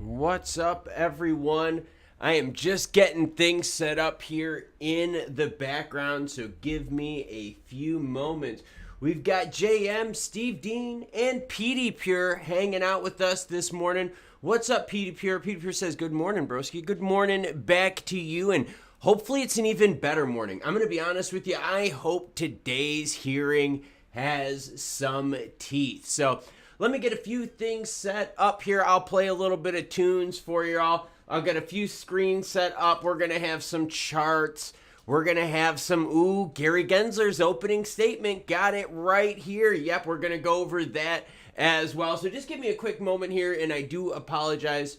What's up, everyone? I am just getting things set up here in the background, so give me a few moments. We've got JM, Steve Dean, and Petey Pure hanging out with us this morning. What's up, Petey Pure? Petey Pure says, good morning, broski. Good morning back to you, and hopefully it's an even better morning. I'm going to be honest with you. I hope today's hearing has some teeth. So let me get a few things set up here. I'll play a little bit of tunes for you all. I'll get a few screens set up. We're going to have some charts. We're going to have some, Gary Gensler's opening statement. Got it right here. Yep, we're going to go over that as well. So just give me a quick moment here, and I do apologize.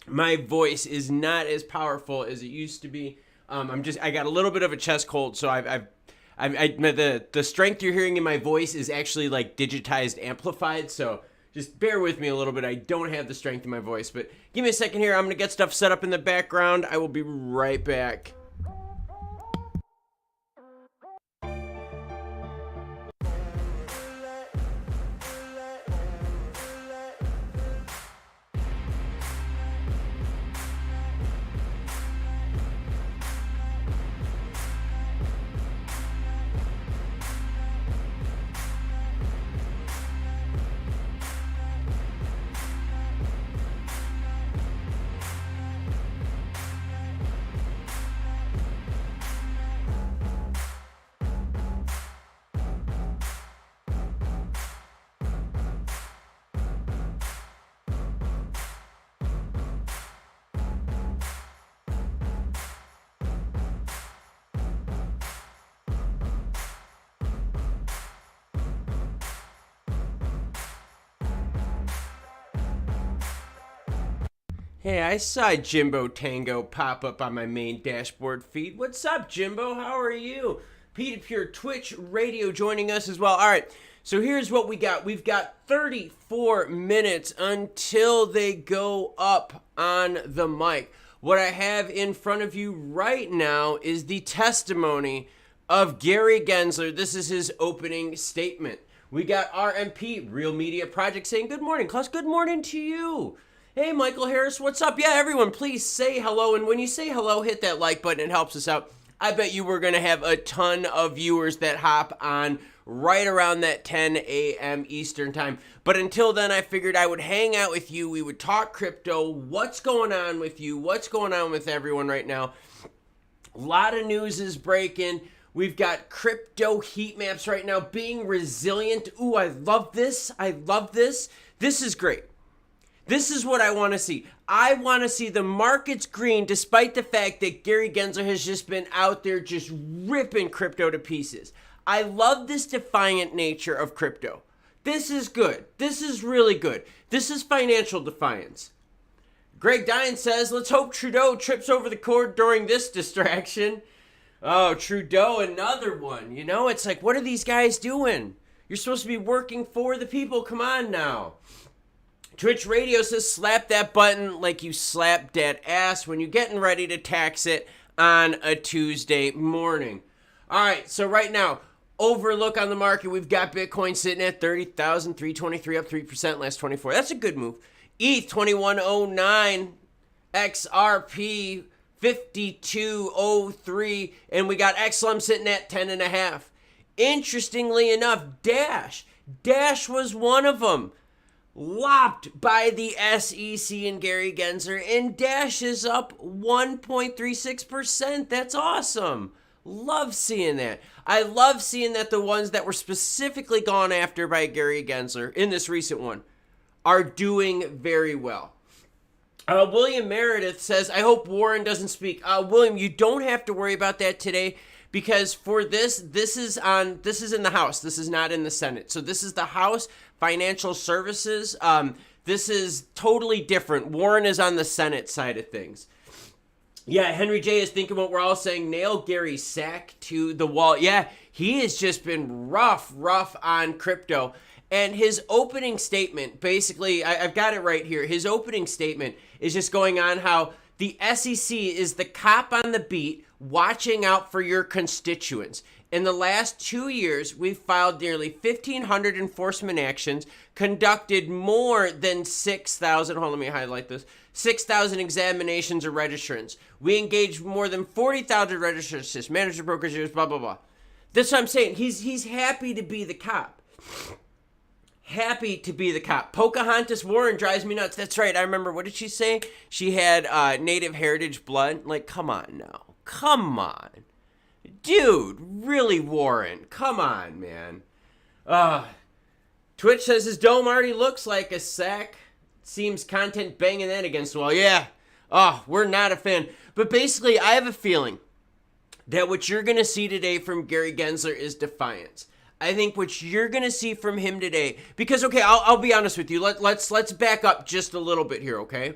My voice is not as powerful as it used to be. I got a little bit of a chest cold, so the strength you're hearing in my voice is actually like digitized, amplified, so just bear with me a little bit. I don't have the strength in my voice, but give me a second here. I'm going to get stuff set up in the background. I will be right back. Hey, I saw Jimbo Tango pop up on my main dashboard feed. What's up, Jimbo? How are you? Petey Pure Twitch Radio joining us as well. All right, so here's what we got. We've got 34 minutes until they go up on the mic. What I have in front of you right now is the testimony of Gary Gensler. This is his opening statement. We got RMP, Real Media Project, saying, good morning, Klaus. Good morning to you. Hey, Michael Harris, what's up? Yeah, everyone, please say hello. And when you say hello, hit that like button. It helps us out. I bet you we're going to have a ton of viewers that hop on right around that 10 a.m. Eastern time. But until then, I figured I would hang out with you. We would talk crypto. What's going on with you? What's going on with everyone right now? A lot of news is breaking. We've got crypto heat maps right now being resilient. Ooh, I love this. I love this. This is great. This is what I want to see. I want to see the markets green despite the fact that Gary Gensler has just been out there just ripping crypto to pieces. I love this defiant nature of crypto. This is good. This is really good. This is financial defiance. Greg Dine says, let's hope Trudeau trips over the cord during this distraction. Oh, Trudeau, another one. You know, it's like, what are these guys doing? You're supposed to be working for the people. Come on now. Twitch Radio says, slap that button like you slapped that ass when you're getting ready to tax it on a Tuesday morning. All right, so right now, overlook on the market. We've got Bitcoin sitting at 30,323, up 3% last 24. That's a good move. ETH 2109, XRP 5203, and we got XLM sitting at 10.5. Interestingly enough, Dash was one of them. Lopped by the SEC and Gary Gensler, and Dash is up 1.36%. That's awesome. Love seeing that. I love seeing that the ones that were specifically gone after by Gary Gensler in this recent one are doing very well. William Meredith says, I hope Warren doesn't speak. William, you don't have to worry about that today, because for this is in the House. This is not in the Senate. So this is the House Financial Services. This is totally different. Warren is on the Senate side of things. Yeah, Henry J is thinking what we're all saying. Nail Gary Sack to the wall. Yeah, he has just been rough on crypto. And his opening statement, basically, I've got it right here. His opening statement is just going on how the SEC is the cop on the beat watching out for your constituents. In the last 2 years, we've filed nearly 1,500 enforcement actions, conducted more than 6,000, hold on, let me highlight this, 6,000 examinations of registrants. We engaged more than 40,000 registrants, manager, brokers, blah, blah, blah. That's what I'm saying. He's happy to be the cop. Happy to be the cop. Pocahontas Warren drives me nuts. That's right. I remember, what did she say? She had native heritage blood. Like, come on now. Come on. Dude, really, Warren? Come on, man. Twitch says his dome already looks like a sack. Seems content banging that against the wall. Yeah. We're not a fan. But basically, I have a feeling that what you're going to see today from Gary Gensler is defiance. I think what you're going to see from him today, because, okay, I'll be honest with you. Let's back up just a little bit here, okay?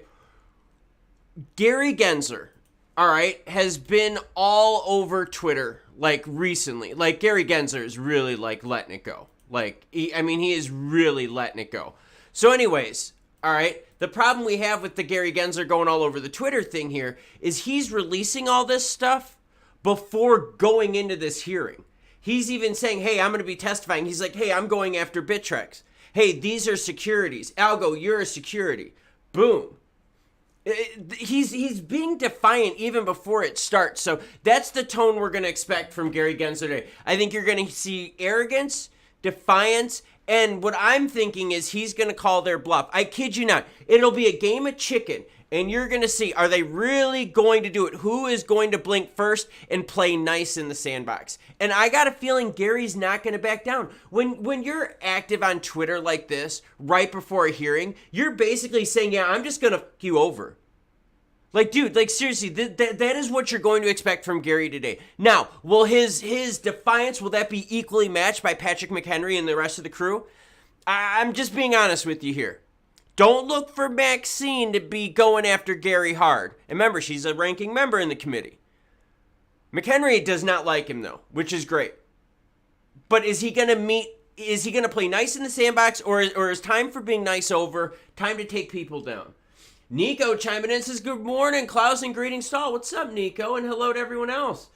Gary Gensler, all right, has been all over Twitter, like, recently. Like, Gary Gensler is really, like, letting it go. Like, he is really letting it go. So anyways, all right, the problem we have with the Gary Gensler going all over the Twitter thing here is he's releasing all this stuff before going into this hearing. He's even saying, hey, I'm going to be testifying. He's like, hey, I'm going after Bittrex. Hey, these are securities. Algo, you're a security. Boom. He's being defiant even before it starts. So that's the tone we're going to expect from Gary Gensler today. I think you're going to see arrogance, defiance, and what I'm thinking is he's going to call their bluff. I kid you not. It'll be a game of chicken. And you're going to see, are they really going to do it? Who is going to blink first and play nice in the sandbox? And I got a feeling Gary's not going to back down. When you're active on Twitter like this, right before a hearing, you're basically saying, yeah, I'm just going to fuck you over. Like, dude, like, seriously, that is what you're going to expect from Gary today. Now, will his defiance, will that be equally matched by Patrick McHenry and the rest of the crew? I'm just being honest with you here. Don't look for Maxine to be going after Gary hard. And remember, she's a ranking member in the committee. McHenry does not like him, though, which is great. But is he going to play nice in the sandbox, or is time for being nice over? Time to take people down? Nico chiming in says, good morning, Klaus, and greetings to all. What's up, Nico? And hello to everyone else.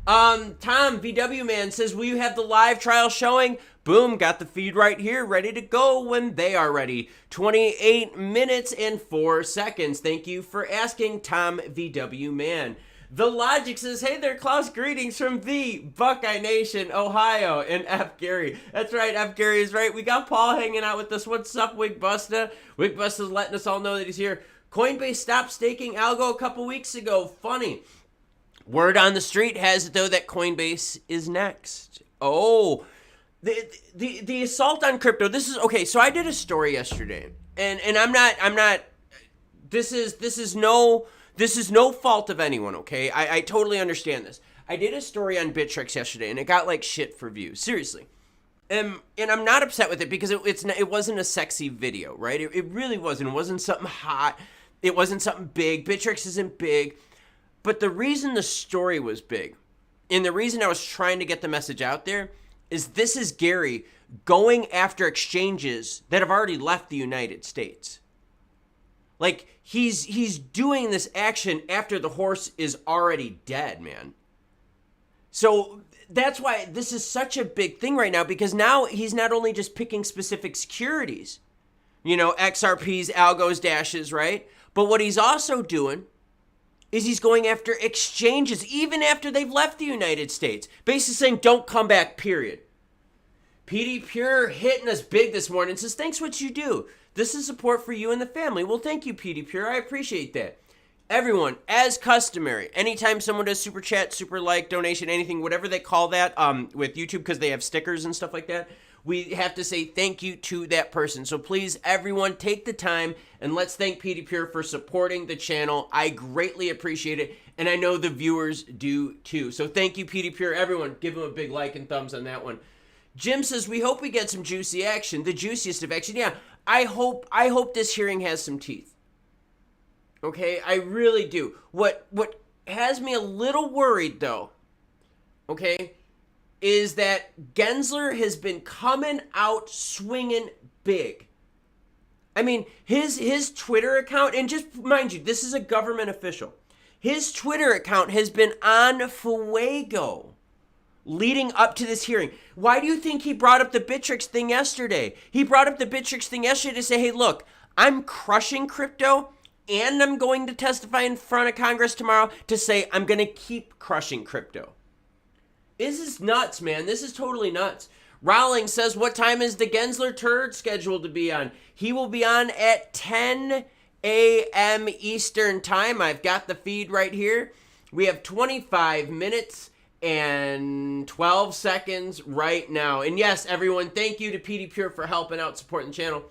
Tom, VW Man, says, will you have the live trial showing? Boom, got the feed right here, ready to go when they are ready. 28 minutes and 4 seconds. Thank you for asking, Tom, VW Man. The Logic says, hey there, Klaus, greetings from the Buckeye Nation, Ohio, and F. Gary. That's right, F. Gary is right. We got Paul hanging out with us. What's up, Wigbusta? Wigbusta's letting us all know that he's here. Coinbase stopped staking algo a couple weeks ago. Funny. Word on the street has it, though, that Coinbase is next. Oh, the assault on crypto. This is okay. So I did a story yesterday, and I'm not. This is no fault of anyone. Okay, I totally understand this. I did a story on Bittrex yesterday, and it got like shit for views. Seriously. And I'm not upset with it because it wasn't a sexy video, right? It really wasn't. It wasn't something hot. It wasn't something big. Bittrex isn't big. But the reason the story was big, and the reason I was trying to get the message out there, is this is Gary going after exchanges that have already left the United States. Like, he's doing this action after the horse is already dead, man. So that's why this is such a big thing right now, because now he's not only just picking specific securities, you know, XRPs, algos, dashes, right? But what he's also doing is he's going after exchanges even after they've left the United States. Basically saying, don't come back, period. PD Pure hitting us big this morning. Says, thanks what you do. This is support for you and the family. Well, thank you, PD Pure. I appreciate that. Everyone, as customary, anytime someone does super chat, super like, donation, anything, whatever they call that with YouTube, because they have stickers and stuff like that, we have to say thank you to that person. So please, everyone, take the time and let's thank PD Pure for supporting the channel. I greatly appreciate it, and I know the viewers do too. So thank you, PD Pure. Everyone, give him a big like and thumbs on that one. Jim says, we hope we get some juicy action, the juiciest of action. Yeah, I hope this hearing has some teeth. Okay, I really do. What has me a little worried, though, okay, is that Gensler has been coming out swinging big I mean, his Twitter account, and just mind you, this is a government official. His Twitter account has been on fuego leading up to this hearing. Why do you think he brought up the Bittrex thing yesterday? He brought up the Bittrex thing yesterday to say, hey, look, I'm crushing crypto, and I'm going to testify in front of Congress tomorrow to say I'm going to keep crushing crypto. This is nuts, man. This is totally nuts. Rowling says, what time is the Gensler turd scheduled to be on? He will be on at 10 a.m. Eastern time. I've got the feed right here. We have 25 minutes and 12 seconds right now. And yes, everyone, thank you to PD Pure for helping out, supporting the channel.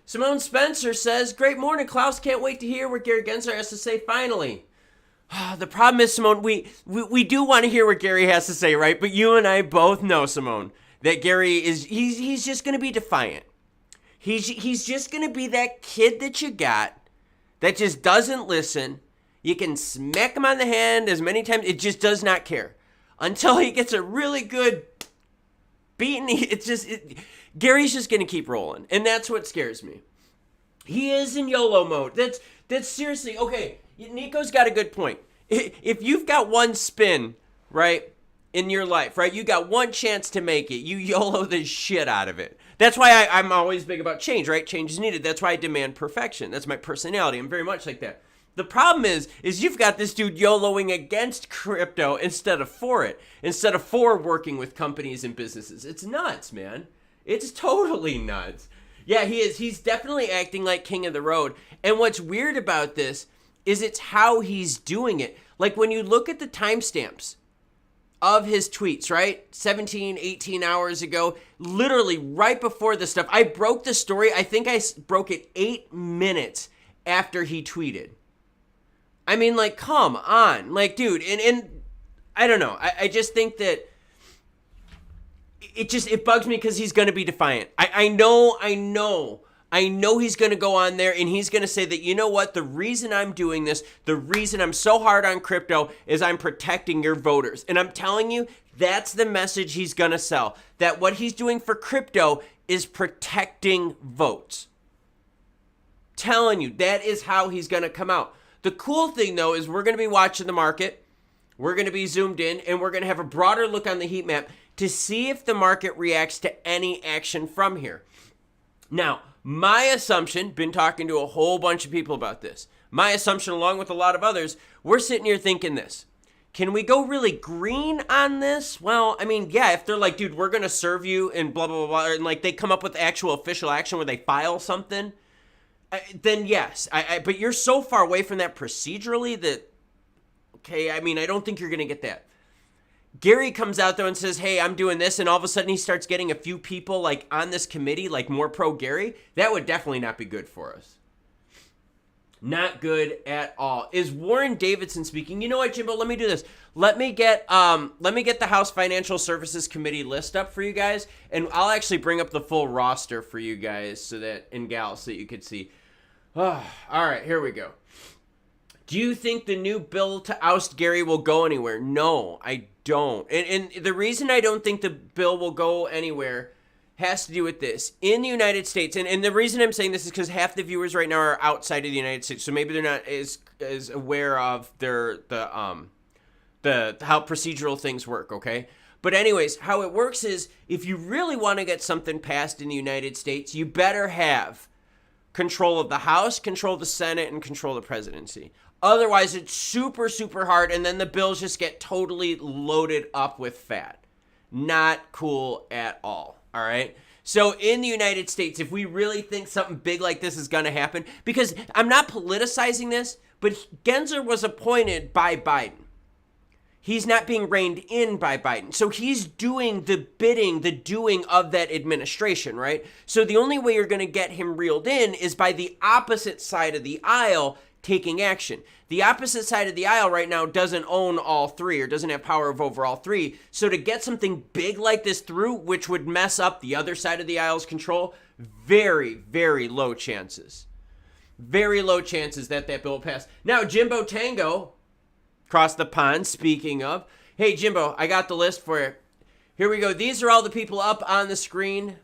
Simone Spencer says, great morning, Klaus. Can't wait to hear what Gary Gensler has to say finally. The problem is, Simone, we do want to hear what Gary has to say, right? But you and I both know, Simone, that Gary is, he's just going to be defiant. He's just going to be that kid that you got that just doesn't listen. You can smack him on the hand as many times. It just does not care. Until he gets a really good beating, Gary's just going to keep rolling. And that's what scares me. He is in YOLO mode. That's seriously, okay, Nico's got a good point. If you've got one spin, right, in your life, right, you got one chance to make it, you YOLO the shit out of it. That's why I'm always big about change, right? Change is needed. That's why I demand perfection. That's my personality. I'm very much like that. The problem is you've got this dude YOLOing against crypto instead of for it, instead of for working with companies and businesses. It's nuts, man. It's totally nuts. Yeah, he is. He's definitely acting like king of the road. And what's weird about this is it's how he's doing it. Like when you look at the timestamps of his tweets, right? 17, 18 hours ago, literally right before this stuff. I broke the story. I think I broke it 8 minutes after he tweeted. I mean, like, come on. Like, dude, and I don't know. I just think that it bugs me because he's going to be defiant. I know he's going to go on there and he's going to say that, you know what, the reason I'm doing this, the reason I'm so hard on crypto is I'm protecting your voters. And I'm telling you, that's the message he's going to sell. That what he's doing for crypto is protecting votes. Telling you, that is how he's going to come out. The cool thing, though, is we're going to be watching the market. We're going to be zoomed in, and we're going to have a broader look on the heat map to see if the market reacts to any action from here. Now, my assumption, been talking to a whole bunch of people about this, my assumption, along with a lot of others, we're sitting here thinking this. Can we go really green on this? Well, I mean, yeah, if they're like, dude, we're going to serve you and blah, blah, blah, blah, and like they come up with actual official action where they file something, then yes. But you're so far away from that procedurally that, okay, I mean, I don't think you're going to get that. Gary comes out there and says, hey, I'm doing this, and all of a sudden he starts getting a few people like on this committee, like more pro-Gary. That would definitely not be good for us. Not good at all. Is Warren Davidson speaking? You know what, Jimbo? Let me do this. Let me get the House Financial Services Committee list up for you guys, and I'll actually bring up the full roster for you guys and gals so that you could see. Oh, all right, here we go. Do you think the new bill to oust Gary will go anywhere? No, I don't. And the reason I don't think the bill will go anywhere has to do with this. In the United States, and the reason I'm saying this is because half the viewers right now are outside of the United States, so maybe they're not as aware of the how procedural things work, okay? But anyways, how it works is if you really want to get something passed in the United States, you better have control of the House, control of the Senate, and control of the presidency. Otherwise, it's super, super hard, and then the bills just get totally loaded up with fat. Not cool at all, all right? So in the United States, if we really think something big like this is going to happen, because I'm not politicizing this, but Gensler was appointed by Biden. He's not being reined in by Biden. So he's doing the bidding, the doing of that administration, right? So the only way you're going to get him reeled in is by the opposite side of the aisle taking action. The opposite side of the aisle right now doesn't own all three or doesn't have power over all three. So to get something big like this through, which would mess up the other side of the aisle's control, very, very low chances. Very low chances that bill will pass. Now, Jimbo Tango, across the pond, speaking of. Hey, Jimbo, I got the list for you. Here we go. These are all the people up on the screen.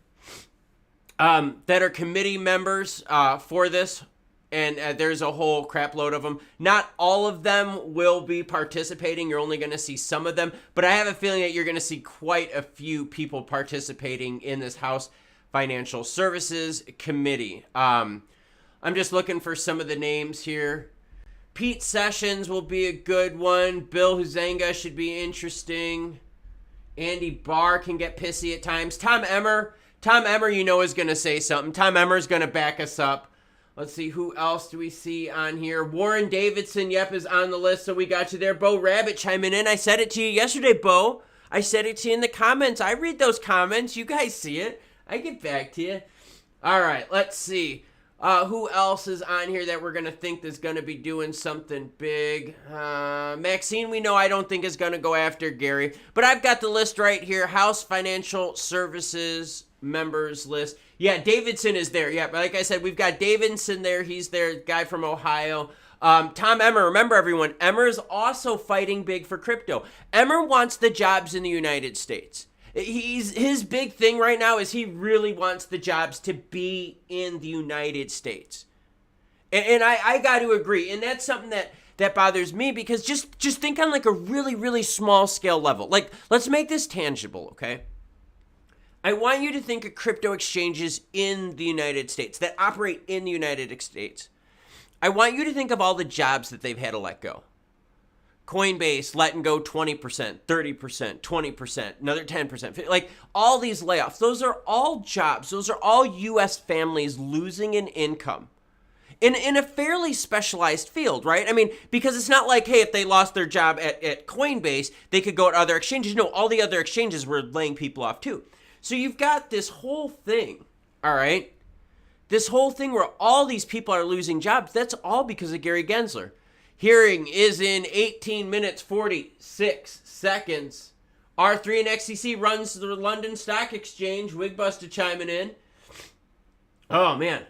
that are committee members for this. And there's a whole crap load of them. Not all of them will be participating. You're only going to see some of them. But I have a feeling that you're going to see quite a few people participating in this House Financial Services Committee. I'm just looking for some of the names here. Pete Sessions will be a good one. Bill Huizenga should be interesting. Andy Barr can get pissy at times. Tom Emmer, you know, is going to say something. Tom Emmer is going to back us up. Let's see, who else do we see on here? Warren Davidson, yep, is on the list, so we got you there. Bo Rabbit chiming in. I said it to you yesterday, Bo. I said it to you in the comments. I read those comments. You guys see it. I get back to you. All right, let's see. Who else is on here that we're going to think is going to be doing something big? Maxine, we know I don't think is going to go after Gary. But I've got the list right here. House Financial Services members list. Yeah, Davidson is there. Yeah, but like I said, we've got Davidson there. He's there, guy from Ohio. Tom Emmer, remember everyone, Emmer is also fighting big for crypto. Emmer wants the jobs in the United States. His big thing right now is he really wants the jobs to be in the United States. And I got to agree. And that's something that bothers me, because just think on like a really, really small scale level. Like, let's make this tangible, okay? I want you to think of crypto exchanges in the United States that operate in the United States. I want you to think of all the jobs that they've had to let go. Coinbase letting go 20%, 30%, 20%, another 10%. Like all these layoffs, those are all jobs. Those are all U.S. families losing in income in a fairly specialized field, right? I mean, because it's not like, hey, if they lost their job at Coinbase, they could go to other exchanges. No, all the other exchanges were laying people off too. So you've got this whole thing, all right? This whole thing where all these people are losing jobs, that's all because of Gary Gensler. Hearing is in 18 minutes, 46 seconds. R3 and XCC runs the London Stock Exchange. Wigbuster chiming in. Oh, man.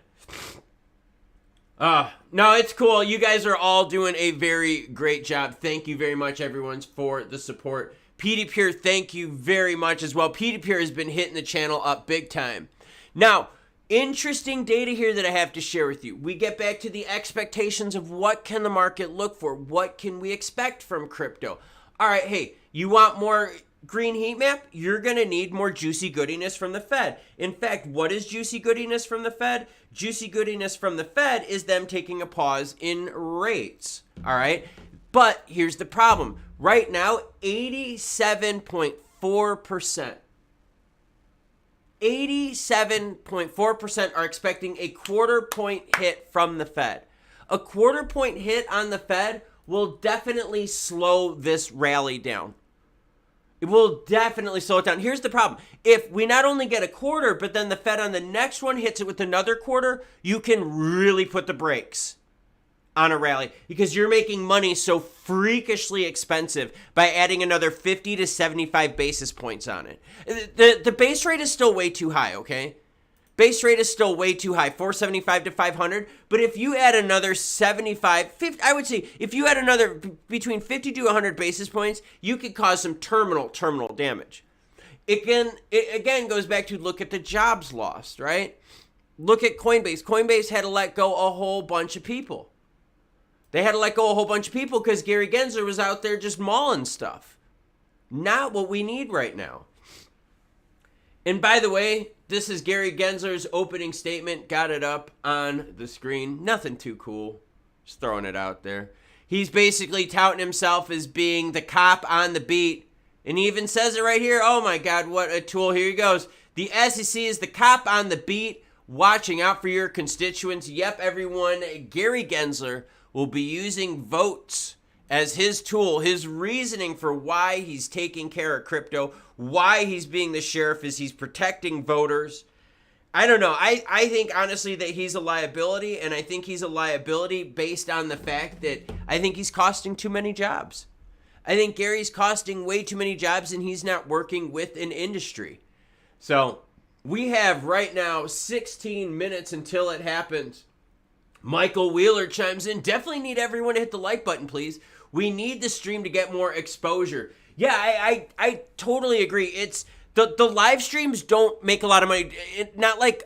No, it's cool. You guys are all doing a very great job. Thank you very much, everyone, for the support. Petey Pure, thank you very much as well. Petey Pure has been hitting the channel up big time. Now, interesting data here that I have to share with you. We get back to the expectations of what can the market look for? What can we expect from crypto? All right, hey, you want more green heat map? You're going to need more juicy goodiness from the Fed. In fact, what is juicy goodiness from the Fed? Juicy goodiness from the Fed is them taking a pause in rates. All right, but here's the problem. Right now, 87.4%. 87.4% are expecting a quarter point hit from the Fed. A quarter point hit on the Fed will definitely slow this rally down. It will definitely slow it down. Here's the problem. If we not only get a quarter, but then the Fed on the next one hits it with another quarter, you can really put the brakes on a rally, because you're making money so freakishly expensive by adding another 50 to 75 basis points on it. The base rate is still way too high, okay? Base rate is still way too high, 475 to 500. But if you add another 75, 50, I would say if you add another between 50 to 100 basis points, you could cause some terminal damage. It again goes back to look at the jobs lost, right? Look at Coinbase. Coinbase had to let go a whole bunch of people. They had to let go a whole bunch of people because Gary Gensler was out there just mauling stuff. Not what we need right now. And by the way, this is Gary Gensler's opening statement. Got it up on the screen. Nothing too cool. Just throwing it out there. He's basically touting himself as being the cop on the beat. And he even says it right here. Oh my God, what a tool. Here he goes. The SEC is the cop on the beat, watching out for your constituents. Yep, everyone. Gary Gensler will be using votes as his tool. His reasoning for why he's taking care of crypto, why he's being the sheriff, is he's protecting voters. I don't know. I think honestly that he's a liability, and I think he's a liability based on the fact that I think he's costing too many jobs. I think Gary's costing way too many jobs, and he's not working with an industry. So we have right now 16 minutes until it happens. Michael Wheeler chimes in. Definitely need everyone to hit the like button, please. We need the stream to get more exposure. Yeah, I totally agree. It's the live streams don't make a lot of money. Not like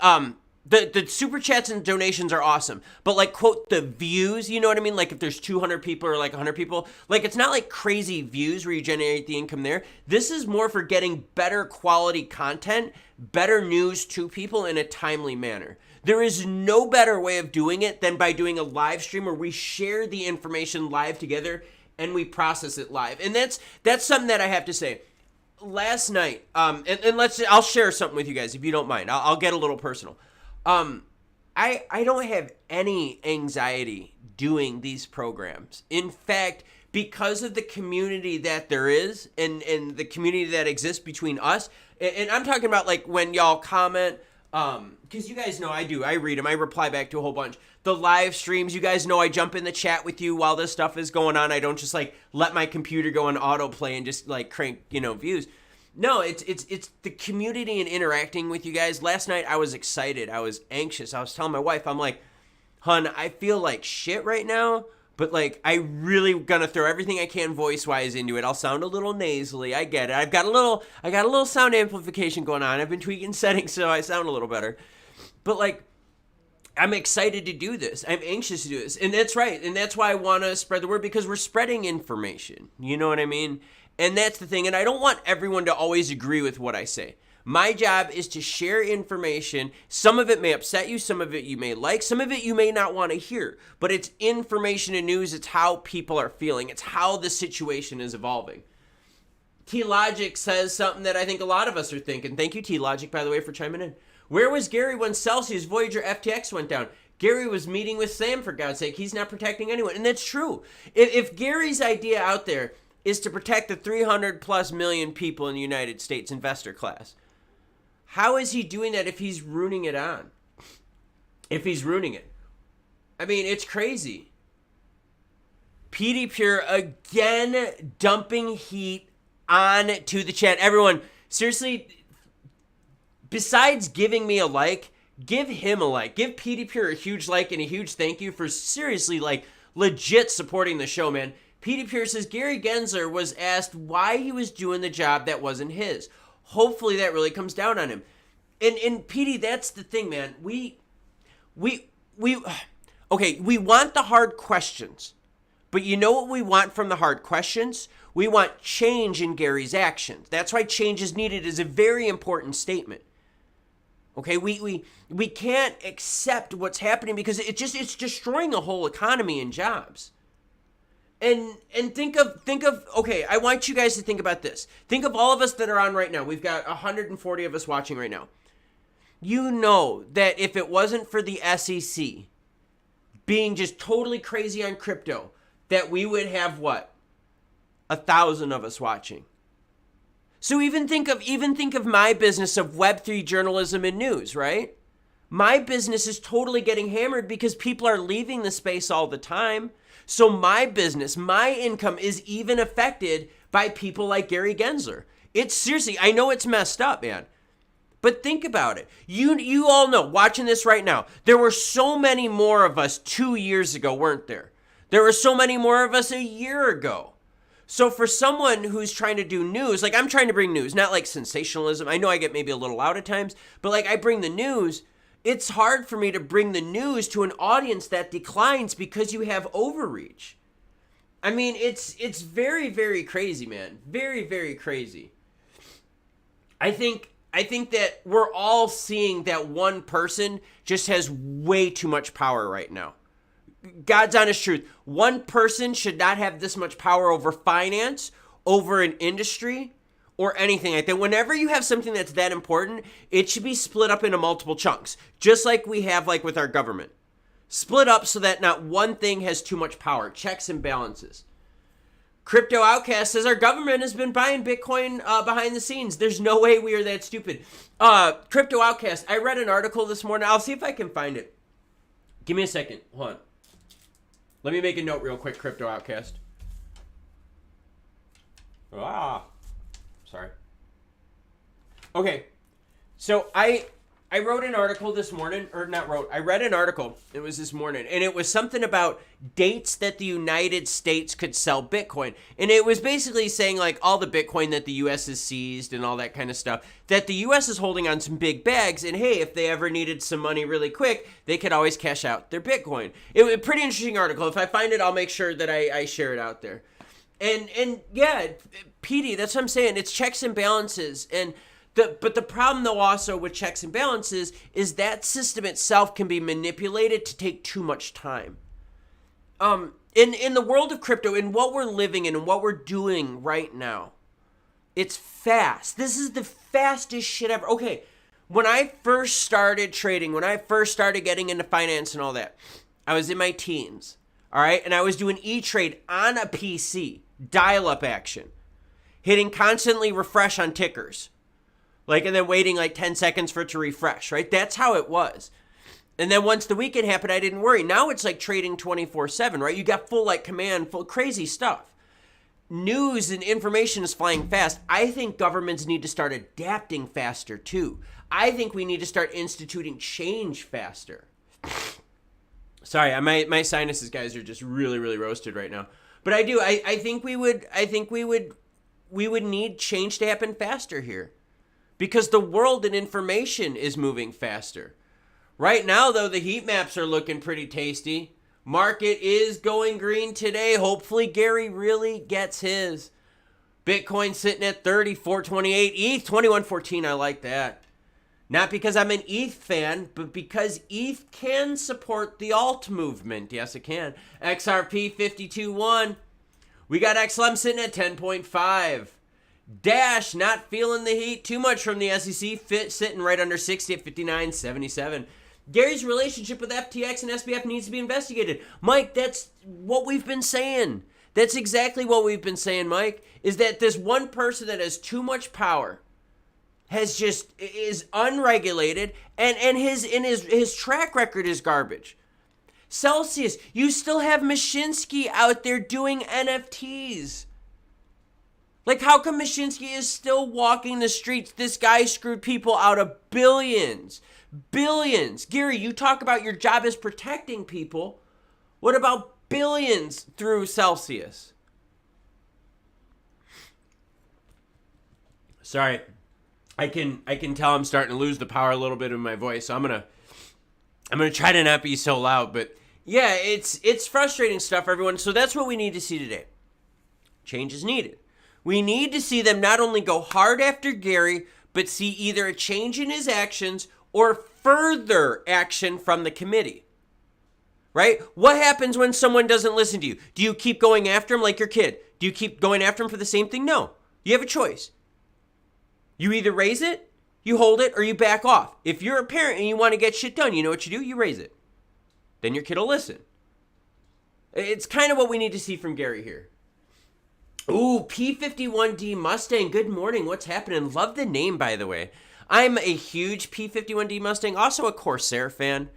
The super chats and donations are awesome, but like, quote, the views, you know what I mean? Like if there's 200 people or like 100 people, like it's not like crazy views where you generate the income there. This is more for getting better quality content, better news to people in a timely manner. There is no better way of doing it than by doing a live stream where we share the information live together and we process it live. And that's something that I have to say. Last night, and I'll share something with you guys if you don't mind. I'll get a little personal. I don't have any anxiety doing these programs. In fact, because of the community that there is and the community that exists between us, and I'm talking about like when y'all comment, because you guys know I read them, I reply back to a whole bunch. The live streams, you guys know I jump in the chat with you while this stuff is going on. I don't just like let my computer go on autoplay and just like crank, views. No, it's the community and interacting with you guys. Last night I was excited. I was anxious. I was telling my wife, I'm like, hun, I feel like shit right now, but like I really gonna throw everything I can voice-wise into it. I'll sound a little nasally. I get it. I got a little sound amplification going on. I've been tweaking settings so I sound a little better. But like, I'm excited to do this. I'm anxious to do this. And that's right. And that's why I want to spread the word, because we're spreading information. You know what I mean? And that's the thing. And I don't want everyone to always agree with what I say. My job is to share information. Some of it may upset you. Some of it you may like. Some of it you may not want to hear. But it's information and news. It's how people are feeling. It's how the situation is evolving. T-Logic says something that I think a lot of us are thinking. Thank you, T-Logic, by the way, for chiming in. Where was Gary when Celsius, Voyager, FTX went down? Gary was meeting with Sam, for God's sake. He's not protecting anyone. And that's true. If Gary's idea out there is to protect the 300 plus million people in the United States investor class, how is he doing that if he's ruining it on? If he's ruining it. I mean, it's crazy. PD Pure again dumping heat on to the chat. Everyone, seriously, besides giving me a like, give him a like. Give PD Pure a huge like and a huge thank you for seriously, like, legit supporting the show, man. PD Pure says Gary Gensler was asked why he was doing the job that wasn't his. Hopefully that really comes down on him. And PD, that's the thing, man. We want the hard questions. But you know what we want from the hard questions? We want change in Gary's actions. That's why change is needed is a very important statement. Okay, we can't accept what's happening because it's destroying the whole economy and jobs. And think of okay, I want you guys to think about this. Think of all of us that are on right now. We've got 140 of us watching right now. You know that if it wasn't for the SEC being just totally crazy on crypto, that we would have what? 1,000 of us watching. So even think of my business of Web3 journalism and news, right? My business is totally getting hammered because people are leaving the space all the time. So my business, my income is even affected by people like Gary Gensler. It's seriously, I know it's messed up, man. But think about it. You all know, watching this right now, there were so many more of us 2 years ago, weren't there? There were so many more of us a year ago. So for someone who's trying to do news, like I'm trying to bring news, not like sensationalism. I know I get maybe a little loud at times, but like I bring the news. It's hard for me to bring the news to an audience that declines because you have overreach. I mean, it's very, very crazy, man. Very, very crazy. I think that we're all seeing that one person just has way too much power right now. God's honest truth. One person should not have this much power over finance, over an industry, or anything like that. Whenever you have something that's that important, it should be split up into multiple chunks, just like we have like with our government. Split up so that not one thing has too much power. Checks and balances. Crypto Outcast says our government has been buying Bitcoin behind the scenes. There's no way we are that stupid. Crypto Outcast, I read an article this morning. I'll see if I can find it. Give me a second. Hold on. Let me make a note real quick, Crypto Outcast. Sorry. Okay. So I I wrote an article this morning, or not wrote, I read an article, it was this morning, and it was something about dates that the United States could sell Bitcoin. And it was basically saying like all the Bitcoin that the US has seized and all that kind of stuff, that the US is holding on some big bags, and hey, if they ever needed some money really quick, they could always cash out their Bitcoin. It was a pretty interesting article. If I find it, I'll make sure that I share it out there. And yeah, PD, that's what I'm saying. It's checks and balances. But the problem, though, also with checks and balances is that system itself can be manipulated to take too much time. In the world of crypto, in what we're living in and what we're doing right now, it's fast. This is the fastest shit ever. Okay, when I first started trading, when I first started getting into finance and all that, I was in my teens, all right? And I was doing E-Trade on a PC, dial-up action, hitting constantly refresh on tickers. And then waiting 10 seconds for it to refresh, right? That's how it was. And then once the weekend happened, I didn't worry. Now it's like trading 24/7, right? You got full command, full crazy stuff. News and information is flying fast. I think governments need to start adapting faster too. I think we need to start instituting change faster. Sorry, my sinuses, guys, are just really, really roasted right now. But I do. I think we would need change to happen faster here. Because the world and information is moving faster. Right now, though, the heat maps are looking pretty tasty. Market is going green today. Hopefully, Gary really gets his. Bitcoin sitting at 34.28. ETH 21.14. I like that. Not because I'm an ETH fan, but because ETH can support the alt movement. Yes, it can. XRP 52.1. We got XLM sitting at 10.5. Dash not feeling the heat too much from the SEC, sitting right under 60 at 59.77. Gary's relationship with FTX and SBF needs to be investigated. Mike, that's what we've been saying. That's exactly what we've been saying, Mike, is that this one person that has too much power is unregulated, and his track record is garbage. Celsius, you still have Mashinsky out there doing NFTs. How come Mashinsky is still walking the streets? This guy screwed people out of billions. Billions. Gary, you talk about your job is protecting people. What about billions through Celsius? Sorry. I can tell I'm starting to lose the power a little bit in my voice, so I'm gonna try to not be so loud. But yeah, it's frustrating stuff, everyone. So that's what we need to see today. Change is needed. We need to see them not only go hard after Gary, but see either a change in his actions or further action from the committee. Right? What happens when someone doesn't listen to you? Do you keep going after him like your kid? Do you keep going after him for the same thing? No. You have a choice. You either raise it, you hold it, or you back off. If you're a parent and you want to get shit done, you know what you do? You raise it. Then your kid will listen. It's kind of what we need to see from Gary here. Ooh, P51D Mustang. Good morning. What's happening? Love the name, by the way. I'm a huge P51D Mustang, also a Corsair fan.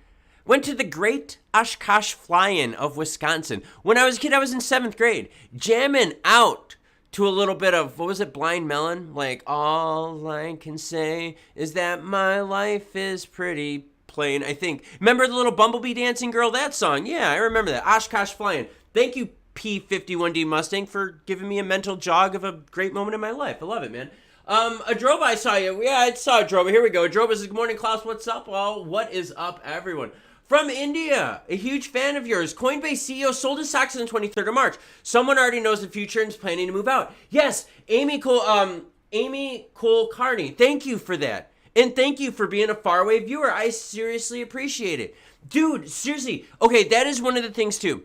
Went to the Great Oshkosh Fly-In of Wisconsin. When I was a kid, I was in 7th grade, jamming out to a little bit of, what was it, Blind Melon? All I can say is that my life is pretty plain, I think. Remember the little Bumblebee dancing girl? That song? Yeah, I remember that. Oshkosh Fly-In. Thank you, P51D Mustang, for giving me a mental jog of a great moment in my life. I love it, man. Adroba, I saw you. Yeah, I saw Adroba. Here we go. Adroba says, good morning, Klaus. What's up? Well, what is up, everyone? From India, a huge fan of yours. Coinbase CEO sold his stocks on the 23rd of March. Someone already knows the future and is planning to move out. Yes, Amy Kulkarni. Thank you for that. And thank you for being a faraway viewer. I seriously appreciate it. Dude, seriously. Okay, that is one of the things, too.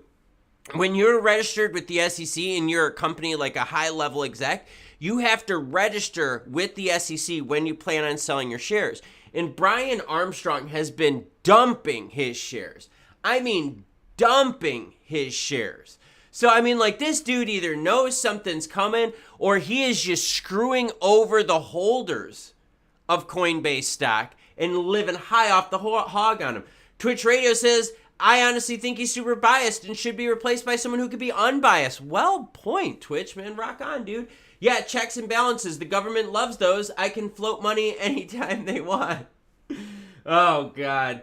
When you're registered with the SEC and you're a company like a high-level exec, you have to register with the SEC when you plan on selling your shares. And Brian Armstrong has been dumping his shares. I mean, dumping his shares. So, I mean, this dude either knows something's coming or he is just screwing over the holders of Coinbase stock and living high off the hog on him. Twitch Radio says, I honestly think he's super biased and should be replaced by someone who could be unbiased. Well, point, Twitch, man. Rock on, dude. Yeah, checks and balances. The government loves those. I can float money anytime they want. Oh God.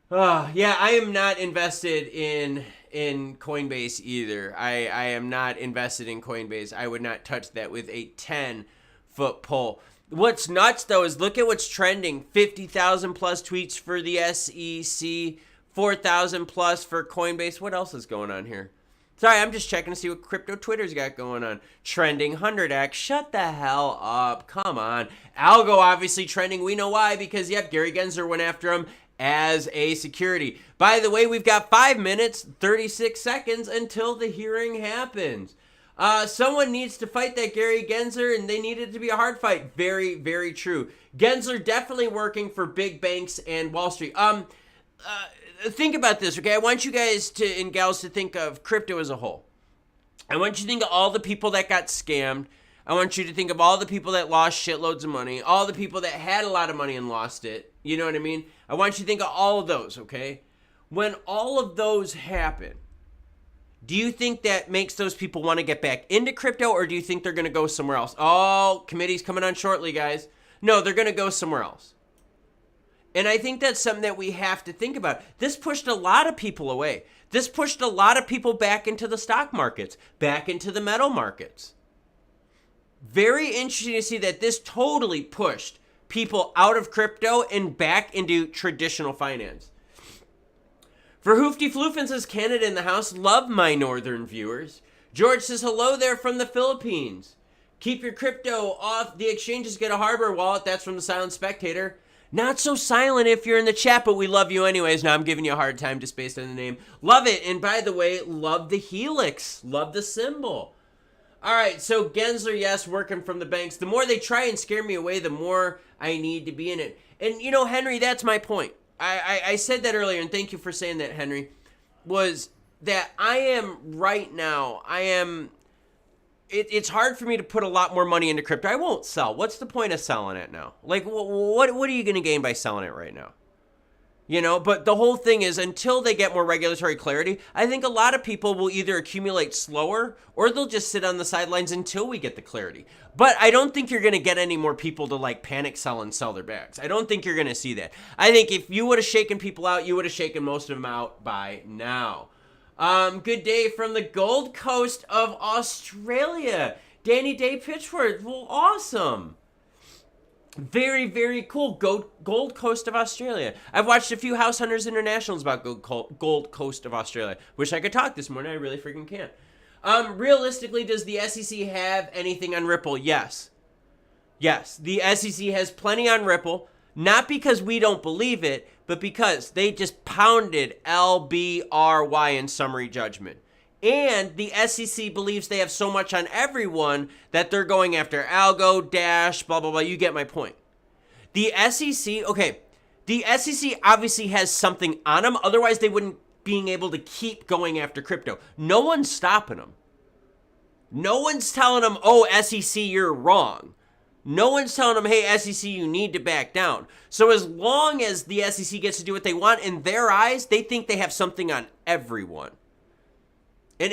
Oh yeah, I am not invested in Coinbase either. I am not invested in Coinbase. I would not touch that with a 10-foot pole. What's nuts though is look at what's trending. 50,000 plus tweets for the SEC, 4,000 plus for Coinbase. What else is going on here? Sorry, I'm just checking to see what crypto Twitter's got going on. Trending 100x. Shut the hell up. Come on. Algo obviously trending. We know why, because yep, Gary Gensler went after him as a security. By the way, we've got 5 minutes, 36 seconds until the hearing happens. Someone needs to fight that Gary Gensler, and they need it to be a hard fight. Very, very true. Gensler definitely working for big banks and Wall Street. Think about this, okay? I want you guys and gals to think of crypto as a whole. I want you to think of all the people that got scammed. I want you to think of all the people that lost shitloads of money, all the people that had a lot of money and lost it. You know what I mean? I want you to think of all of those, okay? When all of those happen, do you think that makes those people want to get back into crypto, or do you think they're going to go somewhere else? Oh, committee's coming on shortly, guys. No, they're going to go somewhere else. And I think that's something that we have to think about. This pushed a lot of people away. This pushed a lot of people back into the stock markets, back into the metal markets. Very interesting to see that this totally pushed people out of crypto and back into traditional finance. For Hoofty Floofin says, Canada in the house. Love my northern viewers. George says, hello there from the Philippines. Keep your crypto off the exchanges. Get a hardware wallet. That's from the Silent Spectator. Not so silent if you're in the chat, but we love you anyways. Now I'm giving you a hard time just based on the name. Love it. And by the way, love the helix. Love the symbol. All right, so Gensler, yes, working from the banks. The more they try and scare me away, the more I need to be in it. And, you know, Henry, that's my point. I said that earlier, and thank you for saying that, Henry, was that I am right now, it's hard for me to put a lot more money into crypto. I won't sell. What's the point of selling it now? Like, what are you going to gain by selling it right now? You know, but the whole thing is until they get more regulatory clarity, I think a lot of people will either accumulate slower or they'll just sit on the sidelines until we get the clarity. But I don't think you're going to get any more people to like panic sell and sell their bags. I don't think you're going to see that. I think if you would have shaken people out, you would have shaken most of them out by now. Good day from the Gold Coast of Australia. Danny Day Pitchford. Well, awesome. Very, very cool. Gold Coast of Australia. I've watched a few House Hunters Internationals about Gold Coast of Australia. Wish I could talk this morning. I really freaking can't. Realistically, does the SEC have anything on Ripple? Yes. Yes, the SEC has plenty on Ripple. Not because we don't believe it, but because they just pounded LBRY in summary judgment. And the SEC believes they have so much on everyone that they're going after Algo, Dash, blah, blah, blah. You get my point. The SEC, okay, the SEC obviously has something on them. Otherwise, they wouldn't being able to keep going after crypto. No one's stopping them. No one's telling them, oh, SEC, you're wrong. No one's telling them, hey, SEC, you need to back down. So as long as the SEC gets to do what they want, in their eyes, they think they have something on everyone. And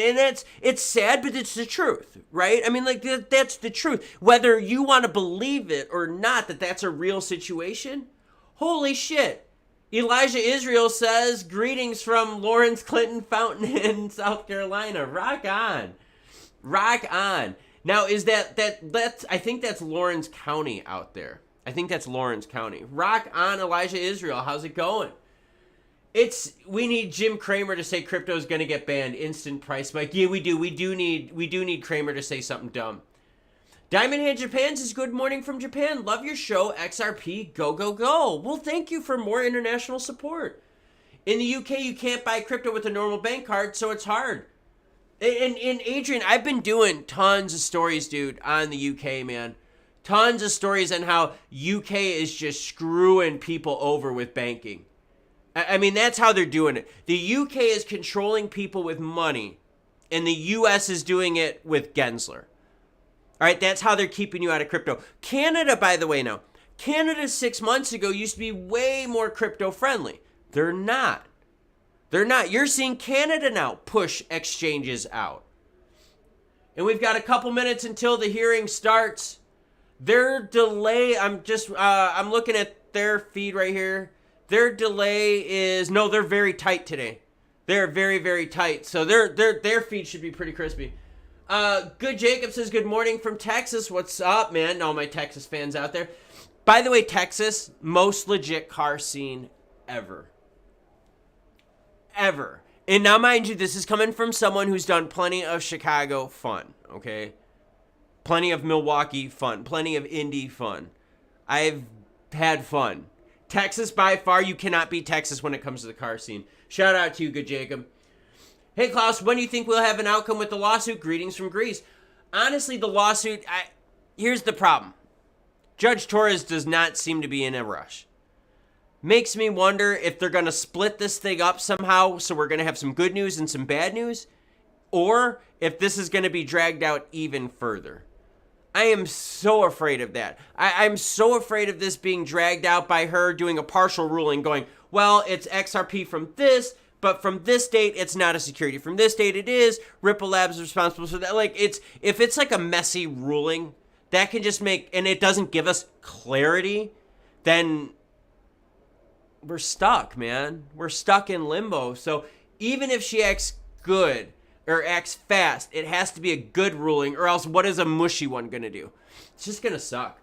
it's sad, but it's the truth, right? I mean, like, that's the truth. Whether you want to believe it or not, that that's a real situation, holy shit. Elijah Israel says, greetings from Lawrence Clinton Fountain in South Carolina. Rock on. Rock on. Now, is that's I think that's Lawrence County out there. I think that's Lawrence County. Rock on, Elijah Israel. How's it going? We need Jim Cramer to say crypto is going to get banned. Instant price spike. Yeah, we do. We do need Cramer to say something dumb. Diamond Hand Japan says, good morning from Japan. Love your show. XRP, go, go, go. Well, thank you for more international support. In the UK, you can't buy crypto with a normal bank card, so it's hard. And Adrian, I've been doing tons of stories, dude, on the UK, man. Tons of stories on how UK is just screwing people over with banking. I mean, that's how they're doing it. The UK is controlling people with money, and the US is doing it with Gensler. All right, that's how they're keeping you out of crypto. Canada, by the way, now, Canada 6 months ago used to be way more crypto friendly. They're not. They're not. You're seeing Canada now push exchanges out. And we've got a couple minutes until the hearing starts. Their delay, I'm looking at their feed right here. Their delay is, no, they're very tight today. They're very, very tight. So their feed should be pretty crispy. Good Jacob says, good morning from Texas. What's up, man? All my Texas fans out there. By the way, Texas, most legit car scene ever. Ever. And now, mind you, this is coming from someone who's done plenty of Chicago fun, okay? Plenty of Milwaukee fun. Plenty of Indy fun. I've had fun. Texas, by far, you cannot beat Texas when it comes to the car scene. Shout out to you, good Jacob. Hey, Klaus, when do you think we'll have an outcome with the lawsuit? Greetings from Greece. Honestly, the lawsuit, here's the problem. Judge Torres does not seem to be in a rush. Makes me wonder if they're going to split this thing up somehow, so we're going to have some good news and some bad news, or if this is going to be dragged out even further. I am so afraid of that. I'm so afraid of this being dragged out by her doing a partial ruling going, well, it's XRP from this, but from this date, it's not a security. From this date, it is. Ripple Labs is responsible for that. Like, if it's like a messy ruling, that can just make, and it doesn't give us clarity, then we're stuck, man. We're stuck in limbo. So even if she acts good, or acts fast, it has to be a good ruling, or else what is a mushy one going to do? It's just going to suck.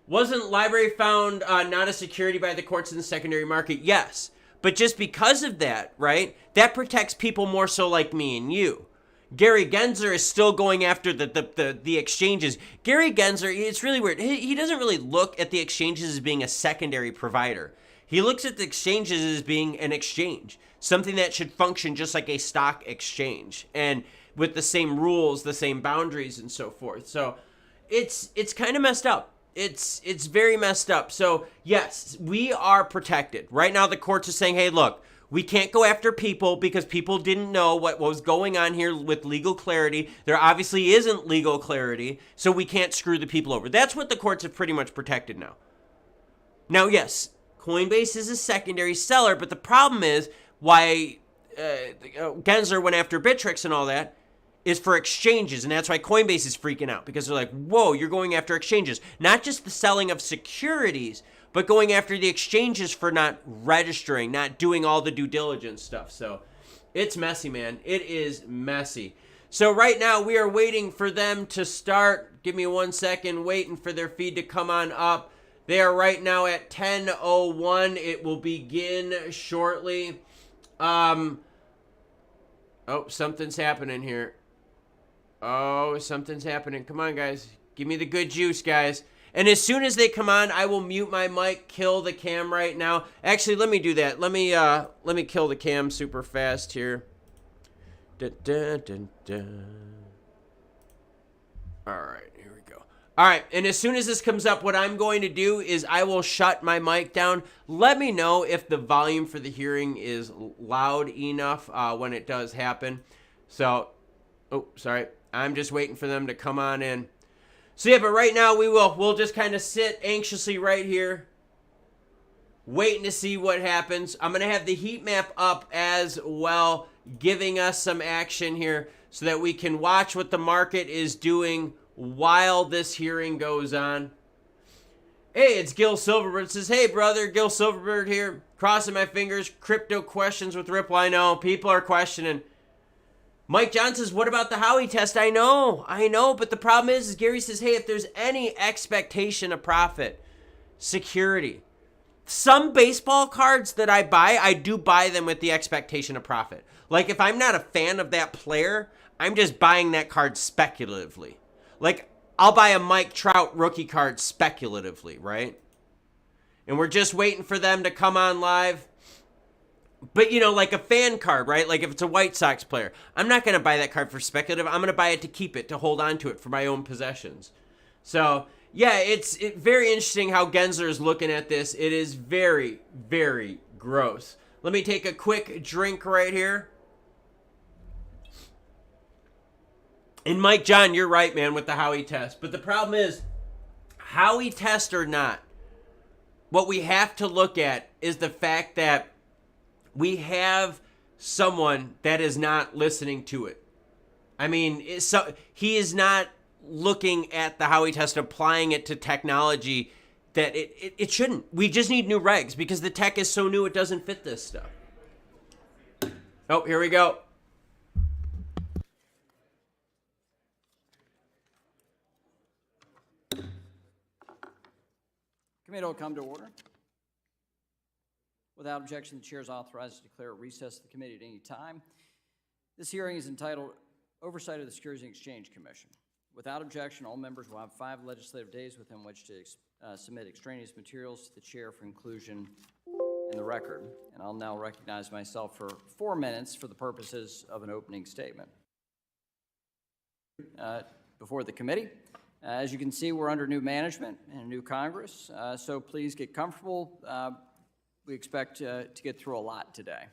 Wasn't library found not a security by the courts in the secondary market? Yes. But just because of that, right, that protects people more so like me and you. Gary Gensler is still going after the exchanges. Gary Gensler, it's really weird. He doesn't really look at the exchanges as being a secondary provider. He looks at the exchanges as being an exchange, something that should function just like a stock exchange, and with the same rules, the same boundaries, and so forth. So it's kind of messed up. It's very messed up. So yes, we are protected. Right now the courts are saying, hey, look, we can't go after people because people didn't know what was going on here with legal clarity. There obviously isn't legal clarity, so we can't screw the people over. That's what the courts have pretty much protected now. Now, yes, Coinbase is a secondary seller, but the problem is why Gensler went after Bittrex and all that is for exchanges, and that's why Coinbase is freaking out, because they're like, whoa, you're going after exchanges. Not just the selling of securities, but going after the exchanges for not registering, not doing all the due diligence stuff. So it's messy, man. It is messy. So right now we are waiting for them to start. Give me 1 second, waiting for their feed to come on up. They are right now at 10:01. It will begin shortly. Oh, something's happening here. Oh, something's happening. Come on, guys. Give me the good juice, guys. And as soon as they come on, I will mute my mic, kill the cam right now. Actually, let me do that. Let me kill the cam super fast here. Dun, dun, dun, dun. All right, here we go. All right, and as soon as this comes up, what I'm going to do is I will shut my mic down. Let me know if the volume for the hearing is loud enough when it does happen. So, oh, sorry. I'm just waiting for them to come on in. So yeah, but right now we'll just kind of sit anxiously right here, waiting to see what happens. I'm going to have the heat map up as well, giving us some action here so that we can watch what the market is doing while this hearing goes on. Hey, it's Gil Silverbird. It says, hey, brother, Gil Silverbird here. Crossing my fingers. Crypto questions with Ripple. I know. People are questioning. Mike John says, what about the Howey test? I know. But the problem is Gary says, hey, if there's any expectation of profit, security. Some baseball cards that I buy, I do buy them with the expectation of profit. Like if I'm not a fan of that player, I'm just buying that card speculatively. Like I'll buy a Mike Trout rookie card speculatively, right? And we're just waiting for them to come on live. But, you know, like a fan card, right? Like if it's a White Sox player, I'm not going to buy that card for speculative. I'm going to buy it to keep it, to hold on to it for my own possessions. So, yeah, it's very interesting how Gensler is looking at this. It is very, very gross. Let me take a quick drink right here. And Mike John, you're right, man, with the Howey test. But the problem is, Howey test or not, what we have to look at is the fact that we have someone that is not listening to it. I mean, he is not looking at the Howey test and applying it to technology that it shouldn't. We just need new regs because the tech is so new it doesn't fit this stuff. Oh, here we go. Committee will come to order. Without objection, the chair is authorized to declare a recess of the committee at any time. This hearing is entitled Oversight of the Securities and Exchange Commission. Without objection, all members will have 5 legislative days within which to submit extraneous materials to the chair for inclusion in the record. And I'll now recognize myself for 4 minutes for the purposes of an opening statement. Before the committee, as you can see, we're under new management and a new Congress, so please get comfortable. We expect to get through a lot today.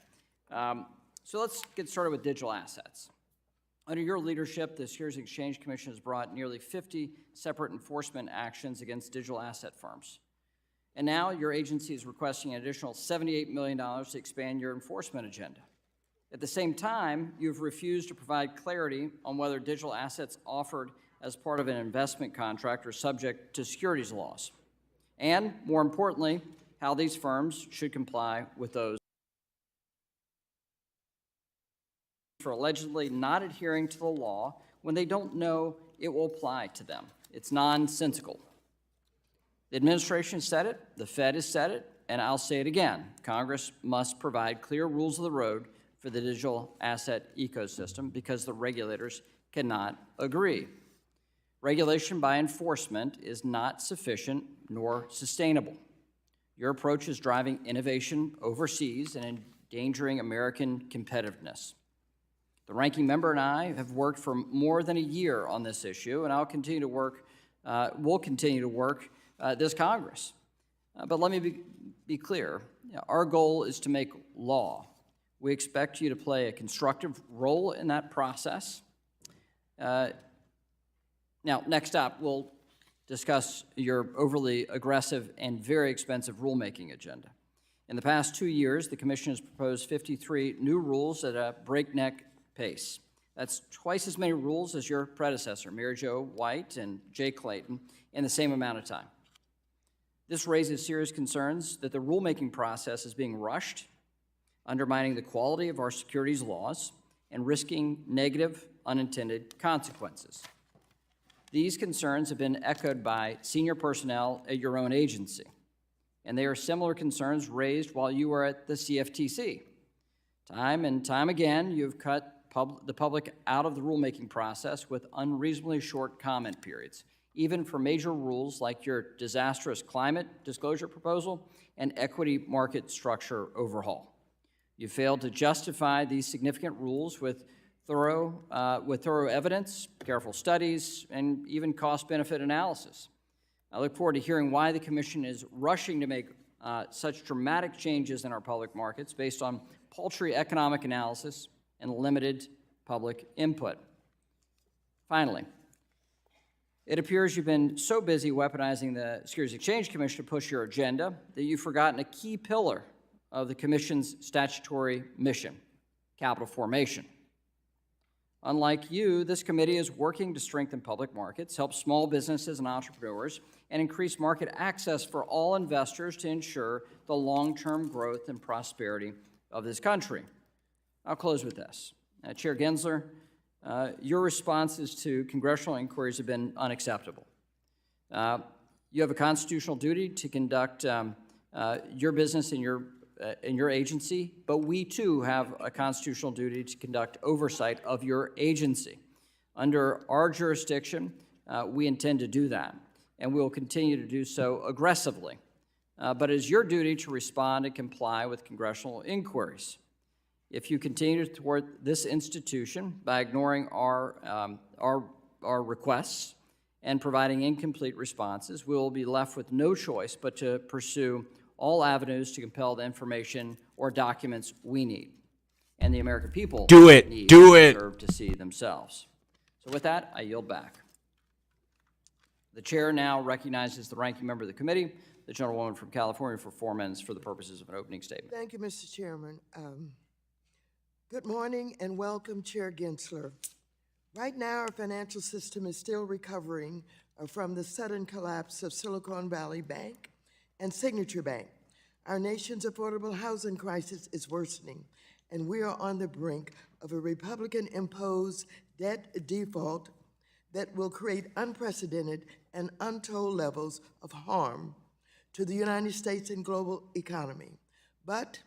So let's get started with digital assets. Under your leadership, the Securities and Exchange Commission has brought nearly 50 separate enforcement actions against digital asset firms. And now your agency is requesting an additional $78 million to expand your enforcement agenda. At the same time, you've refused to provide clarity on whether digital assets offered as part of an investment contract are subject to securities laws. And, more importantly, how these firms should comply with those for allegedly not adhering to the law when they don't know it will apply to them. It's nonsensical. The administration said it, the Fed has said it, and I'll say it again. Congress must provide clear rules of the road for the digital asset ecosystem because the regulators cannot agree. Regulation by enforcement is not sufficient nor sustainable. Your approach is driving innovation overseas and endangering American competitiveness. The ranking member and I have worked for more than a year on this issue, and we'll continue to work this Congress. But let me be clear. Our goal is to make law. We expect you to play a constructive role in that process. Now, next up, we'll discuss your overly aggressive and very expensive rulemaking agenda. In the past 2 years, the Commission has proposed 53 new rules at a breakneck pace. That's twice as many rules as your predecessor, Mary Jo White and Jay Clayton, in the same amount of time. This raises serious concerns that the rulemaking process is being rushed, undermining the quality of our securities laws, and risking negative unintended consequences. These concerns have been echoed by senior personnel at your own agency, and they are similar concerns raised while you were at the CFTC. Time and time again, you've cut the public out of the rulemaking process with unreasonably short comment periods, even for major rules like your disastrous climate disclosure proposal and equity market structure overhaul. You failed to justify these significant rules with thorough evidence, careful studies, and even cost-benefit analysis. I look forward to hearing why the Commission is rushing to make such dramatic changes in our public markets based on paltry economic analysis and limited public input. Finally, it appears you've been so busy weaponizing the Securities and Exchange Commission to push your agenda that you've forgotten a key pillar of the Commission's statutory mission, capital formation. Unlike you, this committee is working to strengthen public markets, help small businesses and entrepreneurs, and increase market access for all investors to ensure the long-term growth and prosperity of this country. I'll close with this. Chair Gensler, your responses to congressional inquiries have been unacceptable. You have a constitutional duty to conduct your business in your agency, but we too have a constitutional duty to conduct oversight of your agency. Under our jurisdiction, we intend to do that, and we will continue to do so aggressively. But it is your duty to respond and comply with congressional inquiries. If you continue to thwart this institution by ignoring our requests and providing incomplete responses, we will be left with no choice but to pursue all avenues to compel the information or documents we need, and the American people deserve to see themselves. So with that, I yield back. The chair now recognizes the ranking member of the committee, the gentlewoman from California, for 4 minutes for the purposes of an opening statement. Thank you, Mr. Chairman. Good morning and welcome, Chair Gensler. Right now, our financial system is still recovering from the sudden collapse of Silicon Valley Bank and Signature Bank. Our nation's affordable housing crisis is worsening, and we are on the brink of a Republican-imposed debt default that will create unprecedented and untold levels of harm to the United States and global economy. But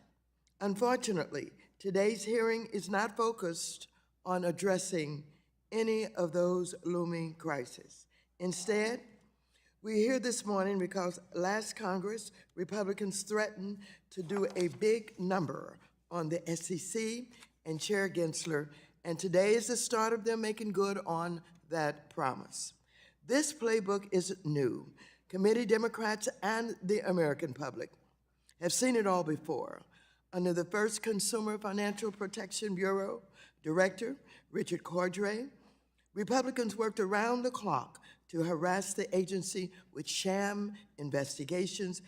unfortunately, today's hearing is not focused on addressing any of those looming crises. Instead, we're here this morning because last Congress, Republicans threatened to do a big number on the SEC and Chair Gensler, and today is the start of them making good on that promise. This playbook isn't new. Committee Democrats and the American public have seen it all before. Under the first Consumer Financial Protection Bureau Director, Richard Cordray, Republicans worked around the clock to harass the agency with sham investigations,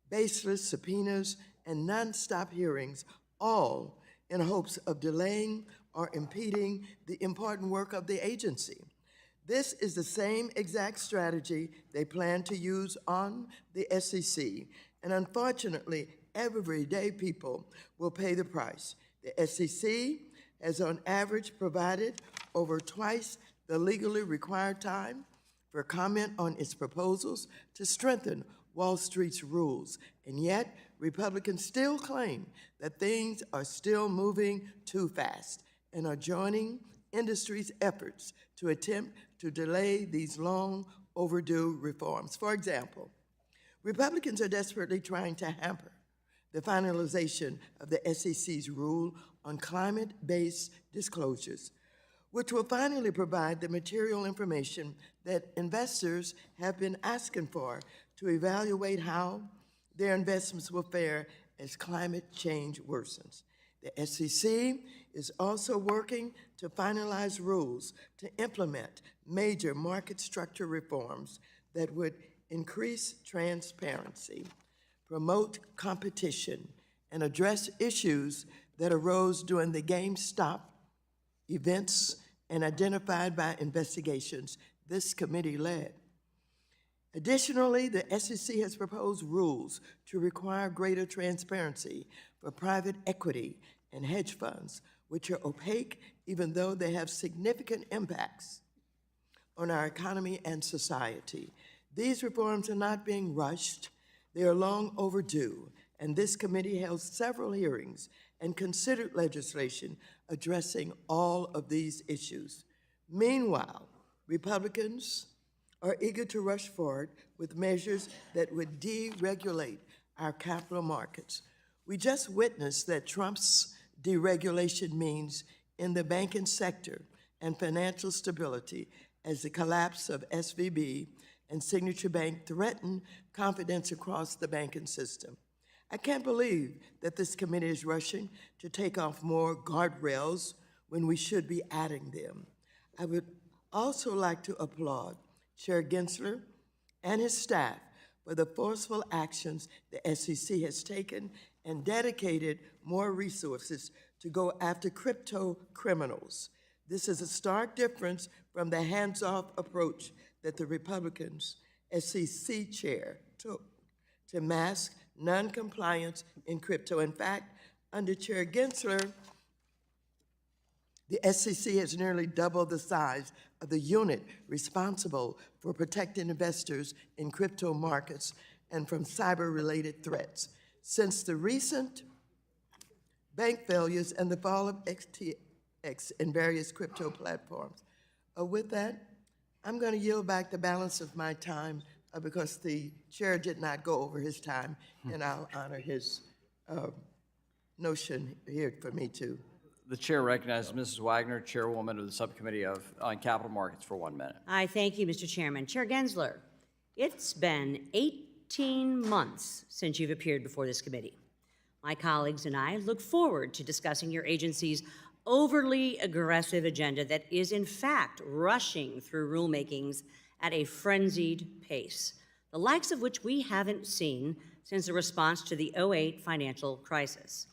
baseless subpoenas, and nonstop hearings, all in hopes of delaying or impeding the important work of the agency. This is the same exact strategy they plan to use on the SEC, and unfortunately, everyday people will pay the price. The SEC has on average provided over twice the legally required time for comment on its proposals to strengthen Wall Street's rules, and yet Republicans still claim that things are still moving too fast and are joining industry's efforts to attempt to delay these long overdue reforms. For example, Republicans are desperately trying to hamper the finalization of the SEC's rule on climate-based disclosures, which will finally provide the material information that investors have been asking for to evaluate how their investments will fare as climate change worsens. The SEC is also working to finalize rules to implement major market structure reforms that would increase transparency, promote competition, and address issues that arose during the GameStop events and identified by investigations this committee led. Additionally, the SEC has proposed rules to require greater transparency for private equity and hedge funds, which are opaque even though they have significant impacts on our economy and society. These reforms are not being rushed. They are long overdue, and this committee held several hearings and considered legislation addressing all of these issues. Meanwhile, Republicans are eager to rush forward with measures that would deregulate our capital markets. We just witnessed that Trump's deregulation means in the banking sector and financial stability as the collapse of SVB and Signature Bank threatened confidence across the banking system. I can't believe that this committee is rushing to take off more guardrails when we should be adding them. I would also like to applaud Chair Gensler and his staff for the forceful actions the SEC has taken and dedicated more resources to go after crypto criminals. This is a stark difference from the hands-off approach that the Republicans' SEC chair took to mask non-compliance in crypto. In fact, under Chair Gensler, the SEC has nearly doubled the size of the unit responsible for protecting investors in crypto markets and from cyber-related threats. Since the recent bank failures and the fall of XTX and various crypto platforms. With that, I'm going to yield back the balance of my time because the chair did not go over his time, and I'll honor his notion here for me to. The chair recognizes Mrs. Wagner, chairwoman of the subcommittee on capital markets, for 1 minute. I thank you, Mr. Chairman. Chair Gensler, it's been 18 months since you've appeared before this committee. My colleagues and I look forward to discussing your agency's overly aggressive agenda that is, in fact, rushing through rulemakings at a frenzied pace, the likes of which we haven't seen since the response to the '08 financial crisis.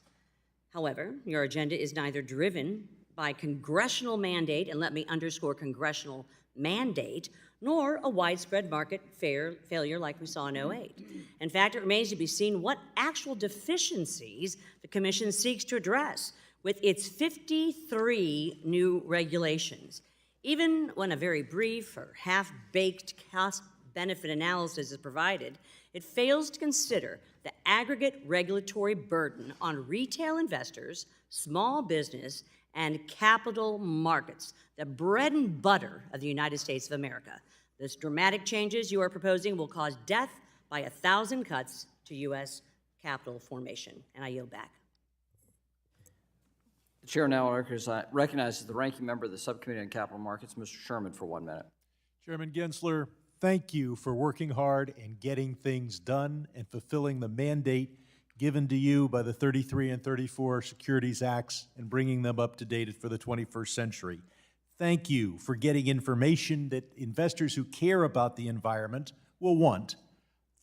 However, your agenda is neither driven by congressional mandate, and let me underscore congressional mandate, nor a widespread market failure like we saw in '08. In fact, it remains to be seen what actual deficiencies the Commission seeks to address with its 53 new regulations. Even when a very brief or half-baked cost-benefit analysis is provided, it fails to consider the aggregate regulatory burden on retail investors, small business, and capital markets, the bread and butter of the United States of America. These dramatic changes you are proposing will cause death by 1,000 cuts to U.S. capital formation. And I yield back. The chair now recognizes the ranking member of the Subcommittee on Capital Markets, Mr. Sherman, for 1 minute. Chairman Gensler, thank you for working hard and getting things done and fulfilling the mandate given to you by the 33 and 34 Securities Acts and bringing them up to date for the 21st century. Thank you for getting information that investors who care about the environment will want.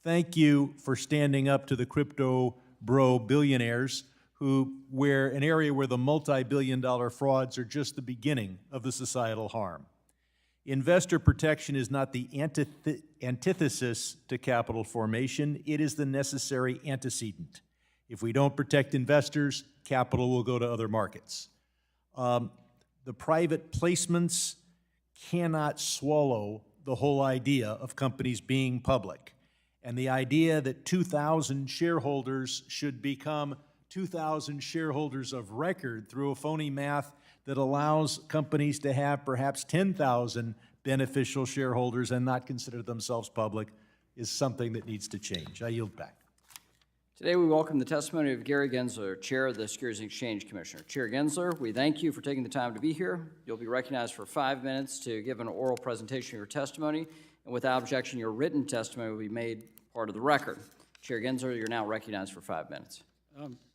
Thank you for standing up to the crypto bro billionaires where an area where the multi-billion-dollar frauds are just the beginning of the societal harm. Investor protection is not the antithesis to capital formation, it is the necessary antecedent. If we don't protect investors, capital will go to other markets. The private placements cannot swallow the whole idea of companies being public. And the idea that 2,000 shareholders should become 2,000 shareholders of record through a phony math that allows companies to have perhaps 10,000 beneficial shareholders and not consider themselves public is something that needs to change. I yield back. Today we welcome the testimony of Gary Gensler, Chair of the Securities and Exchange Commission. Chair Gensler, we thank you for taking the time to be here. You'll be recognized for 5 minutes to give an oral presentation of your testimony, and without objection, your written testimony will be made part of the record. Chair Gensler, you're now recognized for 5 minutes.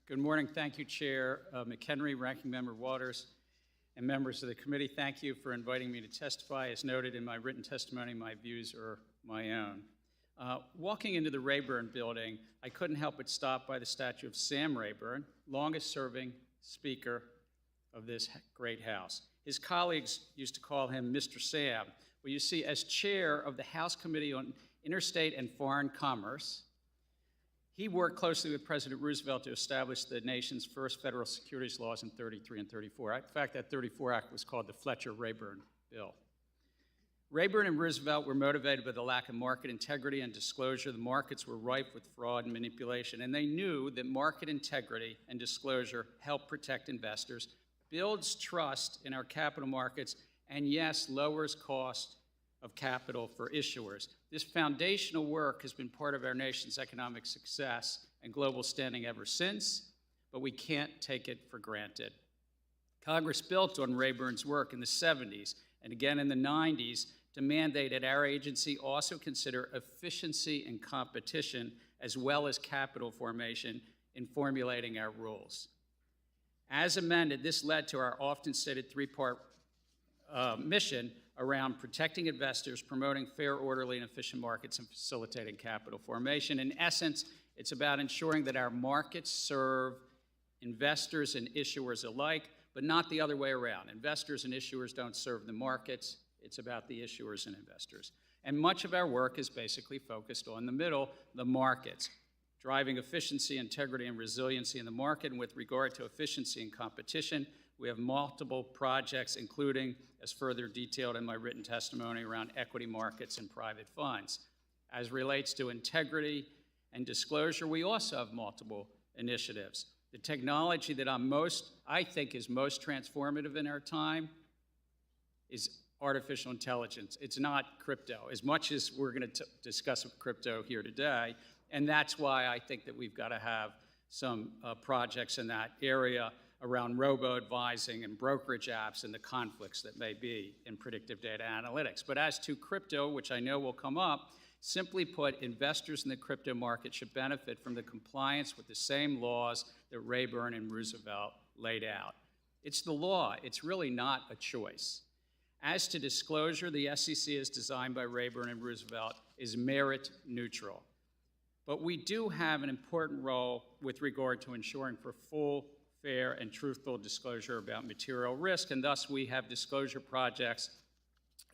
Good morning. Thank you, Chair McHenry, Ranking Member Waters, and members of the committee. Thank you for inviting me to testify. As noted in my written testimony, my views are my own. Walking into the Rayburn building, I couldn't help but stop by the statue of Sam Rayburn, longest-serving Speaker of this great House. His colleagues used to call him Mr. Sam. Well, you see, as chair of the House Committee on Interstate and Foreign Commerce, he worked closely with President Roosevelt to establish the nation's first federal securities laws in 33 and 34. In fact, that 34 Act was called the Fletcher-Rayburn Bill. Rayburn and Roosevelt were motivated by the lack of market integrity and disclosure. The markets were rife with fraud and manipulation, and they knew that market integrity and disclosure help protect investors, builds trust in our capital markets, and yes, lowers cost of capital for issuers. This foundational work has been part of our nation's economic success and global standing ever since, but we can't take it for granted. Congress built on Rayburn's work in the 70s and again in the 90s to mandate that our agency also consider efficiency and competition as well as capital formation in formulating our rules. As amended, this led to our often stated three-part mission around protecting investors, promoting fair, orderly, and efficient markets, and facilitating capital formation. In essence, it's about ensuring that our markets serve investors and issuers alike, but not the other way around. Investors and issuers don't serve the markets. It's about the issuers and investors. And much of our work is basically focused on the middle, the markets, driving efficiency, integrity, and resiliency in the market. And with regard to efficiency and competition, we have multiple projects, including, as further detailed in my written testimony, around equity markets and private funds. As relates to integrity and disclosure, we also have multiple initiatives. The technology that I think is most transformative in our time is artificial intelligence. It's not crypto, as much as we're going to discuss crypto here today, and that's why I think that we've got to have some projects in that area around robo-advising and brokerage apps and the conflicts that may be in predictive data analytics. But as to crypto, which I know will come up, simply put, investors in the crypto market should benefit from the compliance with the same laws that Rayburn and Roosevelt laid out. It's the law. It's really not a choice. As to disclosure, the SEC as designed by Rayburn and Roosevelt is merit neutral. But we do have an important role with regard to ensuring for full, fair, and truthful disclosure about material risk, and thus we have disclosure projects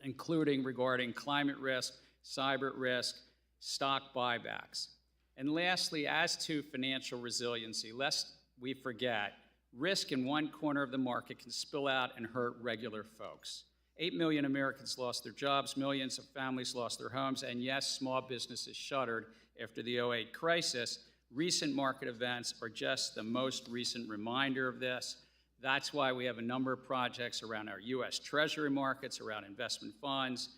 including regarding climate risk, cyber risk, stock buybacks. And lastly, as to financial resiliency, lest we forget, risk in one corner of the market can spill out and hurt regular folks. 8 million Americans lost their jobs, millions of families lost their homes, and yes, small businesses shuttered after the '08 crisis. Recent market events are just the most recent reminder of this. That's why we have a number of projects around our U.S. Treasury markets, around investment funds,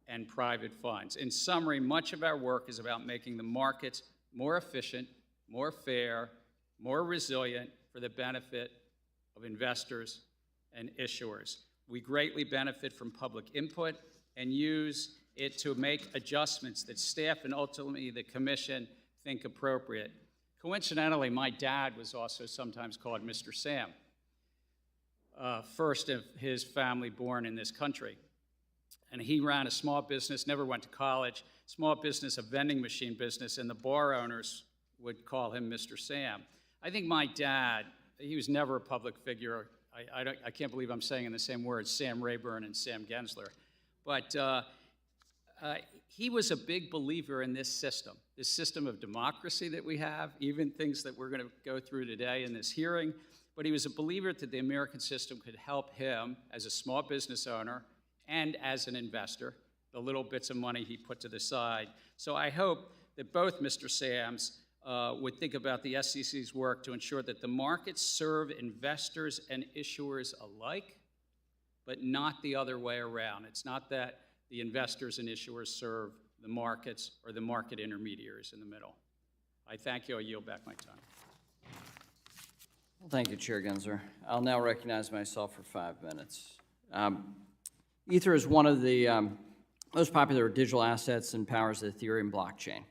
and private funds. In summary, much of our work is about making the markets more efficient, more fair, more resilient for the benefit of investors and issuers. We greatly benefit from public input and use it to make adjustments that staff and ultimately the Commission think appropriate. Coincidentally, my dad was also sometimes called Mr. Sam, first of his family born in this country. And he ran a small business, never went to college, small business, a vending machine business, and the bar owners would call him Mr. Sam. I think my dad, he was never a public figure. I can't believe I'm saying in the same words, Sam Rayburn and Sam Gensler. But he was a big believer in this system of democracy that we have, even things that we're going to go through today in this hearing. But he was a believer that the American system could help him as a small business owner and as an investor, the little bits of money he put to the side. So I hope that both Mr. Sams would think about the SEC's work to ensure that the markets serve investors and issuers alike, but not the other way around. It's not that the investors and issuers serve the markets or the market intermediaries in the middle. I thank you. I yield back my time. Well, thank you, Chair Gensler. I'll now recognize myself for 5 minutes. Ether is one of the most popular digital assets and powers the Ethereum blockchain.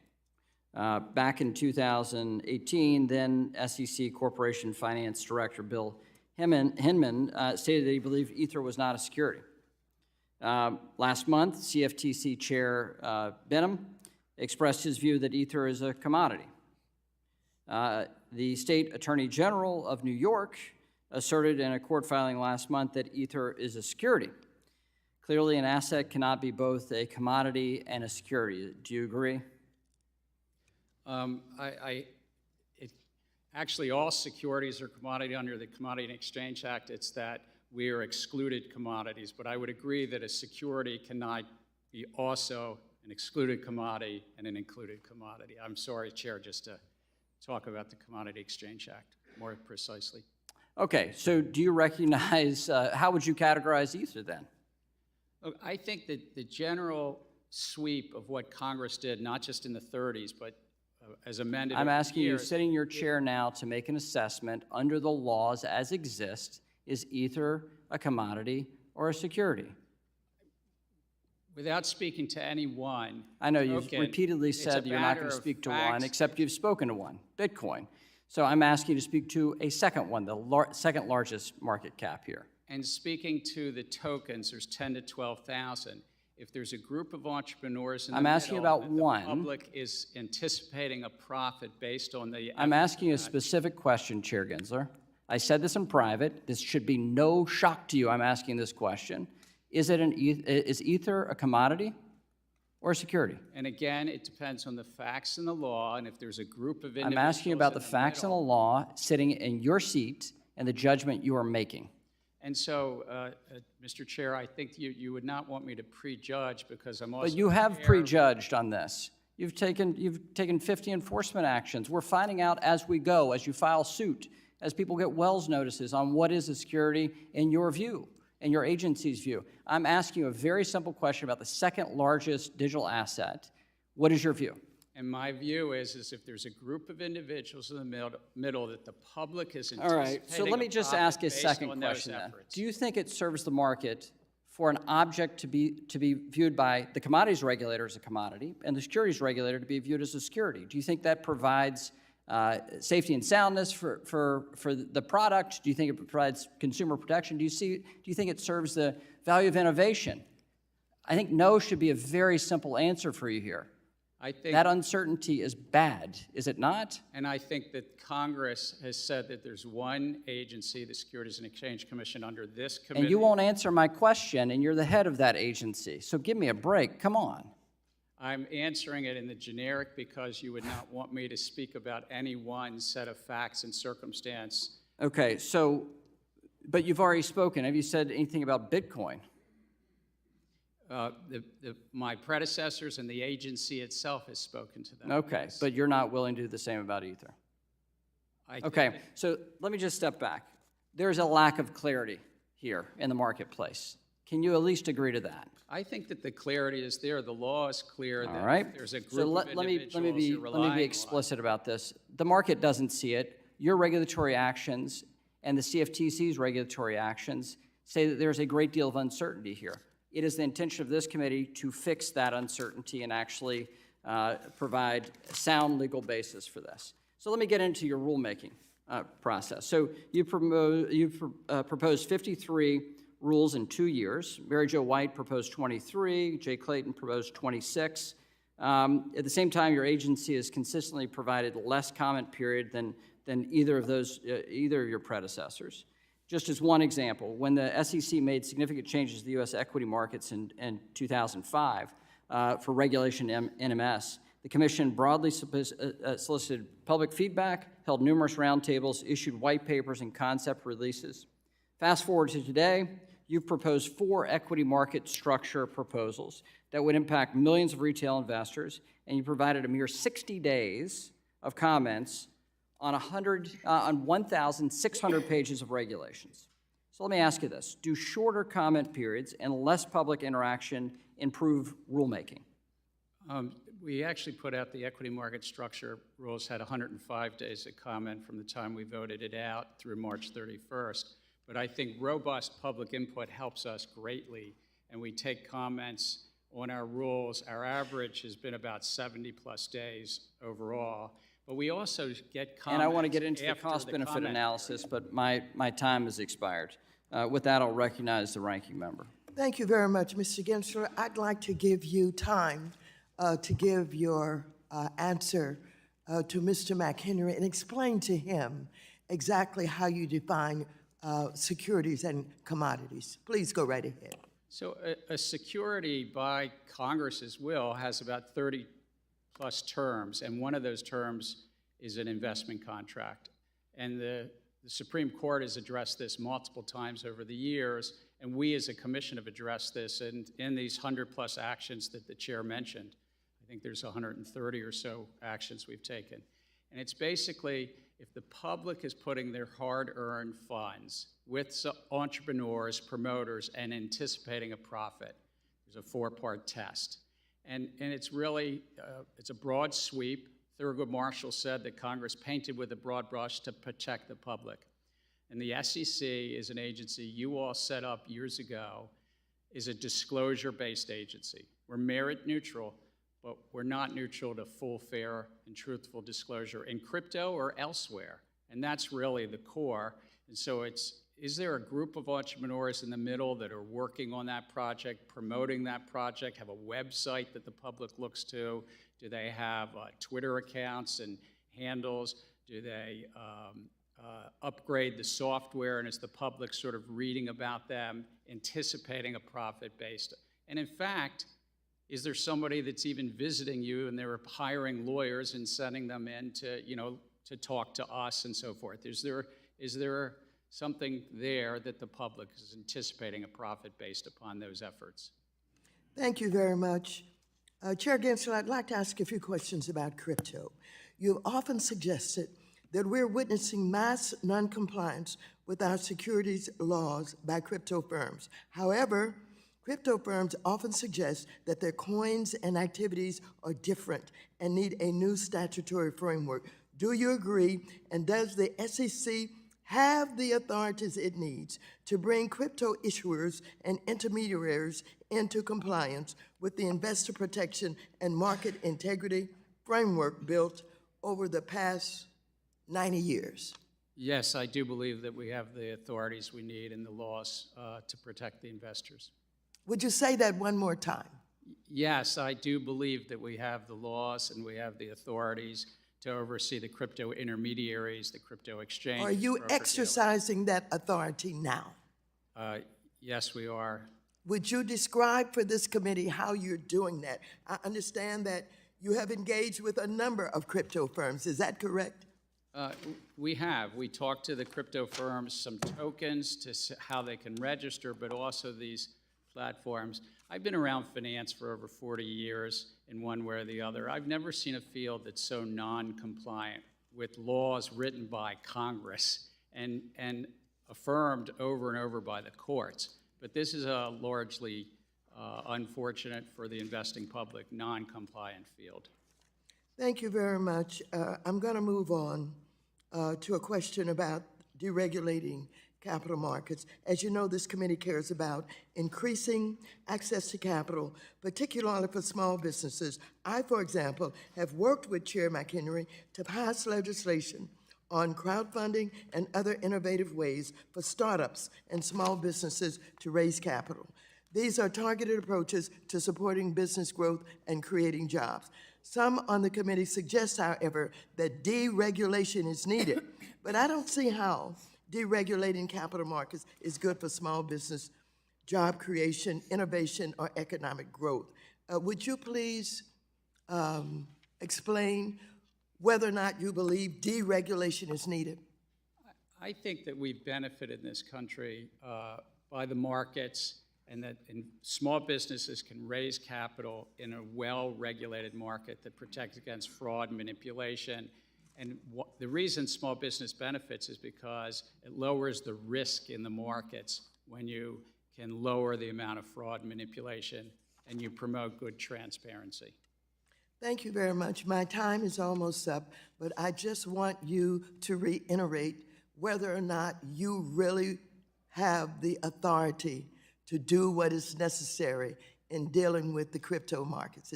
Back in 2018, then SEC Corporation Finance Director Bill Hinman stated that he believed Ether was not a security. Last month, CFTC Chair Benham expressed his view that Ether is a commodity. The State Attorney General of New York asserted in a court filing last month that Ether is a security. Clearly, an asset cannot be both a commodity and a security. Do you agree? Actually, all securities are commodity under the Commodity and Exchange Act. It's that we are excluded commodities. But I would agree that a security cannot be also an excluded commodity and an included commodity. I'm sorry, Chair, just to talk about the Commodity Exchange Act more precisely. Okay, so do you recognize, how would you categorize Ether then? Look, I think that the general sweep of what Congress did, not just in the 30s, but as amended I'm over asking you, years, sitting in your chair now, to make an assessment under the laws as exist. Is Ether a commodity or a security? without speaking to any one. I know you've token, repeatedly it's said a you're not matter going to of speak to facts. one, except you've spoken to one, Bitcoin. So I'm asking you to speak to a second one, the second largest market cap here. And speaking to the tokens, there's 10 to 12,000. If there's a group of entrepreneurs in the I'm asking middle about that the one. public is anticipating a profit based on the... I'm asking you a specific question, Chair Gensler. I said this in private. This should be no shock to you. I'm asking this question. Is Ether a commodity or a security? And again, it depends on the facts and the law, and if there's a group of individuals... I'm asking you about the in facts and the middle. law sitting in your seat and the judgment you are making. And so, Mr. Chair, I think you would not want me to prejudge because I'm also... But you have aware- prejudged on this. You've taken 50 enforcement actions. We're finding out as we go, as you file suit, as people get Wells notices on what is a security in your view, in your agency's view. I'm asking you a very simple question about the second largest digital asset. What is your view? And my view is if there's a group of individuals in the middle that the public is All right, so let me just ask a second on those question then. efforts. Do you think it serves the market for an object to be viewed by the commodities regulator as a commodity and the securities regulator to be viewed as a security? Do you think that provides safety and soundness for the product? Do you think it provides consumer protection? Do you think it serves the value of innovation? I think no should be a very simple answer for you here. I think, That uncertainty is bad, is it not? and I think that Congress has said that there's one agency, the Securities and Exchange Commission, under this committee. And you won't answer my question, and you're the head of that agency. So give me a break. Come on. I'm answering it in the generic because you would not want me to speak about any one set of facts and circumstance. Okay, so, but you've already spoken. Have you said anything about Bitcoin? My predecessors and the agency itself has spoken to them. Okay, Yes. but you're not willing to do the same about Ether. I think Okay, that- so let me just step back. There's a lack of clarity here in the marketplace. Can you at least agree to that? I think that the clarity is there. The law is clear All that right. if there's a So group let of me individuals you're relying be on. explicit about this. The market doesn't see it. Your regulatory actions and the CFTC's regulatory actions say that there's a great deal of uncertainty here. It is the intention of this committee to fix that uncertainty and actually provide sound legal basis for this. So let me get into your rulemaking process. So you proposed 53 rules in 2 years. Mary Jo White proposed 23. Jay Clayton proposed 26. At the same time, your agency has consistently provided less comment period than either of your predecessors. Just as one example, when the SEC made significant changes to the U.S. equity markets in 2005 for regulation NMS, the Commission broadly solicited public feedback, held numerous roundtables, issued white papers and concept releases. Fast forward to today, you've proposed 4 equity market structure proposals that would impact millions of retail investors, and you provided a mere 60 days of comments on 1,600 pages of regulations. So let me ask you this. Do shorter comment periods and less public interaction improve rulemaking? We actually put out the equity market structure rules, had 105 days of comment from the time we voted it out through March 31st. But I think robust public input helps us greatly, and we take comments on our rules. Our average has been about 70-plus days overall. But we also get comments. And I want to get into the after cost-benefit comment analysis, but my time has expired. With that, I'll recognize the ranking member. Thank you very much, Mr. Gensler. I'd like to give you time to give your answer to Mr. McHenry and explain to him exactly how you define securities and commodities. Please go right ahead. So a security by Congress's will has about 30-plus terms, and one of those terms is an investment contract. And the Supreme Court has addressed this multiple times over the years, and we as a commission have addressed this in these 100-plus actions that the chair mentioned. I think there's 130 or so actions we've taken. And it's basically, if the public is putting their hard-earned funds with entrepreneurs, promoters, and anticipating a profit, there's a 4-part test. And it's really, it's a broad sweep. Thurgood Marshall said that Congress painted with a broad brush to protect the public. And the SEC is an agency you all set up years ago, is a disclosure-based agency. We're merit neutral, but we're not neutral to full, fair, and truthful disclosure in crypto or elsewhere. And that's really the core. And so is there a group of entrepreneurs in the middle that are working on that project, promoting that project, have a website that the public looks to? Do they have Twitter accounts and handles? Do they upgrade the software, and is the public sort of reading about them, anticipating a profit based? And in fact, is there somebody that's even visiting you and they're hiring lawyers and sending them in to, to talk to us and so forth? Is there something there that the public is anticipating a profit based upon those efforts? Thank you very much. Chair Gensler, I'd like to ask a few questions about crypto. You've often suggested that we're witnessing mass noncompliance with our securities laws by crypto firms. However, crypto firms often suggest that their coins and activities are different and need a new statutory framework. Do you agree? And does the SEC have the authorities it needs to bring crypto issuers and intermediaries into compliance with the investor protection and market integrity framework built over the past 90 years? Yes, I do believe that we have the authorities we need and the laws to protect the investors. Would you say that one more time? Yes, I do believe that we have the laws and we have the authorities to oversee the crypto intermediaries, the crypto exchange. Are you exercising that authority now? Yes, we are. Would you describe for this committee how you're doing that? I understand that you have engaged with a number of crypto firms. Is that correct? We have. We talked to the crypto firms, some tokens to how they can register, but also these platforms. I've been around finance for over 40 years in one way or the other. I've never seen a field that's so non-compliant with laws written by Congress and affirmed over and over by the courts. But this is a largely unfortunate for the investing public, non-compliant field. Thank you very much. I'm going to move on to a question about deregulating capital markets. As you know, this committee cares about increasing access to capital, particularly for small businesses. I, for example, have worked with Chair McHenry to pass legislation on crowdfunding and other innovative ways for startups and small businesses to raise capital. These are targeted approaches to supporting business growth and creating jobs. Some on the committee suggest, however, that deregulation is needed, but I don't see how deregulating capital markets is good for small business, job creation, innovation, or economic growth. Would you please explain whether or not you believe deregulation is needed? I think that we've benefited in this country by the markets, and that small businesses can raise capital in a well-regulated market that protects against fraud and manipulation. And the reason small business benefits is because it lowers the risk in the markets when you can lower the amount of fraud and manipulation and you promote good transparency. Thank you very much. My time is almost up, but I just want you to reiterate whether or not you really have the authority to do what is necessary in dealing with the crypto markets.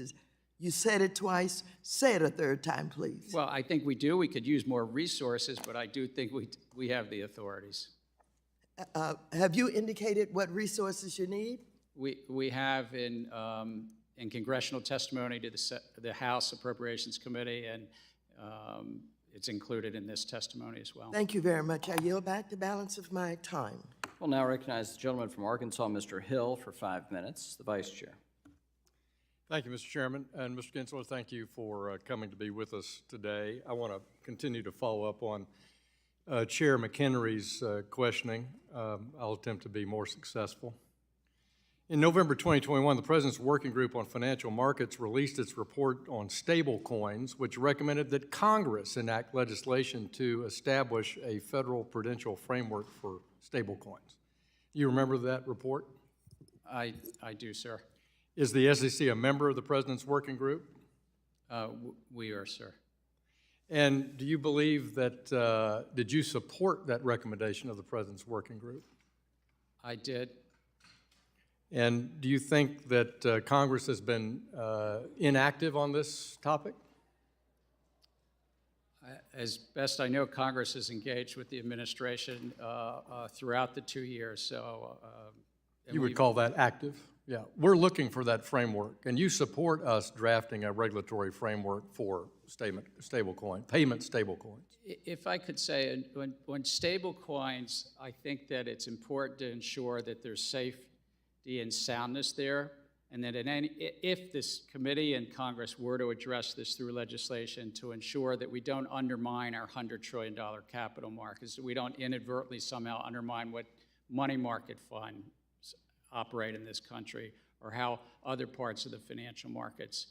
You said it twice, say it a third time, please. Well, I think we do. We could use more resources, but I do think we have the authorities. Have you indicated what resources you need? We have in congressional testimony to the House Appropriations Committee, and it's included in this testimony as well. Thank you very much. I yield back the balance of my time. We'll now recognize the gentleman from Arkansas, Mr. Hill, for 5 minutes, the Vice Chair. Thank you, Mr. Chairman. And Mr. Gensler, thank you for coming to be with us today. I want to continue to follow up on Chair McHenry's questioning. I'll attempt to be more successful. In November 2021, the President's Working Group on Financial Markets released its report on stable coins, which recommended that Congress enact legislation to establish a federal prudential framework for stable coins. You remember that report? I do, sir. Is the SEC a member of the President's Working Group? We are, sir. And do you believe that, did you support that recommendation of the President's Working Group? I did. And do you think that Congress has been inactive on this topic? As best I know, Congress is engaged with the administration throughout the 2 years, so. You would call that active? Yeah, we're looking for that framework, and you support us drafting a regulatory framework for payment stablecoins. If I could say, when stablecoins, I think that it's important to ensure that there's safety and soundness there, and that if this committee and Congress were to address this through legislation, to ensure that we don't undermine our $100 trillion capital markets, that we don't inadvertently somehow undermine what money market funds operate in this country, or how other parts of the financial markets.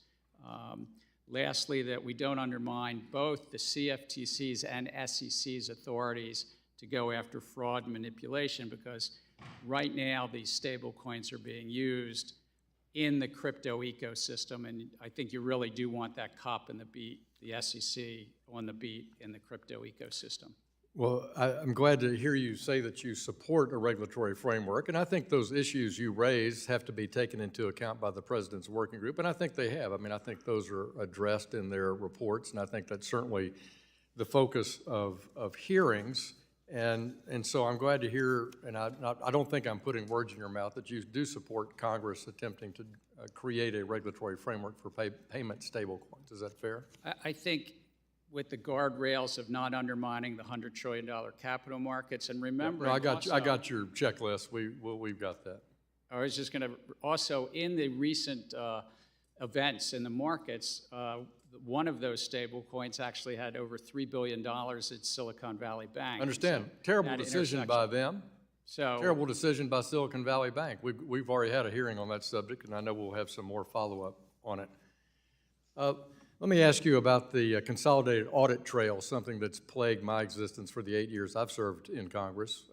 Lastly, that we don't undermine both the CFTC's and SEC's authorities to go after fraud and manipulation, because right now these stable coins are being used in the crypto ecosystem, and I think you really do want that cop in the beat, the SEC on the beat in the crypto ecosystem. Well, I'm glad to hear you say that you support a regulatory framework, and I think those issues you raise have to be taken into account by the President's Working Group, and I think they have. I mean, I think those are addressed in their reports, and I think that's certainly the focus of hearings And so I'm glad to hear, and I don't think I'm putting words in your mouth, that you do support Congress attempting to create a regulatory framework for payment stablecoins. Is that fair? I think with the guardrails of not undermining the $100 trillion capital markets, and remember, No, I got your checklist. We've got that. I was just going to, also in the recent events in the markets, one of those stable coins actually had over $3 billion at Silicon Valley Bank. Understand, So terrible that decision by them. So Terrible decision by Silicon Valley Bank. We've already had a hearing on that subject, and I know we'll have some more follow-up on it. Let me ask you about the consolidated audit trail, something that's plagued my existence for the 8 years I've served in Congress.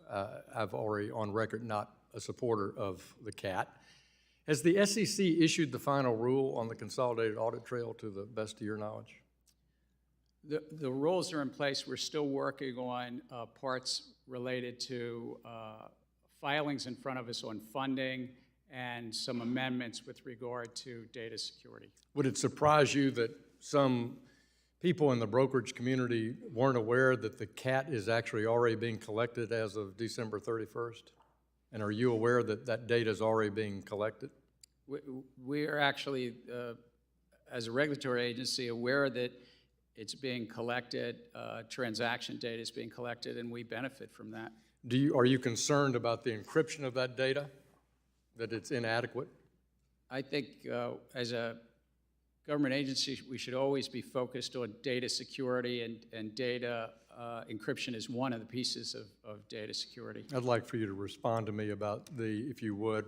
I've already on record not a supporter of the CAT. Has the SEC issued the final rule on the consolidated audit trail to the best of your knowledge? the rules are in place. We're still working on parts related to filings in front of us on funding and some amendments with regard to data security. Would it surprise you that some people in the brokerage community weren't aware that the CAT is actually already being collected as of December 31st? And are you aware that that data is already being collected? We're actually, as a regulatory agency, aware that it's being collected, transaction data is being collected, and we benefit from that. Are you concerned about the encryption of that data, that it's inadequate? I think as a government agency, we should always be focused on data security, and data encryption is one of the pieces of data security. I'd like for you to respond to me about if you would,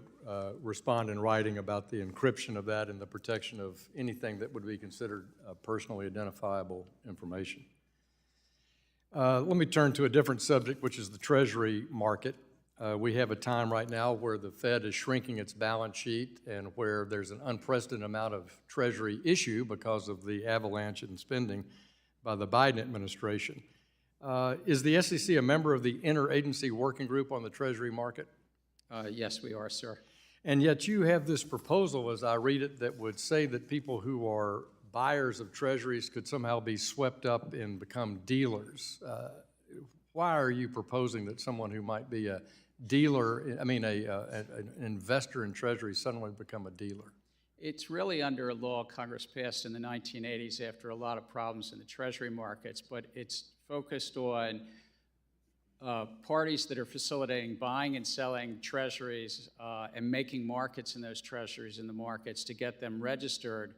respond in writing about the encryption of that and the protection of anything that would be considered personally identifiable information. Let me turn to a different subject, which is the Treasury market. We have a time right now where the Fed is shrinking its balance sheet and where there's an unprecedented amount of Treasury issue because of the avalanche in spending by the Biden administration. Is the SEC a member of the Interagency Working Group on the Treasury market? Yes, we are, sir. And yet you have this proposal, as I read it, that would say that people who are buyers of Treasuries could somehow be swept up and become dealers. Why are you proposing that someone who might be a dealer, an investor in Treasuries suddenly become a dealer? It's really under a law Congress passed in the 1980s after a lot of problems in the Treasury markets, but it's focused on parties that are facilitating buying and selling Treasuries and making markets in those Treasuries in the markets to get them registered,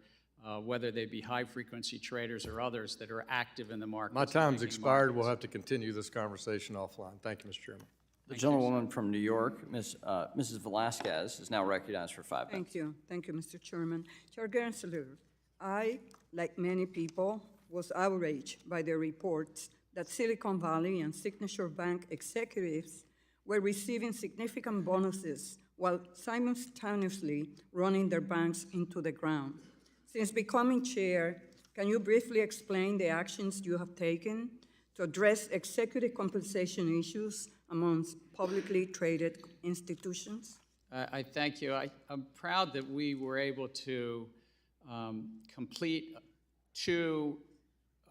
whether they be high-frequency traders or others that are active in the market. My time's expired. We'll have to continue this conversation offline. Thank you, Mr. Chairman. The gentlewoman from New York, Mrs. Velasquez, is now recognized for 5 minutes. Thank you, Mr. Chairman. Chair Gensler, I, like many people, was outraged by the reports that Silicon Valley and Signature Bank executives were receiving significant bonuses while simultaneously running their banks into the ground. Since becoming chair, can you briefly explain the actions you have taken to address executive compensation issues amongst publicly traded institutions? I thank you. I'm proud that we were able to complete 2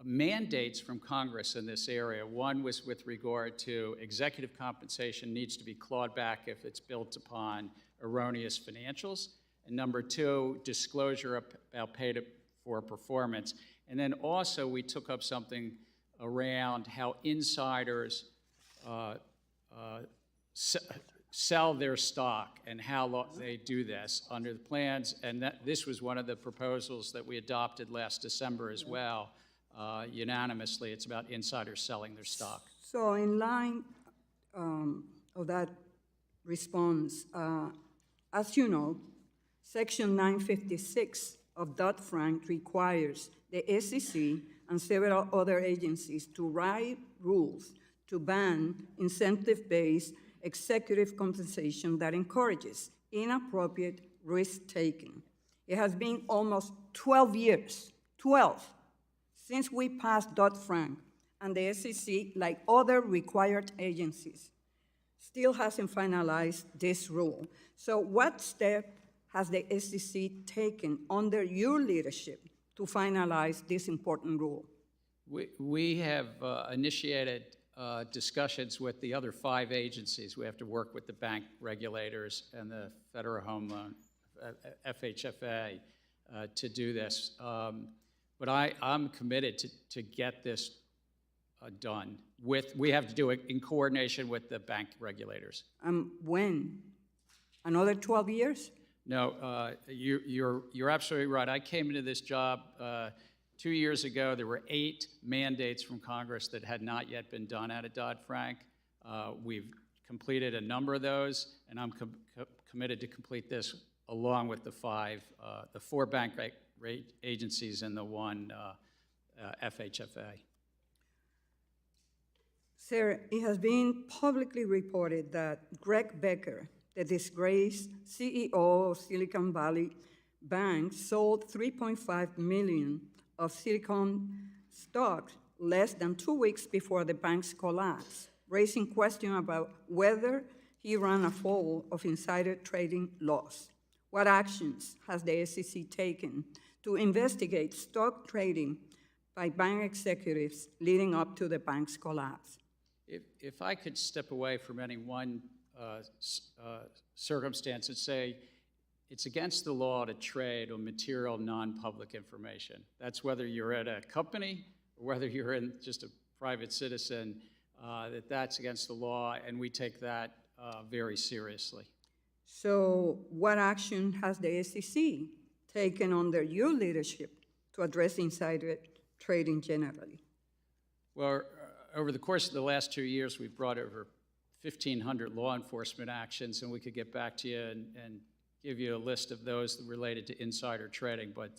mandates from Congress in this area. One was with regard to executive compensation needs to be clawed back if it's built upon erroneous financials. And number 2, disclosure about pay for performance. And then also we took up something around how insiders sell their stock and how they do this under the plans. And this was one of the proposals that we adopted last December as well, unanimously. It's about insiders selling their stock. So in line of that response, as you know, Section 956 of Dodd-Frank requires the SEC and several other agencies to write rules to ban incentive-based executive compensation that encourages inappropriate risk-taking. It has been almost 12 years, since we passed Dodd-Frank, and the SEC, like other required agencies, still hasn't finalized this rule. So what step has the SEC taken under your leadership to finalize this important rule? We have initiated discussions with the other 5 agencies. We have to work with the bank regulators and the Federal Home Loan, FHFA, to do this. But I'm committed to get this done. We have to do it in coordination with the bank regulators. When? Another 12 years? No, you're absolutely right. I came into this job 2 years ago. There were 8 mandates from Congress that had not yet been done out of Dodd-Frank. We've completed a number of those, and I'm committed to complete this along with the 4 bank rate agencies and the 1 FHFA. Sir, it has been publicly reported that Greg Becker, the disgraced CEO of Silicon Valley Bank, sold 3.5 million of Silicon stock less than 2 weeks before the bank's collapse, raising questions about whether he ran afoul of insider trading laws. What actions has the SEC taken to investigate stock trading by bank executives leading up to the bank's collapse? If I could step away from any one circumstance and say it's against the law to trade on material non-public information. That's whether you're at a company or whether you're in just a private citizen, that's against the law, and we take that very seriously. So what action has the SEC taken under your leadership to address insider trading generally? Well, over the course of the last 2 years, we've brought over 1,500 law enforcement actions, and we could get back to you and give you a list of those related to insider trading, but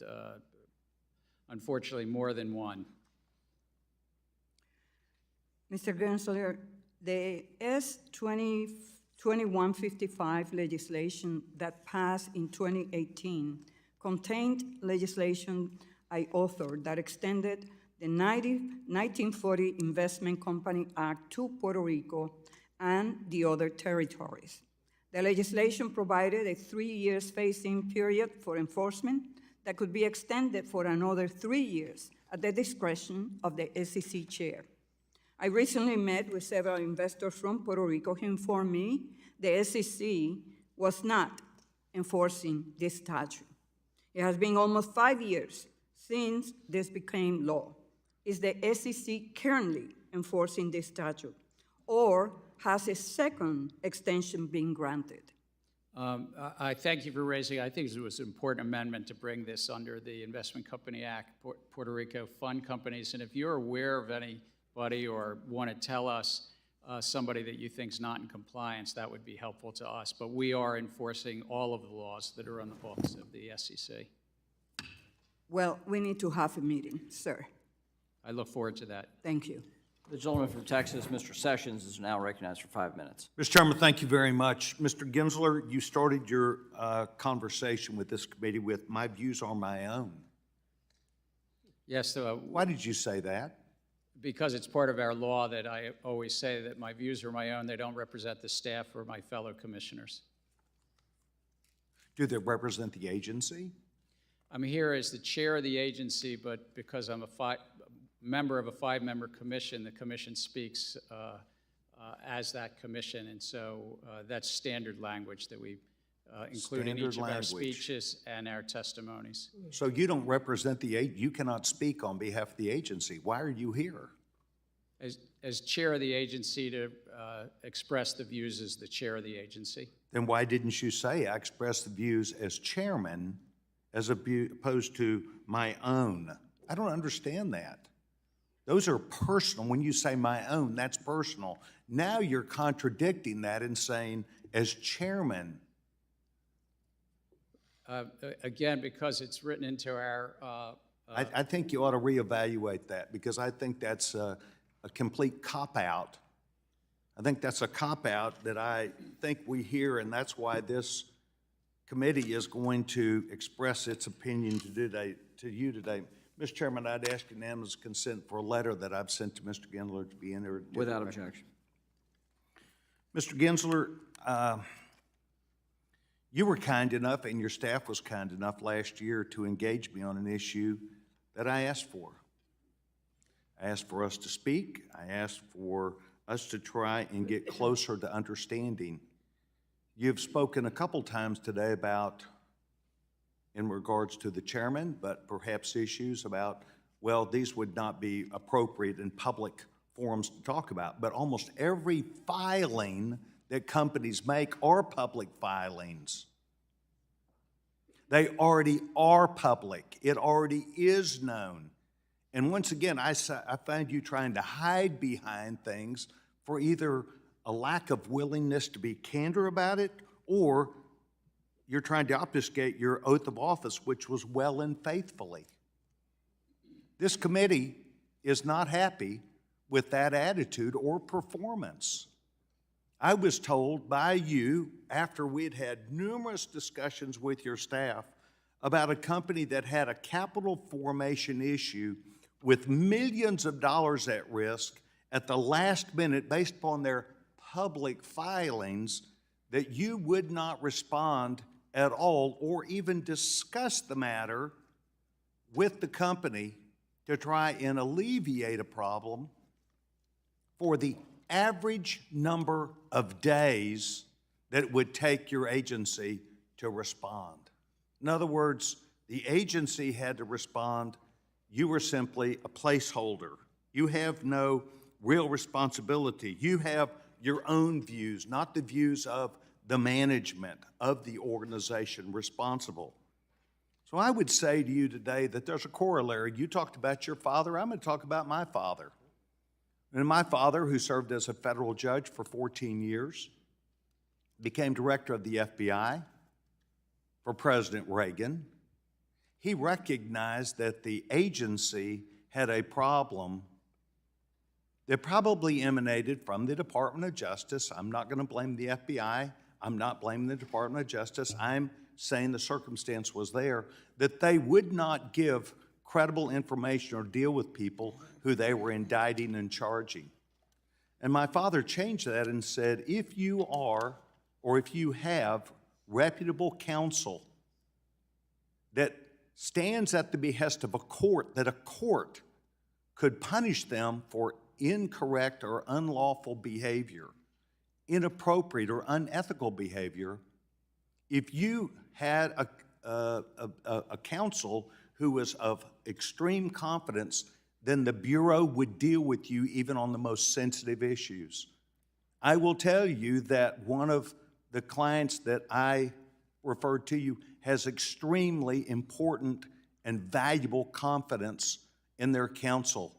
unfortunately more than one. Mr. Gensler, the S-2155 legislation that passed in 2018 contained legislation I authored that extended the 1940 Investment Company Act to Puerto Rico and the other territories. The legislation provided a 3-year phasing period for enforcement that could be extended for another 3 years at the discretion of the SEC chair. I recently met with several investors from Puerto Rico who informed me the SEC was not enforcing this statute. It has been almost 5 years since this became law. Is the SEC currently enforcing this statute, or has a second extension been granted? I thank you for raising. I think it was an important amendment to bring this under the Investment Company Act, Puerto Rico fund companies. And if you're aware of anybody or want to tell us somebody that you think is not in compliance, that would be helpful to us. But we are enforcing all of the laws that are on the books of the SEC. Well, we need to have a meeting, sir. I look forward to that. Thank you. The gentleman from Texas, Mr. Sessions, is now recognized for 5 minutes. Mr. Chairman, thank you very much. Mr. Gensler, you started your conversation with this committee with "my views are my own." Yes, Why did you say that? because it's part of our law that I always say that my views are my own. They don't represent the staff or my fellow commissioners. Do they represent the agency? I'm here as the chair of the agency, but because I'm a member of a 5-member commission, the commission speaks as that commission, and so that's standard language that we include in each of our speeches and our testimonies. So you don't represent you cannot speak on behalf of the agency. Why are you here? As chair of the agency to express the views as the chair of the agency. Then why didn't you say I express the views as chairman as opposed to my own? I don't understand that. Those are personal. When you say my own, that's personal. Now you're contradicting that and saying as chairman. Again, because it's written into our... I think you ought to reevaluate that, because I think that's a complete cop-out. I think that's a cop-out that I think we hear, and that's why this committee is going to express its opinion to you today. Mr. Chairman, I'd ask unanimous consent for a letter that I've sent to Mr. Gensler to be entered. Without objection. Mr. Gensler, you were kind enough, and your staff was kind enough last year to engage me on an issue that I asked for. I asked for us to speak. I asked for us to try and get closer to understanding. You've spoken a couple times today about, in regards to the chairman, but perhaps issues about, well, these would not be appropriate in public forums to talk about. But almost every filing that companies make are public filings. They already are public. It already is known. And once again, I find you trying to hide behind things for either a lack of willingness to be candor about it, or you're trying to obfuscate your oath of office, which was well and faithfully. This committee is not happy with that attitude or performance. I was told by you, after we'd had numerous discussions with your staff, about a company that had a capital formation issue with millions of dollars at risk at the last minute based upon their public filings, that you would not respond at all or even discuss the matter with the company to try and alleviate a problem for the average number of days that it would take your agency to respond. In other words, the agency had to respond. You were simply a placeholder. You have no real responsibility. You have your own views, not the views of the management of the organization responsible. So I would say to you today that there's a corollary. You talked about your father. I'm going to talk about my father. And my father, who served as a federal judge for 14 years, became director of the FBI for President Reagan. He recognized that the agency had a problem that probably emanated from the Department of Justice. I'm not going to blame the FBI. I'm not blaming the Department of Justice. I'm saying the circumstance was there, that they would not give credible information or deal with people who they were indicting and charging. And my father changed that and said, if you are, or if you have reputable counsel that stands at the behest of a court, that a court could punish them for incorrect or unlawful behavior, inappropriate or unethical behavior, if you had a counsel who was of extreme confidence, then the Bureau would deal with you even on the most sensitive issues. I will tell you that one of the clients that I referred to you has extremely important and valuable confidence in their counsel.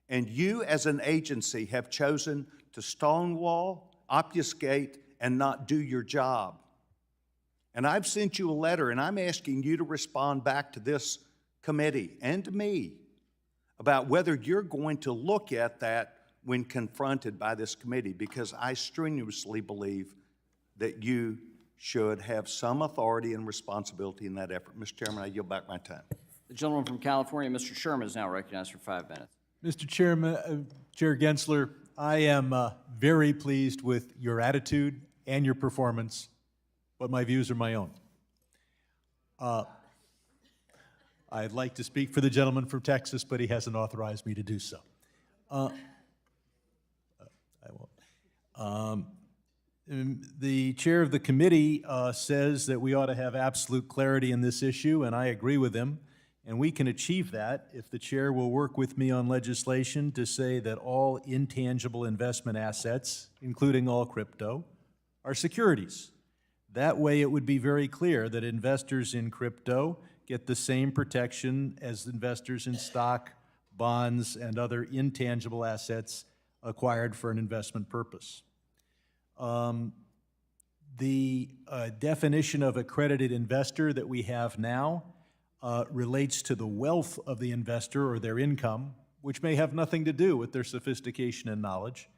And you as an agency have chosen to stonewall, obfuscate, and not do your job. And I've sent you a letter, and I'm asking you to respond back to this committee and to me about whether you're going to look at that when confronted by this committee, because I strenuously believe that you should have some authority and responsibility in that effort. Mr. Chairman, I yield back my time. The gentleman from California, Mr. Sherman, is now recognized for 5 minutes. Mr. Chairman, Chair Gensler, I am very pleased with your attitude and your performance, but my views are my own. I'd like to speak for the gentleman from Texas, but he hasn't authorized me to do so. I won't. The chair of the committee says that we ought to have absolute clarity in this issue, and I agree with him. And we can achieve that if the chair will work with me on legislation to say that all intangible investment assets, including all crypto, are securities. That way it would be very clear that investors in crypto get the same protection as investors in stock, bonds, and other intangible assets acquired for an investment purpose. The definition of accredited investor that we have now relates to the wealth of the investor or their income, which may have nothing to do with their sophistication and knowledge.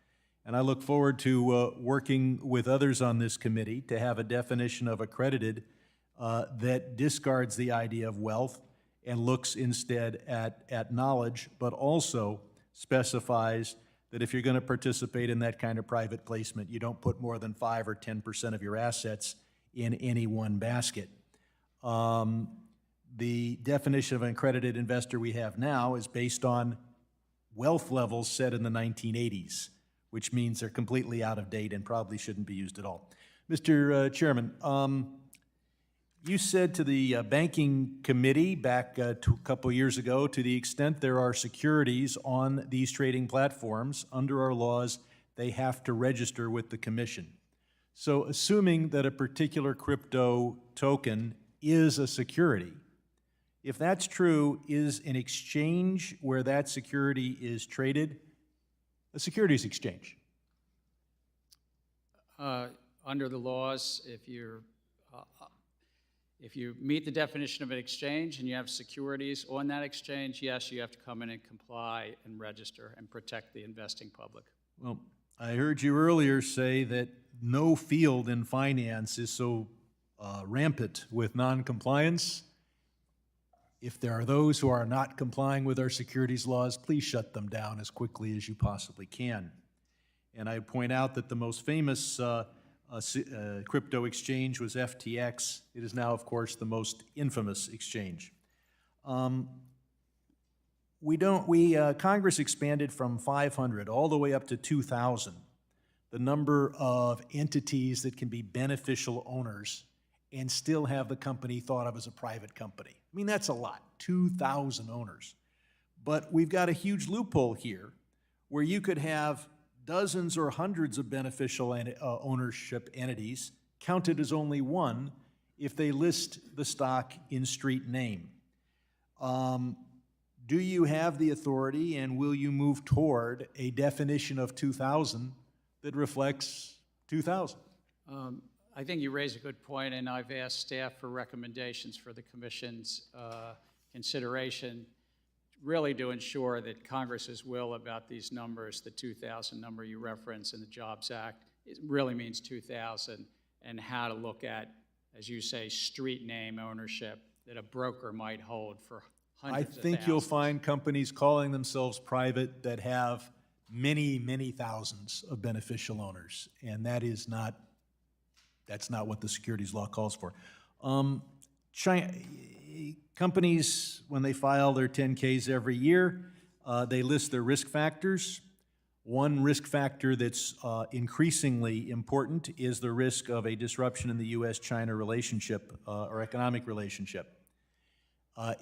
And I look forward to working with others on this committee to have a definition of accredited that discards the idea of wealth and looks instead at knowledge, but also specifies that if you're going to participate in that kind of private placement, you don't put more than 5 or 10% of your assets in any one basket. The definition of an accredited investor we have now is based on wealth levels set in the 1980s, which means they're completely out of date and probably shouldn't be used at all. Mr. Chairman, you said to the Banking Committee back a couple years ago, to the extent there are securities on these trading platforms, under our laws, they have to register with the Commission. So assuming that a particular crypto token is a security, if that's true, is an exchange where that security is traded a securities exchange? Under the laws, if you meet the definition of an exchange and you have securities on that exchange, yes, you have to come in and comply and register and protect the investing public. Well, I heard you earlier say that no field in finance is so rampant with non-compliance. If there are those who are not complying with our securities laws, please shut them down as quickly as you possibly can. And I point out that the most famous crypto exchange was FTX. It is now, of course, the most infamous exchange. Congress expanded from 500 all the way up to 2,000 the number of entities that can be beneficial owners and still have the company thought of as a private company. I mean, that's a lot, 2,000 owners. But we've got a huge loophole here where you could have dozens or hundreds of beneficial ownership entities counted as only one if they list the stock in street name. Do you have the authority, and will you move toward a definition of 2,000 that reflects 2,000? I think you raise a good point, and I've asked staff for recommendations for the Commission's consideration, really to ensure that Congress's will about these numbers, the 2,000 number you reference in the Jobs Act, it really means 2,000, and how to look at, as you say, street name ownership that a broker might hold for hundreds of thousands. I think you'll find companies calling themselves private that have many, many thousands of beneficial owners, and that's not what the securities law calls for. Companies, when they file their 10Ks every year, they list their risk factors. One risk factor that's increasingly important is the risk of a disruption in the U.S.-China relationship or economic relationship.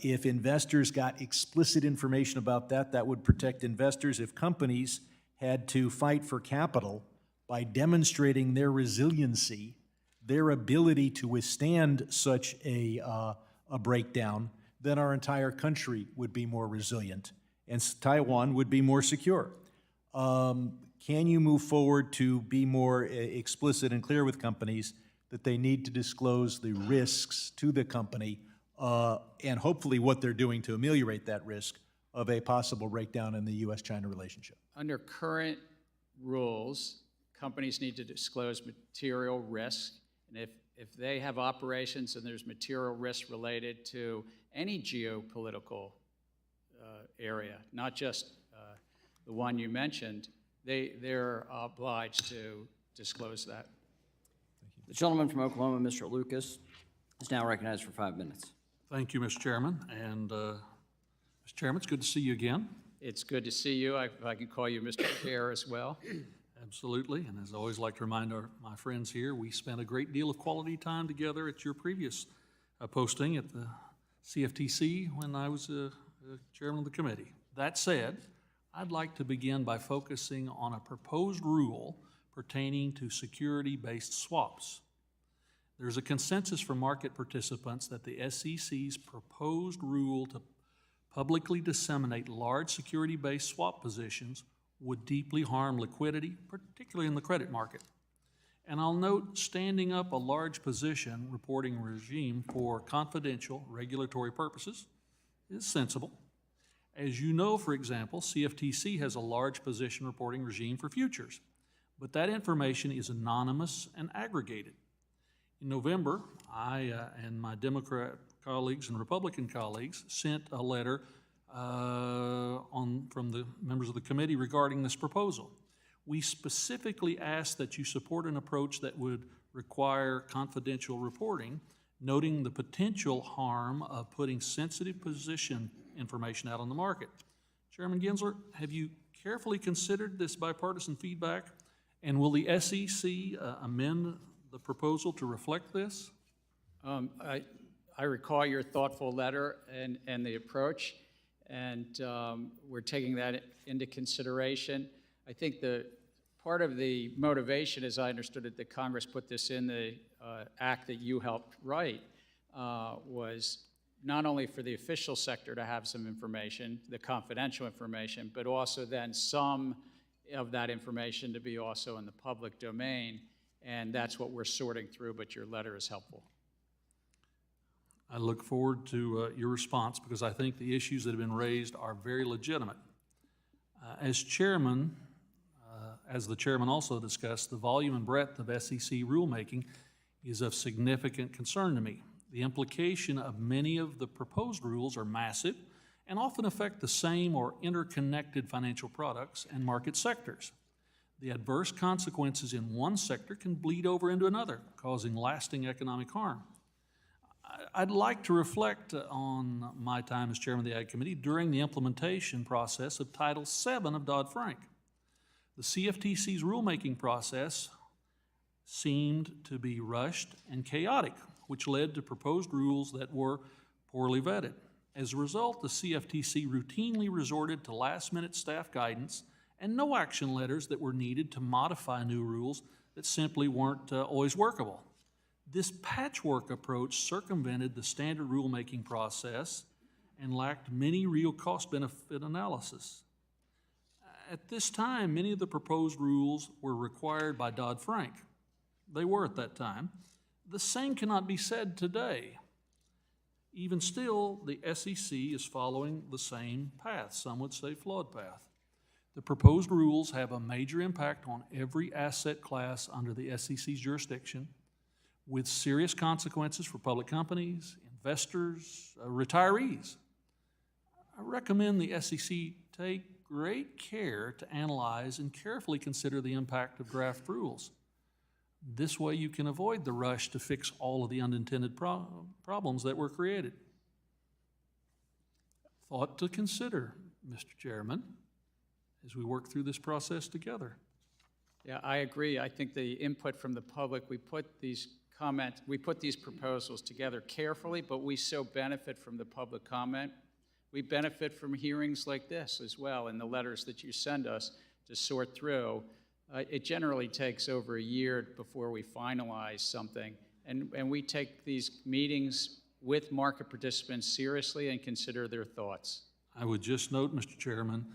If investors got explicit information about that, that would protect investors. If companies had to fight for capital by demonstrating their resiliency, their ability to withstand such a breakdown, then our entire country would be more resilient, and Taiwan would be more secure. Can you move forward to be more explicit and clear with companies that they need to disclose the risks to the company and hopefully what they're doing to ameliorate that risk of a possible breakdown in the U.S.-China relationship? Under current rules, companies need to disclose material risk, and if they have operations and there's material risk related to any geopolitical area, not just the one you mentioned, they're obliged to disclose that. The gentleman from Oklahoma, Mr. Lucas, is now recognized for 5 minutes. Thank you, Mr. Chairman. And Mr. Chairman, it's good to see you again. It's good to see you. If I can call you Mr. Chair as well. Absolutely. And as I always like to remind my friends here, we spent a great deal of quality time together at your previous posting at the CFTC when I was chairman of the committee. That said, I'd like to begin by focusing on a proposed rule pertaining to security-based swaps. There's a consensus from market participants that the SEC's proposed rule to publicly disseminate large security-based swap positions would deeply harm liquidity, particularly in the credit market. And I'll note, standing up a large position reporting regime for confidential regulatory purposes is sensible. As you know, for example, CFTC has a large position reporting regime for futures, but that information is anonymous and aggregated. In November, I and my Democrat colleagues and Republican colleagues sent a letter from the members of the committee regarding this proposal. We specifically asked that you support an approach that would require confidential reporting, noting the potential harm of putting sensitive position information out on the market. Chairman Gensler, have you carefully considered this bipartisan feedback? And will the SEC amend the proposal to reflect this? I recall your thoughtful letter and the approach, and we're taking that into consideration. I think the part of the motivation, as I understood it, that Congress put this in the act that you helped write was not only for the official sector to have some information, the confidential information, but also then some of that information to be also in the public domain, and that's what we're sorting through, but your letter is helpful. I look forward to your response because I think the issues that have been raised are very legitimate. As chairman, as the chairman also discussed, the volume and breadth of SEC rulemaking is of significant concern to me. The implication of many of the proposed rules are massive and often affect the same or interconnected financial products and market sectors. The adverse consequences in one sector can bleed over into another, causing lasting economic harm. I'd like to reflect on my time as chairman of the Ag Committee during the implementation process of Title VII of Dodd-Frank. The CFTC's rulemaking process seemed to be rushed and chaotic, which led to proposed rules that were poorly vetted. As a result, the CFTC routinely resorted to last-minute staff guidance and no action letters that were needed to modify new rules that simply weren't always workable. This patchwork approach circumvented the standard rulemaking process and lacked many real cost-benefit analysis. At this time, many of the proposed rules were required by Dodd-Frank. They were at that time. The same cannot be said today. Even still, the SEC is following the same path, some would say flawed path. The proposed rules have a major impact on every asset class under the SEC's jurisdiction, with serious consequences for public companies, investors, retirees. I recommend the SEC take great care to analyze and carefully consider the impact of draft rules. This way you can avoid the rush to fix all of the unintended problems that were created. Thought to consider, Mr. Chairman, as we work through this process together. Yeah, I agree. I think the input from the public, we put these proposals together carefully, but we so benefit from the public comment. We benefit from hearings like this as well, and the letters that you send us to sort through. It generally takes over a year before we finalize something, and we take these meetings with market participants seriously and consider their thoughts. I would just note, Mr. Chairman,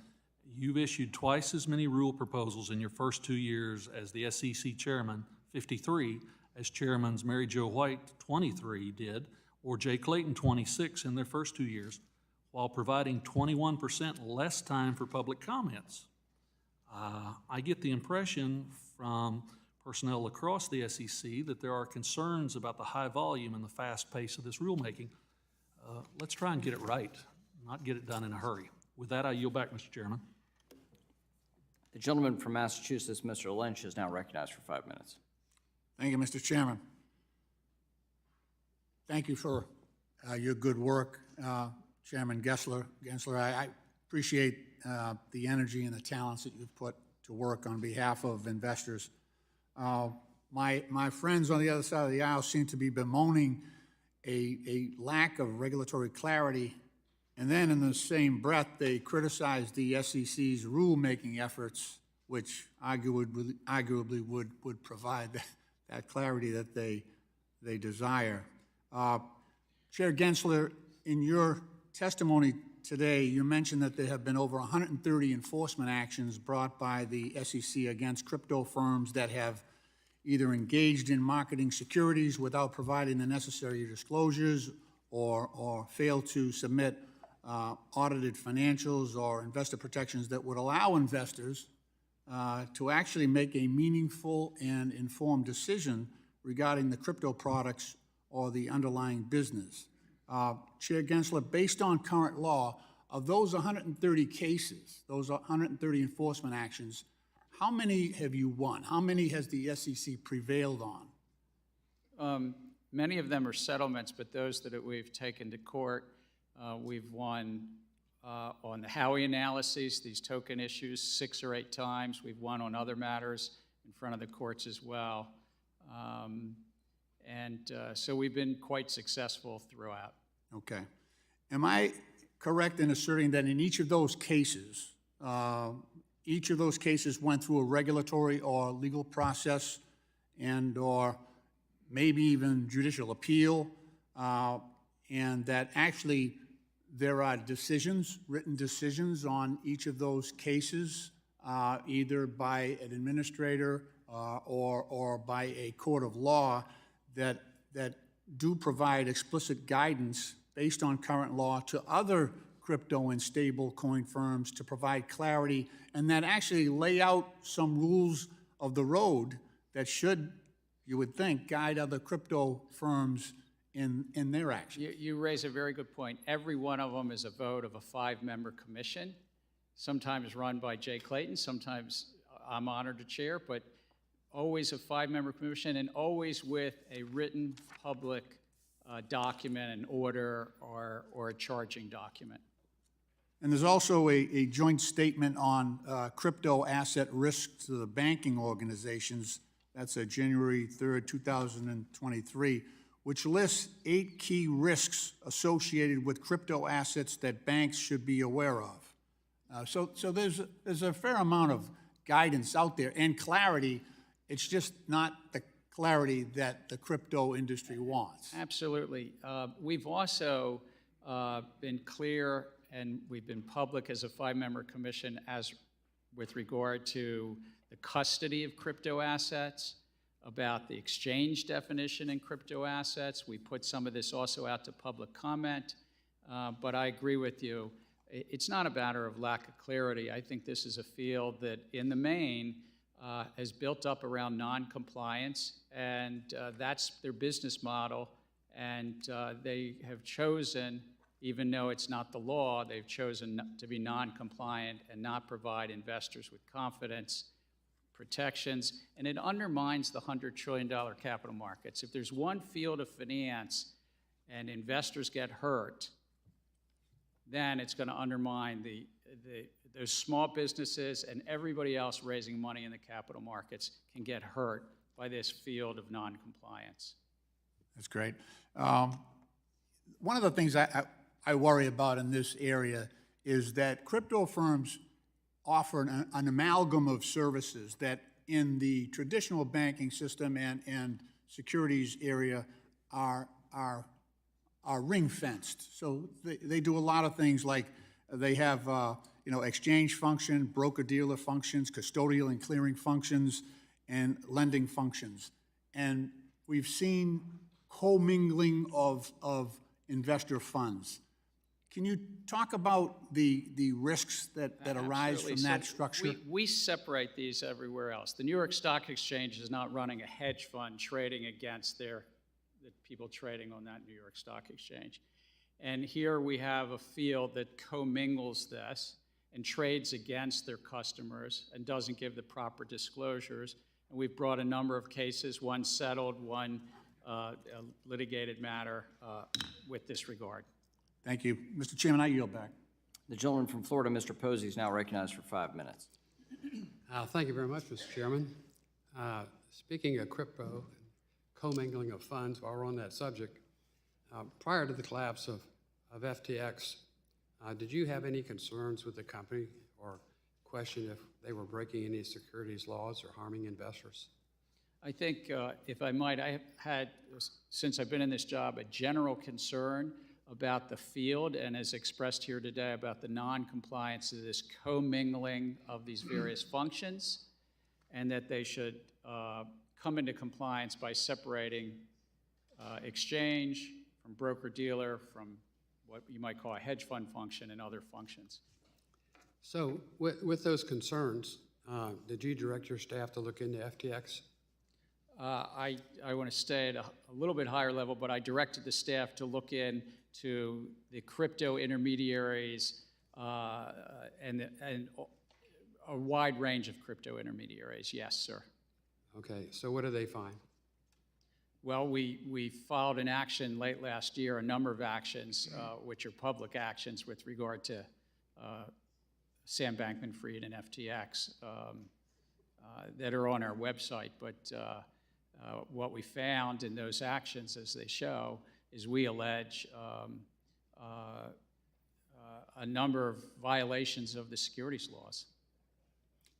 you've issued twice as many rule proposals in your first 2 years as the SEC chairman, 53, as chairmans Mary Jo White, 23, did, or Jay Clayton, 26, in their first 2 years, while providing 21% less time for public comments. I get the impression from personnel across the SEC that there are concerns about the high volume and the fast pace of this rulemaking. Let's try and get it right, not get it done in a hurry. With that, I yield back, Mr. Chairman. The gentleman from Massachusetts, Mr. Lynch, is now recognized for 5 minutes. Thank you, Mr. Chairman. Thank you for your good work, Chairman Gensler. I appreciate the energy and the talents that you've put to work on behalf of investors. My friends on the other side of the aisle seem to be bemoaning a lack of regulatory clarity, and then in the same breath, they criticize the SEC's rulemaking efforts, which arguably would provide that clarity that they desire. Chair Gensler, in your testimony today, you mentioned that there have been over 130 enforcement actions brought by the SEC against crypto firms that have either engaged in marketing securities without providing the necessary disclosures or failed to submit audited financials or investor protections that would allow investors to actually make a meaningful and informed decision regarding the crypto products or the underlying business. Chair Gensler, based on current law, of those 130 cases, those 130 enforcement actions, how many have you won? How many has the SEC prevailed on? Many of them are settlements, but those that we've taken to court, we've won on the Howey analyses, these token issues 6 or 8 times. We've won on other matters in front of the courts as well. So we've been quite successful throughout. Okay. Am I correct in asserting that in each of those cases went through a regulatory or legal process and or maybe even judicial appeal, and that actually there are decisions, written decisions on each of those cases, either by an administrator or by a court of law that do provide explicit guidance based on current law to other crypto and stable coin firms to provide clarity, and that actually lay out some rules of the road that should, you would think, guide other crypto firms in their action. You raise a very good point. Every one of them is a vote of a 5-member commission, sometimes run by Jay Clayton, sometimes I'm honored to chair, but always a 5-member commission and always with a written public document, an order, or a charging document. And there's also a joint statement on crypto asset risk to the banking organizations. That's January 3rd, 2023, which lists 8 key risks associated with crypto assets that banks should be aware of. So there's a fair amount of guidance out there and clarity. It's just not the clarity that the crypto industry wants. Absolutely. We've also been clear and we've been public as a 5-member commission as with regard to the custody of crypto assets, about the exchange definition in crypto assets. We put some of this also out to public comment, but I agree with you. It's not a matter of lack of clarity. I think this is a field that in the main has built up around non-compliance, and that's their business model, and they have chosen, even though it's not the law, they've chosen to be non-compliant and not provide investors with confidence, protections, and it undermines the $100 trillion capital markets. If there's one field of finance and investors get hurt, then it's going to undermine those small businesses, and everybody else raising money in the capital markets can get hurt by this field of non-compliance. That's great. One of the things I worry about in this area is that crypto firms offer an amalgam of services that in the traditional banking system and securities area are ring-fenced. So they do a lot of things like they have exchange function, broker-dealer functions, custodial and clearing functions, and lending functions. And we've seen commingling of investor funds. Can you talk about the risks that arise from that structure? We separate these everywhere else. The New York Stock Exchange is not running a hedge fund trading against the people trading on that New York Stock Exchange. And here we have a field that commingles this and trades against their customers and doesn't give the proper disclosures. And we've brought a number of cases, one settled, one a litigated matter with this regard. Thank you. Mr. Chairman, I yield back. The gentleman from Florida, Mr. Posey, is now recognized for 5 minutes. Thank you very much, Mr. Chairman. Speaking of crypto, commingling of funds, while we're on that subject, prior to the collapse of FTX, did you have any concerns with the company or question if they were breaking any securities laws or harming investors? I think, if I might, I have had, since I've been in this job, a general concern about the field, and as expressed here today, about the non-compliance of this commingling of these various functions, and that they should come into compliance by separating exchange from broker-dealer, from what you might call a hedge fund function and other functions. So with those concerns, did you direct your staff to look into FTX? I want to stay at a little bit higher level, but I directed the staff to look into the crypto intermediaries and a wide range of crypto intermediaries. Yes, sir. Okay, so what did they find? Well, we filed an action late last year, a number of actions, which are public actions with regard to Sam Bankman-Fried and FTX that are on our website. But what we found in those actions, as they show, is we allege a number of violations of the securities laws.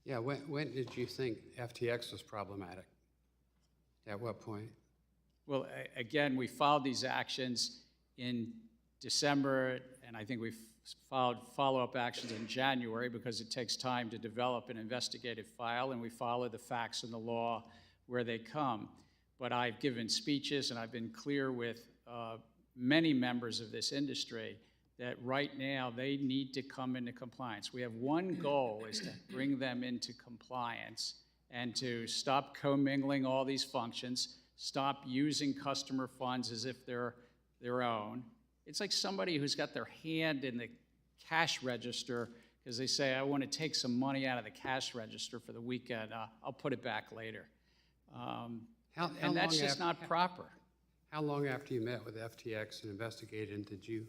Yeah, when did you think FTX was problematic? At what point? Well, again, we filed these actions in December, and I think we've filed follow-up actions in January because it takes time to develop an investigative file, and we follow the facts and the law where they come. But I've given speeches, and I've been clear with many members of this industry that right now they need to come into compliance. We have one goal, is to bring them into compliance and to stop commingling all these functions, stop using customer funds as if they're their own. It's like somebody who's got their hand in the cash register because they say, I want to take some money out of the cash register for the weekend. I'll put it back later. And that's just not proper. How long after you met with FTX and investigated did you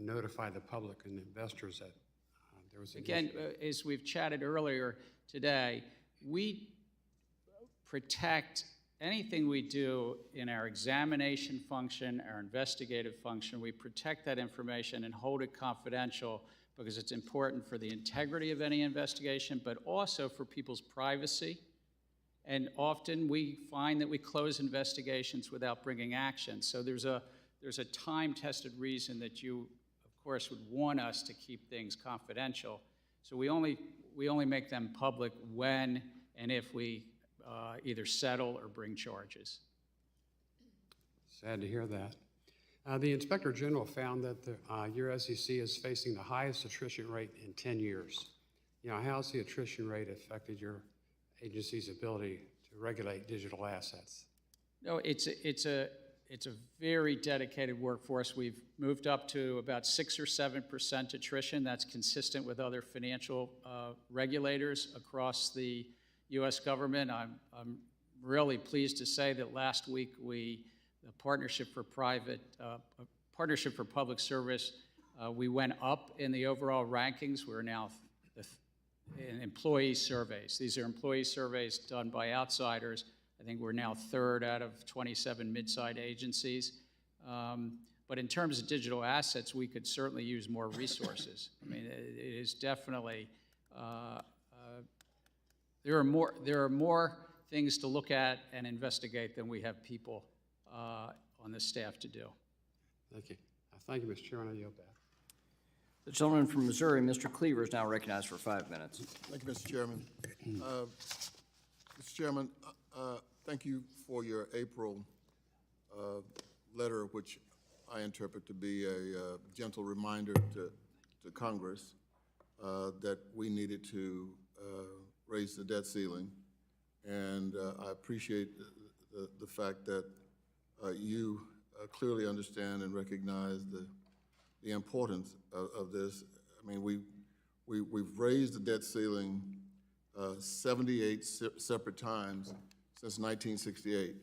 notify the public and investors that there was an Again, issue? as we've chatted earlier today, we protect anything we do in our examination function, our investigative function. We protect that information and hold it confidential because it's important for the integrity of any investigation, but also for people's privacy. And often we find that we close investigations without bringing action. So there's a time-tested reason that you, of course, would want us to keep things confidential. So we only make them public when and if we either settle or bring charges. Sad to hear that. The Inspector General found that your SEC is facing the highest attrition rate in 10 years. How's the attrition rate affected your agency's ability to regulate digital assets? No, it's a very dedicated workforce. We've moved up to about 6 or 7% attrition. That's consistent with other financial regulators across the U.S. government. I'm really pleased to say that last week the Partnership for Public Service, we went up in the overall rankings. We're now in employee surveys. These are employee surveys done by outsiders. I think we're now 3rd out of 27 mid-sized agencies. But in terms of digital assets, we could certainly use more resources. I mean, it is definitely, there are more things to look at and investigate than we have people on the staff to do. Thank you. Thank you, Mr. Chairman. I yield back. The gentleman from Missouri, Mr. Cleaver, is now recognized for 5 minutes. Thank you, Mr. Chairman. Mr. Chairman, thank you for your April letter, which I interpret to be a gentle reminder to Congress that we needed to raise the debt ceiling. And I appreciate the fact that you clearly understand and recognize the importance of this. I mean, we've raised the debt ceiling 78 separate times since 1968,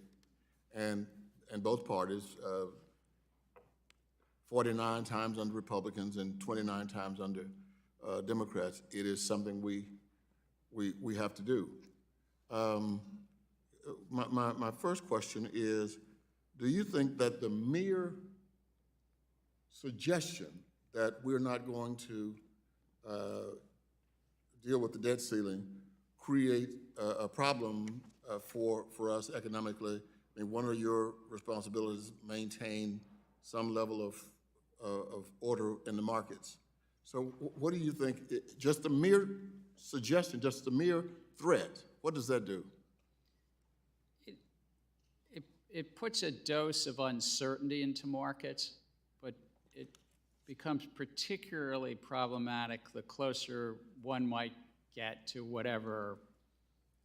and both parties, 49 times under Republicans and 29 times under Democrats. It is something we have to do. My first question is, do you think that the mere suggestion that we're not going to deal with the debt ceiling create a problem for us economically? I mean, one of your responsibilities is maintain some level of order in the markets. So what do you think, just the mere suggestion, just the mere threat, what does that do? It puts a dose of uncertainty into markets, but it becomes particularly problematic the closer one might get to whatever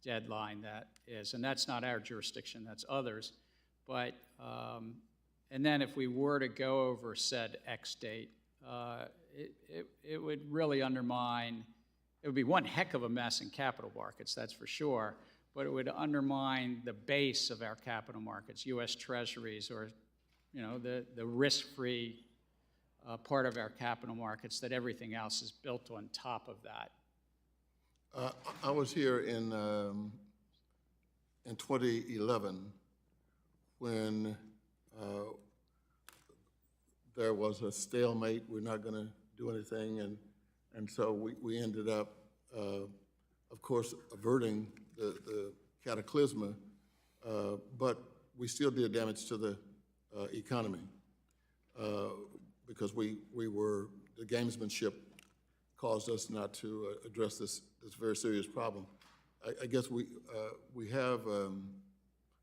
deadline that is. And that's not our jurisdiction, that's others. But, and then if we were to go over said X date, it would really undermine, it would be one heck of a mess in capital markets, that's for sure, but it would undermine the base of our capital markets, U.S. Treasuries, or the risk-free part of our capital markets, that everything else is built on top of that. I was here in 2011 when there was a stalemate. We're not going to do anything, and so we ended up, of course, averting the cataclysma, but we still did damage to the economy because the gamesmanship caused us not to address this very serious problem. I guess we have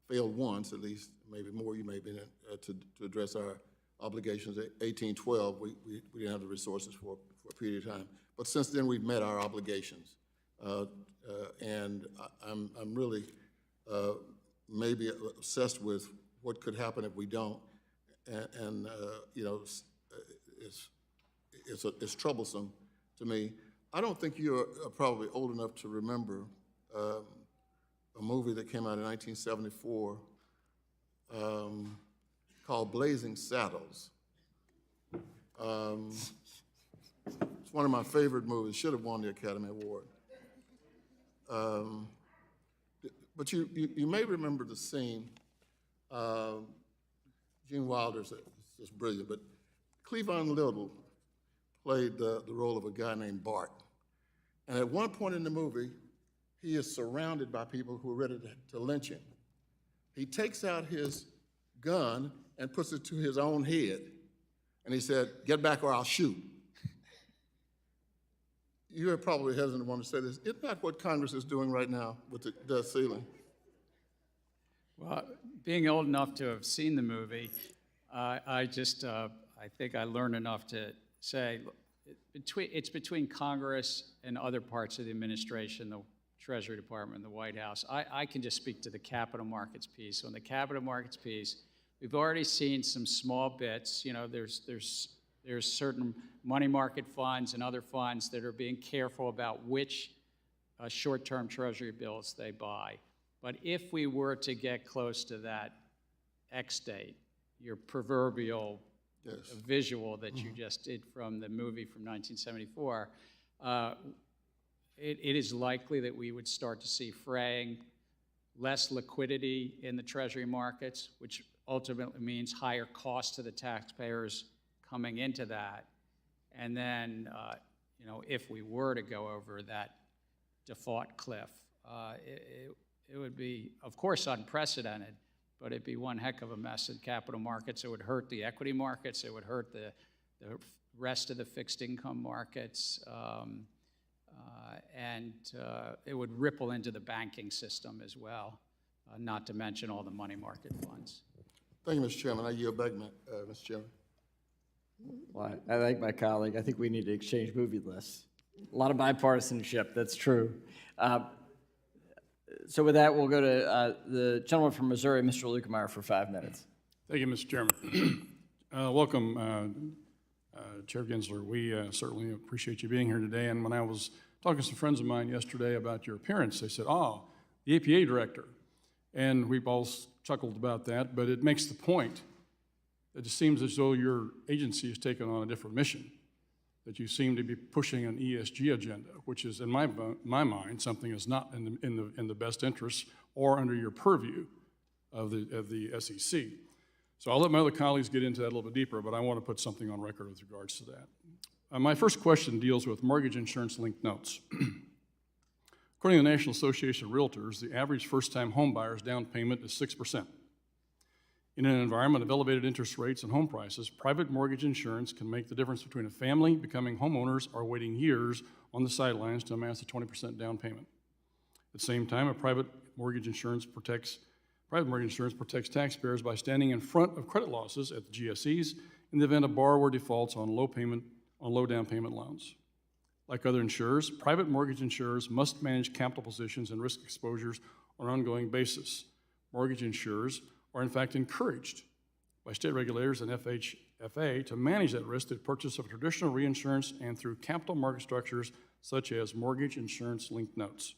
failed once, at least, maybe more. You may have been to address our obligations. 1812, we didn't have the resources for a period of time. But since then, we've met our obligations, and I'm really maybe obsessed with what could happen if we don't, and you know, it's troublesome to me. I don't think you're probably old enough to remember a movie that came out in 1974 called Blazing Saddles. It's one of my favorite movies. Should have won the Academy Award. But you may remember the scene. Gene Wilder's just brilliant, but Cleavon Little played the role of a guy named Bart. And at one point in the movie, he is surrounded by people who are ready to lynch him. He takes out his gun and puts it to his own head. And he said, "Get back or I'll shoot." You're probably hesitant to want to say this. Isn't that what Congress is doing right now with the debt ceiling? Well, being old enough to have seen the movie, I think I learned enough to say it's between Congress and other parts of the administration, the Treasury Department, the White House. I can just speak to the capital markets piece. On the capital markets piece, we've already seen some small bits. You know, there's certain money market funds and other funds that are being careful about which short-term Treasury bills they buy. But if we were to get close to that X date, your proverbial visual that you just did from the movie from 1974, it is likely that we would start to see fraying, less liquidity in the Treasury markets, which ultimately means higher costs to the taxpayers coming into that. And then, you know, if we were to go over that default cliff, it would be, of course, unprecedented, but it'd be one heck of a mess in capital markets. It would hurt the equity markets. It would hurt the rest of the fixed income markets. And it would ripple into the banking system as well, not to mention all the money market funds. Thank you, Mr. Chairman. I yield back, Mr. Chairman. Well, I like my colleague. I think we need to exchange movie lists. A lot of bipartisanship, that's true. So with that, we'll go to the gentleman from Missouri, Mr. Lukemeyer, for 5 minutes. Thank you, Mr. Chairman. Welcome, Chair Gensler. We certainly appreciate you being here today. And when I was talking to some friends of mine yesterday about your appearance, they said, "Oh, the APA director." And we both chuckled about that, but it makes the point that it seems as though your agency has taken on a different mission, that you seem to be pushing an ESG agenda, which is, in my mind, something that's not in the best interest or under your purview of the SEC. So I'll let my other colleagues get into that a little bit deeper, but I want to put something on record with regards to that. My first question deals with mortgage insurance-linked notes. According to the National Association of Realtors, the average first-time home buyer's down payment is 6%. In an environment of elevated interest rates and home prices, private mortgage insurance can make the difference between a family becoming homeowners or waiting years on the sidelines to amass a 20% down payment. At the same time, private mortgage insurance protects taxpayers by standing in front of credit losses at the GSEs in the event a borrower defaults on low down payment loans. Like other insurers, private mortgage insurers must manage capital positions and risk exposures on an ongoing basis. Mortgage insurers are in fact encouraged by state regulators and FHFA to manage that risk through purchase of traditional reinsurance and through capital market structures such as mortgage insurance-linked notes.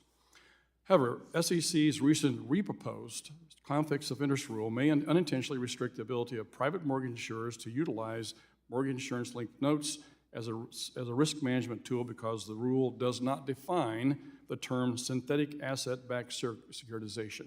However, SEC's recent reproposed conflicts of interest rule may unintentionally restrict the ability of private mortgage insurers to utilize mortgage insurance-linked notes as a risk management tool because the rule does not define the term synthetic asset-backed securitization.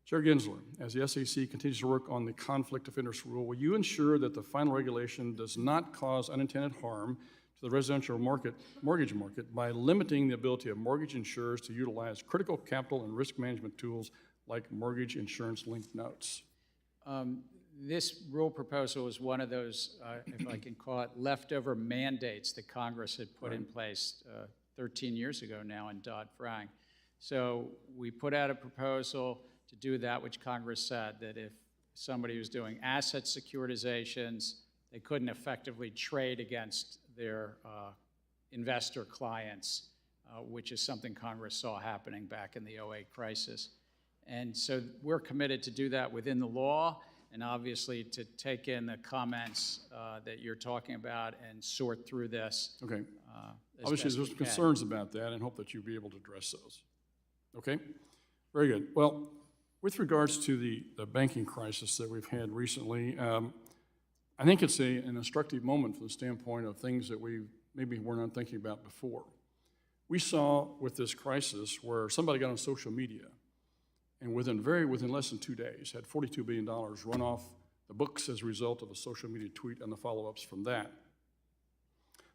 Chair Gensler, as the SEC continues to work on the conflict of interest rule, will you ensure that the final regulation does not cause unintended harm to the residential mortgage market by limiting the ability of mortgage insurers to utilize critical capital and risk management tools like mortgage insurance-linked notes? This rule proposal is one of those, if I can call it, leftover mandates that Congress had put in place 13 years ago now in Dodd-Frank. So we put out a proposal to do that which Congress said, that if somebody was doing asset securitizations, they couldn't effectively trade against their investor clients, which is something Congress saw happening back in the 2008 crisis. And so we're committed to do that within the law, and obviously to take in the comments that you're talking about and sort through this. Okay. Obviously, there's concerns about that, and hope that you'll be able to address those. Okay? Very good. Well, with regards to the banking crisis that we've had recently, I think it's an instructive moment from the standpoint of things that we maybe were not thinking about before. We saw with this crisis where somebody got on social media and within less than 2 days had $42 billion run off the books as a result of a social media tweet and the follow-ups from that.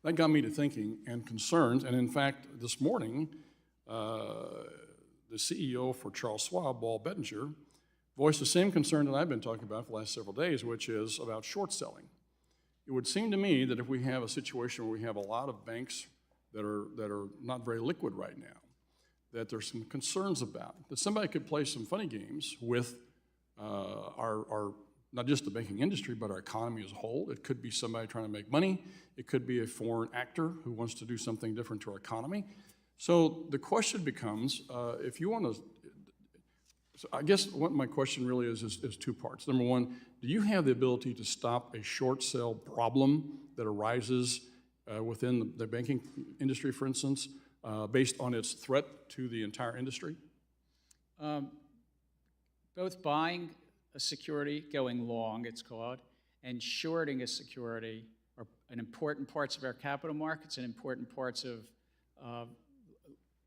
That got me to thinking and concerns, and in fact, this morning, the CEO for Charles Schwab, Paul Bettinger, voiced the same concern that I've been talking about for the last several days, which is about short selling. It would seem to me that if we have a situation where we have a lot of banks that are not very liquid right now, that there's some concerns about, that somebody could play some funny games with our not just the banking industry, but our economy as a whole. It could be somebody trying to make money. It could be a foreign actor who wants to do something different to our economy. So the question becomes, if you want to, so I guess what my question really is two parts. Number one, do you have the ability to stop a short sale problem that arises within the banking industry, for instance, based on its threat to the entire industry? Both buying a security, going long, it's called, and shorting a security are an important parts of our capital markets and important parts of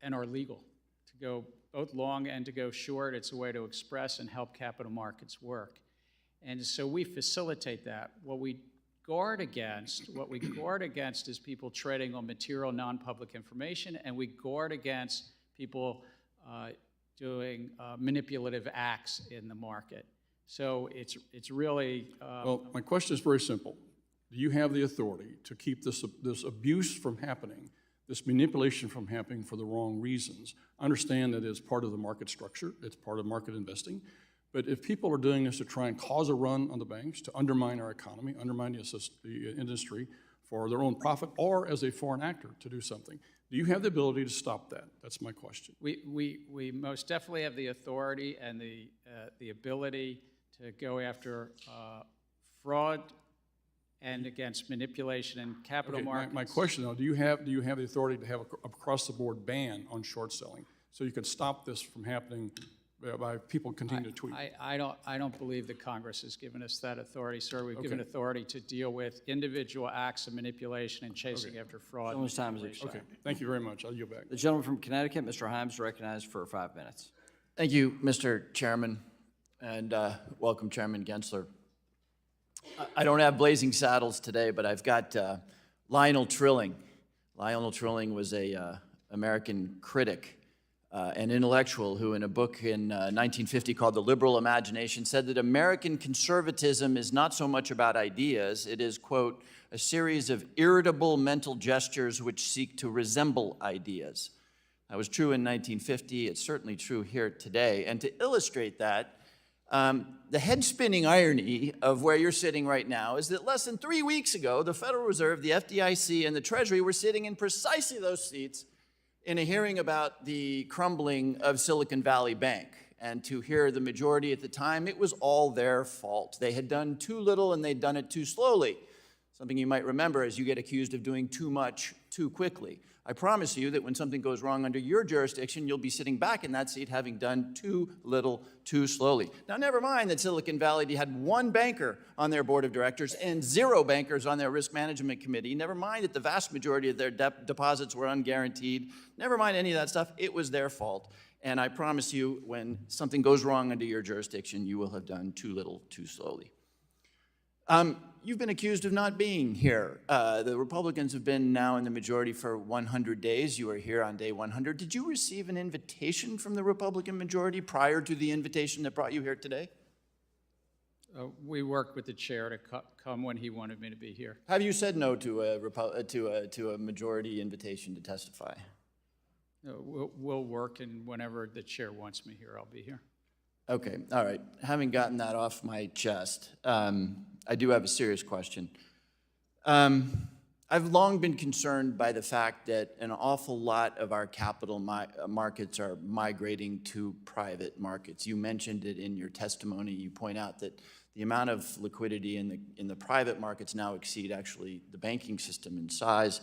and are legal. To go both long and to go short, it's a way to express and help capital markets work. And so we facilitate that. What we guard against is people trading on material non-public information, and we guard against people doing manipulative acts in the market. So it's really... well, my question is very simple. Do you have the authority to keep this abuse from happening, this manipulation from happening for the wrong reasons? I understand that it's part of the market structure, it's part of market investing, but if people are doing this to try and cause a run on the banks, to undermine our economy, undermine the industry for their own profit, or as a foreign actor to do something, do you have the ability to stop that? That's my question. We most definitely have the authority and the ability to go after fraud and against manipulation in capital markets. My question, though, do you have the authority to have a across-the-board ban on short selling so you can stop this from happening by people continuing to tweet? I don't believe that Congress has given us that authority, sir. We've given authority to deal with individual acts of manipulation and chasing after fraud. So much time is expired. Okay, thank you very much. I'll yield back. The gentleman from Connecticut, Mr. Himes, recognized for 5 minutes. Thank you, Mr. Chairman, and welcome, Chairman Gensler. I don't have blazing saddles today, but I've got Lionel Trilling. Lionel Trilling was a American critic, an intellectual who in a book in 1950 called The Liberal Imagination said that American conservatism is not so much about ideas, it is, quote, a series of irritable mental gestures which seek to resemble ideas. That was true in 1950, it's certainly true here today. And to illustrate that, the head-spinning irony of where you're sitting right now is that less than 3 weeks ago, the Federal Reserve, the FDIC, and the Treasury were sitting in precisely those seats in a hearing about the crumbling of Silicon Valley Bank. And to hear the majority at the time, it was all their fault. They had done too little and they'd done it too slowly. Something you might remember is you get accused of doing too much too quickly. I promise you that when something goes wrong under your jurisdiction, you'll be sitting back in that seat having done too little, too slowly. Now, never mind that Silicon Valley had one banker on their board of directors and 0 bankers on their risk management committee. Never mind that the vast majority of their deposits were unguaranteed. Never mind any of that stuff. It was their fault. And I promise you, when something goes wrong under your jurisdiction, you will have done too little, too slowly. You've been accused of not being here. The Republicans have been now in the majority for 100 days. You were here on day 100. Did you receive an invitation from the Republican majority prior to the invitation that brought you here today? We worked with the chair to come when he wanted me to be here. Have you said no to a majority invitation to testify? We'll work, and whenever the chair wants me here, I'll be here. Okay, all right. Having gotten that off my chest, I do have a serious question. I've long been concerned by the fact that an awful lot of our capital markets are migrating to private markets. You mentioned it in your testimony. You point out that the amount of liquidity in the private markets now exceed actually the banking system in size.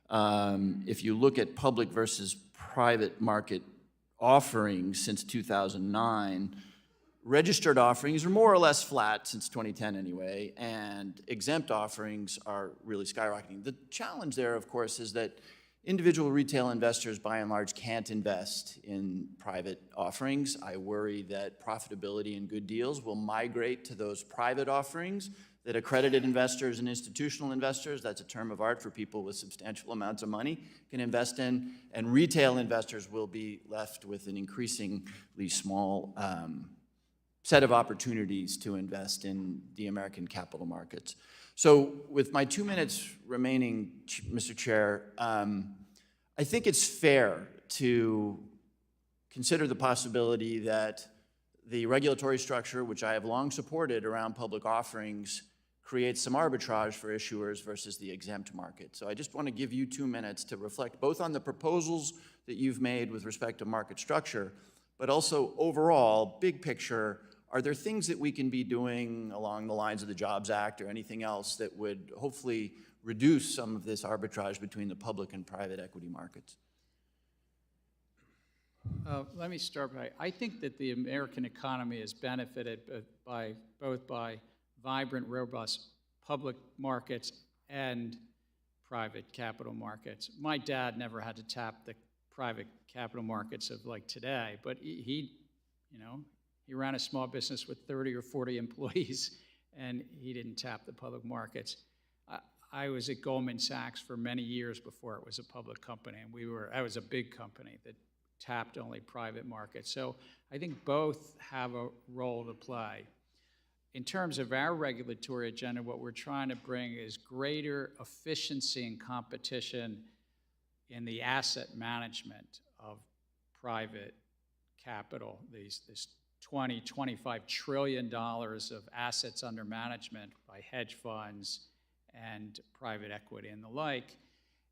If you look at public versus private market offerings since 2009, registered offerings are more or less flat since 2010 anyway, and exempt offerings are really skyrocketing. The challenge there, of course, is that individual retail investors, by and large, can't invest in private offerings. I worry that profitability and good deals will migrate to those private offerings that accredited investors and institutional investors, that's a term of art for people with substantial amounts of money, can invest in, and retail investors will be left with an increasingly small set of opportunities to invest in the American capital markets. So with my 2 minutes remaining, Mr. Chair, I think it's fair to consider the possibility that the regulatory structure, which I have long supported around public offerings, creates some arbitrage for issuers versus the exempt market. So I just want to give you 2 minutes to reflect both on the proposals that you've made with respect to market structure, but also overall, big picture, are there things that we can be doing along the lines of the Jobs Act or anything else that would hopefully reduce some of this arbitrage between the public and private equity markets? Let me start by, I think that the American economy has benefited both by vibrant, robust public markets and private capital markets. My dad never had to tap the private capital markets of like today, but he ran a small business with 30 or 40 employees, and he didn't tap the public markets. I was at Goldman Sachs for many years before it was a public company, and I was a big company that tapped only private markets. So I think both have a role to play. In terms of our regulatory agenda, what we're trying to bring is greater efficiency and competition in the asset management of private capital, this $20, $25 trillion of assets under management by hedge funds and private equity and the like,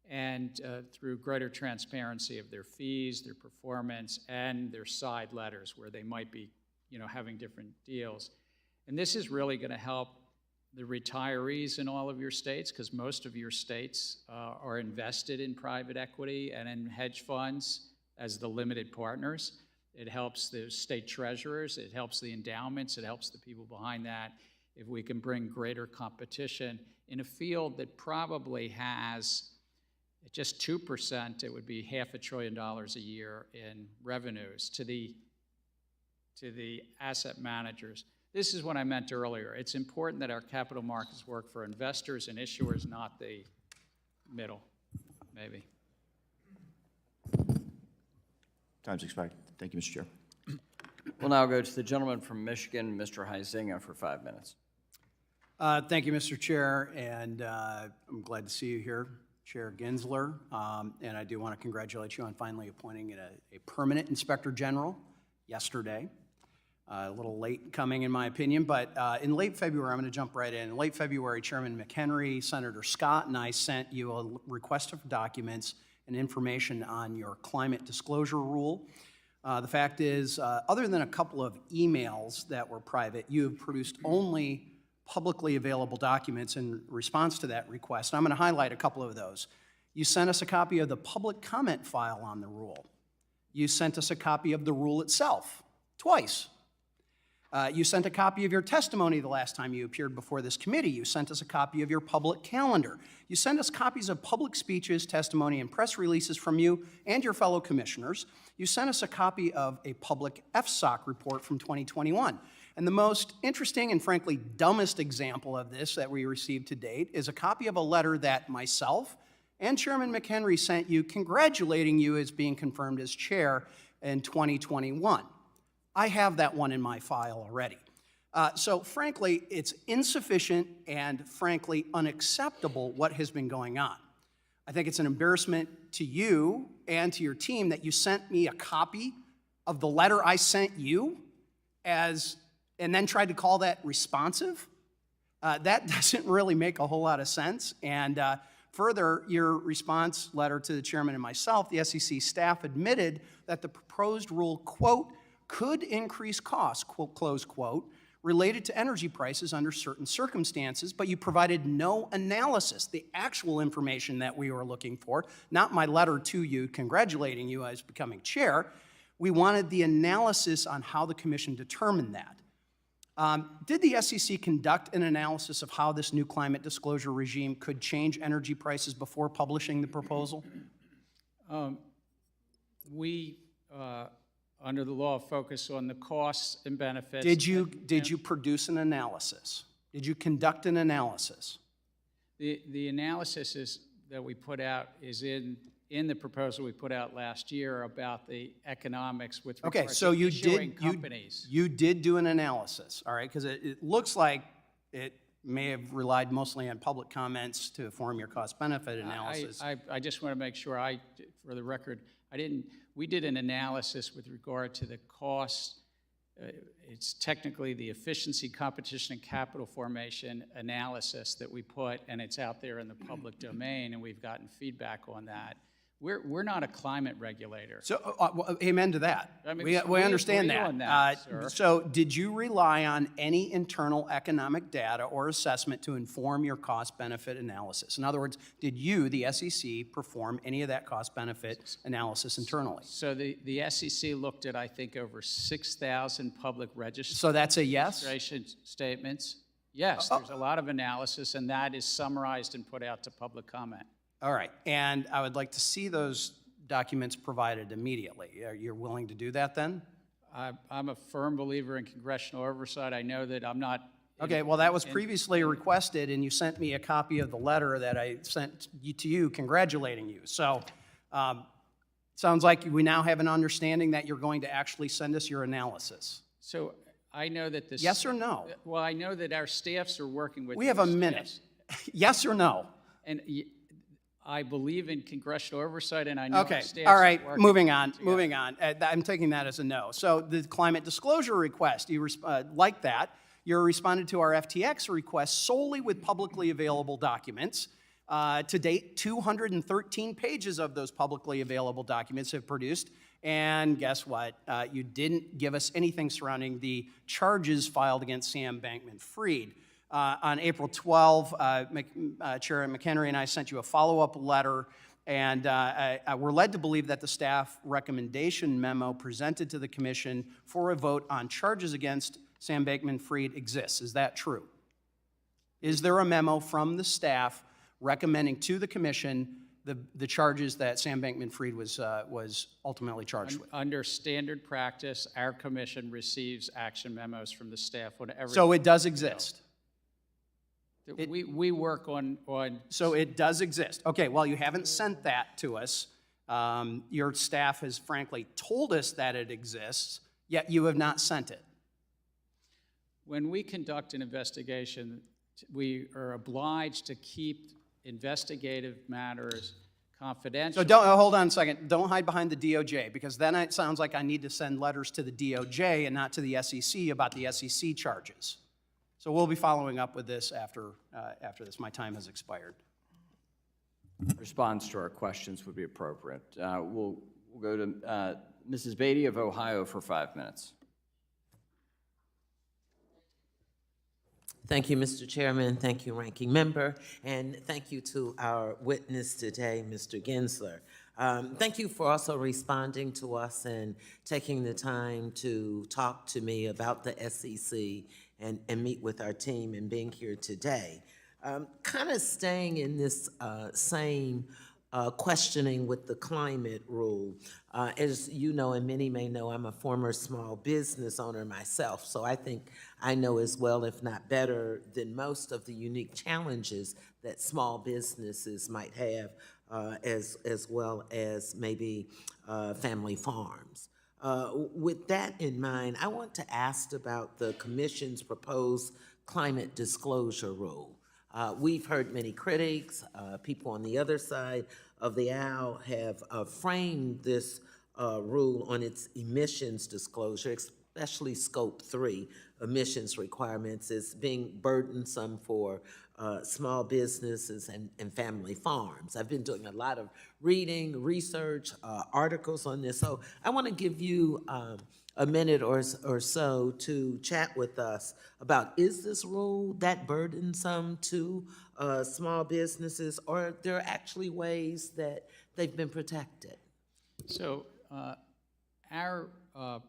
and through greater transparency of their fees, their performance, and their side letters where they might be having different deals. And this is really going to help the retirees in all of your states, because most of your states are invested in private equity and in hedge funds as the limited partners. It helps the state treasurers, it helps the endowments, it helps the people behind that if we can bring greater competition in a field that probably has, at just 2%, it would be $500 billion a year in revenues to the asset managers. This is what I meant earlier. It's important that our capital markets work for investors and issuers, not the middle, maybe. Time's expired. Thank you, Mr. Chair. We'll now go to the gentleman from Michigan, Mr. Huizinga, for 5 minutes. Thank you, Mr. Chair, and I'm glad to see you here, Chair Gensler. And I do want to congratulate you on finally appointing a permanent Inspector General yesterday. A little late coming, in my opinion, but in late February, I'm going to jump right in. In late February, Chairman McHenry, Senator Scott, and I sent you a request of documents and information on your climate disclosure rule. The fact is, other than a couple of emails that were private, you have produced only publicly available documents in response to that request. I'm going to highlight a couple of those. You sent us a copy of the public comment file on the rule. You sent us a copy of the rule itself, twice. You sent a copy of your testimony the last time you appeared before this committee. You sent us a copy of your public calendar. You sent us copies of public speeches, testimony, and press releases from you and your fellow commissioners. You sent us a copy of a public FSOC report from 2021. And the most interesting and frankly dumbest example of this that we received to date is a copy of a letter that myself and Chairman McHenry sent you congratulating you as being confirmed as chair in 2021. I have that one in my file already. So frankly, it's insufficient and frankly unacceptable what has been going on. I think it's an embarrassment to you and to your team that you sent me a copy of the letter I sent you and then tried to call that responsive. That doesn't really make a whole lot of sense. And further, your response letter to the chairman and myself, the SEC staff admitted that the proposed rule, quote, could increase costs, quote, close quote, related to energy prices under certain circumstances, but you provided no analysis, the actual information that we were looking for, not my letter to you congratulating you as becoming chair. We wanted the analysis on how the commission determined that. Did the SEC conduct an analysis of how this new climate disclosure regime could change energy prices before publishing the proposal? We, under the law, focus on the costs and benefits. Did you produce an analysis? Did you conduct an analysis? The analysis that we put out is in the proposal we put out last year about the economics with regard to issuing companies. You did do an analysis, all right? Because it looks like it may have relied mostly on public comments to form your cost-benefit analysis. I just want to make sure for the record, we did an analysis with regard to the cost. It's technically the efficiency, competition, and capital formation analysis that we put, and it's out there in the public domain, and we've gotten feedback on that. We're not a climate regulator. So, well, amen to that. I mean, we understand agree that. on that, sir. So, did you rely on any internal economic data or assessment to inform your cost-benefit analysis? In other words, did you, the SEC, perform any of that cost-benefit analysis internally? So the SEC looked at, I think, over 6,000 public registration So that's a yes? Statements. Yes, there's a lot of analysis, and that is summarized and put out to public comment. All right, and I would like to see those documents provided immediately. You're willing to do that then? I'm a firm believer in congressional oversight. I know that I'm not... Okay, well, that was previously requested, and you sent me a copy of the letter that I sent to you congratulating you. So, sounds like we now have an understanding that you're going to actually send us your analysis. So, I know that this... Yes or no? Well, I know that our staffs are working with... We have a minute. Yes or no? And I believe in congressional oversight, and I know okay. staffs All right, are working moving on, together. moving on. I'm taking that as a no. So the climate disclosure request, you like that. You responded to our FTX request solely with publicly available documents. To date, 213 pages of those publicly available documents have produced. And guess what? You didn't give us anything surrounding the charges filed against Sam Bankman-Fried. On April 12, Chair McHenry and I sent you a follow-up letter, and we're led to believe that the staff recommendation memo presented to the commission for a vote on charges against Sam Bankman-Fried exists. Is that true? Is there a memo from the staff recommending to the commission the charges that Sam Bankman-Fried was ultimately charged with? Under standard practice, our commission receives action memos from the staff on every... So it does exist? We work on... So it does exist. Okay, well, you haven't sent that to us. Your staff has frankly told us that it exists, yet you have not sent it. When we conduct an investigation, we are obliged to keep investigative matters confidential. So don't, hold on a second. Don't hide behind the DOJ, because then it sounds like I need to send letters to the DOJ and not to the SEC about the SEC charges. So we'll be following up with this after this. My time has expired. Response to our questions would be appropriate. We'll go to Mrs. Beatty of Ohio for 5 minutes. Thank you, Mr. Chairman. Thank you, Ranking Member. And thank you to our witness today, Mr. Gensler. Thank you for also responding to us and taking the time to talk to me about the SEC and meet with our team and being here today. Kind of staying in this same questioning with the climate rule. As you know, and many may know, I'm a former small business owner myself, so I think I know as well, if not better, than most of the unique challenges that small businesses might have, as well as maybe family farms. With that in mind, I want to ask about the Commission's proposed climate disclosure rule. We've heard many critics, people on the other side of the aisle have framed this rule on its emissions disclosure, especially Scope 3 emissions requirements, as being burdensome for small businesses and family farms. I've been doing a lot of reading, research, articles on this, so I want to give you a minute or so to chat with us about, is this rule that burdensome to small businesses, or are there actually ways that they've been protected? So our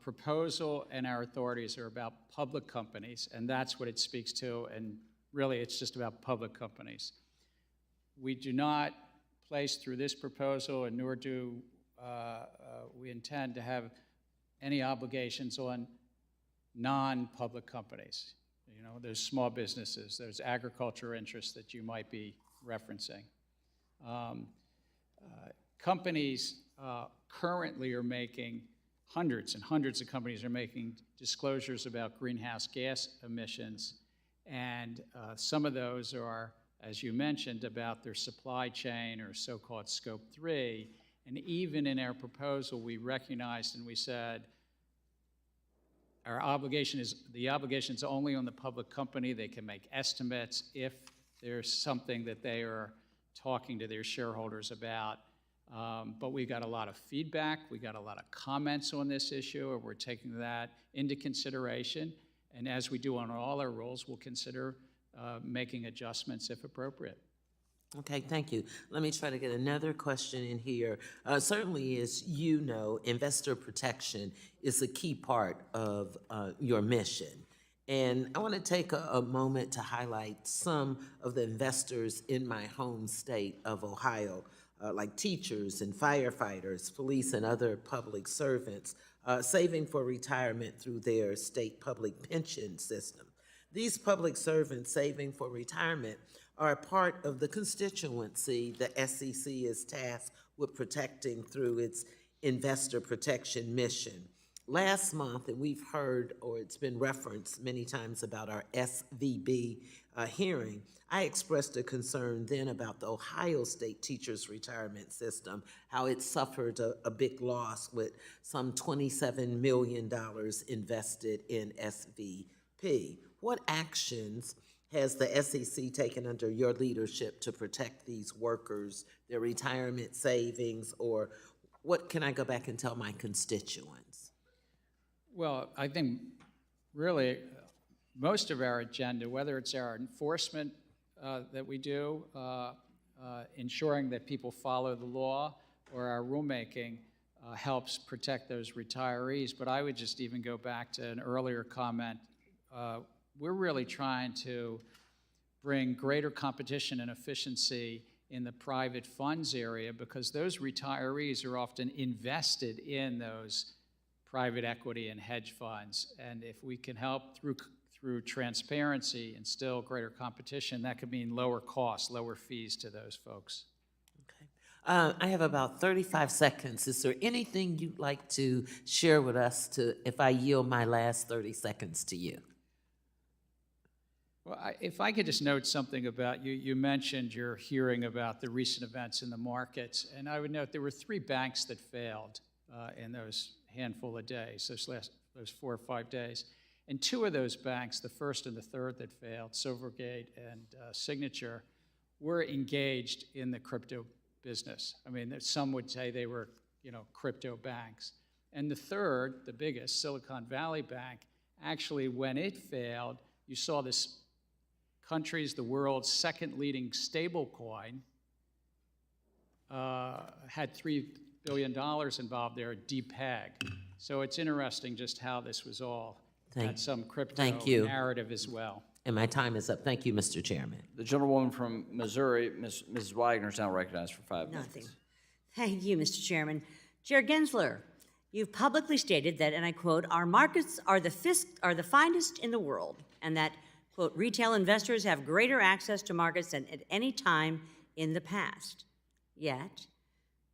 proposal and our authorities are about public companies, and that's what it speaks to, and really it's just about public companies. We do not place through this proposal, and nor do we intend to have any obligations on non-public companies. You know, there's small businesses, there's agriculture interests that you might be referencing. Companies currently are making, hundreds and hundreds of companies are making disclosures about greenhouse gas emissions, and some of those are, as you mentioned, about their supply chain or so-called Scope 3. And even in our proposal, we recognized and we said, our obligation is, the obligation is only on the public company. They can make estimates if there's something that they are talking to their shareholders about. But we got a lot of feedback, we got a lot of comments on this issue, and we're taking that into consideration. And as we do on all our rules, we'll consider making adjustments if appropriate. Okay, thank you. Let me try to get another question in here. Certainly, as you know, investor protection is a key part of your mission. And I want to take a moment to highlight some of the investors in my home state of Ohio, like teachers and firefighters, police and other public servants, saving for retirement through their state public pension system. These public servants saving for retirement are a part of the constituency the SEC is tasked with protecting through its investor protection mission. Last month, and we've heard, or it's been referenced many times about our SVB hearing, I expressed a concern then about the Ohio State Teachers Retirement System, how it suffered a big loss with some $27 million invested in SVP. What actions has the SEC taken under your leadership to protect these workers, their retirement savings, or what can I go back and tell my constituents? Well, I think really most of our agenda, whether it's our enforcement that we do, ensuring that people follow the law, or our rulemaking, helps protect those retirees. But I would just even go back to an earlier comment. We're really trying to bring greater competition and efficiency in the private funds area, because those retirees are often invested in those private equity and hedge funds. And if we can help through transparency instill greater competition, that could mean lower costs, lower fees to those folks. Okay. I have about 35 seconds. Is there anything you'd like to share with us if I yield my last 30 seconds to you? Well, if I could just note something about you mentioned your hearing about the recent events in the markets, and I would note there were 3 banks that failed in those handful of days, those 4 or 5 days. And 2 of those banks, the first and the third that failed, Silvergate and Signature, were engaged in the crypto business. I mean, some would say they were, crypto banks. And the third, the biggest, Silicon Valley Bank, actually, when it failed, you saw this countries, the world's second leading stablecoin, had $3 billion involved there, DPEG. So it's interesting just how this was all had some crypto narrative as well. And my time is up. Thank you, Mr. Chairman. The gentlewoman from Missouri, Mrs. Wagner, is now recognized for 5 minutes. Nothing. Thank you, Mr. Chairman. Chair Gensler, you've publicly stated that, and I quote, our markets are the finest in the world, and that, quote, retail investors have greater access to markets than at any time in the past. Yet,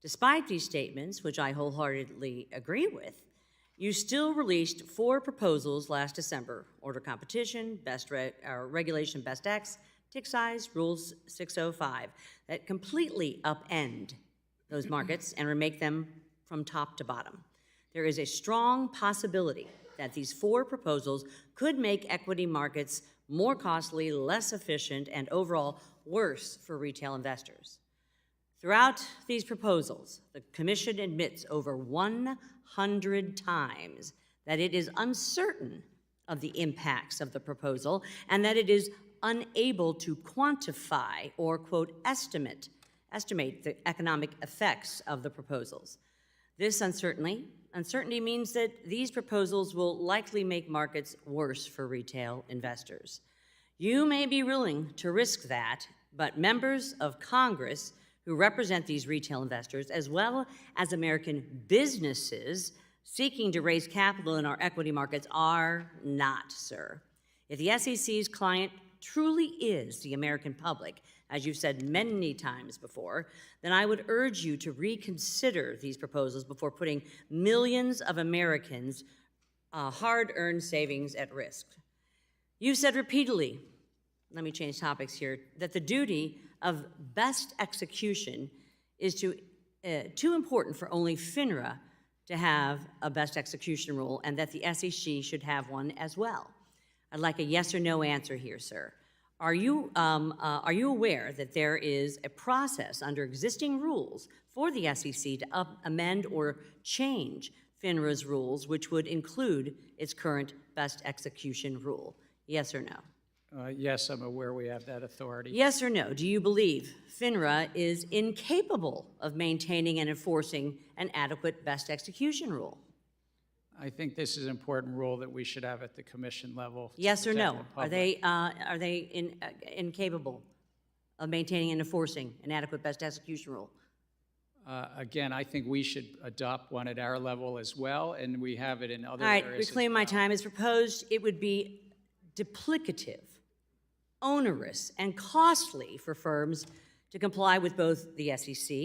despite these statements, which I wholeheartedly agree with, you still released 4 proposals last December: order competition, regulation best X, tick size, rules 605, that completely upend those markets and remake them from top to bottom. There is a strong possibility that these 4 proposals could make equity markets more costly, less efficient, and overall worse for retail investors. Throughout these proposals, the Commission admits over 100 times that it is uncertain of the impacts of the proposal and that it is unable to quantify or, quote, estimate the economic effects of the proposals. This uncertainty means that these proposals will likely make markets worse for retail investors. You may be willing to risk that, but members of Congress who represent these retail investors, as well as American businesses seeking to raise capital in our equity markets, are not, sir. If the SEC's client truly is the American public, as you've said many times before, then I would urge you to reconsider these proposals before putting millions of Americans' hard-earned savings at risk. You said repeatedly, let me change topics here, that the duty of best execution is too important for only FINRA to have a best execution rule, and that the SEC should have one as well. I'd like a yes or no answer here, sir. Are you aware that there is a process under existing rules for the SEC to amend or change FINRA's rules, which would include its current best execution rule? Yes or no? Yes, I'm aware we have that authority. Yes or no? Do you believe FINRA is incapable of maintaining and enforcing an adequate best execution rule? I think this is an important rule that we should have at the commission level. Yes or no? Are they incapable of maintaining and enforcing an adequate best execution rule? Again, I think we should adopt one at our level as well, and we have it in other areas. All right, reclaim my time. As proposed, it would be duplicative, onerous, and costly for firms to comply with both the SEC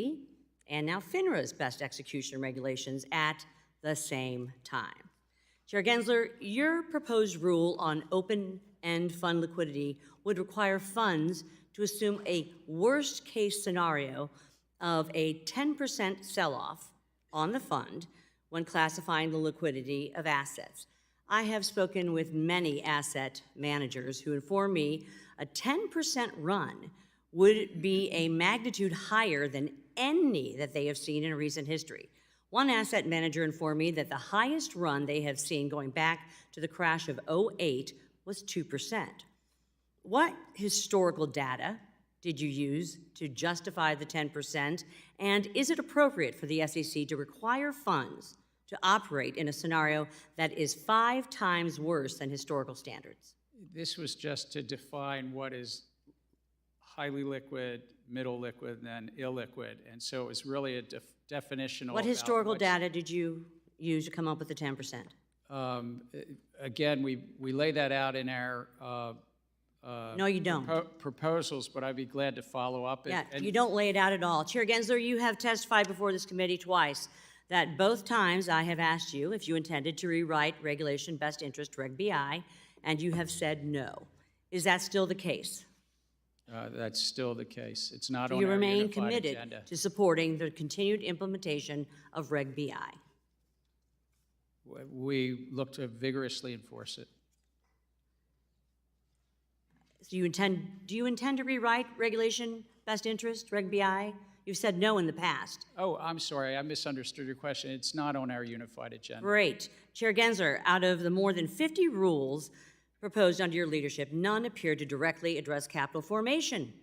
and now FINRA's best execution regulations at the same time. Chair Gensler, your proposed rule on open-end fund liquidity would require funds to assume a worst-case scenario of a 10% sell-off on the fund when classifying the liquidity of assets. I have spoken with many asset managers who inform me a 10% run would be a magnitude higher than any that they have seen in recent history. One asset manager informed me that the highest run they have seen going back to the crash of '08 was 2%. What historical data did you use to justify the 10%? And is it appropriate for the SEC to require funds to operate in a scenario that is 5 times worse than historical standards? This was just to define what is highly liquid, middle liquid, and illiquid. And so it was really a definitional. What historical data did you use to come up with the 10%? Again, we lay that out in our no, you don't. Proposals, but I'd be glad to follow up. Yeah, you don't lay it out at all. Chair Gensler, you have testified before this committee twice that both times I have asked you if you intended to rewrite Regulation Best Interest, Reg BI, and you have said no. Is that still the case? That's still the case. It's not Do on you our remain unified committed agenda. to supporting the continued implementation of Reg BI? We look to vigorously enforce it. So do you intend to rewrite Regulation Best Interest, Reg BI? You've said no in the past. Oh, I'm sorry. I misunderstood your question. It's not on our unified agenda. Great. Chair Gensler, out of the more than 50 rules proposed under your leadership, none appear to directly address capital formation.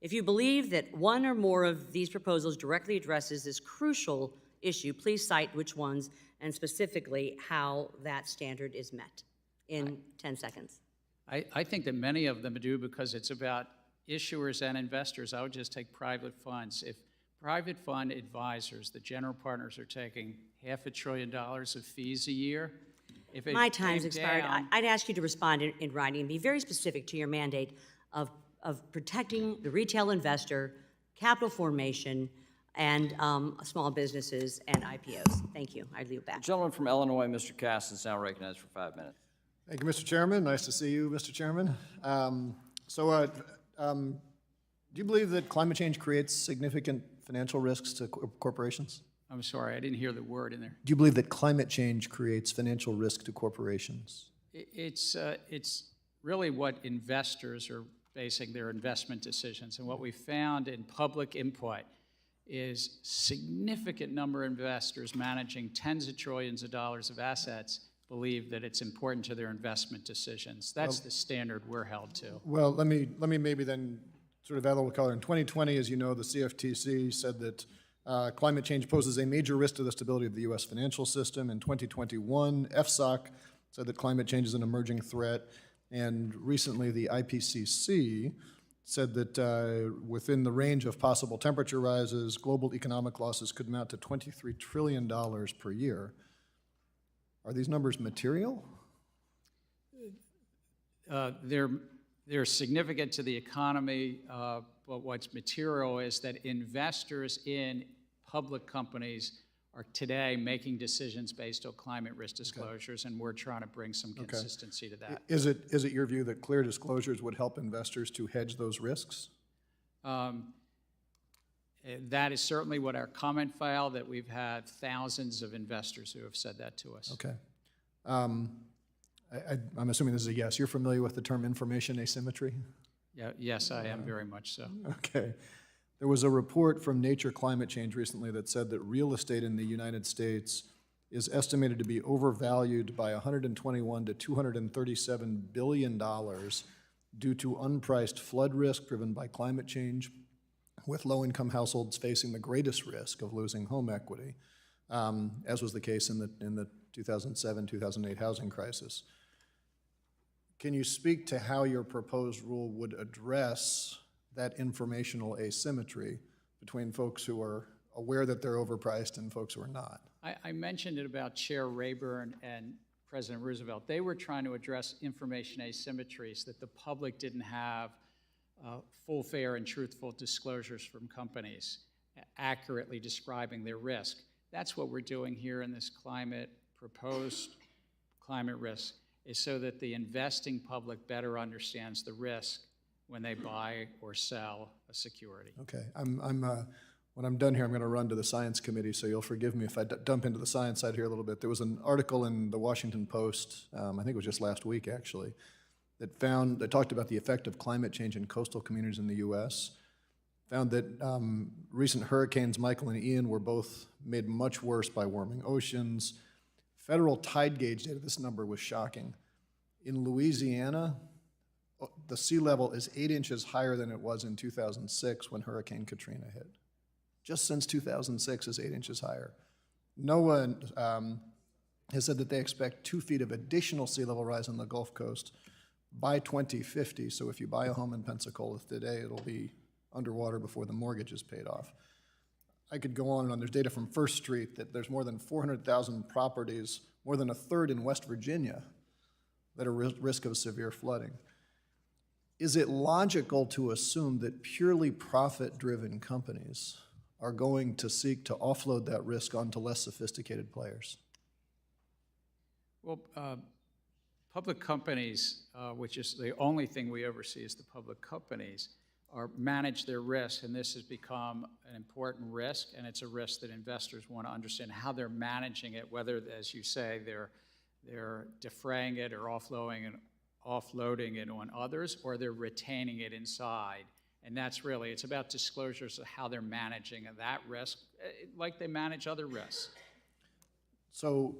If you believe that one or more of these proposals directly addresses this crucial issue, please cite which ones and specifically how that standard is met in 10 seconds. I think that many of them do because it's about issuers and investors. I would just take private funds. If private fund advisors, the general partners, are taking $500 billion of fees a year, if it My time's came expired. down- I'd ask you to respond in writing and be very specific to your mandate of protecting the retail investor, capital formation, and small businesses and IPOs. Thank you. I leave it back. Gentleman from Illinois, Mr. Cass, is now recognized for 5 minutes. Thank you, Mr. Chairman. Nice to see you, Mr. Chairman. Do you believe that climate change creates significant financial risks to corporations? I'm sorry, I didn't hear the word in there. Do you believe that climate change creates financial risk to corporations? It's really what investors are basing their investment decisions. And what we found in public input is significant number of investors managing tens of trillions of dollars of assets believe that it's important to their investment decisions. That's the standard we're held to. Well, let me maybe then sort of add a little color. In 2020, as you know, the CFTC said that climate change poses a major risk to the stability of the U.S. financial system. In 2021, FSOC said that climate change is an emerging threat. And recently, the IPCC said that within the range of possible temperature rises, global economic losses could amount to $23 trillion per year. Are these numbers material? They're significant to the economy, but what's material is that investors in public companies are today making decisions based on climate risk disclosures, and we're trying to bring some consistency to that. Is it your view that clear disclosures would help investors to hedge those risks? That is certainly what our comment file, that we've had thousands of investors who have said that to us. Okay. I'm assuming this is a yes. You're familiar with the term information asymmetry? Yeah, yes, I am very much so. Okay. There was a report from Nature Climate Change recently that said that real estate in the United States is estimated to be overvalued by $121 to $237 billion due to unpriced flood risk driven by climate change, with low-income households facing the greatest risk of losing home equity, as was the case in the 2007-2008 housing crisis. Can you speak to how your proposed rule would address that informational asymmetry between folks who are aware that they're overpriced and folks who are not? I mentioned it about Chair Rayburn and President Roosevelt. They were trying to address information asymmetries, that the public didn't have full, fair, and truthful disclosures from companies accurately describing their risk. That's what we're doing here in this proposed climate risk, is so that the investing public better understands the risk when they buy or sell a security. Okay, when I'm done here, I'm going to run to the Science Committee, so you'll forgive me if I dump into the science side here a little bit. There was an article in the Washington Post, I think it was just last week actually, that talked about the effect of climate change in coastal communities in the U.S., found that recent hurricanes Michael and Ian were both made much worse by warming oceans. Federal tide gauge data, this number was shocking. In Louisiana, the sea level is 8 inches higher than it was in 2006 when Hurricane Katrina hit. Just since 2006 is 8 inches higher. NOAA has said that they expect 2 feet of additional sea level rise on the Gulf Coast by 2050. So if you buy a home in Pensacola today, it'll be underwater before the mortgage is paid off. I could go on and on. There's data from First Street that there's more than 400,000 properties, more than a third in West Virginia, that are at risk of severe flooding. Is it logical to assume that purely profit-driven companies are going to seek to offload that risk onto less sophisticated players? Well, public companies, which is the only thing we oversee is the public companies, manage their risk, and this has become an important risk, and it's a risk that investors want to understand how they're managing it, whether, as you say, they're defraying it or offloading it on others, or they're retaining it inside. And that's really, it's about disclosures of how they're managing that risk, like they manage other risks. So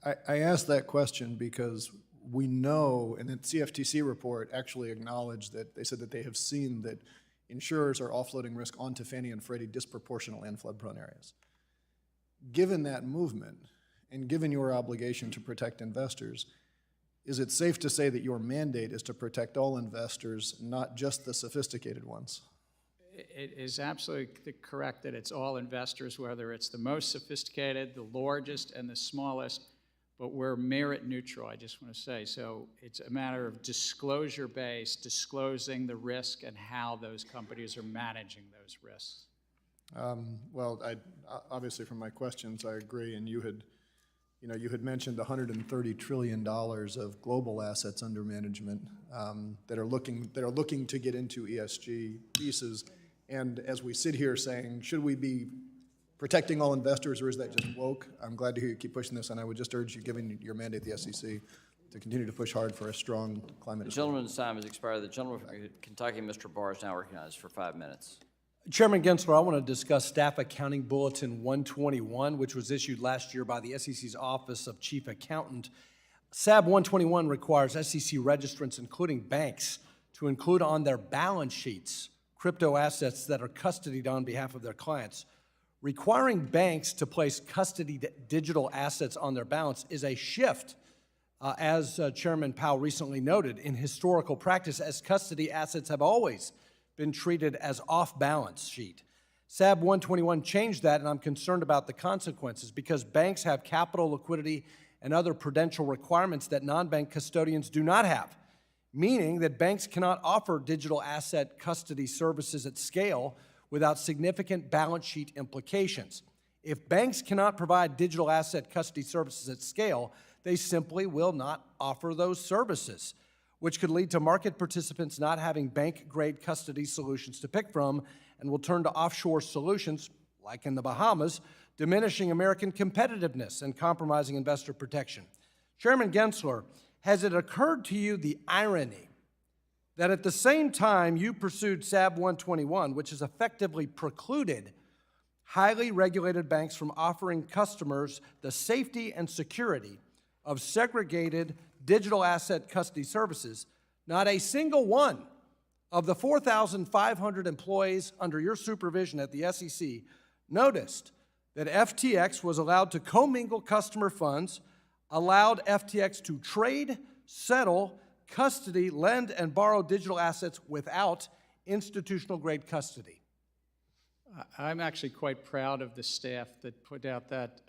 I asked that question because we know, and the CFTC report actually acknowledged that, they said that they have seen that insurers are offloading risk onto Fannie and Freddie disproportionately in flood-prone areas. Given that movement, and given your obligation to protect investors, is it safe to say that your mandate is to protect all investors, not just the sophisticated ones? It is absolutely correct that it's all investors, whether it's the most sophisticated, the largest, and the smallest, but we're merit neutral, I just want to say. So it's a matter of disclosure-based, disclosing the risk and how those companies are managing those risks. Well, obviously from my questions, I agree, and you had mentioned $130 trillion of global assets under management that are looking to get into ESG pieces. And as we sit here saying, should we be protecting all investors, or is that just woke? I'm glad to hear you keep pushing this, and I would just urge you, given your mandate at the SEC, to continue to push hard for a strong climate. The gentleman's time has expired. The gentleman from Kentucky, Mr. Barr, is now recognized for 5 minutes. Chairman Gensler, I want to discuss Staff Accounting Bulletin 121, which was issued last year by the SEC's Office of Chief Accountant. SAB 121 requires SEC registrants, including banks, to include on their balance sheets crypto assets that are custodied on behalf of their clients. Requiring banks to place custodied digital assets on their balance is a shift, as Chairman Powell recently noted, in historical practice, as custody assets have always been treated as off-balance sheet. SAB 121 changed that, and I'm concerned about the consequences because banks have capital, liquidity, and other prudential requirements that non-bank custodians do not have, meaning that banks cannot offer digital asset custody services at scale without significant balance sheet implications. If banks cannot provide digital asset custody services at scale, they simply will not offer those services, which could lead to market participants not having bank-grade custody solutions to pick from and will turn to offshore solutions, like in the Bahamas, diminishing American competitiveness and compromising investor protection. Chairman Gensler, has it occurred to you the irony that at the same time you pursued SAB 121, which has effectively precluded highly regulated banks from offering customers the safety and security of segregated digital asset custody services, not a single one of the 4,500 employees under your supervision at the SEC noticed that FTX was allowed to commingle customer funds, allowed FTX to trade, settle, custody, lend, and borrow digital assets without institutional-grade custody? I'm actually quite proud of the staff that put out that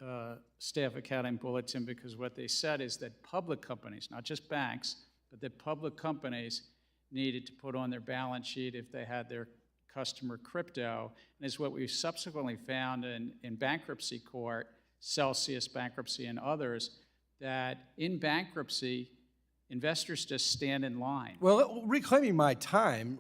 staff accounting bulletin, because what they said is that public companies, not just banks, but that public companies needed to put on their balance sheet if they had their customer crypto. And it's what we subsequently found in bankruptcy court, Celsius bankruptcy and others, that in bankruptcy, investors just stand in line. Well, reclaiming my time,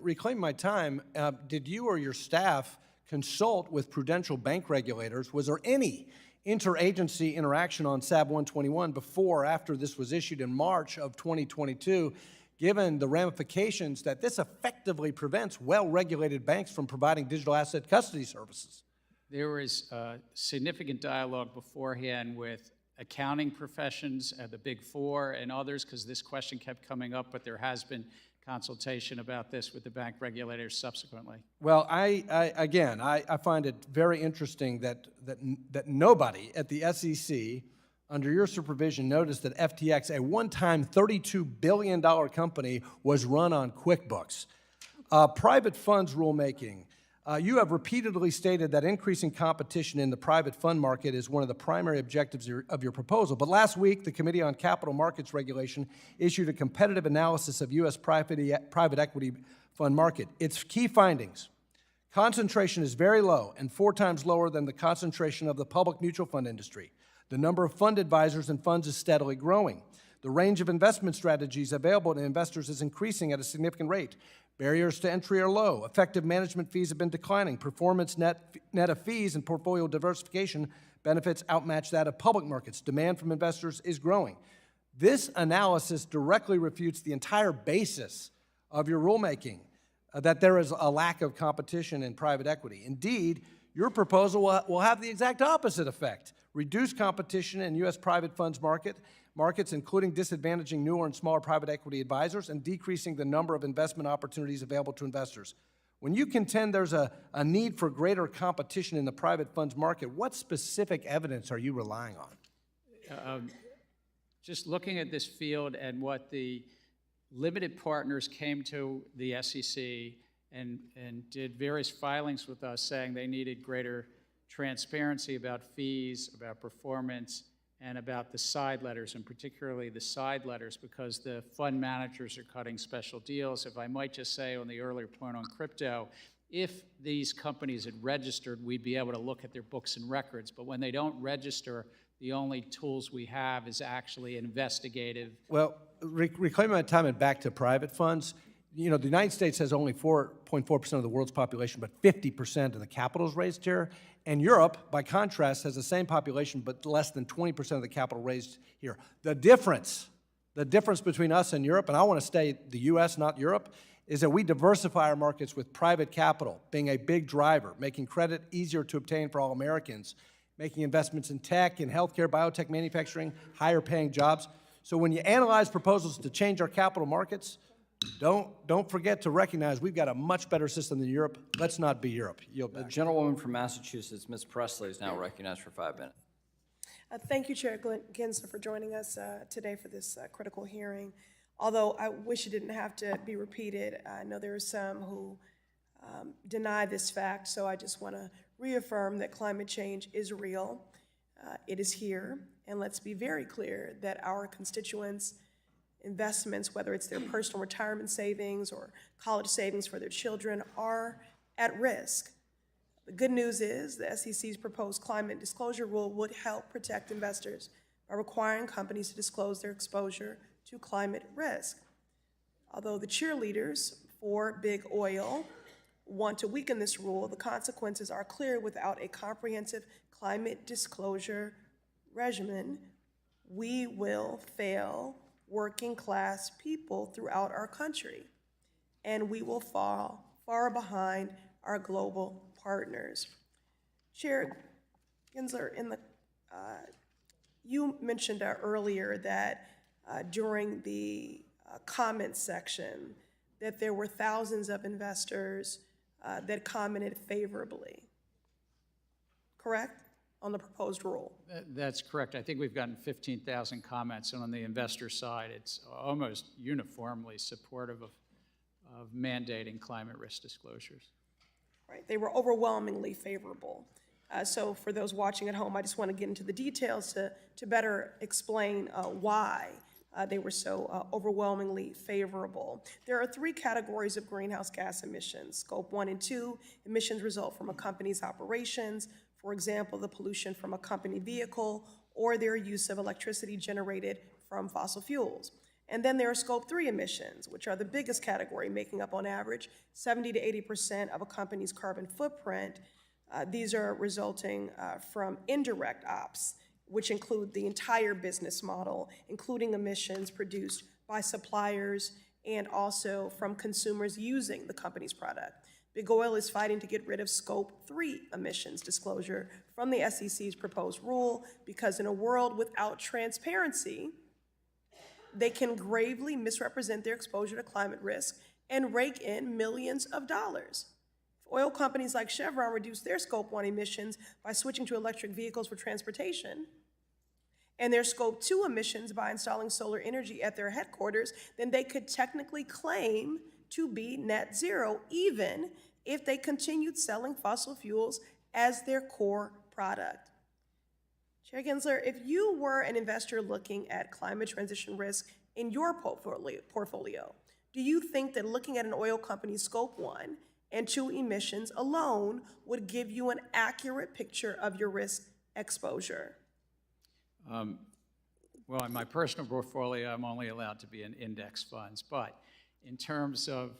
did you or your staff consult with prudential bank regulators? Was there any interagency interaction on SAB 121 before or after this was issued in March of 2022, given the ramifications that this effectively prevents well-regulated banks from providing digital asset custody services? There was significant dialogue beforehand with accounting professions, the Big Four and others, because this question kept coming up, but there has been consultation about this with the bank regulators subsequently. Well, I find it very interesting that nobody at the SEC, under your supervision, noticed that FTX, a one-time $32 billion company, was run on QuickBooks. Private funds rulemaking. You have repeatedly stated that increasing competition in the private fund market is one of the primary objectives of your proposal. But last week, the Committee on Capital Markets Regulation issued a competitive analysis of U.S. private equity fund market. Its key findings: concentration is very low and 4 times lower than the concentration of the public mutual fund industry. The number of fund advisors and funds is steadily growing. The range of investment strategies available to investors is increasing at a significant rate. Barriers to entry are low. Effective management fees have been declining. Performance net of fees and portfolio diversification benefits outmatch that of public markets. Demand from investors is growing. This analysis directly refutes the entire basis of your rulemaking, that there is a lack of competition in private equity. Indeed, your proposal will have the exact opposite effect: reduce competition in U.S. private funds market markets, including disadvantaging newer and smaller private equity advisors and decreasing the number of investment opportunities available to investors. When you contend there's a need for greater competition in the private funds market, what specific evidence are you relying on? Just looking at this field and what the limited partners came to the SEC and did various filings with us saying they needed greater transparency about fees, about performance, and about the side letters, and particularly the side letters, because the fund managers are cutting special deals. If I might just say on the earlier point on crypto, if these companies had registered, we'd be able to look at their books and records. But when they don't register, the only tools we have is actually investigative. Well, reclaiming my time and back to private funds, you know, the United States has only 4.4% of the world's population, but 50% of the capital is raised here. And Europe, by contrast, has the same population, but less than 20% of the capital raised here. The difference between us and Europe, and I want to stay the US, not Europe, is that we diversify our markets with private capital being a big driver, making credit easier to obtain for all Americans, making investments in tech, in healthcare, biotech, manufacturing, higher paying jobs. So when you analyze proposals to change our capital markets, don't forget to recognize we've got a much better system than Europe. Let's not be Europe. Yield back. The gentlewoman from Massachusetts, Ms. Presley, is now recognized for 5 minutes. Thank you, Chair Gensler, for joining us today for this critical hearing. Although I wish it didn't have to be repeated, I know there are some who deny this fact, so I just want to reaffirm that climate change is real. It is here, and let's be very clear that our constituents' investments, whether it's their personal retirement savings or college savings for their children, are at risk. The good news is the SEC's proposed climate disclosure rule would help protect investors by requiring companies to disclose their exposure to climate risk. Although the cheerleaders for big oil want to weaken this rule, the consequences are clear. Without a comprehensive climate disclosure regimen, we will fail working class people throughout our country, and we will fall far behind our global partners. Chair Gensler, you mentioned earlier that during the comment section that there were thousands of investors that commented favorably, correct, on the proposed rule? That's correct. I think we've gotten 15,000 comments, and on the investor side, it's almost uniformly supportive of mandating climate risk disclosures. Right, they were overwhelmingly favorable. So for those watching at home, I just want to get into the details to better explain why they were so overwhelmingly favorable. There are 3 categories of greenhouse gas emissions. Scope 1 and 2 emissions result from a company's operations. For example, the pollution from a company vehicle or their use of electricity generated from fossil fuels. And then there are Scope 3 emissions, which are the biggest category, making up on average 70 to 80% of a company's carbon footprint. These are resulting from indirect ops, which include the entire business model, including emissions produced by suppliers and also from consumers using the company's product. Big Oil is fighting to get rid of Scope 3 emissions disclosure from the SEC's proposed rule because in a world without transparency, they can gravely misrepresent their exposure to climate risk and rake in millions of dollars. If oil companies like Chevron reduce their Scope 1 emissions by switching to electric vehicles for transportation, and their Scope 2 emissions by installing solar energy at their headquarters, then they could technically claim to be net zero, even if they continued selling fossil fuels as their core product. Chair Gensler, if you were an investor looking at climate transition risk in your portfolio, do you think that looking at an oil company's Scope 1 and 2 emissions alone would give you an accurate picture of your risk exposure? Well, in my personal portfolio, I'm only allowed to be in index funds, but in terms of,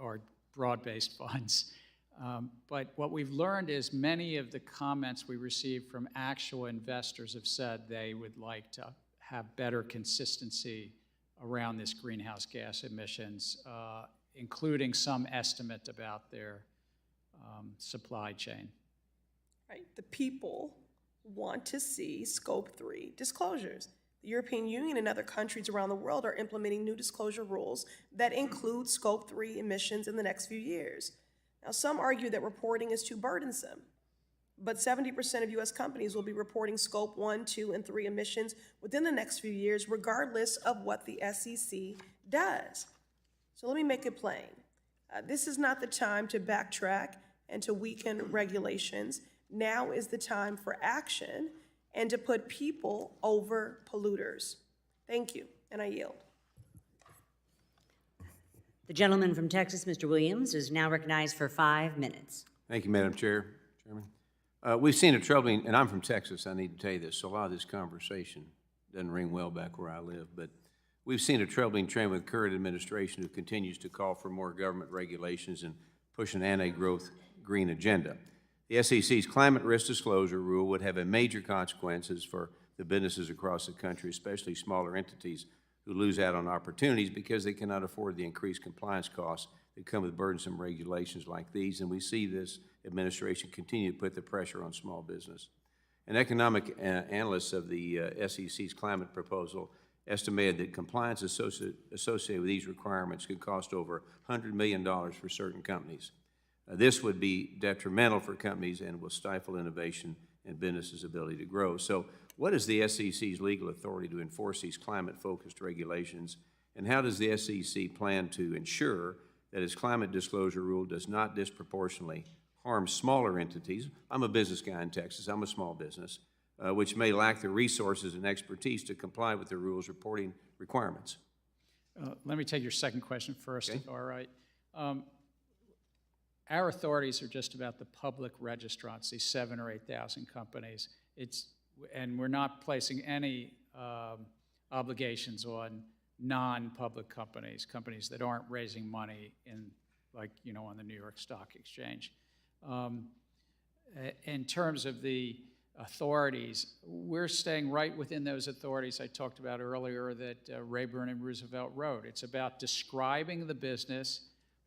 or broad-based funds. But what we've learned is many of the comments we received from actual investors have said they would like to have better consistency around this greenhouse gas emissions, including some estimate about their supply chain. Right, the people want to see Scope 3 disclosures. The European Union and other countries around the world are implementing new disclosure rules that include Scope 3 emissions in the next few years. Now, some argue that reporting is too burdensome, but 70% of U.S. companies will be reporting Scope 1, 2, and 3 emissions within the next few years, regardless of what the SEC does. So let me make it plain. This is not the time to backtrack and to weaken regulations. Now is the time for action and to put people over polluters. Thank you, and I yield. The gentleman from Texas, Mr. Williams, is now recognized for 5 minutes. Thank you, Madam Chairman. We've seen a troubling, and I'm from Texas, I need to tell you this, so a lot of this conversation doesn't ring well back where I live, but we've seen a troubling trend with current administration who continues to call for more government regulations and push an anti-growth green agenda. The SEC's climate risk disclosure rule would have major consequences for the businesses across the country, especially smaller entities who lose out on opportunities because they cannot afford the increased compliance costs that come with burdensome regulations like these, and we see this administration continue to put the pressure on small business. An economic analyst of the SEC's climate proposal estimated that compliance associated with these requirements could cost over $100 million for certain companies. This would be detrimental for companies and will stifle innovation and businesses' ability to grow. So what is the SEC's legal authority to enforce these climate-focused regulations, and how does the SEC plan to ensure that its climate disclosure rule does not disproportionately harm smaller entities? I'm a business guy in Texas, I'm a small business, which may lack the resources and expertise to comply with the rules reporting requirements. Let me take your second question first, Okay. all right. Our authorities are just about the public registrants, these 7,000 or 8,000 companies. And we're not placing any obligations on non-public companies, companies that aren't raising money in, like, on the New York Stock Exchange. In terms of the authorities, we're staying right within those authorities I talked about earlier that Rayburn and Roosevelt wrote. It's about describing the business,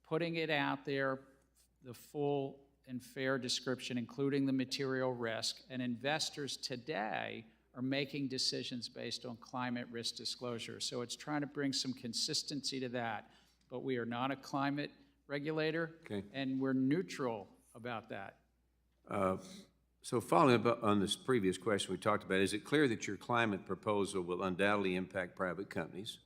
putting it out there, the full and fair description, including the material risk, and investors today are making decisions based on climate risk disclosure. So it's trying to bring some consistency to that, but we are not a climate regulator, Okay. and we're neutral about that. So following up on this previous question we talked about, is it clear that your climate proposal will undoubtedly impact private companies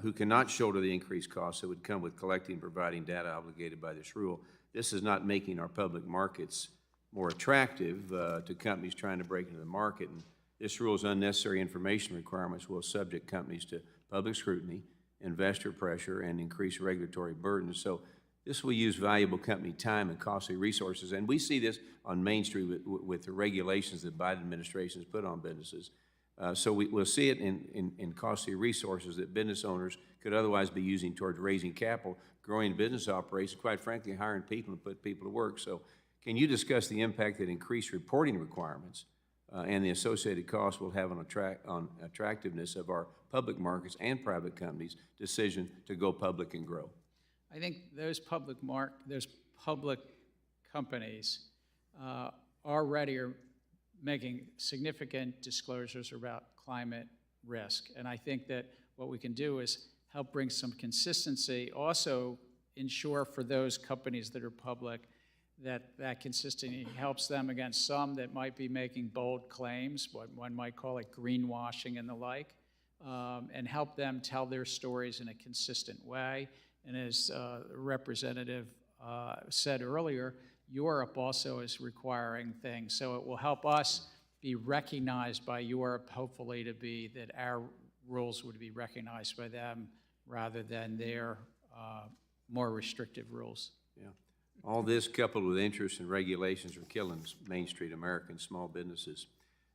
who cannot shoulder the increased costs that would come with collecting and providing data obligated by this rule? This is not making our public markets more attractive to companies trying to break into the market. And this rule's unnecessary information requirements will subject companies to public scrutiny, investor pressure, and increased regulatory burdens. So this will use valuable company time and costly resources. And we see this on Main Street with the regulations that Biden administration has put on businesses. So we'll see it in costly resources that business owners could otherwise be using towards raising capital, growing business operations, quite frankly, hiring people and put people to work. So can you discuss the impact that increased reporting requirements and the associated costs will have on attractiveness of our public markets and private companies' decision to go public and grow? I think those public companies already are making significant disclosures about climate risk. And I think that what we can do is help bring some consistency, also ensure for those companies that are public that consistency helps them against some that might be making bold claims, what one might call it greenwashing and the like, and help them tell their stories in a consistent way. And as the representative said earlier, Europe also is requiring things. So it will help us be recognized by Europe, hopefully to be that our rules would be recognized by them rather than their more restrictive rules. Yeah. All this coupled with interest and regulations are killing Main Street American small businesses.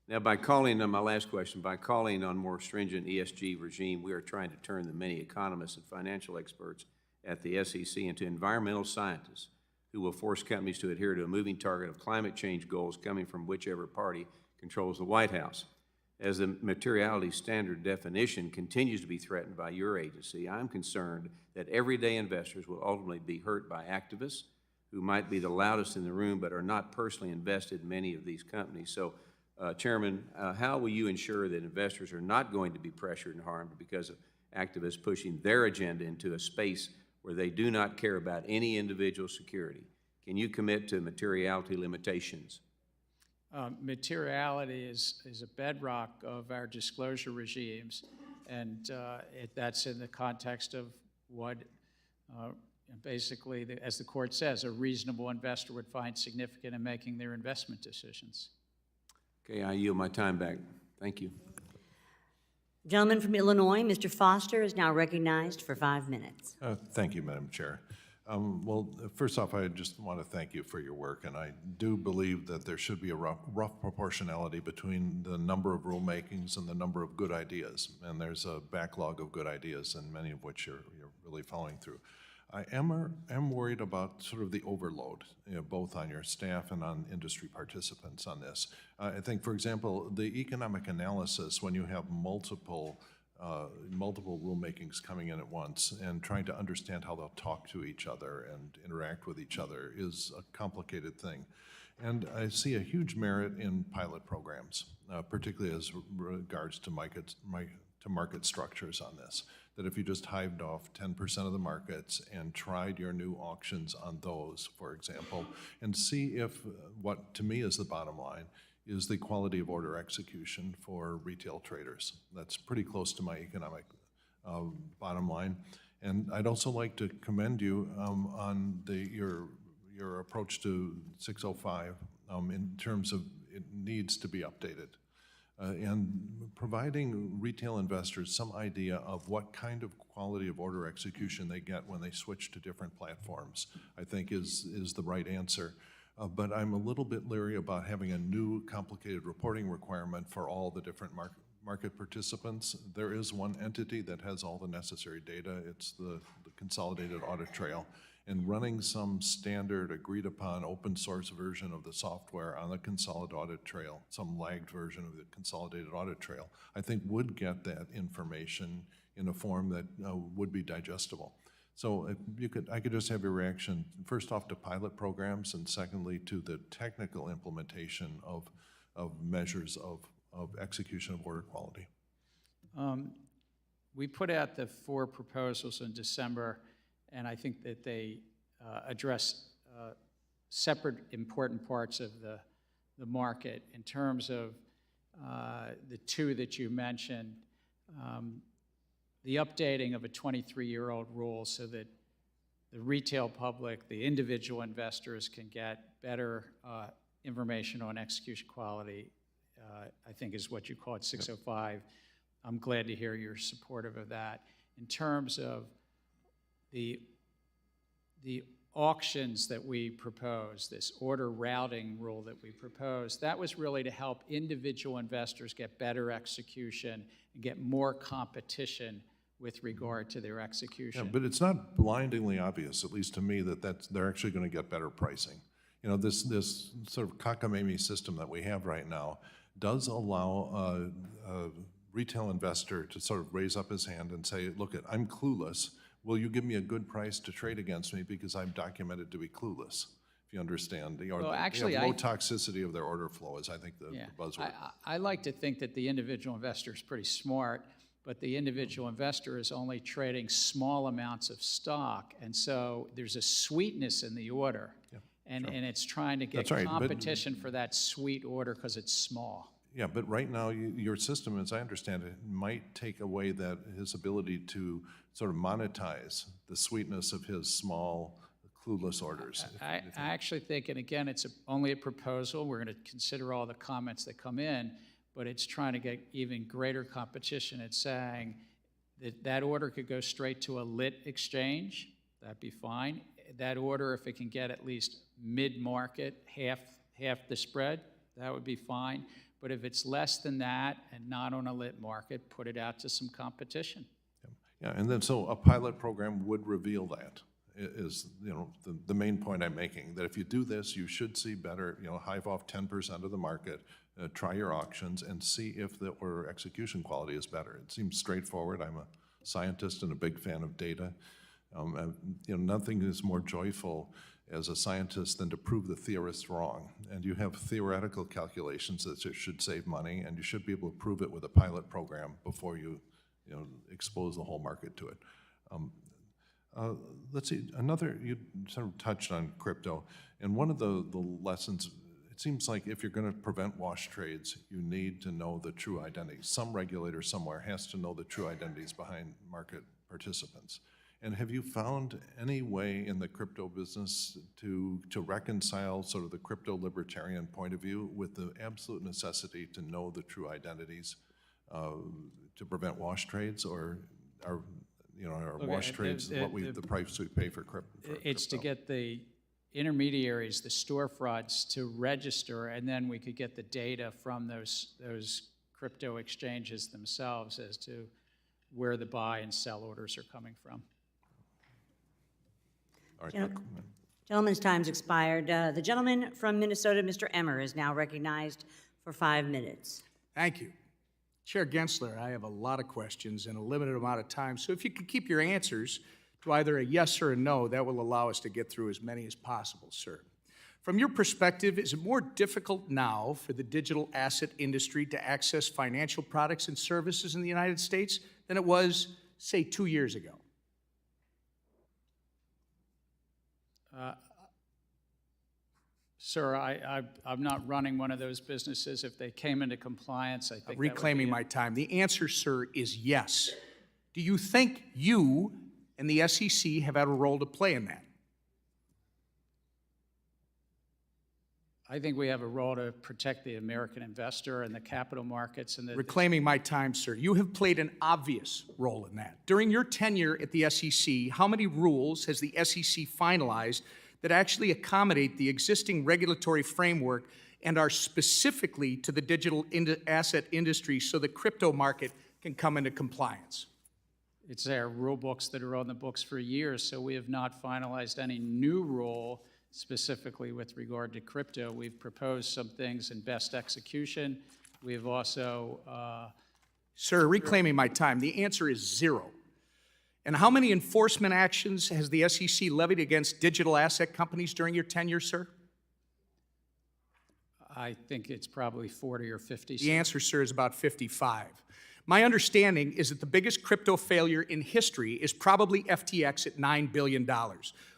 Now, by calling on my last question, by calling on more stringent ESG regime, we are trying to turn the many economists and financial experts at the SEC into environmental scientists who will force companies to adhere to a moving target of climate change goals coming from whichever party controls the White House. As the materiality standard definition continues to be threatened by your agency, I'm concerned that everyday investors will ultimately be hurt by activists who might be the loudest in the room but are not personally invested in many of these companies. So Chairman, how will you ensure that investors are not going to be pressured and harmed because of activists pushing their agenda into a space where they do not care about any individual security? Can you commit to materiality limitations? Materiality is a bedrock of our disclosure regimes, and that's in the context of what basically, as the court says, a reasonable investor would find significant in making their investment decisions. Okay, I yield my time back. Thank you. Gentleman from Illinois, Mr. Foster, is now recognized for 5 minutes. Thank you, Madam Chair. Well, first off, I just want to thank you for your work, and I do believe that there should be a rough proportionality between the number of rulemakings and the number of good ideas, and there's a backlog of good ideas, and many of which you're really following through. I am worried about sort of the overload, both on your staff and on industry participants on this. I think, for example, the economic analysis, when you have multiple rulemakings coming in at once and trying to understand how they'll talk to each other and interact with each other is a complicated thing. And I see a huge merit in pilot programs, particularly as regards to market structures on this. That if you just hived off 10% of the markets and tried your new auctions on those, for example, and see if what to me is the bottom line is the quality of order execution for retail traders. That's pretty close to my economic bottom line. And I'd also like to commend you on your approach to 605 in terms of it needs to be updated. And providing retail investors some idea of what kind of quality of order execution they get when they switch to different platforms, I think is the right answer. But I'm a little bit leery about having a new complicated reporting requirement for all the different market participants. There is one entity that has all the necessary data. It's the consolidated audit trail. And running some standard agreed upon open source version of the software on the consolidated audit trail, some lagged version of the consolidated audit trail, I think would get that information in a form that would be digestible. So I could just have your reaction, first off to pilot programs, and secondly to the technical implementation of measures of execution of order quality. We put out the 4 proposals in December, and I think that they address separate important parts of the market. In terms of the 2 that you mentioned, the updating of a 23-year-old rule so that the retail public, the individual investors can get better information on execution quality, I think is what you call it, 605. I'm glad to hear you're supportive of that. In terms of the auctions that we proposed, this order routing rule that we proposed, that was really to help individual investors get better execution and get more competition with regard to their execution. Yeah, but it's not blindingly obvious, at least to me, that they're actually going to get better pricing. You know, this sort of cockamamie system that we have right now does allow a retail investor to sort of raise up his hand and say, look, I'm clueless. Will you give me a good price to trade against me because I'm documented to be clueless? If you understand, the low toxicity of their order flow is, I think, the buzzword. I like to think that the individual investor is pretty smart, but the individual investor is only trading small amounts of stock, and so there's a sweetness in the order, and it's trying to get competition for that sweet order because it's small. Yeah, but right now, your system, as I understand it, might take away his ability to sort of monetize the sweetness of his small, clueless orders. I actually think, and again, it's only a proposal. We're going to consider all the comments that come in, but it's trying to get even greater competition. It's saying that order could go straight to a lit exchange. That'd be fine. That order, if it can get at least mid-market, half the spread, that would be fine. But if it's less than that and not on a lit market, put it out to some competition. Yeah, and then so a pilot program would reveal that, is the main point I'm making, that if you do this, you should see better, hive off 10% of the market, try your auctions, and see if the order execution quality is better. It seems straightforward. I'm a scientist and a big fan of data. Nothing is more joyful as a scientist than to prove the theorists wrong. And you have theoretical calculations that it should save money, and you should be able to prove it with a pilot program before you expose the whole market to it. Let's see, you sort of touched on crypto, and one of the lessons, it seems like if you're going to prevent wash trades, you need to know the true identities. Some regulator somewhere has to know the true identities behind market participants. And have you found any way in the crypto business to reconcile sort of the crypto libertarian point of view with the absolute necessity to know the true identities to prevent wash trades, or are wash trades the price we pay for crypto? It's to get the intermediaries, the storefronts, to register, and then we could get the data from those crypto exchanges themselves as to where the buy and sell orders are coming from. All right. Gentleman's time's expired. The gentleman from Minnesota, Mr. Emmer, is now recognized for 5 minutes. Thank you. Chair Gensler, I have a lot of questions in a limited amount of time, so if you could keep your answers to either a yes or a no, that will allow us to get through as many as possible, sir. From your perspective, is it more difficult now for the digital asset industry to access financial products and services in the United States than it was, say, 2 years ago? Sir, I'm not running one of those businesses. If they came into compliance, I think Reclaiming my time. The answer, sir, is yes. Do you think you and the SEC have had a role to play in that? I think we have a role to protect the American investor and the capital markets. And Reclaiming my time, sir. You have played an obvious role in that. During your tenure at the SEC, how many rules has the SEC finalized that actually accommodate the existing regulatory framework and are specifically to the digital asset industry so the crypto market can come into compliance? It's our rule books that are on the books for years, so we have not finalized any new rule specifically with regard to crypto. We've proposed some things in best execution. We have also... Sir, reclaiming my time, the answer is 0. And how many enforcement actions has the SEC levied against digital asset companies during your tenure, sir? I think it's probably 40 or 50. The answer, sir, is about 55. My understanding is that the biggest crypto failure in history is probably FTX at $9 billion.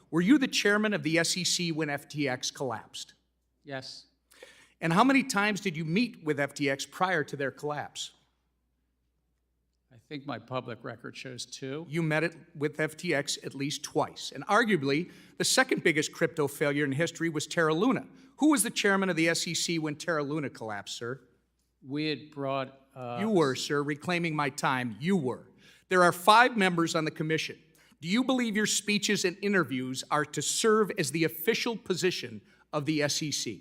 Were you the chairman of the SEC when FTX collapsed? Yes. And how many times did you meet with FTX prior to their collapse? I think my public record shows 2. You met with FTX at least twice. And arguably, the second biggest crypto failure in history was Terra Luna. Who was the chairman of the SEC when Terra Luna collapsed, sir? We had brought... You were, sir. Reclaiming my time, you were. There are 5 members on the commission. Do you believe your speeches and interviews are to serve as the official position of the SEC?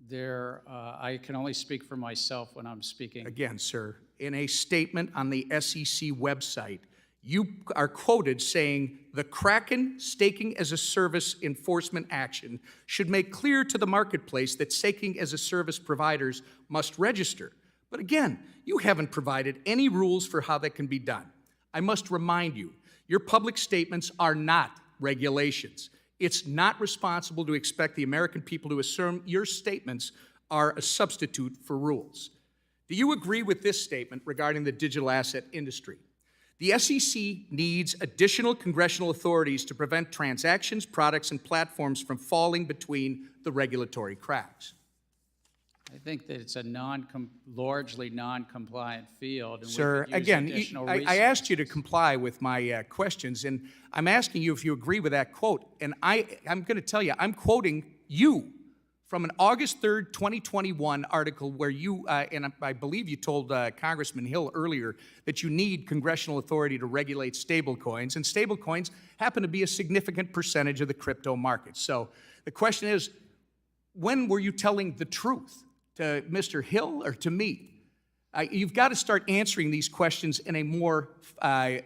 I can only speak for myself when I'm speaking. Again, sir, in a statement on the SEC website, you are quoted saying, the Kraken staking as a service enforcement action should make clear to the marketplace that staking as a service providers must register. But again, you haven't provided any rules for how that can be done. I must remind you, your public statements are not regulations. It's not responsible to expect the American people to assume your statements are a substitute for rules. Do you agree with this statement regarding the digital asset industry? The SEC needs additional congressional authorities to prevent transactions, products, and platforms from falling between the regulatory cracks. I think that it's a largely non-compliant field. And Sir, we could use again, additional I asked you to comply with my questions, and I'm asking you if you agree with that quote. And I'm going to tell you, I'm quoting you from an August 3rd, 2021 article where you, and I believe you told Congressman Hill earlier that you need congressional authority to regulate stablecoins, and stablecoins happen to be a significant percentage of the crypto market. So the question is, when were you telling the truth? To Mr. Hill or to me? You've got to start answering these questions in a more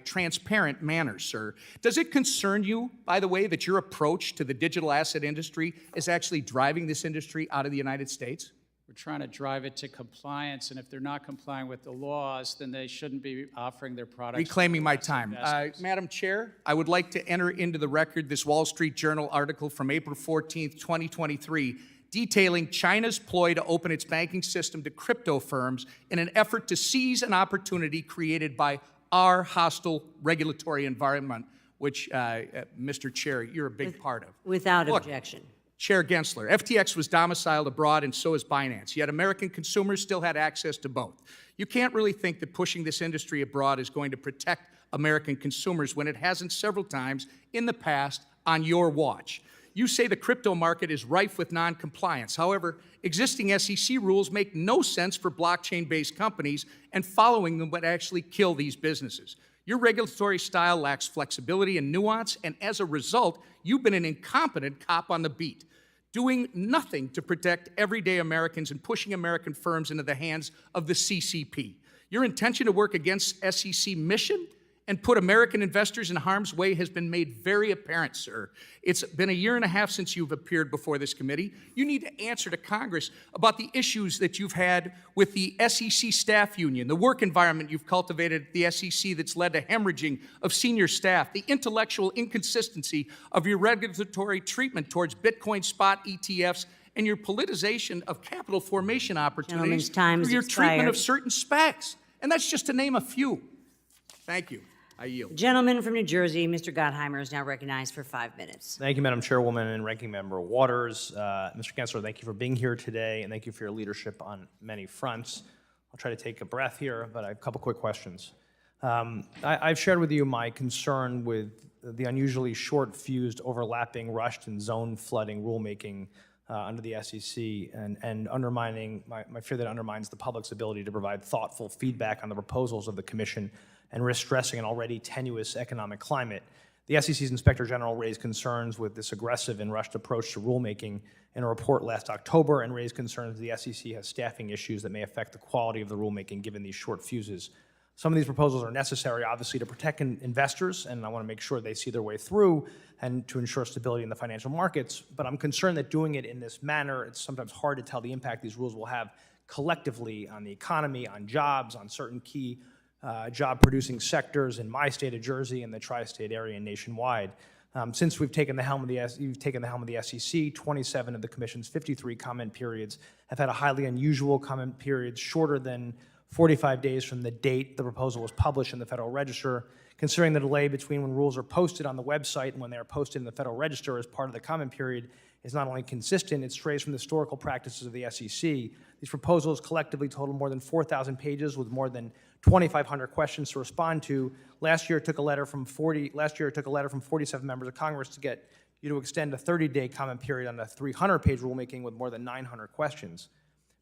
transparent manner, sir. Does it concern you, by the way, that your approach to the digital asset industry is actually driving this industry out of the United States? We're trying to drive it to compliance, and if they're not complying with the laws, then they shouldn't be offering their products. Reclaiming my to time. investors. Madam Chair, I would like to enter into the record this Wall Street Journal article from April 14th, 2023, detailing China's ploy to open its banking system to crypto firms in an effort to seize an opportunity created by our hostile regulatory environment, which, Mr. Chair, you're a big part of. Without Look, objection. Chair Gensler, FTX was domiciled abroad and so is BINANCE, yet American consumers still had access to both. You can't really think that pushing this industry abroad is going to protect American consumers when it hasn't several times in the past on your watch. You say the crypto market is rife with non-compliance. However, existing SEC rules make no sense for blockchain-based companies, and following them would actually kill these businesses. Your regulatory style lacks flexibility and nuance, and as a result, you've been an incompetent cop on the beat, doing nothing to protect everyday Americans and pushing American firms into the hands of the CCP. Your intention to work against SEC mission and put American investors in harm's way has been made very apparent, sir. It's been a year and a half since you've appeared before this committee. You need to answer to Congress about the issues that you've had with the SEC staff union, the work environment you've cultivated at the SEC that's led to hemorrhaging of senior staff, the intellectual inconsistency of your regulatory treatment towards Bitcoin spot ETFs, and your politicization of capital formation opportunities Gentleman's time through your has treatment of expired. certain SPACs. And that's just to name a few. Thank you. I yield. Gentleman from New Jersey, Mr. Gottheimer, is now recognized for 5 minutes. Thank you, Madam Chairwoman and Ranking Member Waters. Mr. Gensler, thank you for being here today, and thank you for your leadership on many fronts. I'll try to take a breath here, but I have a couple quick questions. I've shared with you my concern with the unusually short-fused, overlapping, rushed, and zone flooding rulemaking under the SEC, and undermining my fear that it undermines the public's ability to provide thoughtful feedback on the proposals of the Commission and risk stressing an already tenuous economic climate. The SEC's Inspector General raised concerns with this aggressive and rushed approach to rulemaking in a report last October, and raised concerns the SEC has staffing issues that may affect the quality of the rulemaking given these short fuses. Some of these proposals are necessary, obviously, to protect investors, and I want to make sure they see their way through and to ensure stability in the financial markets. But I'm concerned that doing it in this manner, it's sometimes hard to tell the impact these rules will have collectively on the economy, on jobs, on certain key job-producing sectors in my state of Jersey and the tri-state area and nationwide. Since you've taken the helm of the SEC, 27 of the Commission's 53 comment periods have had a highly unusual comment periods, shorter than 45 days from the date the proposal was published in the Federal Register. Considering the delay between when rules are posted on the website and when they are posted in the Federal Register as part of the comment period is not only consistent, it strays from the historical practices of the SEC. These proposals collectively total more than 4,000 pages with more than 2,500 questions to respond to. Last year, it took a letter from 47 members of Congress to get you to extend a 30-day comment period on a 300-page rulemaking with more than 900 questions.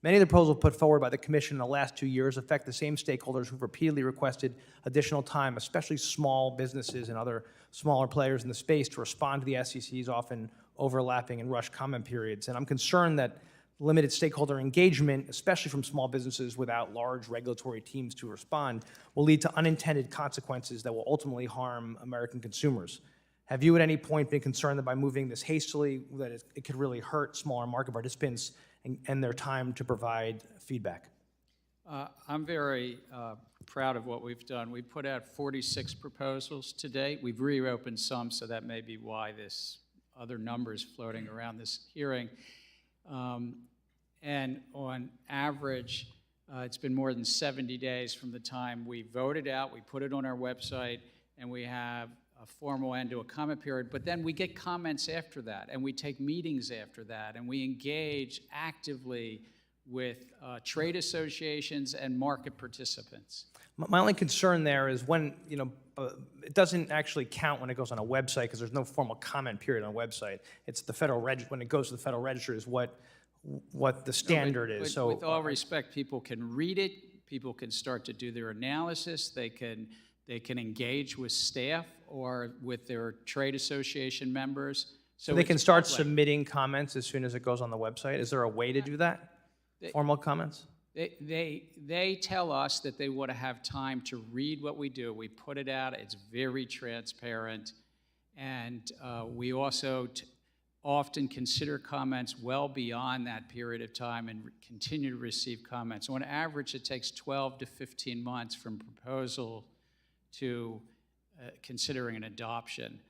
Many of the proposals put forward by the Commission in the last 2 years affect the same stakeholders who've repeatedly requested additional time, especially small businesses and other smaller players in the space, to respond to the SEC's often overlapping and rushed comment periods. And I'm concerned that limited stakeholder engagement, especially from small businesses without large regulatory teams to respond, will lead to unintended consequences that will ultimately harm American consumers. Have you at any point been concerned that by moving this hastily, that it could really hurt smaller market participants and their time to provide feedback? I'm very proud of what we've done. We put out 46 proposals to date. We've reopened some, so that may be why this other numbers floating around this hearing. And on average, it's been more than 70 days from the time we voted out, we put it on our website, and we have a formal end to a comment period. But then we get comments after that, and we take meetings after that, and we engage actively with trade associations and market participants. My only concern there is when, it doesn't actually count when it goes on a website because there's no formal comment period on a website. It's the Federal Register, when it goes to the Federal Register is what the standard is. So with all respect, people can read it, people can start to do their analysis, they can engage with staff or with their trade association members. So they can start submitting comments as soon as it goes on the website? Is there a way to do that? Formal comments? They tell us that they want to have time to read what we do. We put it out. It's very transparent. And we also often consider comments well beyond that period of time and continue to receive comments. On average, it takes 12 to 15 months from proposal to considering an adoption.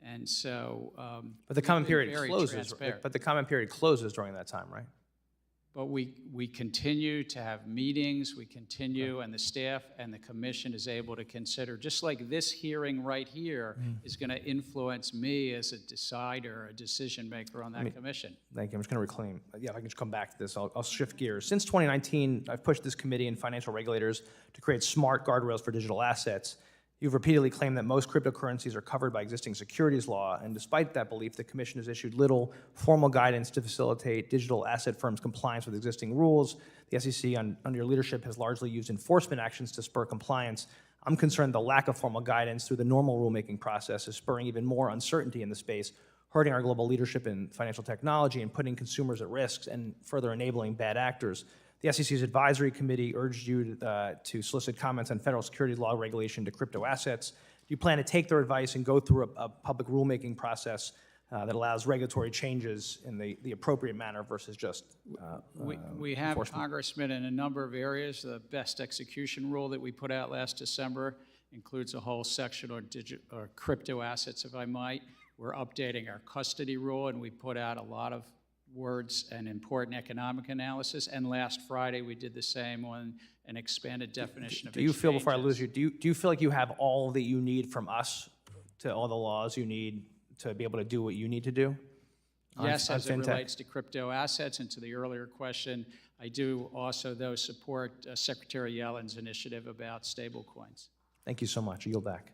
And so, But the comment we've been period very closes. transparent. But the comment period closes during that time, right? But we continue to have meetings, we continue, and the staff and the commission is able to consider, just like this hearing right here is going to influence me as a decider, a decision maker on that commission. Thank you. I'm just going to reclaim. Yeah, if I can just come back to this, I'll shift gears. Since 2019, I've pushed this committee and financial regulators to create smart guardrails for digital assets. You've repeatedly claimed that most cryptocurrencies are covered by existing securities law, and despite that belief, the Commission has issued little formal guidance to facilitate digital asset firms' compliance with existing rules. The SEC, under your leadership, has largely used enforcement actions to spur compliance. I'm concerned the lack of formal guidance through the normal rulemaking process is spurring even more uncertainty in the space, hurting our global leadership in financial technology and putting consumers at risk and further enabling bad actors. The SEC's advisory committee urged you to solicit comments on federal securities law regulation to crypto assets. Do you plan to take their advice and go through a public rulemaking process that allows regulatory changes in the appropriate manner versus just We have, Congressman, in a number of areas. The best execution rule that we put out last December includes a whole section on crypto assets, if I might. We're updating our custody rule, and we put out a lot of words and important economic analysis. And last Friday, we did the same on an expanded definition of Do you feel, exchanges. before I lose you, do you feel like you have all that you need from us to all the laws you need to be able to do what you need to do? Yes, on as it fintech? relates to crypto assets, and to the earlier question, I do also, though, support Secretary Yellen's initiative about stablecoins. Thank you so much. I yield back.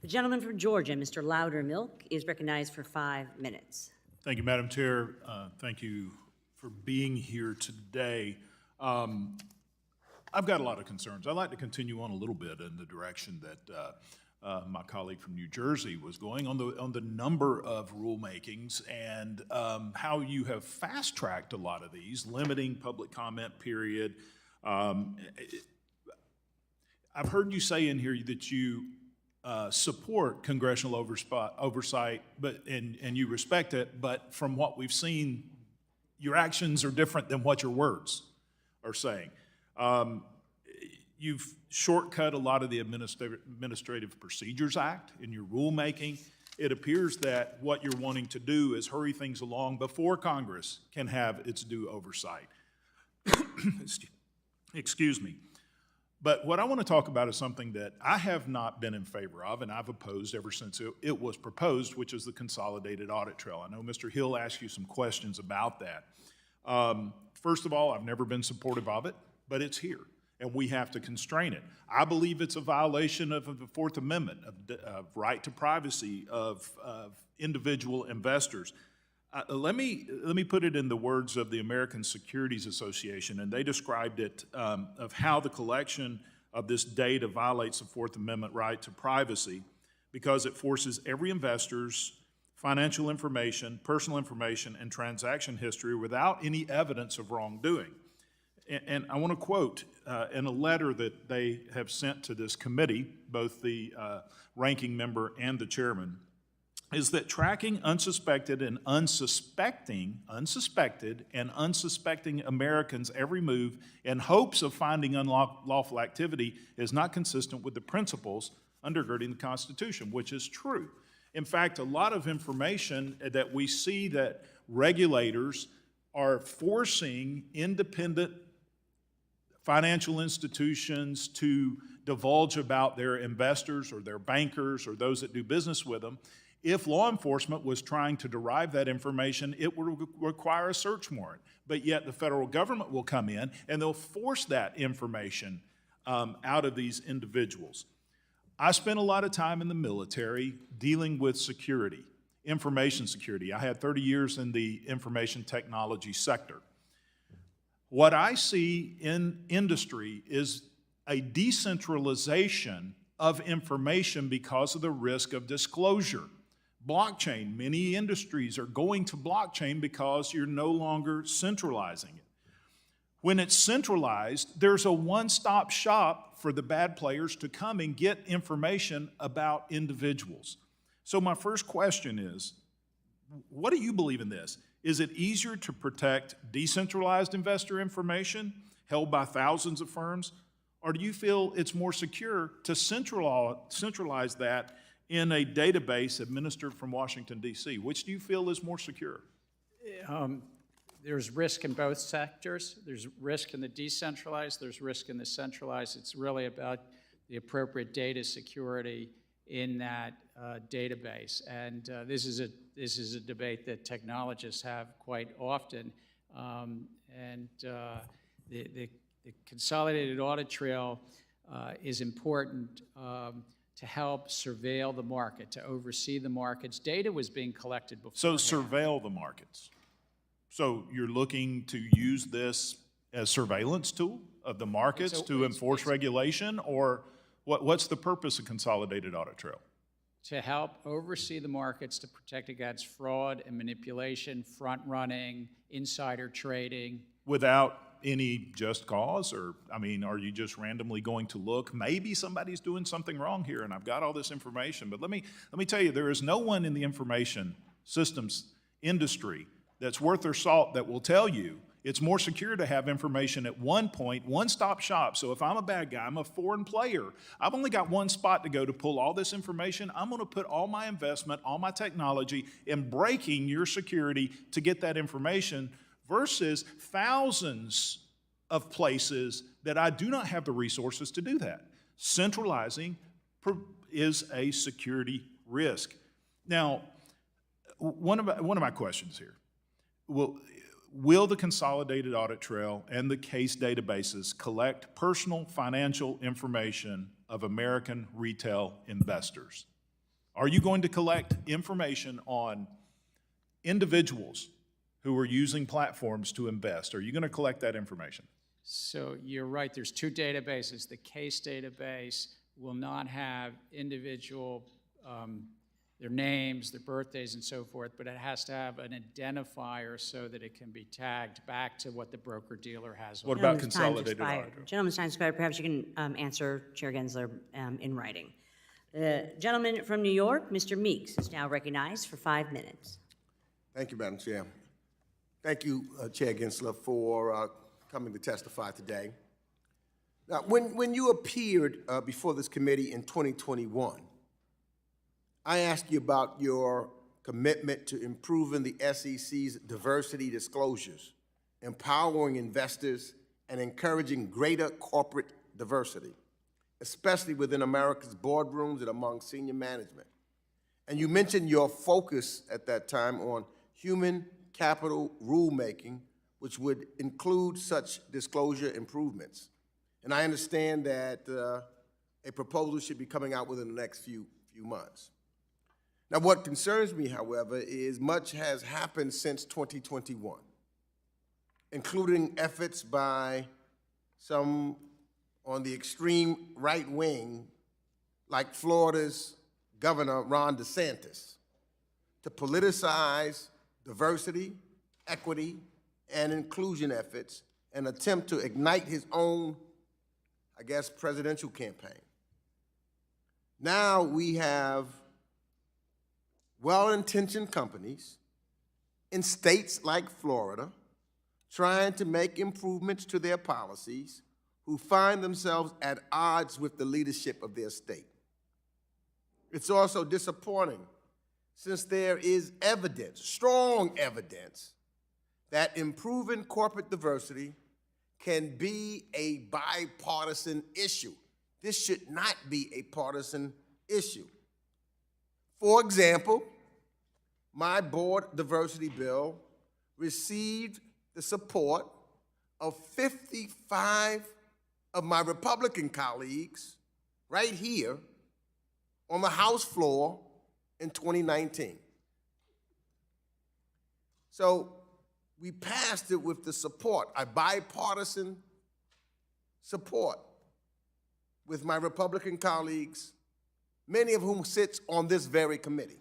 The gentleman from Georgia, Mr. Loudermilk, is recognized for 5 minutes. Thank you, Madam Chair. Thank you for being here today. I've got a lot of concerns. I'd like to continue on a little bit in the direction that my colleague from New Jersey was going on the number of rulemakings and how you have fast-tracked a lot of these, limiting public comment period. I've heard you say in here that you support congressional oversight, and you respect it, but from what we've seen, your actions are different than what your words are saying. You've shortcut a lot of the Administrative Procedures Act in your rulemaking. It appears that what you're wanting to do is hurry things along before Congress can have its due oversight. Excuse me. But what I want to talk about is something that I have not been in favor of, and I've opposed ever since it was proposed, which is the consolidated audit trail. I know Mr. Hill asked you some questions about that. First of all, I've never been supportive of it, but it's here, and we have to constrain it. I believe it's a violation of the Fourth Amendment, of right to privacy of individual investors. Let me put it in the words of the American Securities Association, and they described it of how the collection of this data violates the Fourth Amendment right to privacy because it forces every investor's financial information, personal information, and transaction history without any evidence of wrongdoing. And I want to quote in a letter that they have sent to this committee, both the ranking member and the chairman, is that tracking unsuspected and unsuspecting Americans' every move in hopes of finding unlawful activity is not consistent with the principles undergirding the Constitution, which is true. In fact, a lot of information that we see that regulators are forcing independent financial institutions to divulge about their investors or their bankers or those that do business with them. If law enforcement was trying to derive that information, it would require a search warrant. But yet the federal government will come in and they'll force that information out of these individuals. I spent a lot of time in the military dealing with security, information security. I had 30 years in the information technology sector. What I see in industry is a decentralization of information because of the risk of disclosure. Blockchain, many industries are going to blockchain because you're no longer centralizing it. When it's centralized, there's a one-stop shop for the bad players to come and get information about individuals. So my first question is, what do you believe in this? Is it easier to protect decentralized investor information held by thousands of firms? Or do you feel it's more secure to centralize that in a database administered from Washington, D.C.? Which do you feel is more secure? There's risk in both sectors. There's risk in the decentralized, there's risk in the centralized. It's really about the appropriate data security in that database. And this is a debate that technologists have quite often. The consolidated audit trail is important to help surveil the market, to oversee the markets. Data was being collected before. So surveil the markets. So you're looking to use this as surveillance tool of the markets to enforce regulation, or what's the purpose of consolidated audit trail? To help oversee the markets, to protect against fraud and manipulation, front-running, insider trading. Without any just cause, or, I mean, are you just randomly going to look? Maybe somebody's doing something wrong here, and I've got all this information. But let me tell you, there is no one in the information systems industry that's worth their salt that will tell you it's more secure to have information at one point, one-stop shop. So if I'm a bad guy, I'm a foreign player, I've only got one spot to go to pull all this information. I'm going to put all my investment, all my technology in breaking your security to get that information, versus thousands of places that I do not have the resources to do that. Centralizing is a security risk. Now, one of my questions here, will the consolidated audit trail and the case databases collect personal financial information of American retail investors? Are you going to collect information on individuals who are using platforms to invest? Are you going to collect that information? So you're right, there's two databases. The case database will not have individual, their names, their birthdays, and so forth, but it has to have an identifier so that it can be tagged back to what the broker-dealer has. What about consolidated audit? Gentleman's time expired. Perhaps you can answer Chair Gensler in writing. The gentleman from New York, Mr. Meeks, is now recognized for 5 minutes. Thank you, Madam Chair. Thank you, Chair Gensler, for coming to testify today. Now, when you appeared before this committee in 2021, I asked you about your commitment to improving the SEC's diversity disclosures, empowering investors, and encouraging greater corporate diversity, especially within America's boardrooms and among senior management. And you mentioned your focus at that time on human capital rulemaking, which would include such disclosure improvements. And I understand that a proposal should be coming out within the next few months. Now, what concerns me, however, is much has happened since 2021, including efforts by some on the extreme right wing, like Florida's Governor Ron DeSantis, to politicize diversity, equity, and inclusion efforts and attempt to ignite his own, I guess, presidential campaign. Now we have well-intentioned companies in states like Florida trying to make improvements to their policies who find themselves at odds with the leadership of their state. It's also disappointing since there is evidence, strong evidence, that improving corporate diversity can be a bipartisan issue. This should not be a partisan issue. For example, my board diversity bill received the support of 55 of my Republican colleagues right here on the House floor in 2019. So we passed it with the support, a bipartisan support with my Republican colleagues, many of whom sits on this very committee.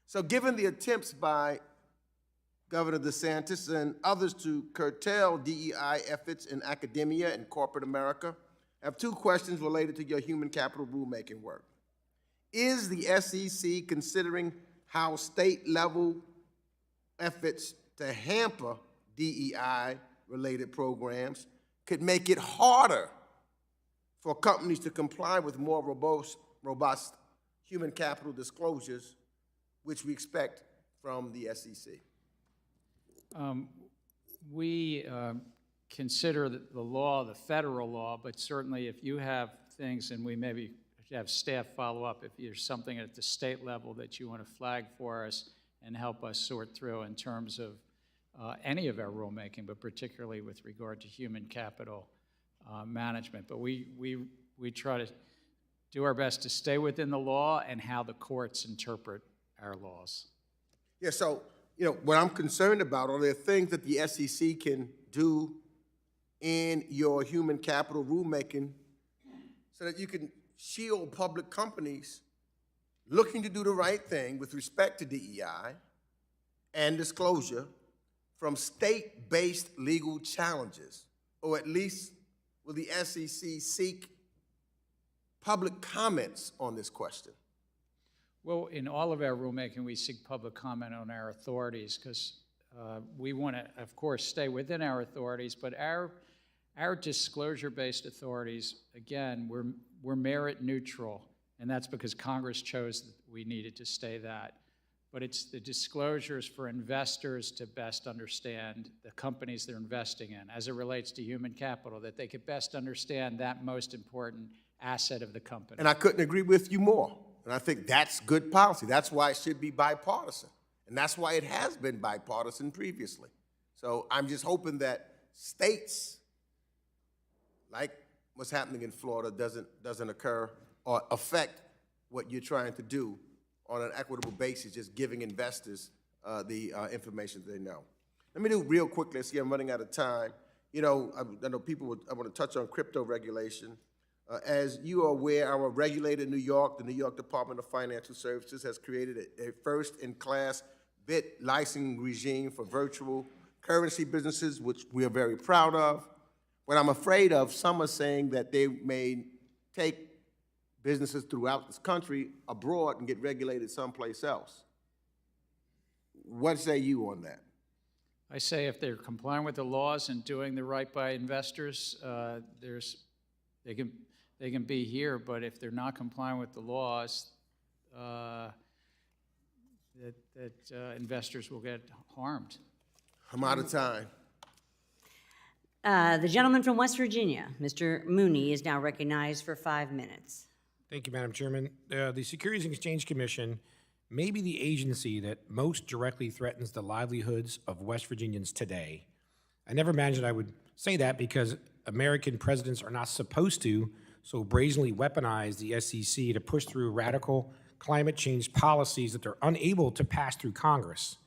So given the attempts by Governor DeSantis and others to curtail DEI efforts in academia and corporate America, I have two questions related to your human capital rulemaking work. Is the SEC considering how state-level efforts to hamper DEI-related programs could make it harder for companies to comply with more robust human capital disclosures, which we expect from the SEC? We consider the law, the federal law, but certainly if you have things, and we maybe have staff follow up, if there's something at the state level that you want to flag for us and help us sort through in terms of any of our rulemaking, but particularly with regard to human capital management. But we try to do our best to stay within the law and how the courts interpret our laws. Yeah, so, what I'm concerned about are there things that the SEC can do in your human capital rulemaking so that you can shield public companies looking to do the right thing with respect to DEI and disclosure from state-based legal challenges, or at least will the SEC seek public comments on this question? Well, in all of our rulemaking, we seek public comment on our authorities because we want to, of course, stay within our authorities, but our disclosure-based authorities, again, we're merit neutral, and that's because Congress chose that we needed to stay that. But it's the disclosures for investors to best understand the companies they're investing in as it relates to human capital, that they could best understand that most important asset of the company. And I couldn't agree with you more. And I think that's good policy. That's why it should be bipartisan. And that's why it has been bipartisan previously. So I'm just hoping that states, like what's happening in Florida, doesn't occur or affect what you're trying to do on an equitable basis, just giving investors the information they know. Let me do real quickly. I see I'm running out of time. I know I want to touch on crypto regulation. As you are aware, our regulator in New York, the New York Department of Financial Services, has created a first-in-class bit licensing regime for virtual currency businesses, which we are very proud of. What I'm afraid of, some are saying that they may take businesses throughout this country abroad and get regulated someplace else. What say you on that? I say if they're complying with the laws and doing the right by investors, they can be here, but if they're not complying with the laws, investors will get harmed. I'm out of time. The gentleman from West Virginia, Mr. Mooney, is now recognized for 5 minutes. Thank you, Madam Chairman. The Securities and Exchange Commission may be the agency that most directly threatens the livelihoods of West Virginians today. I never imagined I would say that because American presidents are not supposed to so brazenly weaponize the SEC to push through radical climate change policies that they're unable to pass through Congress.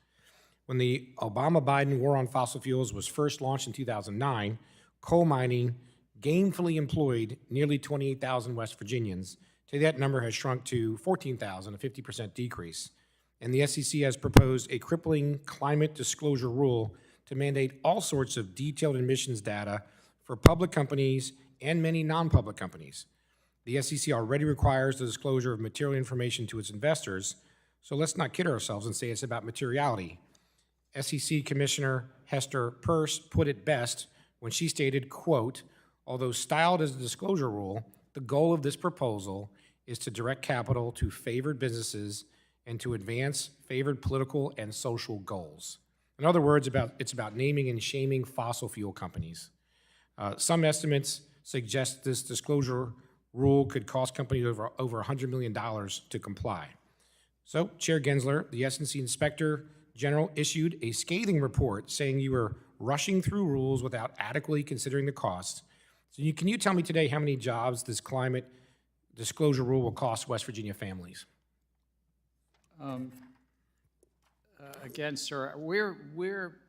When the Obama-Biden war on fossil fuels was first launched in 2009, coal mining gainfully employed nearly 28,000 West Virginians. Today that number has shrunk to 14,000, a 50% decrease. And the SEC has proposed a crippling climate disclosure rule to mandate all sorts of detailed emissions data for public companies and many non-public companies. The SEC already requires the disclosure of material information to its investors, so let's not kid ourselves and say it's about materiality. SEC Commissioner Hester Peirce put it best when she stated, quote, "Although styled as a disclosure rule, the goal of this proposal is to direct capital to favored businesses and to advance favored political and social goals." In other words, it's about naming and shaming fossil fuel companies. Some estimates suggest this disclosure rule could cost companies over $100 million to comply. So, Chair Gensler, the SEC Inspector General issued a scathing report saying you were rushing through rules without adequately considering the costs. So can you tell me today how many jobs this climate disclosure rule will cost West Virginia families? Again, sir, we're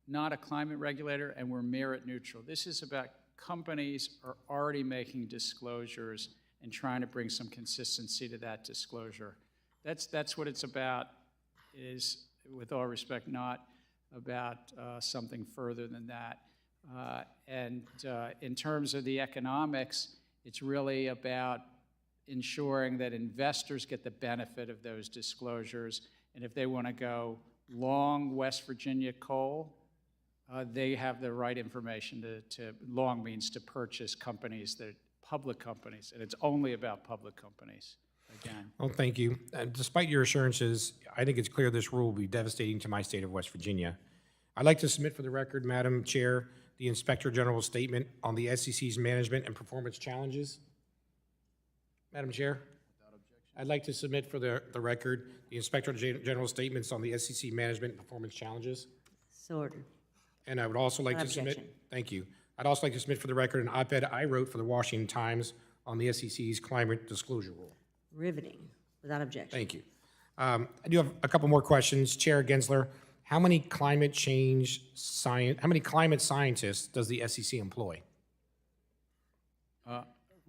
not a climate regulator and we're merit neutral. This is about companies are already making disclosures and trying to bring some consistency to that disclosure. That's what it's about, is, with all respect, not about something further than that. In terms of the economics, it's really about ensuring that investors get the benefit of those disclosures. And if they want to go long West Virginia coal, they have the right information long means to purchase companies that public companies, and it's only about public companies, again. Well, thank you. Despite your assurances, I think it's clear this rule will be devastating to my state of West Virginia. I'd like to submit for the record, Madam Chair, the Inspector General's statement on the SEC's management and performance challenges. Madam Chair, I'd like to submit for the record the Inspector General's statements on the SEC management and performance challenges. So ordered. And I would also like to submit, thank you. I'd also like to submit for the record an op-ed I wrote for the Washington Times on the SEC's climate disclosure rule. Riveting, without objection. Thank you. I do have a couple more questions. Chair Gensler, how many climate scientists does the SEC employ?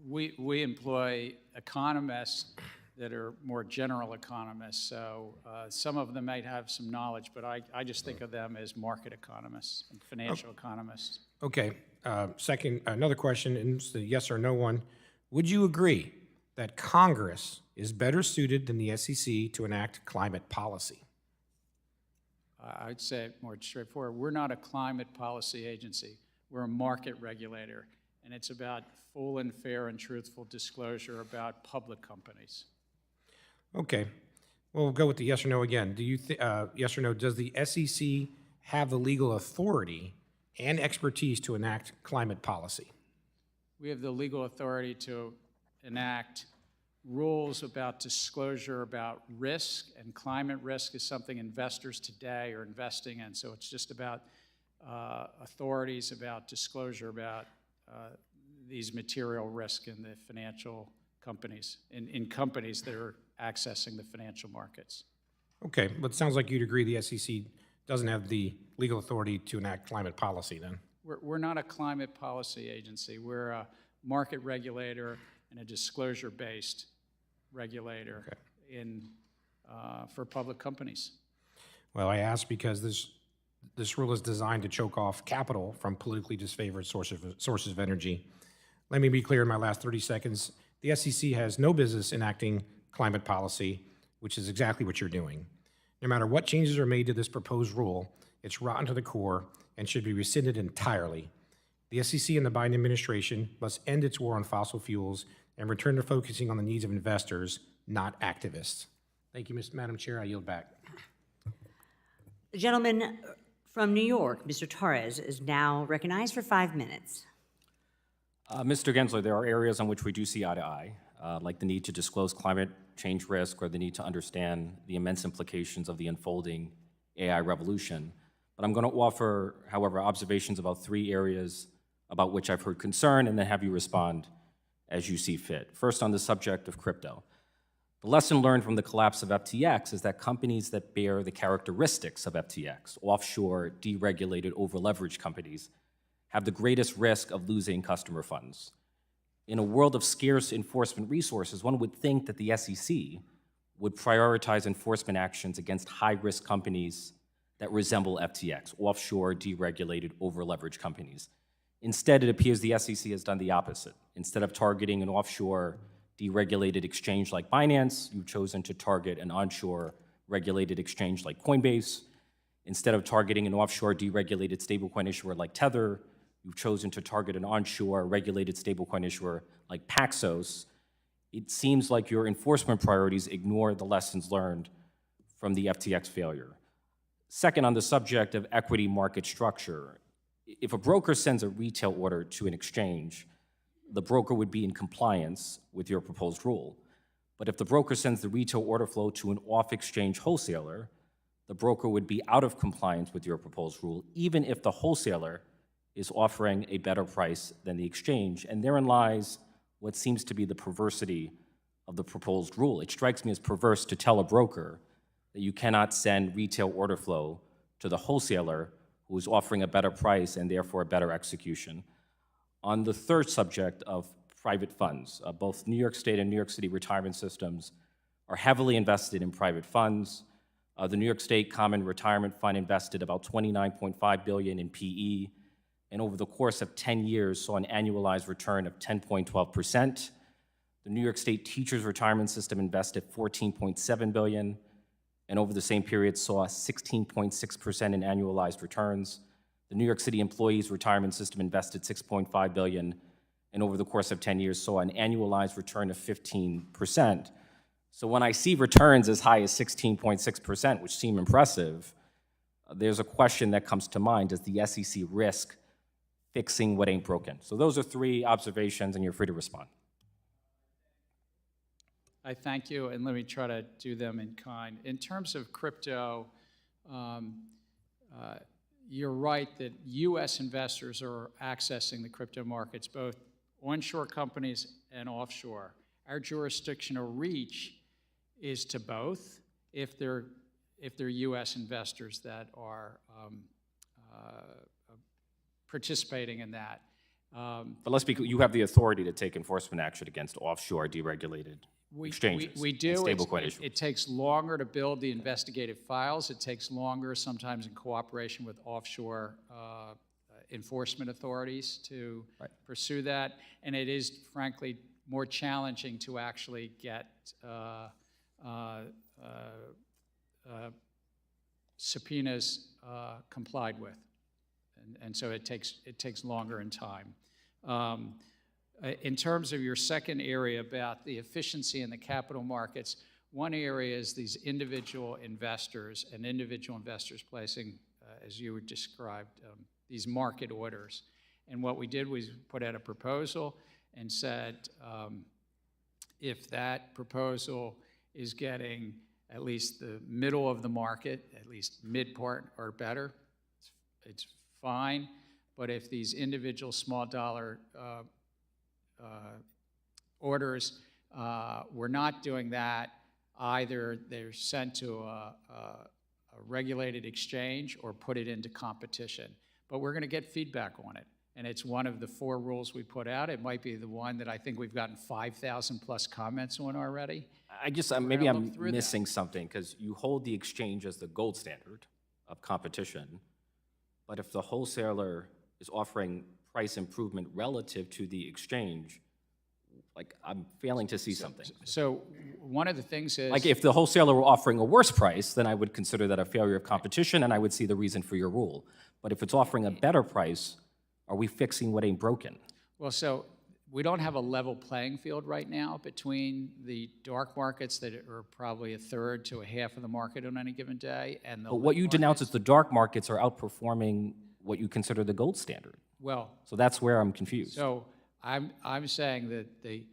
We employ economists that are more general economists, so some of them might have some knowledge, but I just think of them as market economists and financial economists. Okay. Second, another question, and it's a yes or no one. Would you agree that Congress is better suited than the SEC to enact climate policy? I'd say it more straightforward. We're not a climate policy agency. We're a market regulator, and it's about full and fair and truthful disclosure about public companies. Okay. We'll go with the yes or no again. Do you yes or no, does the SEC have the legal authority and expertise to enact climate policy? We have the legal authority to enact rules about disclosure about risk, and climate risk is something investors today are investing in. So it's just about authorities about disclosure about these material risk in the financial companies, in companies that are accessing the financial markets. Okay, but it sounds like you'd agree the SEC doesn't have the legal authority to enact climate policy then. We're not a climate policy agency. We're a market regulator and a disclosure-based regulator for public companies. Well, I ask because this rule is designed to choke off capital from politically disfavored sources of energy. Let me be clear in my last 30 seconds. The SEC has no business enacting climate policy, which is exactly what you're doing. No matter what changes are made to this proposed rule, it's rotten to the core and should be rescinded entirely. The SEC and the Biden administration must end its war on fossil fuels and return to focusing on the needs of investors, not activists. Thank you, Madam Chair. I yield back. The gentleman from New York, Mr. Torres, is now recognized for 5 minutes. Mr. Gensler, there are areas on which we do see eye to eye, like the need to disclose climate change risk or the need to understand the immense implications of the unfolding AI revolution. But I'm going to offer, however, observations about 3 areas about which I've heard concern, and then have you respond as you see fit. First, on the subject of crypto. The lesson learned from the collapse of FTX is that companies that bear the characteristics of FTX, offshore, deregulated, over-leveraged companies, have the greatest risk of losing customer funds. In a world of scarce enforcement resources, one would think that the SEC would prioritize enforcement actions against high-risk companies that resemble FTX, offshore, deregulated, over-leveraged companies. Instead, it appears the SEC has done the opposite. Instead of targeting an offshore, deregulated exchange like BINANCE, you've chosen to target an onshore regulated exchange like COINBASE. Instead of targeting an offshore, deregulated stablecoin issuer like Tether, you've chosen to target an onshore regulated stablecoin issuer like Paxos. It seems like your enforcement priorities ignore the lessons learned from the FTX failure. Second, on the subject of equity market structure, if a broker sends a retail order to an exchange, the broker would be in compliance with your proposed rule. But if the broker sends the retail order flow to an off-exchange wholesaler, the broker would be out of compliance with your proposed rule, even if the wholesaler is offering a better price than the exchange. And therein lies what seems to be the perversity of the proposed rule. It strikes me as perverse to tell a broker that you cannot send retail order flow to the wholesaler who is offering a better price and therefore a better execution. On the third subject of private funds, both New York State and New York City retirement systems are heavily invested in private funds. The New York State Common Retirement Fund invested about $29.5 billion in PE, and over the course of 10 years saw an annualized return of 10.12%. The New York State Teachers Retirement System invested $14.7 billion, and over the same period saw 16.6% in annualized returns. The New York City Employees Retirement System invested $6.5 billion, and over the course of 10 years saw an annualized return of 15%. So when I see returns as high as 16.6%, which seem impressive, there's a question that comes to mind: does the SEC risk fixing what ain't broken? So those are 3 observations, and you're free to respond. I thank you, and let me try to do them in kind. In terms of crypto, you're right that U.S. investors are accessing the crypto markets, both onshore companies and offshore. Our jurisdictional reach is to both, if they're U.S. investors that are participating in that. But let's be clear, you have the authority to take enforcement action against offshore deregulated exchanges. We do. And stablecoin issuers. It takes longer to build the investigative files. It takes longer, sometimes in cooperation with offshore enforcement authorities to pursue that. And it is, frankly, more challenging to actually get subpoenas complied with. And so it takes longer in time. In terms of your second area about the efficiency in the capital markets, one area is these individual investors and individual investors placing, as you described, these market orders. And what we did was put out a proposal and said, if that proposal is getting at least the middle of the market, at least mid-part or better, it's fine. But if these individual small dollar orders were not doing that, either they're sent to a regulated exchange or put it into competition. But we're going to get feedback on it. And it's one of the 4 rules we put out. It might be the one that I think we've gotten 5,000 plus comments on already. Maybe I'm missing something, because you hold the exchange as the gold standard of competition, but if the wholesaler is offering price improvement relative to the exchange, like, I'm failing to see something. So one of the things is... Like, if the wholesaler were offering a worse price, then I would consider that a failure of competition, and I would see the reason for your rule. But if it's offering a better price, are we fixing what ain't broken? Well, so we don't have a level playing field right now between the dark markets that are probably a third to a half of the market on any given day, and the... But what you denounce as the dark markets are outperforming what you consider the gold standard. Well... So that's where I'm confused. So I'm saying that the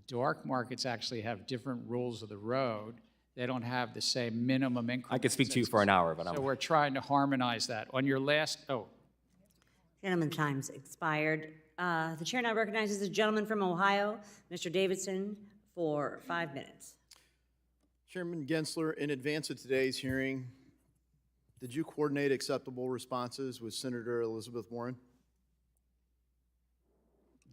dark markets actually have different rules of the road. They don't have the same minimum increment. I could speak to you for an hour, but So we're trying to harmonize that. On your last... Gentleman's time's expired. The chair now recognizes the gentleman from Ohio, Mr. Davidson, for 5 minutes. Chairman Gensler, in advance of today's hearing, did you coordinate acceptable responses with Senator Elizabeth Warren?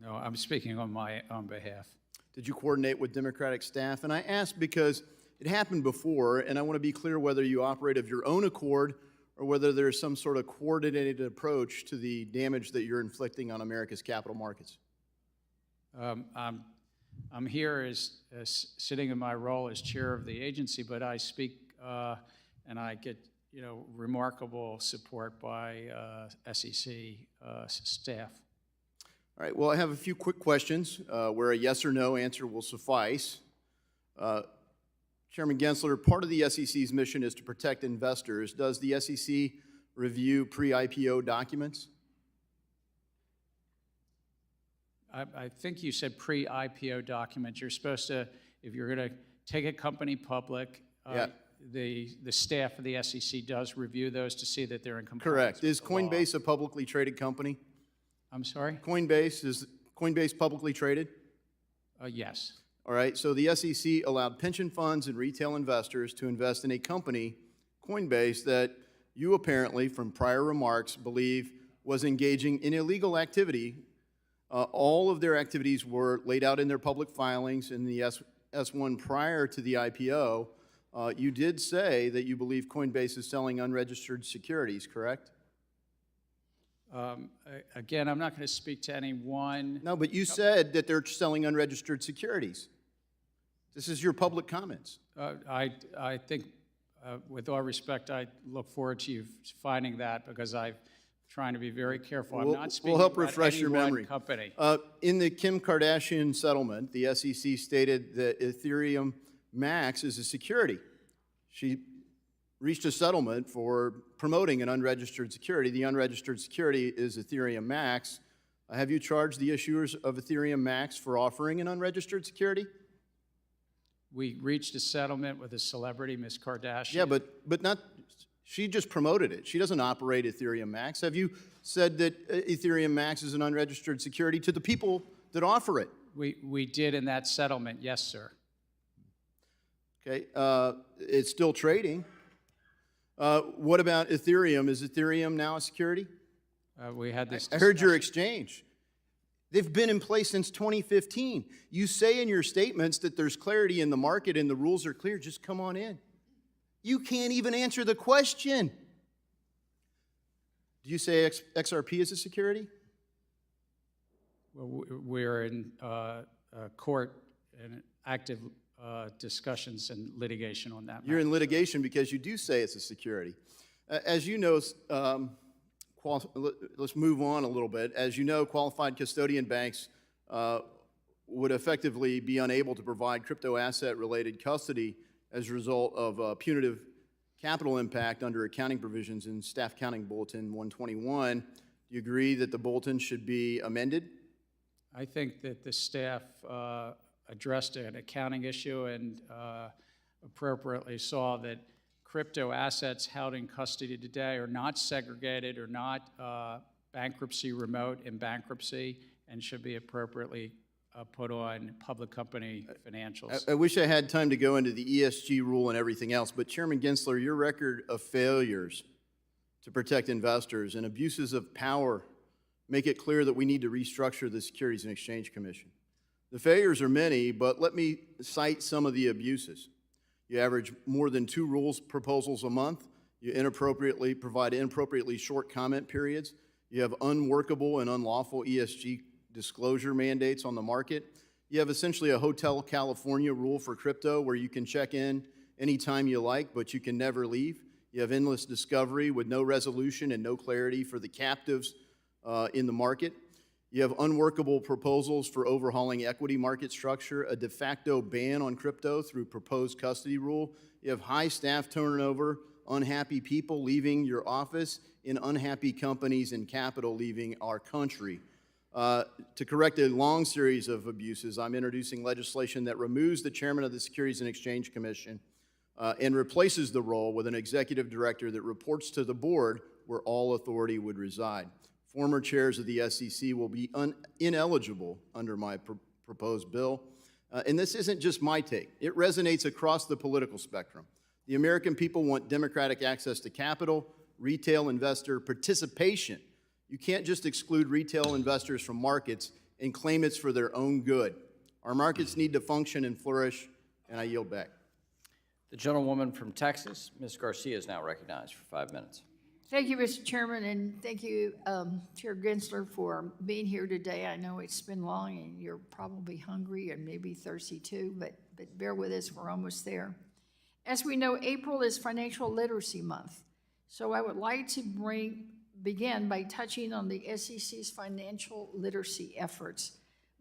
No, I'm speaking on my own behalf. Did you coordinate with Democratic staff? And I ask because it happened before, and I want to be clear whether you operate of your own accord or whether there's some sort of coordinated approach to the damage that you're inflicting on America's capital markets. I'm here as sitting in my role as chair of the agency, but I speak and I get remarkable support by SEC staff. All right, well, I have a few quick questions where a yes or no answer will suffice. Chairman Gensler, part of the SEC's mission is to protect investors. Does the SEC review pre-IPO documents? I think you said pre-IPO documents. You're supposed to, if you're going to take a company public, the staff of the SEC does review those to see that they're in compliance. Correct. Is Coinbase a publicly traded company? I'm sorry? Is Coinbase publicly traded? Yes. All right, so the SEC allowed pension funds and retail investors to invest in a company, Coinbase, that you apparently, from prior remarks, believe was engaging in illegal activity. All of their activities were laid out in their public filings in the S1 prior to the IPO. You did say that you believe Coinbase is selling unregistered securities, correct? Again, I'm not going to speak to any one. No, but you said that they're selling unregistered securities. This is your public comments. I think, with all respect, I look forward to you finding that because I'm trying to be very careful. I'm not speaking We'll help about refresh any your one memory. company. In the Kim Kardashian settlement, the SEC stated that Ethereum Max is a security. She reached a settlement for promoting an unregistered security. The unregistered security is Ethereum Max. Have you charged the issuers of Ethereum Max for offering an unregistered security? We reached a settlement with a celebrity, Ms. Kardashian. Yeah, but not, she just promoted it. She doesn't operate Ethereum Max. Have you said that Ethereum Max is an unregistered security to the people that offer it? We did in that settlement, yes, sir. Okay, it's still trading. What about Ethereum? Is Ethereum now a security? We had this I heard your exchange. They've been in place since 2015. You say in your statements that there's clarity in the market and the rules are clear. Just come on in. You can't even answer the question. Do you say XRP is a security? Well, we're in court and active discussions and litigation on that matter. You're in litigation because you do say it's a security. As you know, let's move on a little bit. As you know, qualified custodian banks would effectively be unable to provide crypto asset related custody as a result of punitive capital impact under accounting provisions in Staff Accounting Bulletin 121. Do you agree that the bulletin should be amended? I think that the staff addressed an accounting issue and appropriately saw that crypto assets held in custody today are not segregated or not bankruptcy remote in bankruptcy and should be appropriately put on public company financials. I wish I had time to go into the ESG rule and everything else, but Chairman Gensler, your record of failures to protect investors and abuses of power make it clear that we need to restructure the Securities and Exchange Commission. The failures are many, but let me cite some of the abuses. You average more than 2 rules proposals a month. You provide inappropriately short comment periods. You have unworkable and unlawful ESG disclosure mandates on the market. You have essentially a Hotel California rule for crypto where you can check in anytime you like, but you can never leave. You have endless discovery with no resolution and no clarity for the captives in the market. You have unworkable proposals for overhauling equity market structure, a de facto ban on crypto through proposed custody rule. You have high staff turnover, unhappy people leaving your office, and unhappy companies and capital leaving our country. To correct a long series of abuses, I'm introducing legislation that removes the chairman of the Securities and Exchange Commission and replaces the role with an executive director that reports to the board where all authority would reside. Former chairs of the SEC will be ineligible under my proposed bill. And this isn't just my take. It resonates across the political spectrum. The American people want democratic access to capital, retail investor participation. You can't just exclude retail investors from markets and claim it's for their own good. Our markets need to function and flourish, and I yield back. The gentlewoman from Texas, Ms. Garcia, is now recognized for 5 minutes. Thank you, Mr. Chairman, and thank you, Chair Gensler, for being here today. I know it's been long and you're probably hungry and maybe thirsty too, but bear with us, we're almost there. As we know, April is Financial Literacy Month, so I would like to begin by touching on the SEC's financial literacy efforts.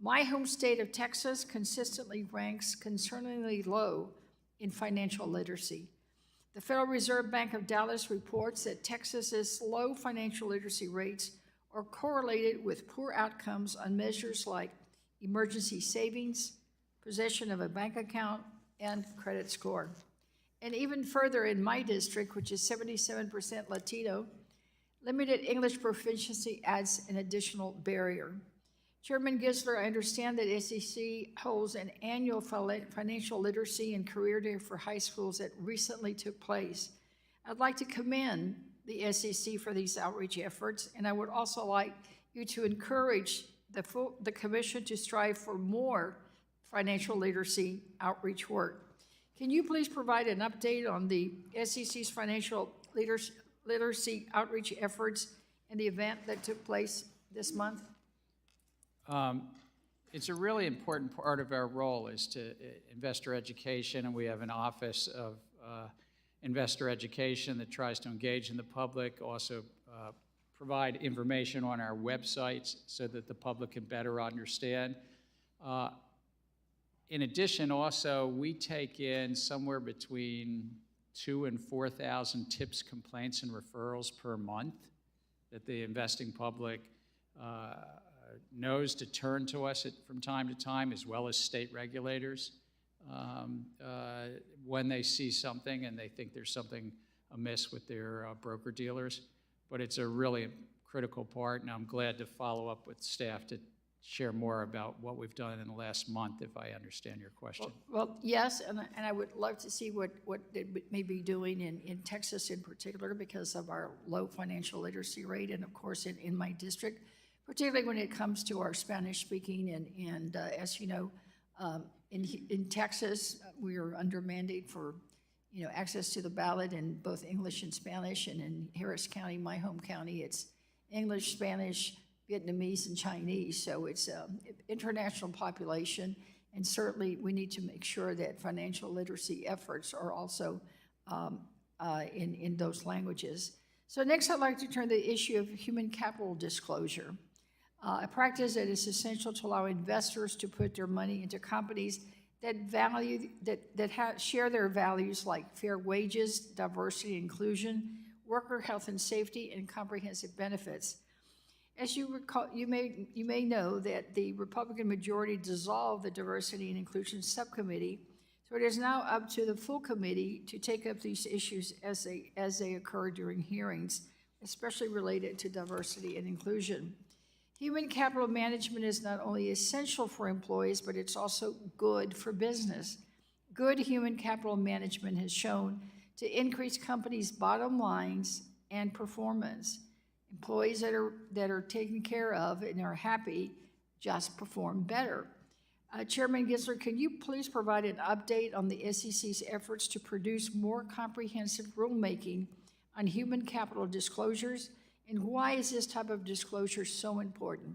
My home state of Texas consistently ranks concerningly low in financial literacy. The Federal Reserve Bank of Dallas reports that Texas's low financial literacy rates are correlated with poor outcomes on measures like emergency savings, possession of a bank account, and credit score. And even further, in my district, which is 77% Latino, limited English proficiency adds an additional barrier. Chairman Gensler, I understand that SEC holds an annual financial literacy and career day for high schools that recently took place. I'd like to commend the SEC for these outreach efforts, and I would also like you to encourage the Commission to strive for more financial literacy outreach work. Can you please provide an update on the SEC's financial literacy outreach efforts and the event that took place this month? It's a really important part of our role is to investor education, and we have an office of investor education that tries to engage in the public, also provide information on our websites so that the public can better understand. In addition, also, we take in somewhere between 2,000 and 4,000 tips, complaints, and referrals per month that the investing public knows to turn to us from time to time, as well as state regulators, when they see something and they think there's something amiss with their broker-dealers. But it's a really critical part, and I'm glad to follow up with staff to share more about what we've done in the last month, if I understand your question. Well, yes, and I would love to see what they may be doing in Texas in particular because of our low financial literacy rate, and of course in my district, particularly when it comes to our Spanish-speaking, and as you know, in Texas, we are under mandate for access to the ballot in both English and Spanish, and in Harris County, my home county, it's English, Spanish, Vietnamese, and Chinese, so it's an international population, and certainly we need to make sure that financial literacy efforts are also in those languages. So next I'd like to turn to the issue of human capital disclosure, a practice that is essential to allow investors to put their money into companies that share their values like fair wages, diversity, inclusion, worker health and safety, and comprehensive benefits. As you recall, you may know that the Republican majority dissolved the Diversity and Inclusion Subcommittee, so it is now up to the full committee to take up these issues as they occur during hearings, especially related to diversity and inclusion. Human capital management is not only essential for employees, but it's also good for business. Good human capital management has shown to increase companies' bottom lines and performance. Employees that are taken care of and are happy just perform better. Chairman Gensler, can you please provide an update on the SEC's efforts to produce more comprehensive rulemaking on human capital disclosures, and why is this type of disclosure so important?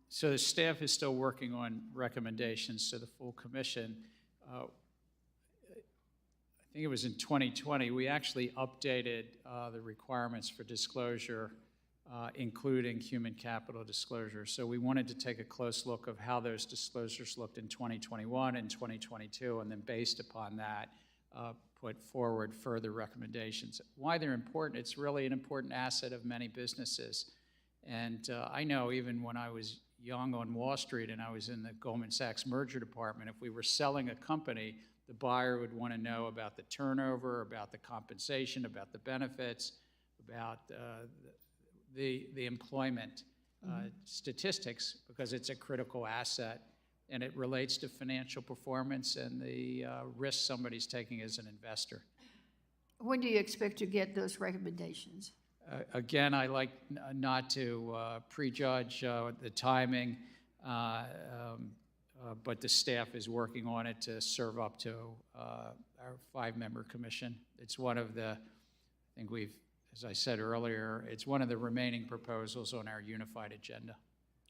So the staff is still working on recommendations to the full commission. I think it was in 2020, we actually updated the requirements for disclosure, including human capital disclosure. So we wanted to take a close look of how those disclosures looked in 2021 and 2022, and then based upon that, put forward further recommendations. Why they're important, it's really an important asset of many businesses. And I know even when I was young on Wall Street and I was in the Goldman Sachs merger department, if we were selling a company, the buyer would want to know about the turnover, about the compensation, about the benefits, about the employment statistics, because it's a critical asset and it relates to financial performance and the risk somebody's taking as an investor. When do you expect to get those recommendations? Again, I like not to prejudge the timing, but the staff is working on it to serve up to our 5-member commission. It's one of the, I think we've, as I said earlier, it's one of the remaining proposals on our unified agenda.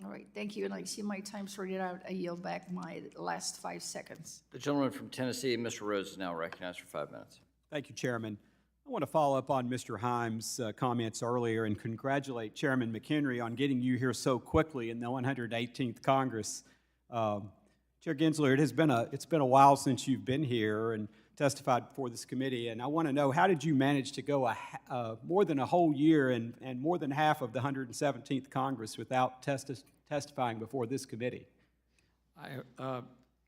All right, thank you. And I see my time's running out. I yield back my last 5 seconds. The gentleman from Tennessee, Mr. Rose, is now recognized for 5 minutes. Thank you, Chairman. I want to follow up on Mr. Himes' comments earlier and congratulate Chairman McHenry on getting you here so quickly in the 118th Congress. Chair Gensler, it's been a while since you've been here and testified before this committee, and I want to know, how did you manage to go more than a whole year and more than half of the 117th Congress without testifying before this committee?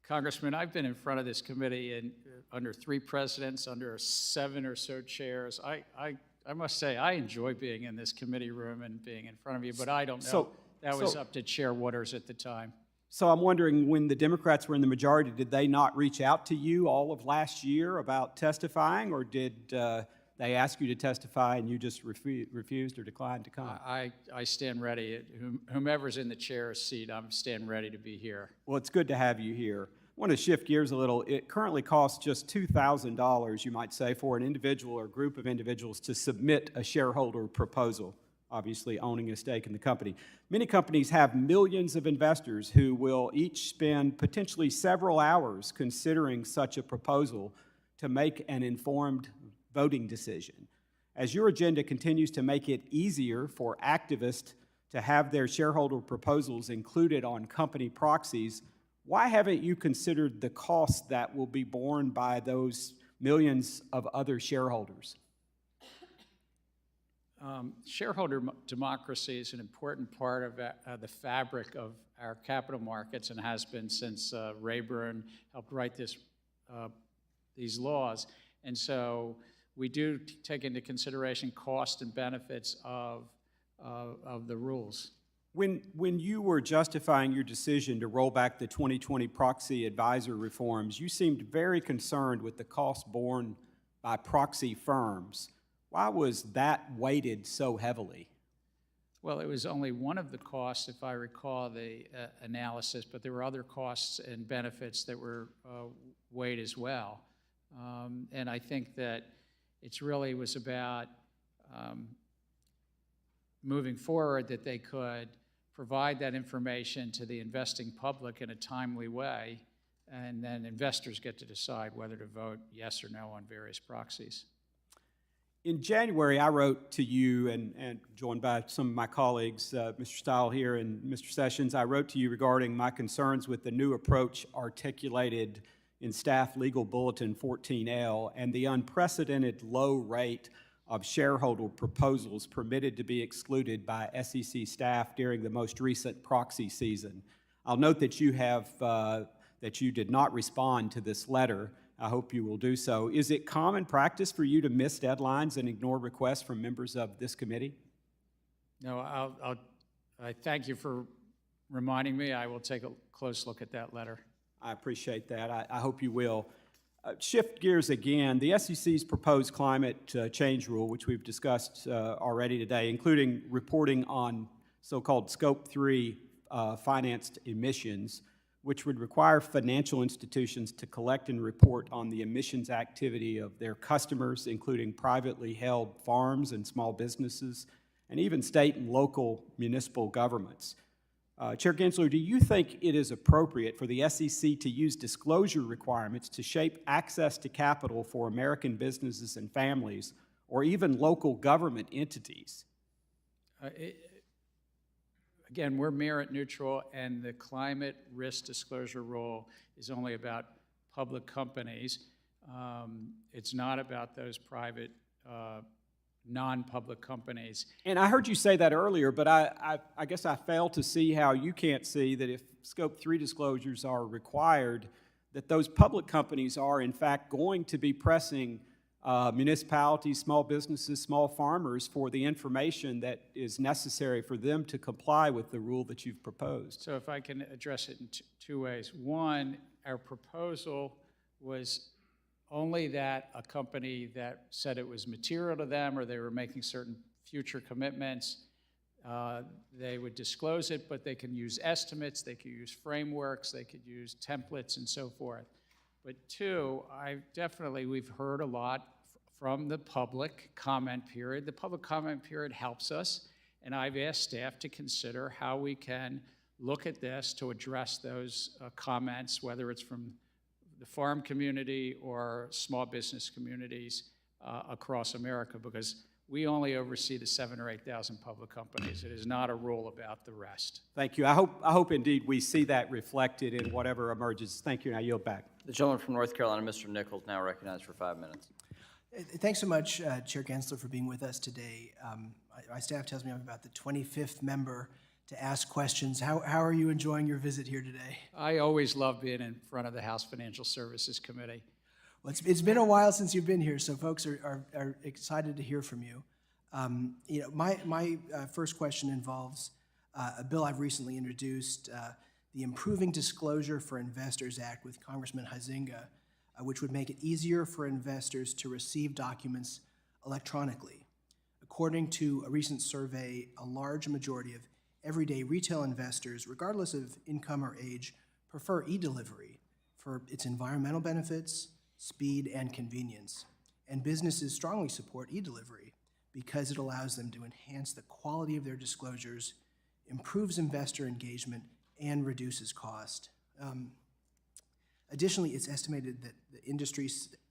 Congressman, I've been in front of this committee under 3 presidents, under 7 or so chairs. I must say, I enjoy being in this committee room and being in front of you, but I don't know. That was up to Chair Waters at the time. So I'm wondering, when the Democrats were in the majority, did they not reach out to you all of last year about testifying, or did they ask you to testify and you just refused or declined to come? I stand ready. Whomever's in the chair's seat, I'm stand ready to be here. Well, it's good to have you here. I want to shift gears a little. It currently costs just $2,000, you might say, for an individual or group of individuals to submit a shareholder proposal. obviously owning a stake in the company. Many companies have millions of investors who will each spend potentially several hours considering such a proposal to make an informed voting decision. As your agenda continues to make it easier for activists to have their shareholder proposals included on company proxies, why haven't you considered the cost that will be borne by those millions of other shareholders? Shareholder democracy is an important part of the fabric of our capital markets and has been since Rayburn helped write these laws. And so we do take into consideration cost and benefits of the rules. When you were justifying your decision to roll back the 2020 proxy advisor reforms, you seemed very concerned with the cost borne by proxy firms. Why was that weighted so heavily? Well, it was only one of the costs, if I recall the analysis, but there were other costs and benefits that were weighed as well. And I think that it really was about moving forward that they could provide that information to the investing public in a timely way, and then investors get to decide whether to vote yes or no on various proxies. In January, I wrote to you, and joined by some of my colleagues, Mr. Stile here and Mr. Sessions, I wrote to you regarding my concerns with the new approach articulated in Staff Legal Bulletin 14L and the unprecedented low rate of shareholder proposals permitted to be excluded by SEC staff during the most recent proxy season. I'll note that you did not respond to this letter. I hope you will do so. Is it common practice for you to miss deadlines and ignore requests from members of this committee? No, I thank you for reminding me. I will take a close look at that letter. I appreciate that. I hope you will. Shift gears again. The SEC's proposed climate change rule, which we've discussed already today, including reporting on so-called Scope 3 financed emissions, which would require financial institutions to collect and report on the emissions activity of their customers, including privately held farms and small businesses, and even state and local municipal governments. Chair Gensler, do you think it is appropriate for the SEC to use disclosure requirements to shape access to capital for American businesses and families, or even local government entities? Again, we're merit neutral, and the climate risk disclosure rule is only about public companies. It's not about those private non-public companies. And I heard you say that earlier, but I guess I fail to see how you can't see that if Scope 3 disclosures are required, that those public companies are in fact going to be pressing municipalities, small businesses, small farmers for the information that is necessary for them to comply with the rule that you've proposed. So if I can address it in two ways. One, our proposal was only that a company that said it was material to them or they were making certain future commitments, they would disclose it, but they can use estimates, they could use frameworks, they could use templates and so forth. But two, we've heard a lot from the public comment period. The public comment period helps us, and I've asked staff to consider how we can look at this to address those comments, whether it's from the farm community or small business communities across America, because we only oversee the 7,000 or 8,000 public companies. It is not a rule about the rest. Thank you. I hope indeed we see that reflected in whatever emerges. Thank you, and I yield back. The gentleman from North Carolina, Mr. Nichols, now recognized for 5 minutes. Thanks so much, Chair Gensler, for being with us today. My staff tells me I'm about the 25th member to ask questions. How are you enjoying your visit here today? I always love being in front of the House Financial Services Committee. Well, it's been a while since you've been here, so folks are excited to hear from you. My first question involves a bill I've recently introduced, the Improving Disclosure for Investors Act with Congressman Huizenga, which would make it easier for investors to receive documents electronically. According to a recent survey, a large majority of everyday retail investors, regardless of income or age, prefer e-delivery for its environmental benefits, speed, and convenience. And businesses strongly support e-delivery because it allows them to enhance the quality of their disclosures, improves investor engagement, and reduces cost. Additionally, it's estimated that the industry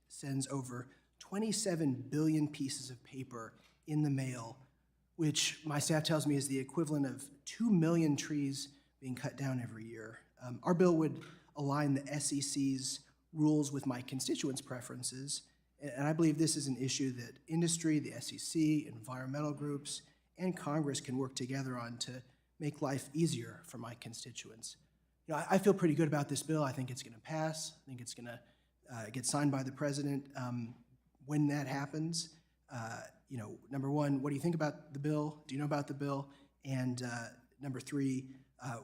sends over 27 billion pieces of paper in the mail, which my staff tells me is the equivalent of 2 million trees being cut down every year. Our bill would align the SEC's rules with my constituents' preferences, and I believe this is an issue that industry, the SEC, environmental groups, and Congress can work together on to make life easier for my constituents. You know, I feel pretty good about this bill. I think it's going to pass. I think it's going to get signed by the president. When that happens, you know, number one, what do you think about the bill? Do you know about the bill? And number three,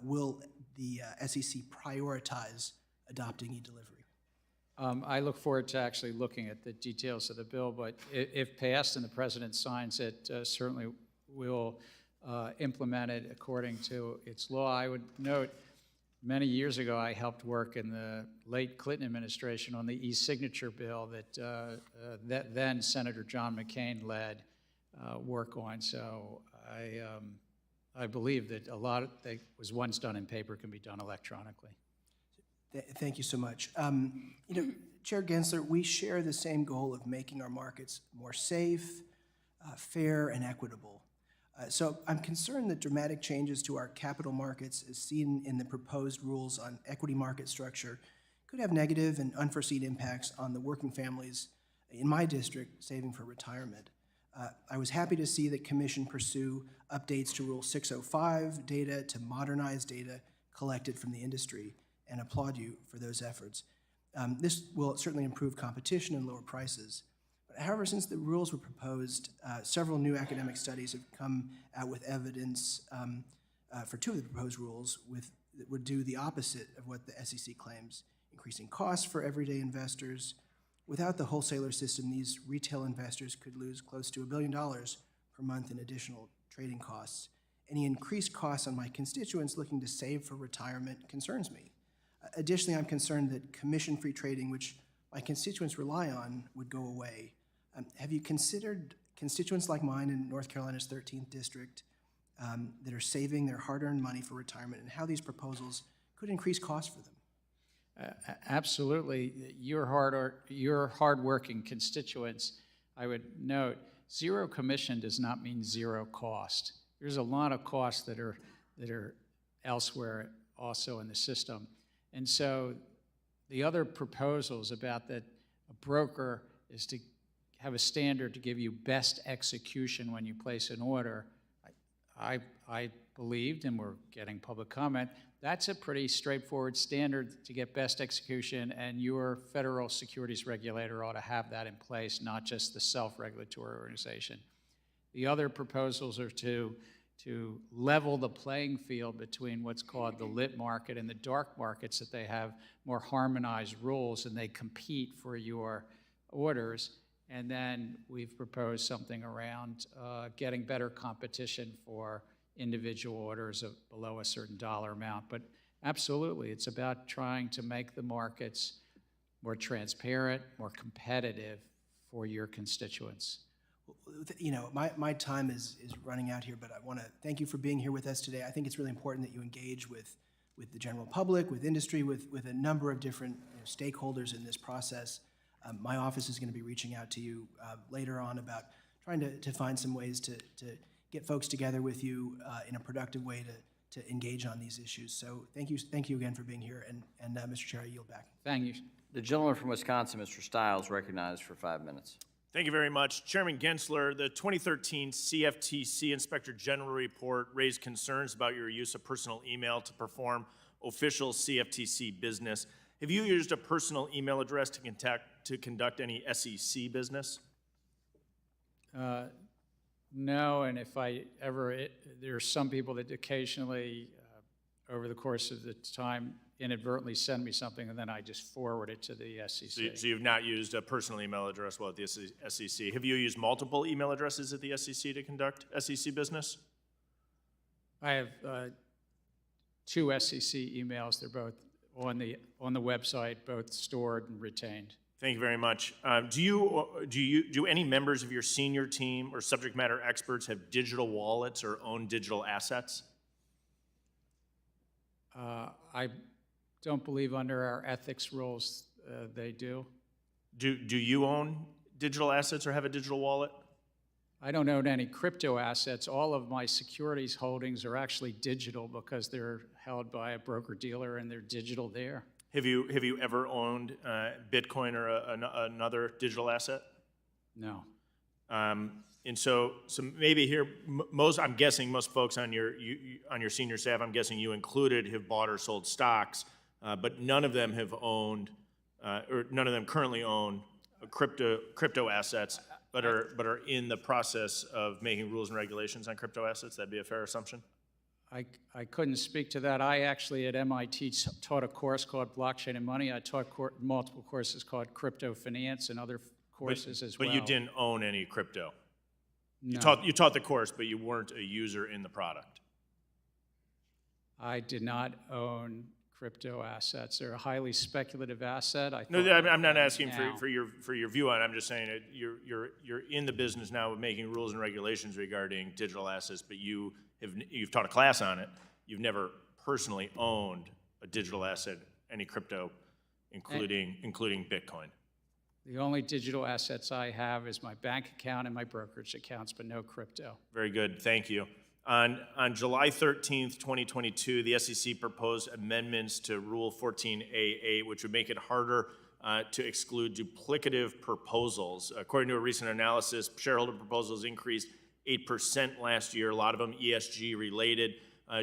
will the SEC prioritize adopting e-delivery? I look forward to actually looking at the details of the bill, but if passed and the president signs it, certainly we'll implement it according to its law. I would note, many years ago, I helped work in the late Clinton administration on the e-signature bill that then Senator John McCain led work on. So I believe that a lot that was once done in paper can be done electronically. Thank you so much. You know, Chair Gensler, we share the same goal of making our markets more safe, fair, and equitable. So I'm concerned that dramatic changes to our capital markets, as seen in the proposed rules on equity market structure, could have negative and unforeseen impacts on the working families in my district saving for retirement. I was happy to see the Commission pursue updates to Rule 605 data to modernize data collected from the industry, and applaud you for those efforts. This will certainly improve competition and lower prices. However, since the rules were proposed, several new academic studies have come out with evidence for two of the proposed rules that would do the opposite of what the SEC claims, increasing costs for everyday investors. Without the wholesaler system, these retail investors could lose close to $1 billion per month in additional trading costs. Any increased costs on my constituents looking to save for retirement concerns me. Additionally, I'm concerned that commission-free trading, which my constituents rely on, would go away. Have you considered constituents like mine in North Carolina's 13th district that are saving their hard-earned money for retirement, and how these proposals could increase costs for them? Absolutely. Your hardworking constituents, I would note, zero commission does not mean zero cost. There's a lot of costs that are elsewhere also in the system. And so the other proposals about that a broker is to have a standard to give you best execution when you place an order, I believed, and we're getting public comment, that's a pretty straightforward standard to get best execution, and your federal securities regulator ought to have that in place, not just the self-regulatory organization. The other proposals are to level the playing field between what's called the lit market and the dark markets, that they have more harmonized rules and they compete for your orders. And then we've proposed something around getting better competition for individual orders of below a certain dollar amount. But absolutely, it's about trying to make the markets more transparent, more competitive for your constituents. You know, my time is running out here, but I want to thank you for being here with us today. I think it's really important that you engage with the general public, with industry, with a number of different stakeholders in this process. My office is going to be reaching out to you later on about trying to find some ways to get folks together with you in a productive way to engage on these issues. So thank you again for being here, and Mr. Chair, I yield back. Thank you. The gentleman from Wisconsin, Mr. Stiles, recognized for 5 minutes. Thank you very much. Chairman Gensler, the 2013 CFTC Inspector General report raised concerns about your use of personal email to perform official CFTC business. Have you used a personal email address to conduct any SEC business? No, and if I ever, there are some people that occasionally, over the course of the time, inadvertently send me something, and then I just forward it to the SEC. So you've not used a personal email address while at the SEC. Have you used multiple email addresses at the SEC to conduct SEC business? I have 2 SEC emails. They're both on the website, both stored and retained. Thank you very much. Do any members of your senior team or subject matter experts have digital wallets or own digital assets? I don't believe under our ethics rules they do. Do you own digital assets or have a digital wallet? I don't own any crypto assets. All of my securities holdings are actually digital because they're held by a broker-dealer and they're digital there. Have you ever owned Bitcoin or another digital asset? No. And so maybe here, I'm guessing most folks on your senior staff, I'm guessing you included, have bought or sold stocks, but none of them have owned, or none of them currently own crypto assets, but are in the process of making rules and regulations on crypto assets. That'd be a fair assumption? I couldn't speak to that. I actually at MIT taught a course called Blockchain and Money. I taught multiple courses called Crypto Finance and other courses as well. But you didn't own any crypto? No. You taught the course, but you weren't a user in the product? I did not own crypto assets. They're a highly speculative asset. No, I'm not asking for your view on it. I'm just saying that you're in the business now of making rules and regulations regarding digital assets, but you've taught a class on it. You've never personally owned a digital asset, any crypto, including Bitcoin. The only digital assets I have is my bank account and my brokerage accounts, but no crypto. Very good, thank you. On July 13th, 2022, the SEC proposed amendments to Rule 14a8, which would make it harder to exclude duplicative proposals. According to a recent analysis, shareholder proposals increased 8% last year, a lot of them ESG related.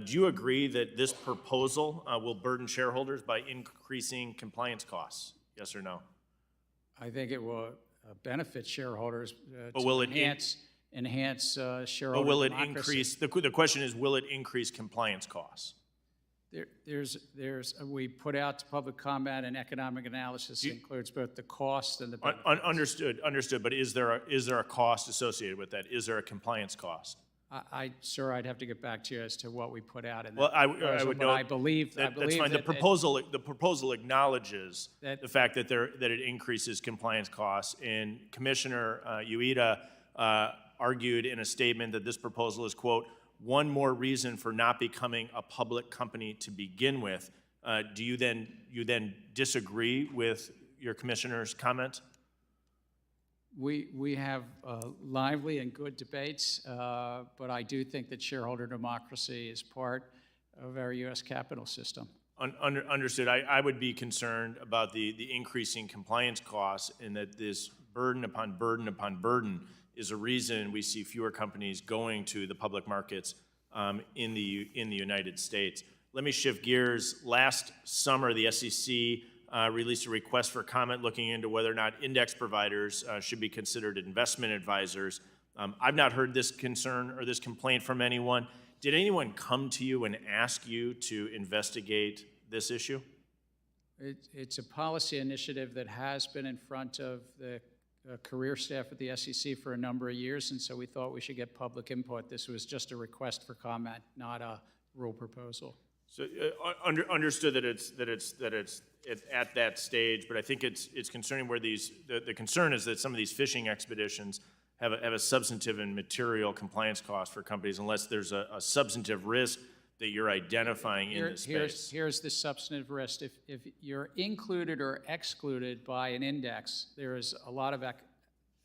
Do you agree that this proposal will burden shareholders by increasing compliance costs? Yes or no? I think it will benefit shareholders But will it enhance shareholder But will it democracy. increase, the question is, will it increase compliance costs? We put out to public comment and economic analysis includes both the cost and the benefits. Understood, but is there a cost associated with that? Is there a compliance cost? Sir, I'd have to get back to you as to what we put out in that Well, I proposal, would but note I believe that's that fine. The proposal acknowledges the fact that it increases compliance costs, and Commissioner Ueda argued in a statement that this proposal is, quote, one more reason for not becoming a public company to begin with. Do you then disagree with your commissioner's comment? We have lively and good debates, but I do think that shareholder democracy is part of our U.S. capital system. Understood. I would be concerned about the increasing compliance costs, and that this burden upon burden upon burden is a reason we see fewer companies going to the public markets in the United States. Let me shift gears. Last summer, the SEC released a request for comment looking into whether or not index providers should be considered investment advisors. I've not heard this concern or this complaint from anyone. Did anyone come to you and ask you to investigate this issue? It's a policy initiative that has been in front of the career staff at the SEC for a number of years, and so we thought we should get public input. This was just a request for comment, not a rule proposal. So understood that it's at that stage, but I think it's concerning where the concern is that some of these fishing expeditions have a substantive and material compliance cost for companies unless there's a substantive risk that you're identifying in this space. Here's the substantive risk. If you're included or excluded by an index, there is a lot of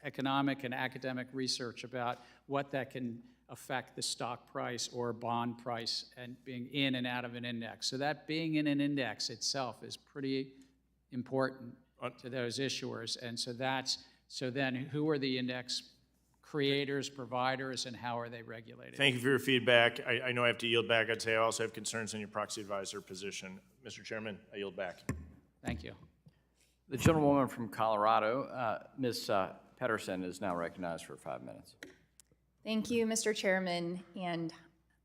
economic and academic research about what that can affect the stock price or bond price and being in and out of an index. So that being in an index itself is pretty important to those issuers. And so then who are the index creators, providers, and how are they regulated? Thank you for your feedback. I know I have to yield back. I'd say I also have concerns in your proxy advisor position. Mr. Chairman, I yield back. Thank you. The gentlewoman from Colorado, Ms. Pedersen, is now recognized for 5 minutes. Thank you, Mr. Chairman, and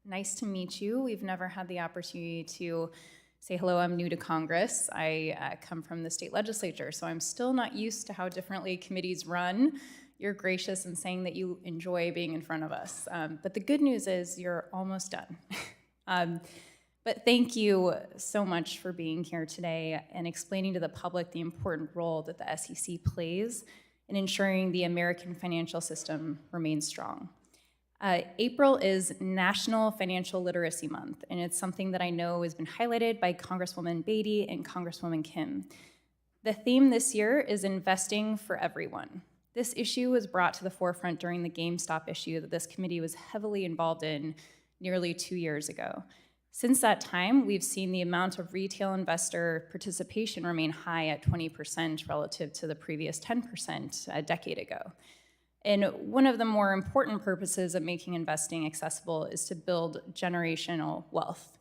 nice to meet you. We've never had the opportunity to say hello. I'm new to Congress. I come from the state legislature, so I'm still not used to how differently committees run. You're gracious in saying that you enjoy being in front of us. But the good news is you're almost done. But thank you so much for being here today and explaining to the public the important role that the SEC plays in ensuring the American financial system remains strong. April is National Financial Literacy Month, and it's something that I know has been highlighted by Congresswoman Beatty and Congresswoman Kim. The theme this year is investing for everyone. This issue was brought to the forefront during the GameStop issue that this committee was heavily involved in nearly 2 years ago. Since that time, we've seen the amount of retail investor participation remain high at 20% relative to the previous 10% a decade ago. And one of the more important purposes of making investing accessible is to build generational wealth.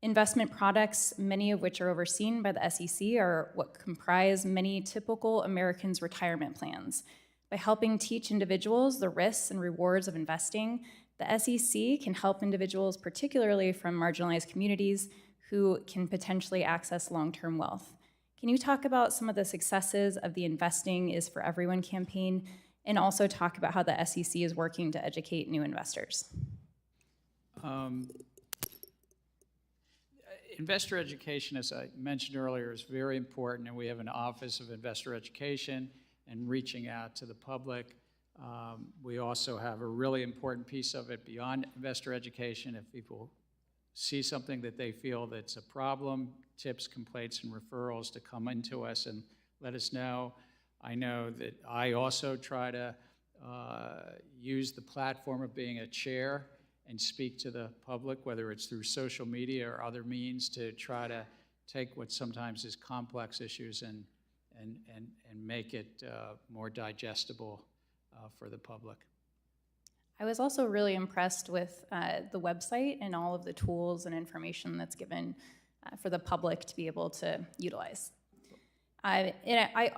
Investment products, many of which are overseen by the SEC, are what comprise many typical Americans' retirement plans. By helping teach individuals the risks and rewards of investing, the SEC can help individuals, particularly from marginalized communities, who can potentially access long-term wealth. Can you talk about some of the successes of the Investing is for Everyone campaign, and also talk about how the SEC is working to educate new investors? Investor education, as I mentioned earlier, is very important, and we have an Office of Investor Education and reaching out to the public. We also have a really important piece of it beyond investor education. If people see something that they feel that's a problem, tips, complaints, and referrals to come into us and let us know. I know that I also try to use the platform of being a chair and speak to the public, whether it's through social media or other means, to try to take what sometimes is complex issues and make it more digestible for the public. I was also really impressed with the website and all of the tools and information that's given for the public to be able to utilize. I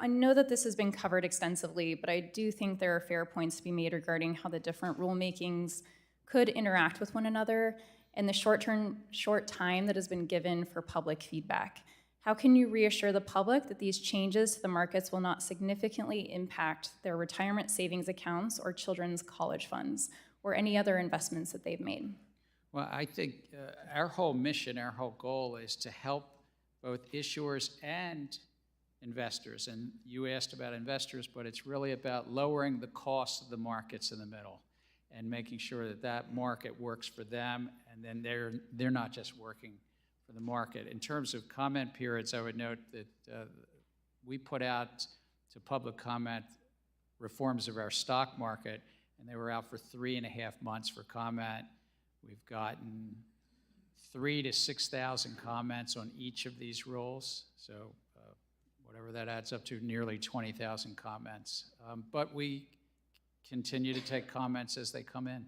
know that this has been covered extensively, but I do think there are fair points to be made regarding how the different rulemakings could interact with one another and the short time that has been given for public feedback. How can you reassure the public that these changes to the markets will not significantly impact their retirement savings accounts or children's college funds or any other investments that they've made? Well, I think our whole mission, our whole goal is to help both issuers and investors. And you asked about investors, but it's really about lowering the cost of the markets in the middle and making sure that that market works for them, and then they're not just working for the market. In terms of comment periods, I would note that we put out to public comment reforms of our stock market, and they were out for 3.5 months for comment. We've gotten 3,000 to 6,000 comments on each of these rules, so whatever that adds up to, nearly 20,000 comments. But we continue to take comments as they come in.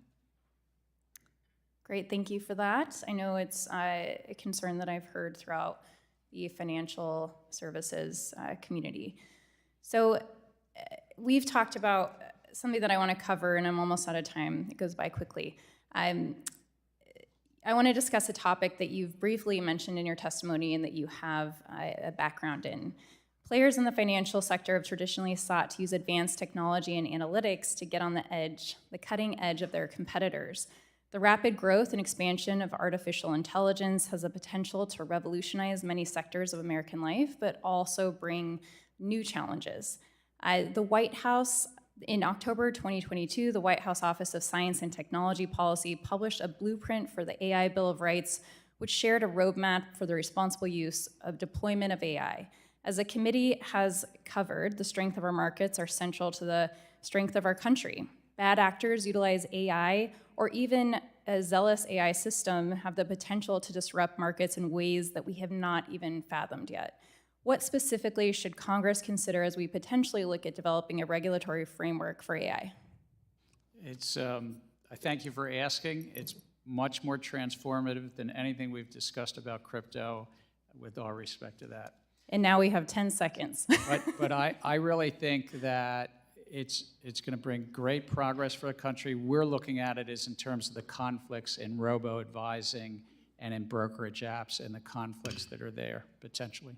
Great, thank you for that. I know it's a concern that I've heard throughout the financial services community. So we've talked about something that I want to cover, and I'm almost out of time. It goes by quickly. I want to discuss a topic that you've briefly mentioned in your testimony and that you have a background in. Players in the financial sector have traditionally sought to use advanced technology and analytics to get on the edge, the cutting edge of their competitors. The rapid growth and expansion of artificial intelligence has the potential to revolutionize many sectors of American life, but also bring new challenges. The White House, in October 2022, the White House Office of Science and Technology Policy published a blueprint for the AI Bill of Rights, which shared a roadmap for the responsible use of deployment of AI. As the committee has covered, the strength of our markets are central to the strength of our country. Bad actors utilize AI, or even a zealous AI system, have the potential to disrupt markets in ways that we have not even fathomed yet. What specifically should Congress consider as we potentially look at developing a regulatory framework for AI? I thank you for asking. It's much more transformative than anything we've discussed about crypto, with all respect to that. And now we have 10 seconds. but I really think that it's going to bring great progress for the country. We're looking at it as in terms of the conflicts in robo-advising and in brokerage apps and the conflicts that are there, potentially.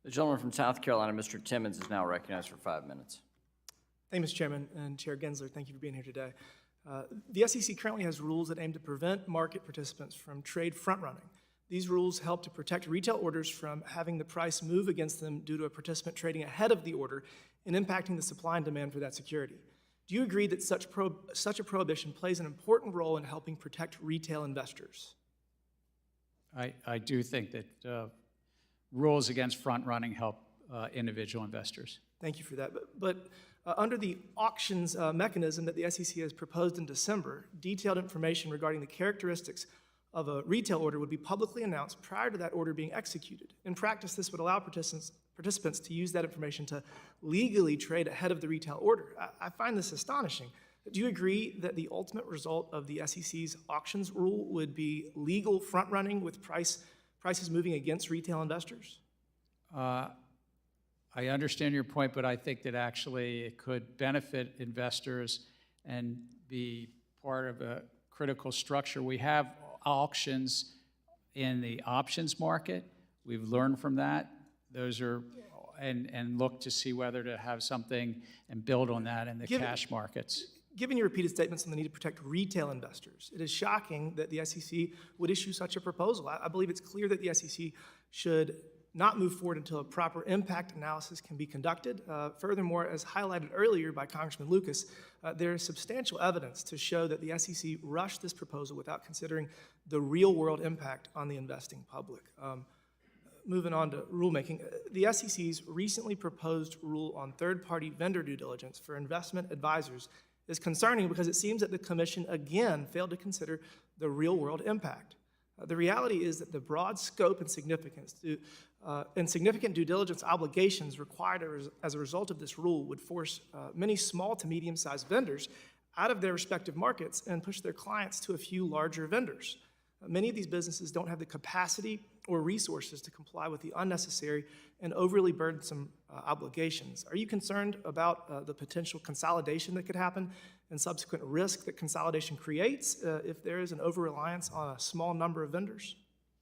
The gentleman from South Carolina, Mr. Timmons, is now recognized for 5 minutes. Thank you, Mr. Chairman, and Chair Gensler, thank you for being here today. The SEC currently has rules that aim to prevent market participants from trade front-running. These rules help to protect retail orders from having the price move against them due to a participant trading ahead of the order and impacting the supply and demand for that security. Do you agree that such a prohibition plays an important role in helping protect retail investors? I do think that rules against front-running help individual investors. Thank you for that. But under the auctions mechanism that the SEC has proposed in December, detailed information regarding the characteristics of a retail order would be publicly announced prior to that order being executed. In practice, this would allow participants to use that information to legally trade ahead of the retail order. I find this astonishing. Do you agree that the ultimate result of the SEC's auctions rule would be legal front-running with prices moving against retail investors? I understand your point, but I think that actually it could benefit investors and be part of a critical structure. We have auctions in the options market. We've learned from that. Those are, and look to see whether to have something and build on that in the cash markets. Given your repeated statements on the need to protect retail investors, it is shocking that the SEC would issue such a proposal. I believe it's clear that the SEC should not move forward until a proper impact analysis can be conducted. Furthermore, as highlighted earlier by Congressman Lucas, there is substantial evidence to show that the SEC rushed this proposal without considering the real-world impact on the investing public. Moving on to rulemaking, the SEC's recently proposed rule on third-party vendor due diligence for investment advisors is concerning because it seems that the Commission again failed to consider the real-world impact. The reality is that the broad scope and significant due diligence obligations required as a result of this rule would force many small to medium-sized vendors out of their respective markets and push their clients to a few larger vendors. Many of these businesses don't have the capacity or resources to comply with the unnecessary and overly burdensome obligations. Are you concerned about the potential consolidation that could happen and subsequent risk that consolidation creates if there is an over-reliance on a small number of vendors?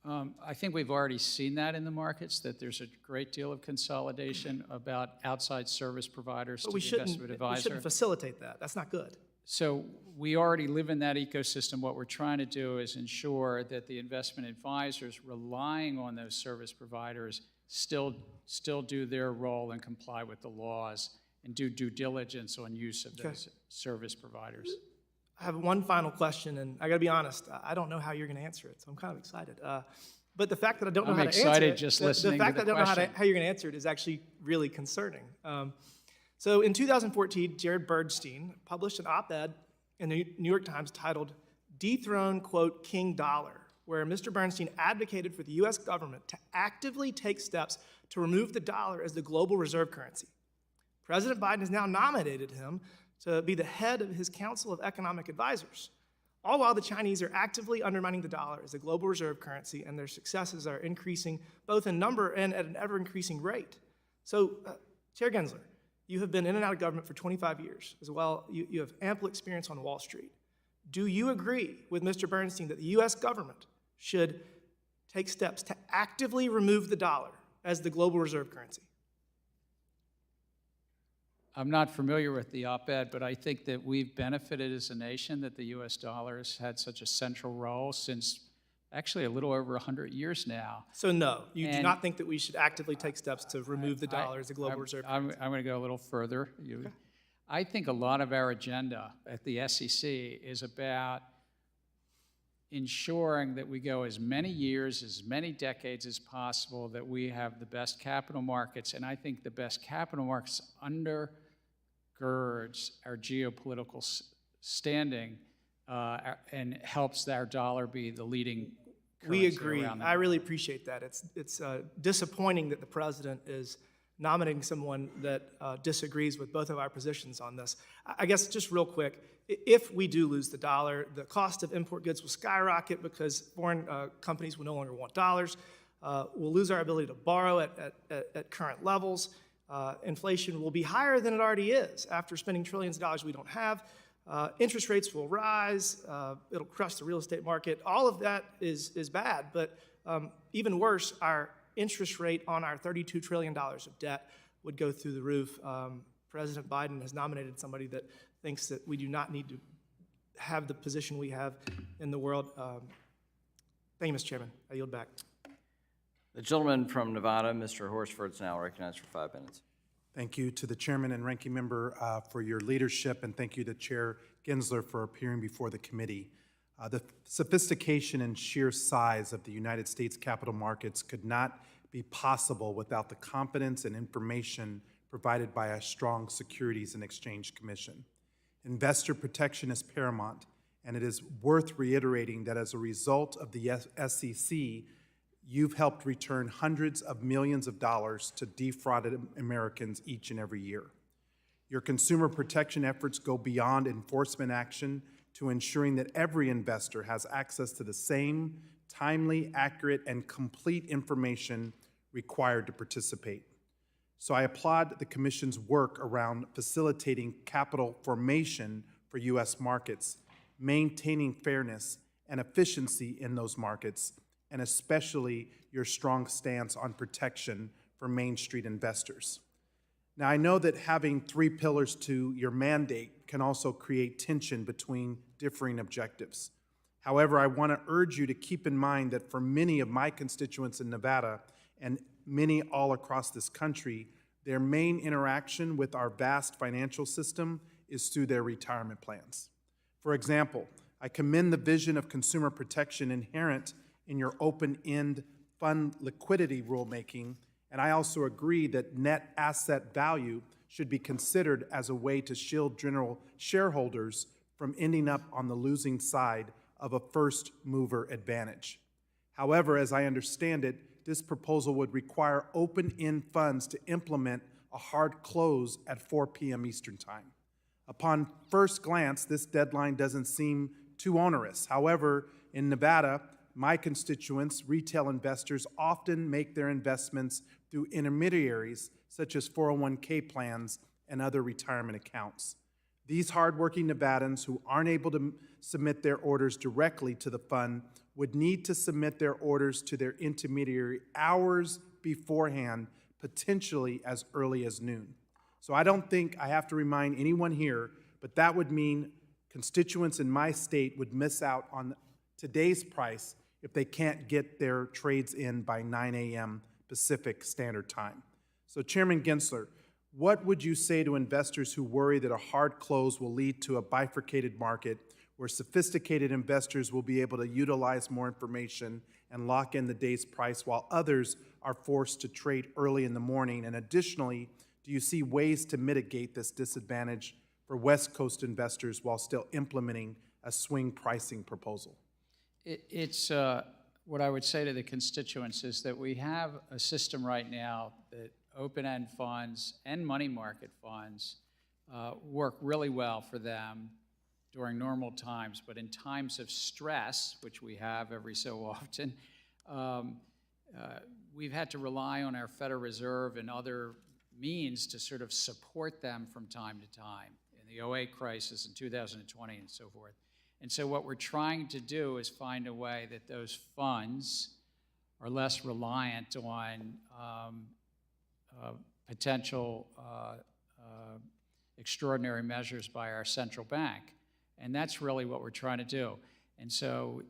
I think we've already seen that in the markets, that there's a great deal of consolidation about outside service providers to the investment advisor. We shouldn't facilitate that. That's not good. So we already live in that ecosystem. What we're trying to do is ensure that the investment advisors relying on those service providers still do their role and comply with the laws and do due diligence on use of those service providers. I have one final question, and I gotta be honest, I don't know how you're gonna answer it, so I'm kind of excited. But the fact that I don't know how to answer it, excited just listening to the question. fact that I don't know how you're gonna answer it is actually really concerning. So in 2014, Jared Bernstein published an op-ed in the New York Times titled "Dethrone, quote, King Dollar," where Mr. Bernstein advocated for the US government to actively take steps to remove the dollar as the global reserve currency. President Biden has now nominated him to be the head of his Council of Economic Advisors, all while the Chinese are actively undermining the dollar as a global reserve currency, and their successes are increasing both in number and at an ever-increasing rate. So, Chair Gensler, you have been in and out of government for 25 years. As well, you have ample experience on Wall Street. Do you agree with Mr. Bernstein that the US government should take steps to actively remove the dollar as the global reserve currency? I'm not familiar with the op-ed, but I think that we've benefited as a nation that the US dollar has had such a central role since actually a little over 100 years now. So no, you do not think that we should actively take steps to remove the dollar as a global reserve currency? I'm going to go a little further. I think a lot of our agenda at the SEC is about ensuring that we go as many years, as many decades as possible, that we have the best capital markets. And I think the best capital markets undergirds our geopolitical standing and helps our dollar be the leading currency. We agree. I really appreciate that. It's disappointing that the president is nominating someone that disagrees with both of our positions on this. I guess just real quick, if we do lose the dollar, the cost of import goods will skyrocket because foreign companies will no longer want dollars. We'll lose our ability to borrow at current levels. Inflation will be higher than it already is after spending trillions of dollars we don't have. Interest rates will rise. It'll crush the real estate market. All of that is bad, but even worse, our interest rate on our $32 trillion of debt would go through the roof. President Biden has nominated somebody that thinks that we do not need to have the position we have in the world. Thank you, Mr. Chairman. I yield back. The gentleman from Nevada, Mr. Horsford, is now recognized for 5 minutes. Thank you to the chairman and ranking member for your leadership, and thank you to Chair Gensler for appearing before the committee. The sophistication and sheer size of the United States capital markets could not be possible without the confidence and information provided by a strong Securities and Exchange Commission. Investor protection is paramount, and it is worth reiterating that as a result of the SEC, you've helped return hundreds of millions of dollars to defrauded Americans each and every year. Your consumer protection efforts go beyond enforcement action to ensuring that every investor has access to the same timely, accurate, and complete information required to participate. So I applaud the Commission's work around facilitating capital formation for U.S. markets, maintaining fairness and efficiency in those markets, and especially your strong stance on protection for Main Street investors. Now, I know that having 3 pillars to your mandate can also create tension between differing objectives. However, I want to urge you to keep in mind that for many of my constituents in Nevada and many all across this country, their main interaction with our vast financial system is through their retirement plans. For example, I commend the vision of consumer protection inherent in your open-end fund liquidity rulemaking, and I also agree that net asset value should be considered as a way to shield general shareholders from ending up on the losing side of a first-mover advantage. However, as I understand it, this proposal would require open-end funds to implement a hard close at 4 p.m. Eastern Time. Upon first glance, this deadline doesn't seem too onerous. However, in Nevada, my constituents, retail investors, often make their investments through intermediaries such as 401k plans and other retirement accounts. These hardworking Nevadans who aren't able to submit their orders directly to the fund would need to submit their orders to their intermediary hours beforehand, potentially as early as noon. So I don't think I have to remind anyone here, but that would mean constituents in my state would miss out on today's price if they can't get their trades in by 9 a.m. Pacific Standard Time. So Chairman Gensler, what would you say to investors who worry that a hard close will lead to a bifurcated market where sophisticated investors will be able to utilize more information and lock in the day's price while others are forced to trade early in the morning? And additionally, do you see ways to mitigate this disadvantage for West Coast investors while still implementing a swing pricing proposal? It's what I would say to the constituents is that we have a system right now that open-end funds and money market funds work really well for them during normal times, but in times of stress, which we have every so often, we've had to rely on our Federal Reserve and other means to sort of support them from time to time, in the 2008 crisis in 2020 and so forth. And so what we're trying to do is find a way that those funds are less reliant on potential extraordinary measures by our central bank. And that's really what we're trying to do. And so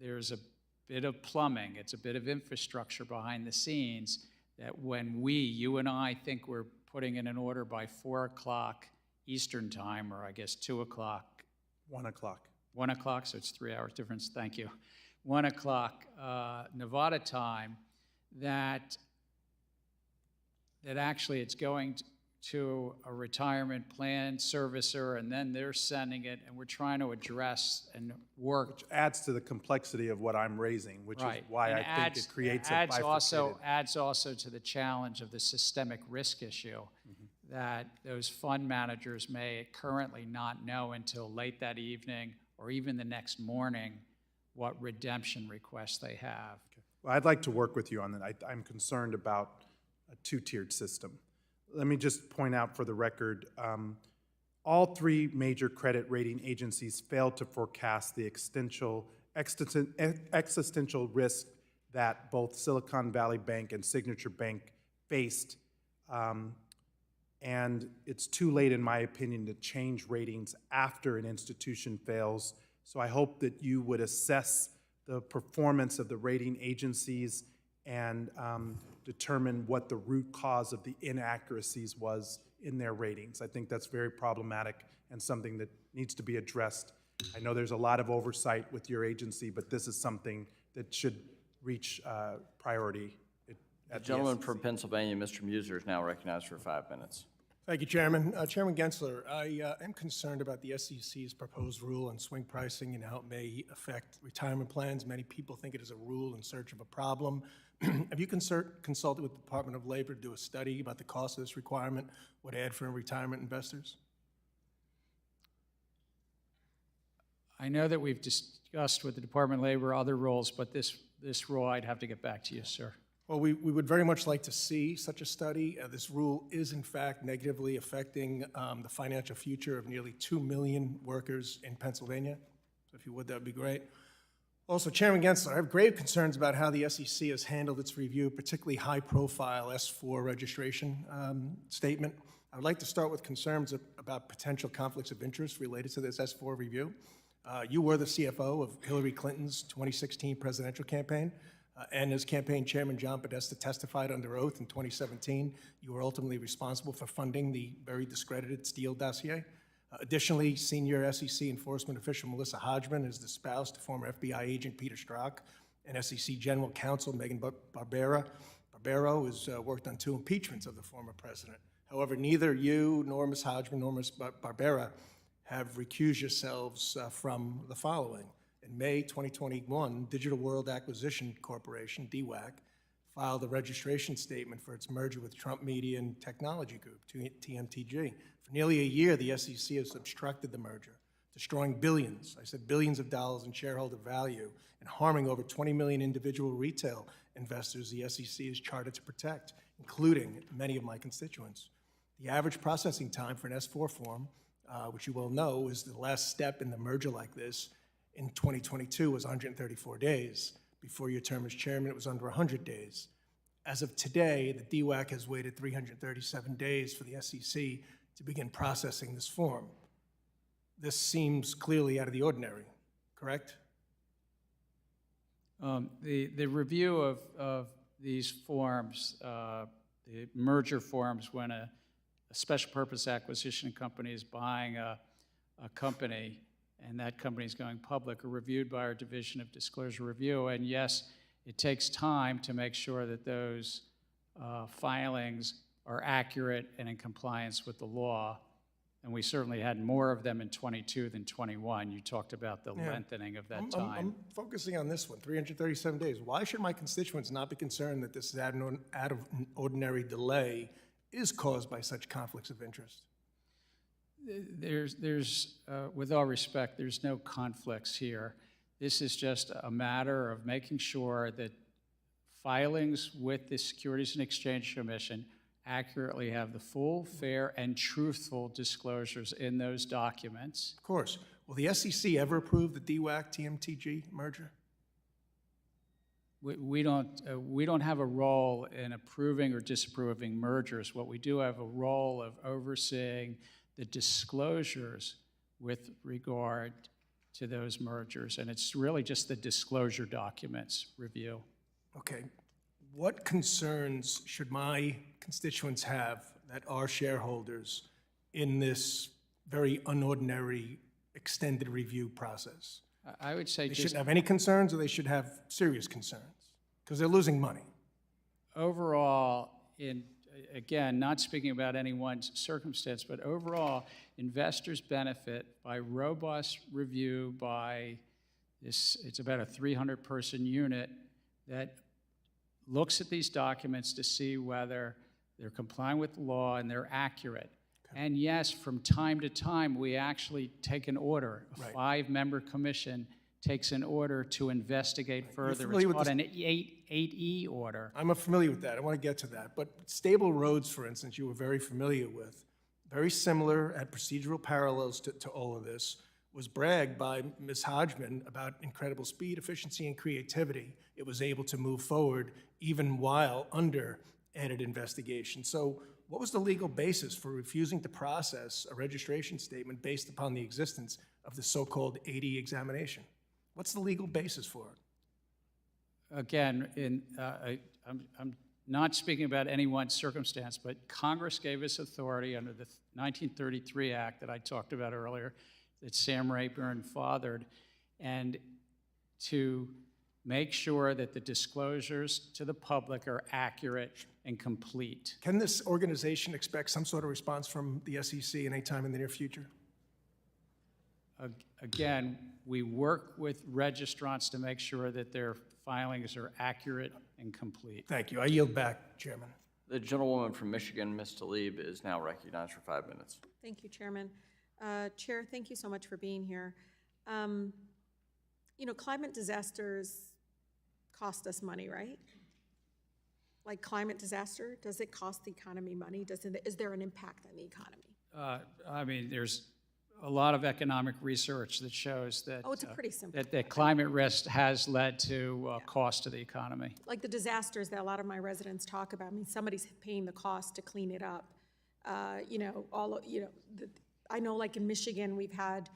there's a bit of plumbing, it's a bit of infrastructure behind the scenes that when you and I think we're putting in an order by 4 o'clock Eastern Time, or I guess 2 o'clock. 1 o'clock. 1 o'clock, so it's 3 hours difference, thank you. 1 o'clock Nevada time, that actually it's going to a retirement plan servicer, and then they're sending it, and we're trying to address and work. Which adds to the complexity of what I'm raising, which Right. is why And I think it creates a bifurcated. adds also to the challenge of the systemic risk issue that those fund managers may currently not know until late that evening or even the next morning what redemption requests they have. Well, I'd like to work with you on that. I'm concerned about a two-tiered system. Let me just point out for the record, all 3 major credit rating agencies failed to forecast the existential risk that both Silicon Valley Bank and Signature Bank faced and it's too late, in my opinion, to change ratings after an institution fails. So I hope that you would assess the performance of the rating agencies and determine what the root cause of the inaccuracies was in their ratings. I think that's very problematic and something that needs to be addressed. I know there's a lot of oversight with your agency, but this is something that should reach priority The gentleman from Pennsylvania, Mr. Muser, is now recognized for 5 minutes. Thank you, Chairman. Chairman Gensler, I am concerned about the SEC's proposed rule on swing pricing and how it may affect retirement plans. Many people think it is a rule in search of a problem. Have you consulted with the Department of Labor to do a study about the cost of this requirement, what it add for retirement investors? I know that we've discussed with the Department of Labor other rules, but this rule, I'd have to get back to you, sir. Well, we would very much like to see such a study. This rule is, in fact, negatively affecting the financial future of nearly 2 million workers in Pennsylvania. So if you would, that would be great. Also, Chairman Gensler, I have grave concerns about how the SEC has handled its review, particularly high-profile S4 registration statement. I would like to start with concerns about potential conflicts of interest related to this S4 review. You were the CFO of Hillary Clinton's 2016 presidential campaign. And as campaign chairman John Podesta testified under oath in 2017, you were ultimately responsible for funding the very discredited Steele dossier. Additionally, senior SEC enforcement official Melissa Hodgman is the spouse to former FBI agent Peter Strzok and SEC general counsel Megan Barbero has worked on 2 impeachments of the former president. However, neither you nor Ms. Hodgman nor Ms. Barbera have recused yourselves from the following. In May 2021, Digital World Acquisition Corporation, DWAC, filed a registration statement for its merger with Trump Media and Technology Group, TMTG. For nearly a year, the SEC has obstructed the merger, destroying billions, I said billions of dollars in shareholder value, and harming over 20 million individual retail investors the SEC is chartered to protect, including many of my constituents. The average processing time for an S4 form, which you well know is the last step in the merger like this, in 2022 was 134 days. Before your term as chairman, it was under 100 days. As of today, the DWAC has waited 337 days for the SEC to begin processing this form. This seems clearly out of the ordinary, correct? The review of these forms, the merger forms, when a special purpose acquisition company is buying a company, and that company is going public, are reviewed by our Division of Disclosure Review. And yes, it takes time to make sure that those filings are accurate and in compliance with the law. And we certainly had more of them in 22 than 21. You talked about the lengthening of that time. I'm focusing on this one, 337 days. Why should my constituents not be concerned that this out of ordinary delay is caused by such conflicts of interest? There's with all respect, there's no conflicts here. This is just a matter of making sure that filings with the Securities and Exchange Commission accurately have the full, fair, and truthful disclosures in those documents. Of course. Will the SEC ever approve the DWAC-TMTG merger? We don't have a role in approving or disapproving mergers. What we do have a role of overseeing the disclosures with regard to those mergers, and it's really just the disclosure documents review. Okay. What concerns should my constituents have that are shareholders in this very unordinary extended review process? I would say they shouldn't have any concerns, or they should have serious concerns, because they're losing money. Overall, again, not speaking about anyone's circumstance, but overall, investors benefit by robust review by this, it's about a 300-person unit that looks at these documents to see whether they're complying with the law and they're accurate. Okay. And yes, from time to time, we actually take an order. A 5-member commission takes an order to investigate further. It's called an 8E order. I'm familiar with that. I want to get to that. But stable roads, for instance, you were very familiar with, very similar at procedural parallels to all of this, was bragged by Ms. Hodgman about incredible speed, efficiency, and creativity. It was able to move forward even while under added investigation. So What was the legal basis for refusing to process a registration statement based upon the existence of the so-called 80 examination? What's the legal basis for it? Again, I'm not speaking about any one circumstance, but Congress gave us authority under the 1933 Act that I talked about earlier, that Sam Rayburn fathered, and to make sure that the disclosures to the public are accurate and complete. Can this organization expect some sort of response from the SEC any time in the near future? Again, we work with registrants to make sure that their filings are accurate and complete. Thank you. I yield back, Chairman. The gentlewoman from Michigan, Ms. Tlaib, is now recognized for 5 minutes. Thank you, Chairman. Chair, thank you so much for being here. You know, climate disasters cost us money, right? Like climate disaster, does it cost the economy money? Is there an impact on the economy? I mean, there's a lot of economic research that shows that, Oh, it's a pretty simple. that climate risk has led to cost to the economy. Like the disasters that a lot of my residents talk about. I mean, somebody's paying the cost to clean it up. You know, I know like in Michigan, we've had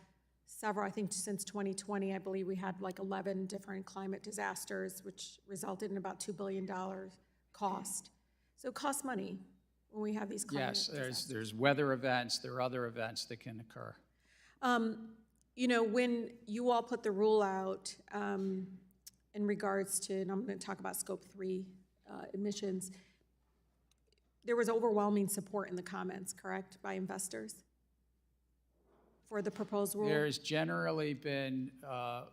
several, I think since 2020, I believe we had like 11 different climate disasters, which resulted in about $2 billion cost. So it costs money when we have these climate disasters. Yes, there's weather events, there are other events that can occur. You know, when you all put the rule out in regards to, and I'm going to talk about Scope 3 emissions, there was overwhelming support in the comments, correct, by investors for the proposed rule? There's generally been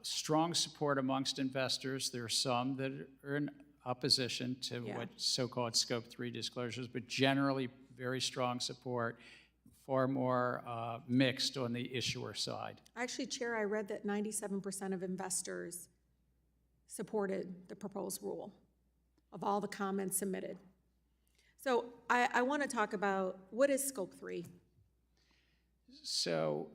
strong support amongst investors. There are some that are in opposition to what so-called Scope 3 disclosures, but generally very strong support, far more mixed on the issuer side. Actually, Chair, I read that 97% of investors supported the proposed rule of all the comments submitted. So I want to talk about what is Scope 3? So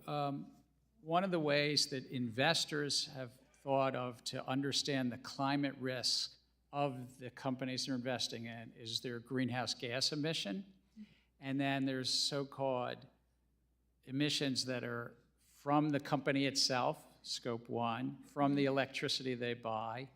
one of the ways that investors have thought of to understand the climate risk of the companies they're investing in is their greenhouse gas emission. And then there's so-called emissions that are from the company itself, Scope 1, from the electricity they buy.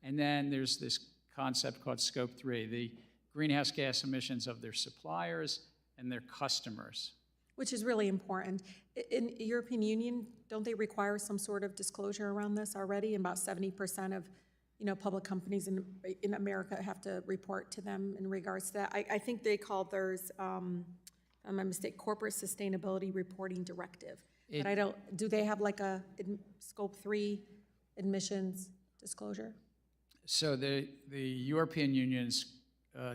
And then there's this concept called Scope 3, the greenhouse gas emissions of their suppliers and their customers. Which is really important. In European Union, don't they require some sort of disclosure around this already? About 70% of public companies in America have to report to them in regards to that. I think they call theirs, if I'm not mistaken, Corporate Sustainability Reporting Directive. But I don't, do they have like a Scope 3 emissions disclosure? So the European Union's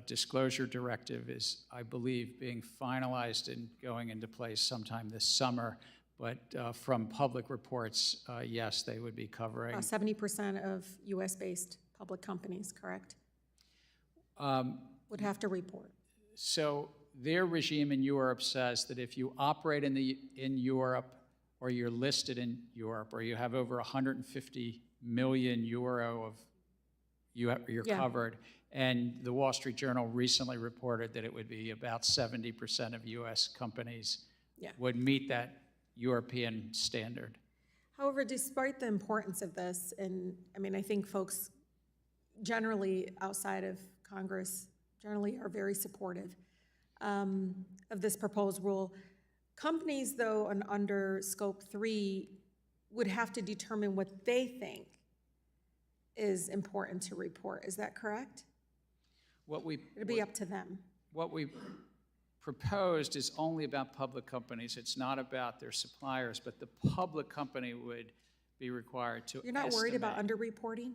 disclosure directive is, I believe, being finalized and going into place sometime this summer. But from public reports, yes, they would be covering. 70% of US-based public companies, correct? Would have to report. So their regime in Europe says that if you operate in Europe, or you're listed in Europe, or you have over 150 million euro of you're covered. And the Wall Street Journal recently reported that it would be about 70% of US companies would meet that European standard. However, despite the importance of this, and I mean, I think folks generally outside of Congress generally are very supportive of this proposed rule. Companies, though, under Scope 3 would have to determine what they think is important to report. Is that correct? It'd be up to them. What we proposed is only about public companies. It's not about their suppliers, but the public company would be required to You're not worried about underreporting?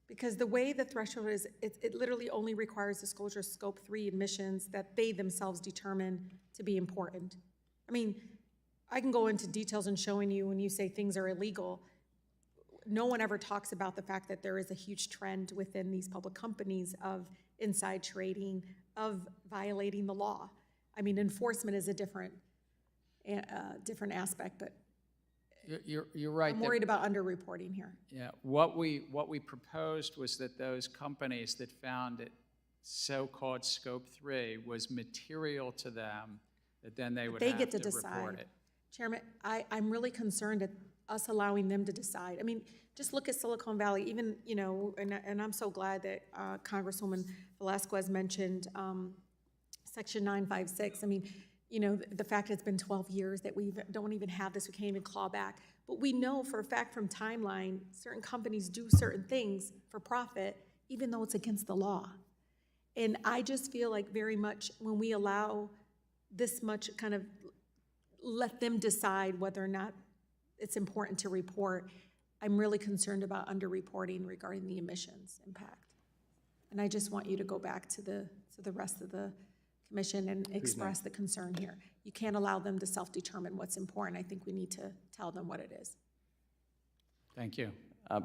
Because the way the threshold is, it literally only requires disclosure of Scope 3 emissions that they themselves determine to be important. I mean, I can go into details in showing you when you say things are illegal. No one ever talks about the fact that there is a huge trend within these public companies of inside trading, of violating the law. I mean, enforcement is a different aspect, but you're right. I'm worried about underreporting here. Yeah, what we proposed was that those companies that found it so-called scope 3 was material to them, that then they would They have get to to report decide. it. Chairman, I'm really concerned at us allowing them to decide. I mean, just look at Silicon Valley, even, you know, and I'm so glad that Congresswoman Velasquez mentioned Section 956. I mean, you know, the fact it's been 12 years that we don't even have this, we can't even claw back. But we know for a fact from Timeline, certain companies do certain things for profit, even though it's against the law. And I just feel like very much when we allow this much kind of let them decide whether or not it's important to report, I'm really concerned about underreporting regarding the emissions impact. And I just want you to go back to the rest of the commission and express the concern here. You can't allow them to self-determine what's important. I think we need to tell them what it is. Thank you. The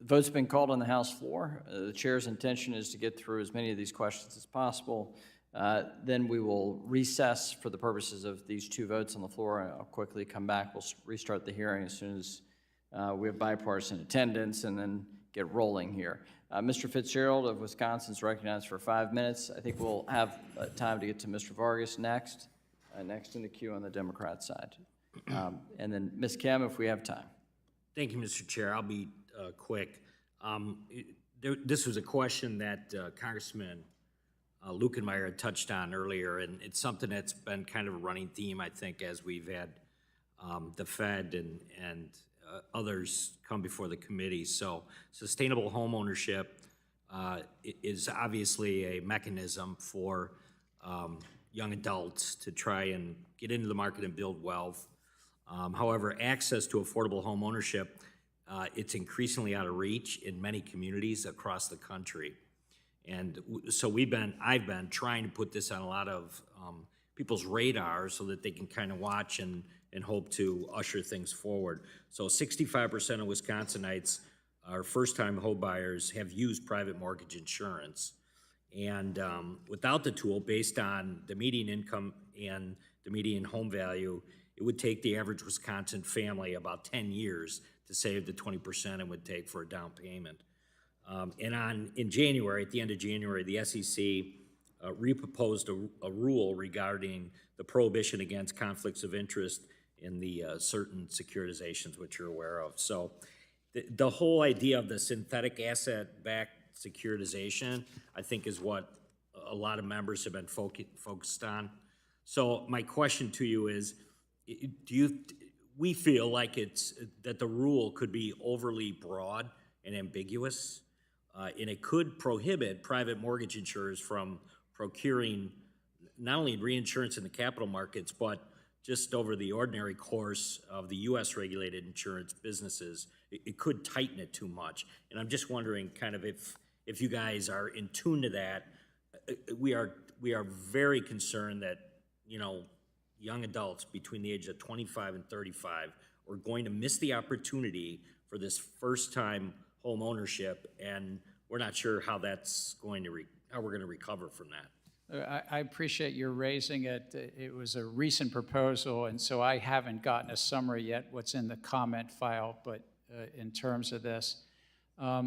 vote's been called on the House floor. The chair's intention is to get through as many of these questions as possible. Then we will recess for the purposes of these two votes on the floor. I'll quickly come back. We'll restart the hearing as soon as we have bipartisan attendance and then get rolling here. Mr. Fitzgerald of Wisconsin is recognized for 5 minutes. I think we'll have time to get to Mr. Vargas next, next in the queue on the Democrat side. And then Ms. Kim, if we have time. Thank you, Mr. Chair. I'll be quick. This was a question that Congressman Lukenmeyer had touched on earlier, and it's something that's been kind of a running theme, I think, as we've had the Fed and others come before the committee. So sustainable home ownership is obviously a mechanism for young adults to try and get into the market and build wealth. However, access to affordable home ownership, it's increasingly out of reach in many communities across the country. And so I've been trying to put this on a lot of people's radars so that they can kind of watch and hope to usher things forward. So 65% of Wisconsinites, our first-time home buyers, have used private mortgage insurance. And without the tool, based on the median income and the median home value, it would take the average Wisconsin family about 10 years to save the 20% it would take for a down payment. In January, at the end of January, the SEC reproposed a rule regarding the prohibition against conflicts of interest in the certain securitizations, which you're aware of. So the whole idea of the synthetic asset-backed securitization, I think, is what a lot of members have been focused on. So my question to you is, we feel like that the rule could be overly broad and ambiguous, and it could prohibit private mortgage insurers from procuring not only reinsurance in the capital markets, but just over the ordinary course of the U.S. regulated insurance businesses. It could tighten it too much. And I'm just wondering kind of if you guys are in tune to that. We are very concerned that, you know, young adults between the ages of 25 and 35 are going to miss the opportunity for this first-time home ownership, and we're not sure how that's going to how we're going to recover from that. I appreciate your raising it. It was a recent proposal, and so I haven't gotten a summary yet what's in the comment file, but in terms of this, I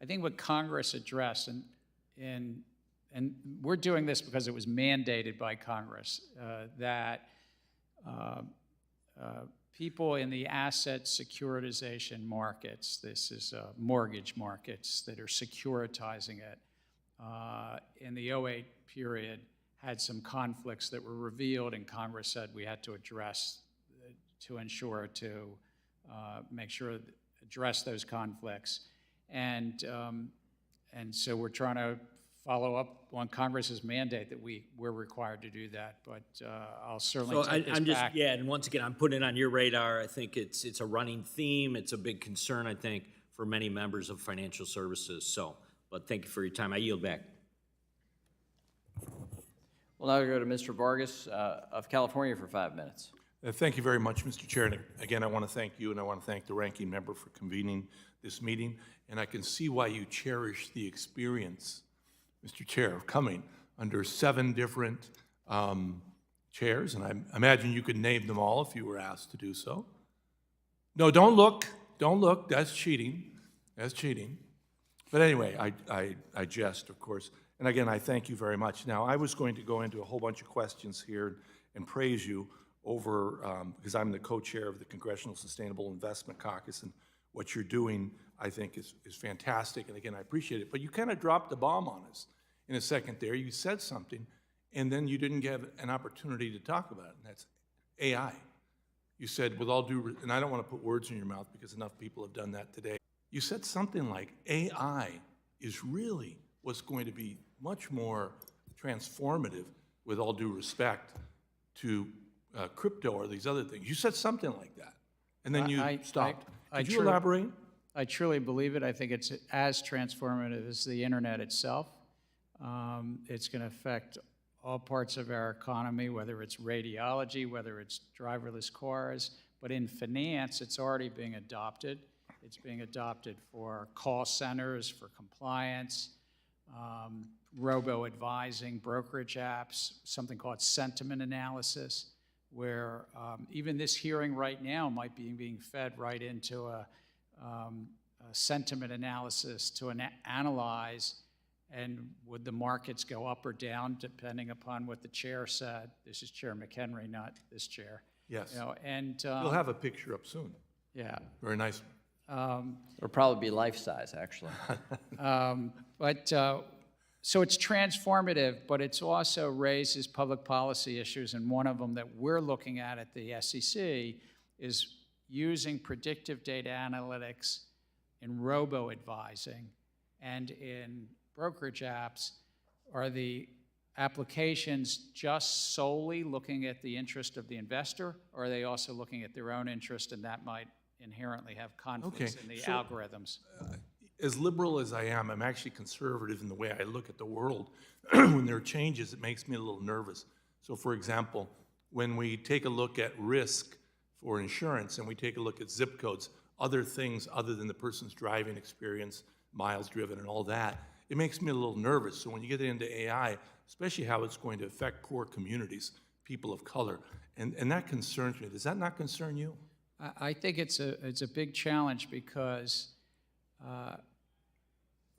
think what Congress addressed, and we're doing this because it was mandated by Congress, that people in the asset securitization markets, this is mortgage markets that are securitizing it, in the 2008 period had some conflicts that were revealed, and Congress said we had to address, to ensure to make sure, address those conflicts. And so we're trying to follow up on Congress's mandate that we're required to do that, but I'll certainly take this back. Yeah, and once again, I'm putting it on your radar. I think it's a running theme. It's a big concern, I think, for many members of financial services. So, but thank you for your time. I yield back. We'll now go to Mr. Vargas of California for 5 minutes. Thank you very much, Mr. Chair. And again, I want to thank you, and I want to thank the ranking member for convening this meeting. And I can see why you cherish the experience, Mr. Chair, of coming under 7 different chairs. And I imagine you could name them all if you were asked to do so. No, don't look. Don't look. That's cheating. That's cheating. But anyway, I jest, of course. And again, I thank you very much. Now, I was going to go into a whole bunch of questions here and praise you over, because I'm the co-chair of the Congressional Sustainable Investment Caucus, and what you're doing, I think, is fantastic. And again, I appreciate it. But you kind of dropped the bomb on us in a second there. You said something, and then you didn't give an opportunity to talk about it, and that's AI. You said, with all due, and I don't want to put words in your mouth because enough people have done that today. You said something like AI is really what's going to be much more transformative, with all due respect, to crypto or these other things. You said something like that, and then you stopped. Could you elaborate? I truly believe it. I think it's as transformative as the internet itself. It's going to affect all parts of our economy, whether it's radiology, whether it's driverless cars. But in finance, it's already being adopted. It's being adopted for call centers, for compliance, robo-advising, brokerage apps, something called sentiment analysis, where even this hearing right now might be being fed right into a sentiment analysis to analyze, and would the markets go up or down depending upon what the chair said. This is Chair McHenry, not this chair. Yes. You know, and We'll have a picture up soon. Yeah. Very nice. It'll probably be life-size, actually. So it's transformative, but it's also raises public policy issues, and one of them that we're looking at the SEC is using predictive data analytics in robo-advising and in brokerage apps. Are the applications just solely looking at the interest of the investor, or are they also looking at their own interest, and that might inherently have conflicts in the algorithms? As liberal as I am, I'm actually conservative in the way I look at the world. When there are changes, it makes me a little nervous. So for example, when we take a look at risk for insurance and we take a look at zip codes, other things other than the person's driving experience, miles driven and all that, it makes me a little nervous. So when you get into AI, especially how it's going to affect core communities, people of color, and that concerns me. Does that not concern you? I think it's a big challenge because,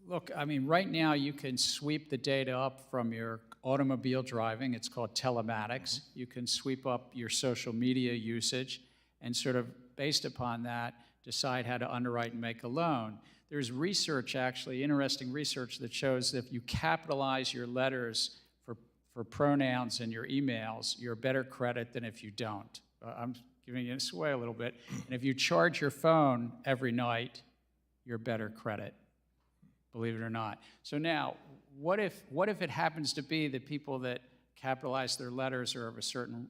look, I mean, right now you can sweep the data up from your automobile driving. It's called telematics. You can sweep up your social media usage and sort of, based upon that, decide how to underwrite and make a loan. There's research, actually, interesting research that shows that if you capitalize your letters for pronouns in your emails, you're better credit than if you don't. I'm giving you this away a little bit. And if you charge your phone every night, you're better credit, believe it or not. So now, what if it happens to be that people that capitalize their letters are of a certain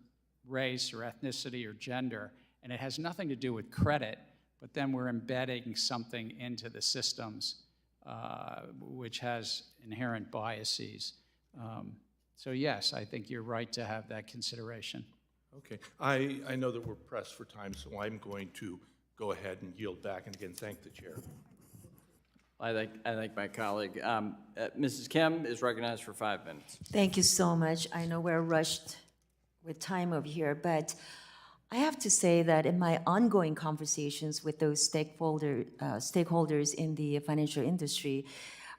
race or ethnicity or gender, and it has nothing to do with credit, but then we're embedding something into the systems which has inherent biases. So yes, I think you're right to have that consideration. Okay. I know that we're pressed for time, so I'm going to go ahead and yield back, and again, thank the chair. I thank my colleague. Mrs. Kim is recognized for 5 minutes. Thank you so much. I know we're rushed with time over here, but I have to say that in my ongoing conversations with those stakeholders in the financial industry,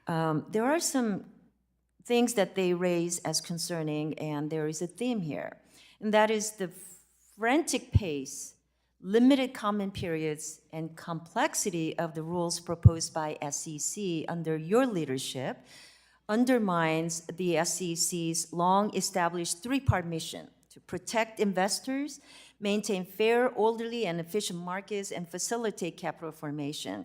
there are some things that they raise as concerning, and there is a theme here, and that is the frantic pace, limited comment periods, and complexity of the rules proposed by SEC under your leadership undermines the SEC's long-established three-part mission to protect investors, maintain fair, orderly, and efficient markets, and facilitate capital formation.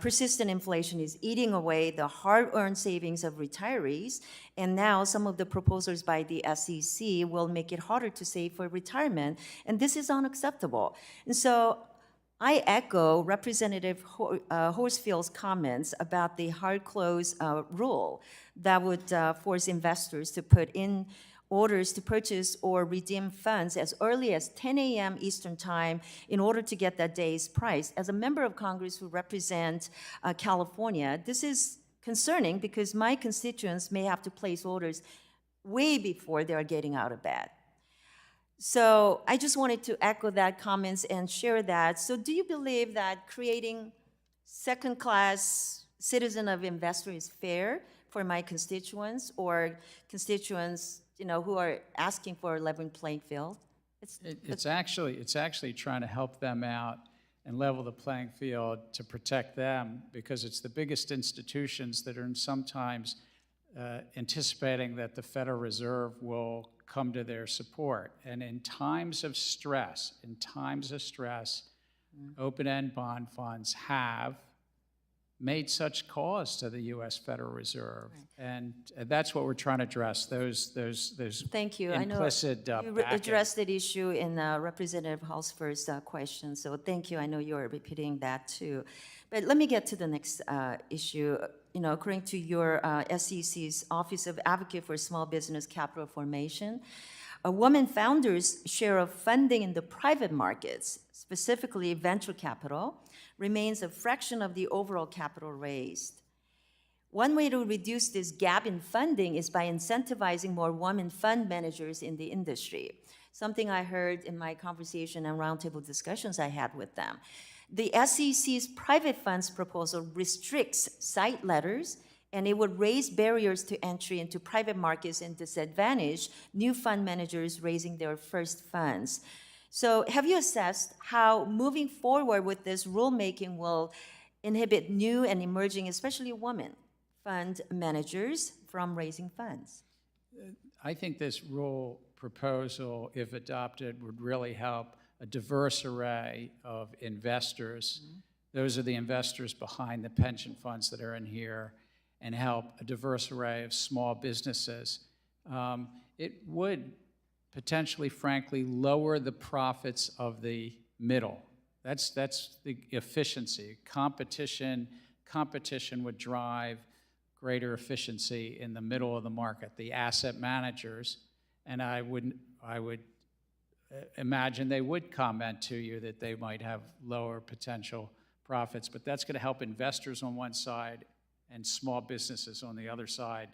Persistent inflation is eating away the hard-earned savings of retirees, and now some of the proposals by the SEC will make it harder to save for retirement, and this is unacceptable. And so I echo Representative Horsfield's comments about the hard close rule that would force investors to put in orders to purchase or redeem funds as early as 10 a.m. Eastern Time in order to get that day's price. As a member of Congress who represent California, this is concerning because my constituents may have to place orders way before they're getting out of bed. So I just wanted to echo that comments and share that. So do you believe that creating second-class citizen of investor is fair for my constituents or constituents, who are asking for a level playing field? It's actually trying to help them out and level the playing field to protect them, because it's the biggest institutions that are sometimes anticipating that the Federal Reserve will come to their support. And in times of stress, open-end bond funds have made such calls to the U.S. Federal Reserve, and that's what we're trying to address. Those Thank you. implicit I know you backing. addressed that issue in Representative Hall's first question, so thank you. I know you're repeating that too. But let me get to the next issue. According to your SEC's Office of Advocate for Small Business Capital Formation, a woman founder's share of funding in the private markets, specifically venture capital, remains a fraction of the overall capital raised. One way to reduce this gap in funding is by incentivizing more women fund managers in the industry, something I heard in my conversation and roundtable discussions I had with them. The SEC's private funds proposal restricts site letters, and it would raise barriers to entry into private markets and disadvantage new fund managers raising their first funds. So have you assessed how moving forward with this rulemaking will inhibit new and emerging, especially women, fund managers from raising funds? I think this rule proposal, if adopted, would really help a diverse array of investors. Those are the investors behind the pension funds that are in here, and help a diverse array of small businesses. It would potentially, frankly, lower the profits of the middle. That's the efficiency. Competition would drive greater efficiency in the middle of the market, the asset managers, and I would imagine they would comment to you that they might have lower potential profits, but that's going to help investors on one side and small businesses on the other side,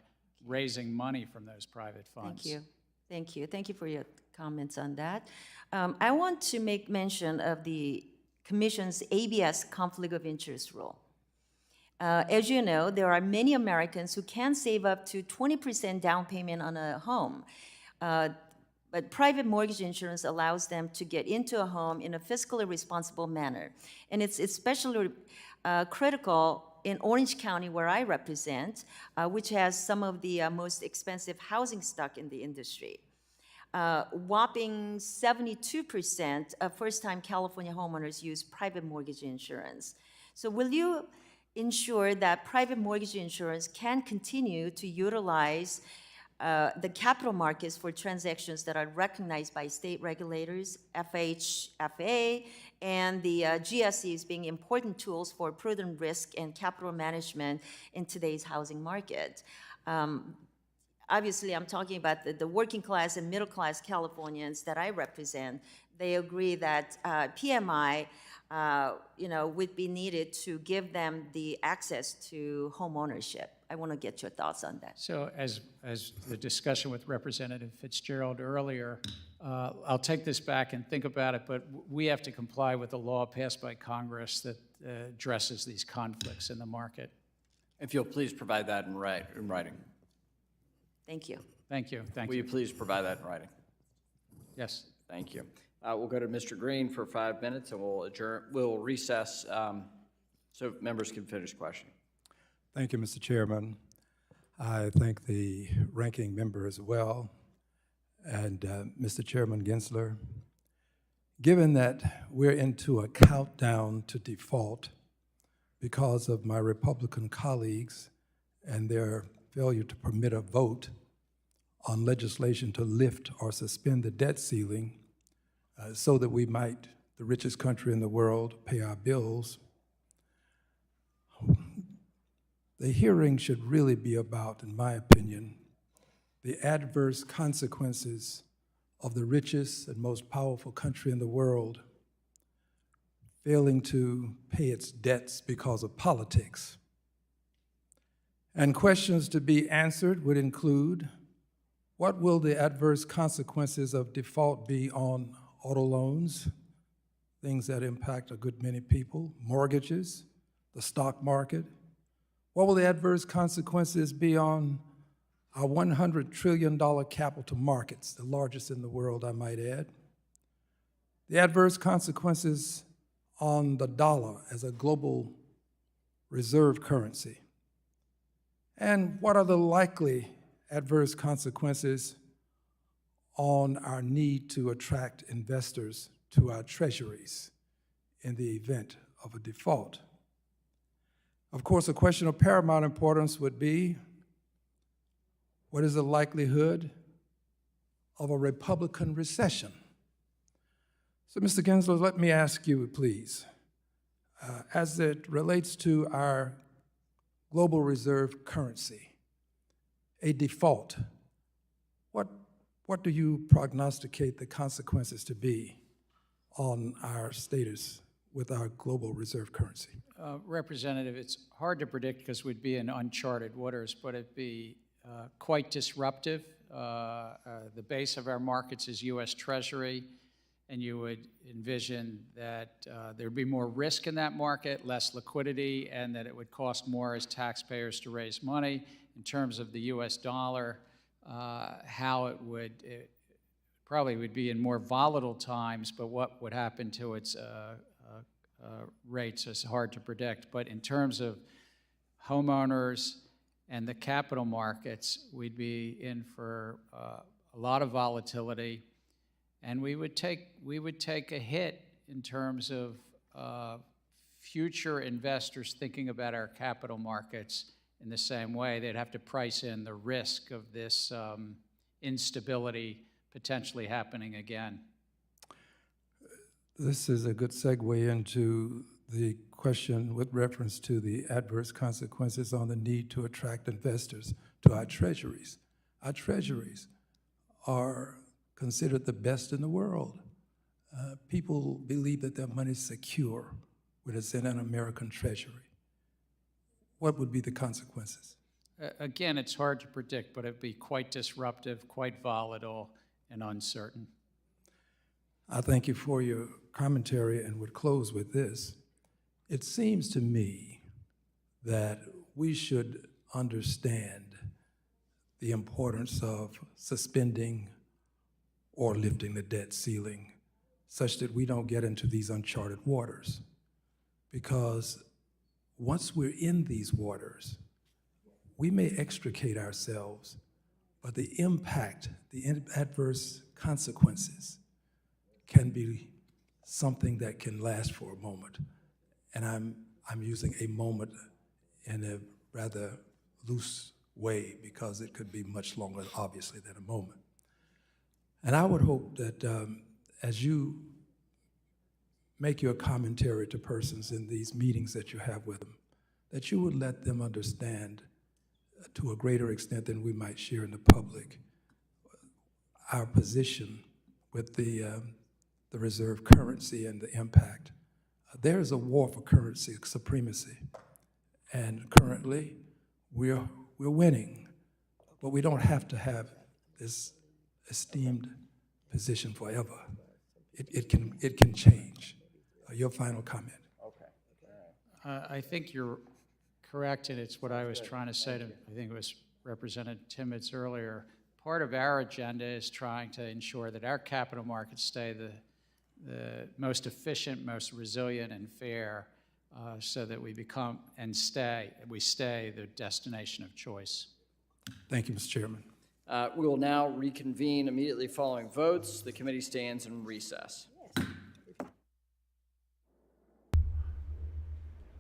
raising money from those private funds. Thank you. Thank you. Thank you for your comments on that. I want to make mention of the Commission's ABS conflict of interest rule. As you know, there are many Americans who can save up to 20% down payment on a home. But private mortgage insurance allows them to get into a home in a fiscally responsible manner. And it's especially critical in Orange County, where I represent, which has some of the most expensive housing stock in the industry. Whopping 72% of first-time California homeowners use private mortgage insurance. So will you ensure that private mortgage insurance can continue to utilize the capital markets for transactions that are recognized by state regulators, FHFA, and the GSEs being important tools for prudent risk and capital management in today's housing market? Obviously, I'm talking about the working class and middle class Californians that I represent. They agree that PMI would be needed to give them the access to home ownership. I want to get your thoughts on that. So as the discussion with Representative Fitzgerald earlier, I'll take this back and think about it, but we have to comply with the law passed by Congress that addresses these conflicts in the market. If you'll please provide that in writing. Thank you. Thank you. Thank Will you. you please provide that in writing? Yes. Thank you. We'll go to Mr. Green for 5 minutes, and we'll adjourn. We'll recess so members can finish questioning. Thank you, Mr. Chairman. I thank the ranking member as well, and Mr. Chairman Gensler. Given that we're into a countdown to default because of my Republican colleagues and their failure to permit a vote on legislation to lift or suspend the debt ceiling so that we might, the richest country in the world, pay our bills, the hearing should really be about, in my opinion, the adverse consequences of the richest and most powerful country in the world failing to pay its debts because of politics. And questions to be answered would include, what will the adverse consequences of default be on auto loans, things that impact a good many people, mortgages, the stock market, What will the adverse consequences be on our $100 trillion capital markets, the largest in the world, I might add? The adverse consequences on the dollar as a global reserve currency. And what are the likely adverse consequences on our need to attract investors to our treasuries in the event of a default? Of course, a question of paramount importance would be, what is the likelihood of a Republican recession? So, Mr. Gensler, let me ask you, please, as it relates to our global reserve currency, a default, what do you prognosticate the consequences to be on our status with our global reserve currency? Representative, it's hard to predict because we'd be in uncharted waters, but it'd be quite disruptive. The base of our markets is U.S. Treasury, and you would envision that there'd be more risk in that market, less liquidity, and that it would cost more as taxpayers to raise money. In terms of the U.S. dollar, how it probably would be in more volatile times, but what would happen to its rates is hard to predict. But in terms of homeowners and the capital markets, we'd be in for a lot of volatility. And we would take a hit in terms of future investors thinking about our capital markets in the same way. They'd have to price in the risk of this instability potentially happening again. This is a good segue into the question with reference to the adverse consequences on the need to attract investors to our treasuries. Our treasuries are considered the best in the world. People believe that their money is secure when it's in an American treasury. What would be the consequences? Again, it's hard to predict, but it'd be quite disruptive, quite volatile, and uncertain. I thank you for your commentary and would close with this. It seems to me that we should understand the importance of suspending or lifting the debt ceiling such that we don't get into these uncharted waters. Because once we're in these waters, we may extricate ourselves, but the impact, the adverse consequences can be something that can last for a moment. And I'm using a moment in a rather loose way because it could be much longer, obviously, than a moment. And I would hope that as you make your commentary to persons in these meetings that you have with them, that you would let them understand to a greater extent than we might share in the public our position with the reserve currency and the impact. There is a war for currency supremacy, and currently we're winning, but we don't have to have this esteemed position forever. It can change. Your final comment. I think you're correct, and it's what I was trying to say to, I think it was Representative Timmons earlier. Part of our agenda is trying to ensure that our capital markets stay the most efficient, most resilient, and fair, so that we become and we stay the destination of choice. Thank you, Mr. Chairman. We will now reconvene immediately following votes. The committee stands in recess.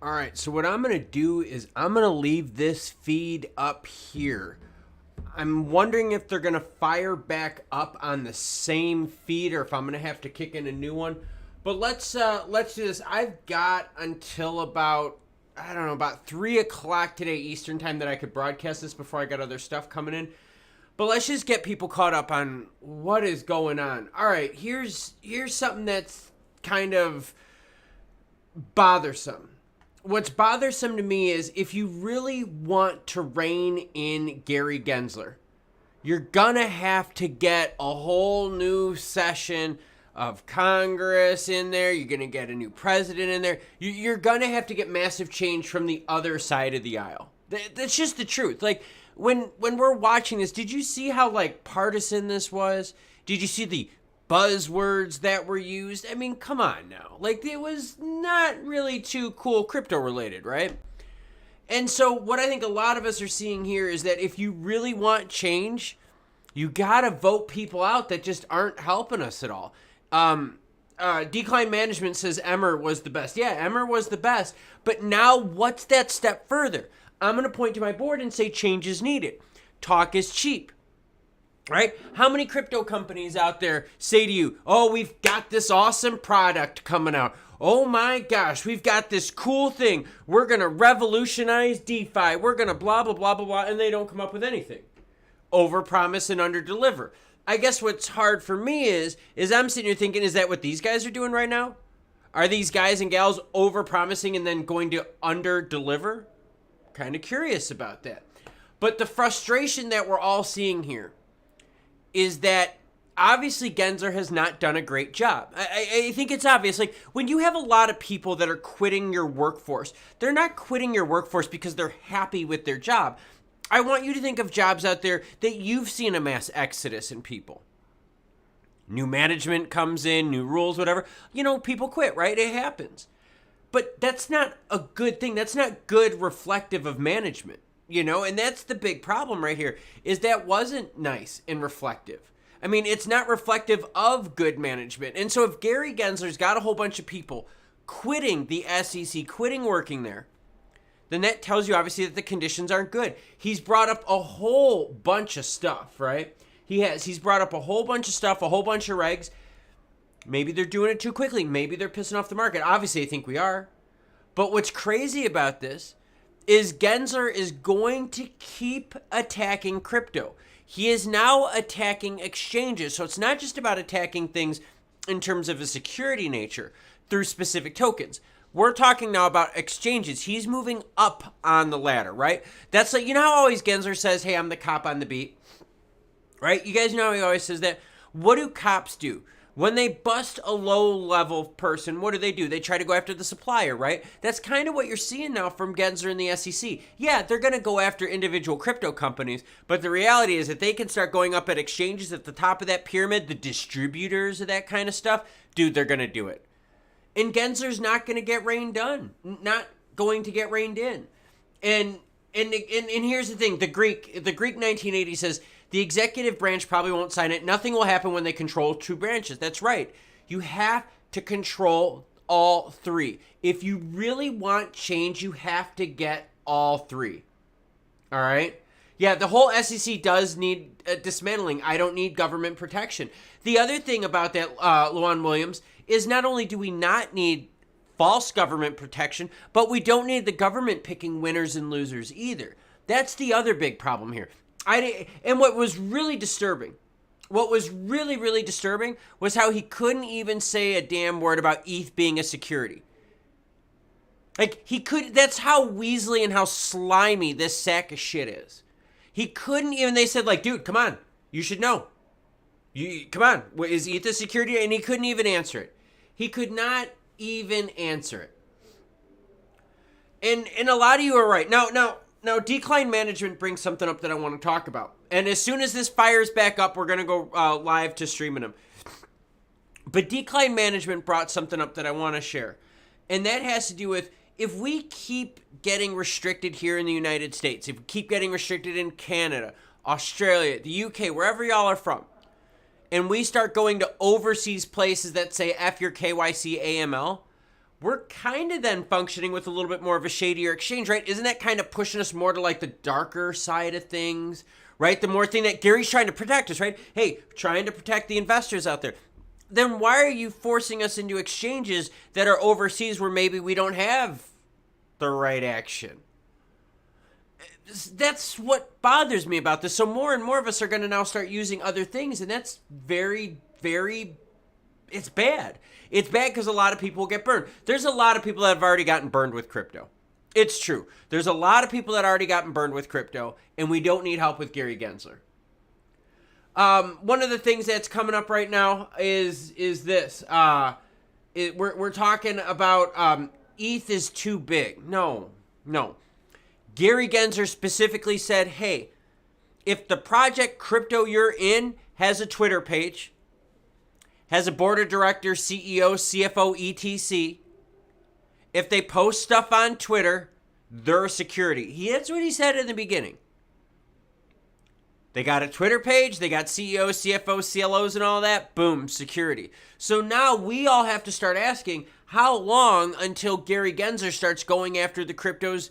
All right, so what I'm going to do is I'm going to leave this feed up here. I'm wondering if they're going to fire back up on the same feed or if I'm going to have to kick in a new one. But let's do this. I've got until about, I don't know, about 3 o'clock today Eastern time that I could broadcast this before I got other stuff coming in. But let's just get people caught up on what is going on. All right, here's something that's kind of bothersome. What's bothersome to me is if you really want to rein in Gary Gensler, you're gonna have to get a whole new session of Congress in there. You're gonna get a new president in there. You're gonna have to get massive change from the other side of the aisle. That's just the truth. Like, when we're watching this, did you see how, like, partisan this was? Did you see the buzzwords that were used? I mean, come on now. Like, it was not really too cool crypto related, right? And so what I think a lot of us are seeing here is that if you really want change, you gotta vote people out that just aren't helping us at all. Decline Management says Emmer was the best. Yeah, Emmer was the best. But now what's that step further? I'm going to point to my board and say change is needed. Talk is cheap. Right? How many crypto companies out there say to you, oh, we've got this awesome product coming out. Oh my gosh, we've got this cool thing. We're going to revolutionize DeFi. We're going to blah, blah, blah, blah, blah. And they don't come up with anything. Overpromise and underdeliver. I guess what's hard for me is I'm sitting here thinking, is that what these guys are doing right now? Are these guys and gals overpromising and then going to underdeliver? Kind of curious about that. But the frustration that we're all seeing here is that obviously Gensler has not done a great job. I think it's obvious. Like, when you have a lot of people that are quitting your workforce, they're not quitting your workforce because they're happy with their job. I want you to think of jobs out there that you've seen a mass exodus in people. New management comes in, new rules, whatever. You know, people quit, right? It happens. But that's not a good thing. That's not good reflective of management, you know? And that's the big problem right here, is that wasn't nice and reflective. I mean, it's not reflective of good management. And so if Gary Gensler's got a whole bunch of people quitting the SEC, quitting working there, then that tells you obviously that the conditions aren't good. He's brought up a whole bunch of stuff, right? He's brought up a whole bunch of stuff, a whole bunch of regs. Maybe they're doing it too quickly. Maybe they're pissing off the market. Obviously, I think we are. But what's crazy about this is Gensler is going to keep attacking crypto. He is now attacking exchanges. So it's not just about attacking things in terms of a security nature through specific tokens. We're talking now about exchanges. He's moving up on the ladder, right? That's like, you know how always Gensler says, hey, I'm the cop on the beat, right? You guys know how he always says that. What do cops do? When they bust a low-level person, what do? They try to go after the supplier, right? That's kind of what you're seeing now from Gensler and the SEC. Yeah, they're going to go after individual crypto companies, but the reality is that they can start going up at exchanges at the top of that pyramid, the distributors of that kind of stuff. Dude, they're going to do it. And Gensler's not going to get reined in. Not going to get reined in. And here's the thing. The Greek 1980 says, the executive branch probably won't sign it. Nothing will happen when they control two branches. That's right. You have to control all three. If you really want change, you have to get all three. All right? Yeah, the whole SEC does need dismantling. I don't need government protection. The other thing about that, Luan Williams, is not only do we not need false government protection, but we don't need the government picking winners and losers either. That's the other big problem here. And what was really disturbing, was how he couldn't even say a damn word about ETH being a security. Like, that's how weaselly and how slimy this sack of shit is. He couldn't even, they said, like, dude, come on, you should know. Come on, is ETH a security? And he couldn't even answer it. He could not even answer it. And a lot of you are right. Now, Decline Management brings something up that I want to talk about. And as soon as this fires back up, we're going to go live to streaming them. But Decline Management brought something up that I want to share. And that has to do with, if we keep getting restricted here in the United States, if we keep getting restricted in Canada, Australia, the UK, wherever y'all are from, and we start going to overseas places that say F your KYC AML, we're kind of then functioning with a little bit more of a shadier exchange, right? Isn't that kind of pushing us more to like the darker side of things, right? The more thing that Gary's trying to protect us, right? Hey, trying to protect the investors out there. Then why are you forcing us into exchanges that are overseas where maybe we don't have the right action? That's what bothers me about this. So more and more of us are going to now start using other things, and that's very, very, it's bad. It's bad because a lot of people get burned. There's a lot of people that have already gotten burned with crypto. It's true. There's a lot of people that already gotten burned with crypto, and we don't need help with Gary Gensler. One of the things that's coming up right now is this. We're talking about ETH is too big. No. Gary Gensler specifically said, hey, if the project crypto you're in has a Twitter page, has a board of directors, CEO, CFO, ETC, if they post stuff on Twitter, they're a security. That's what he said in the beginning. They got a Twitter page, they got CEOs, CFOs, CLOs, and all that. Boom, security. So now we all have to start asking, how long until Gary Gensler starts going after the cryptos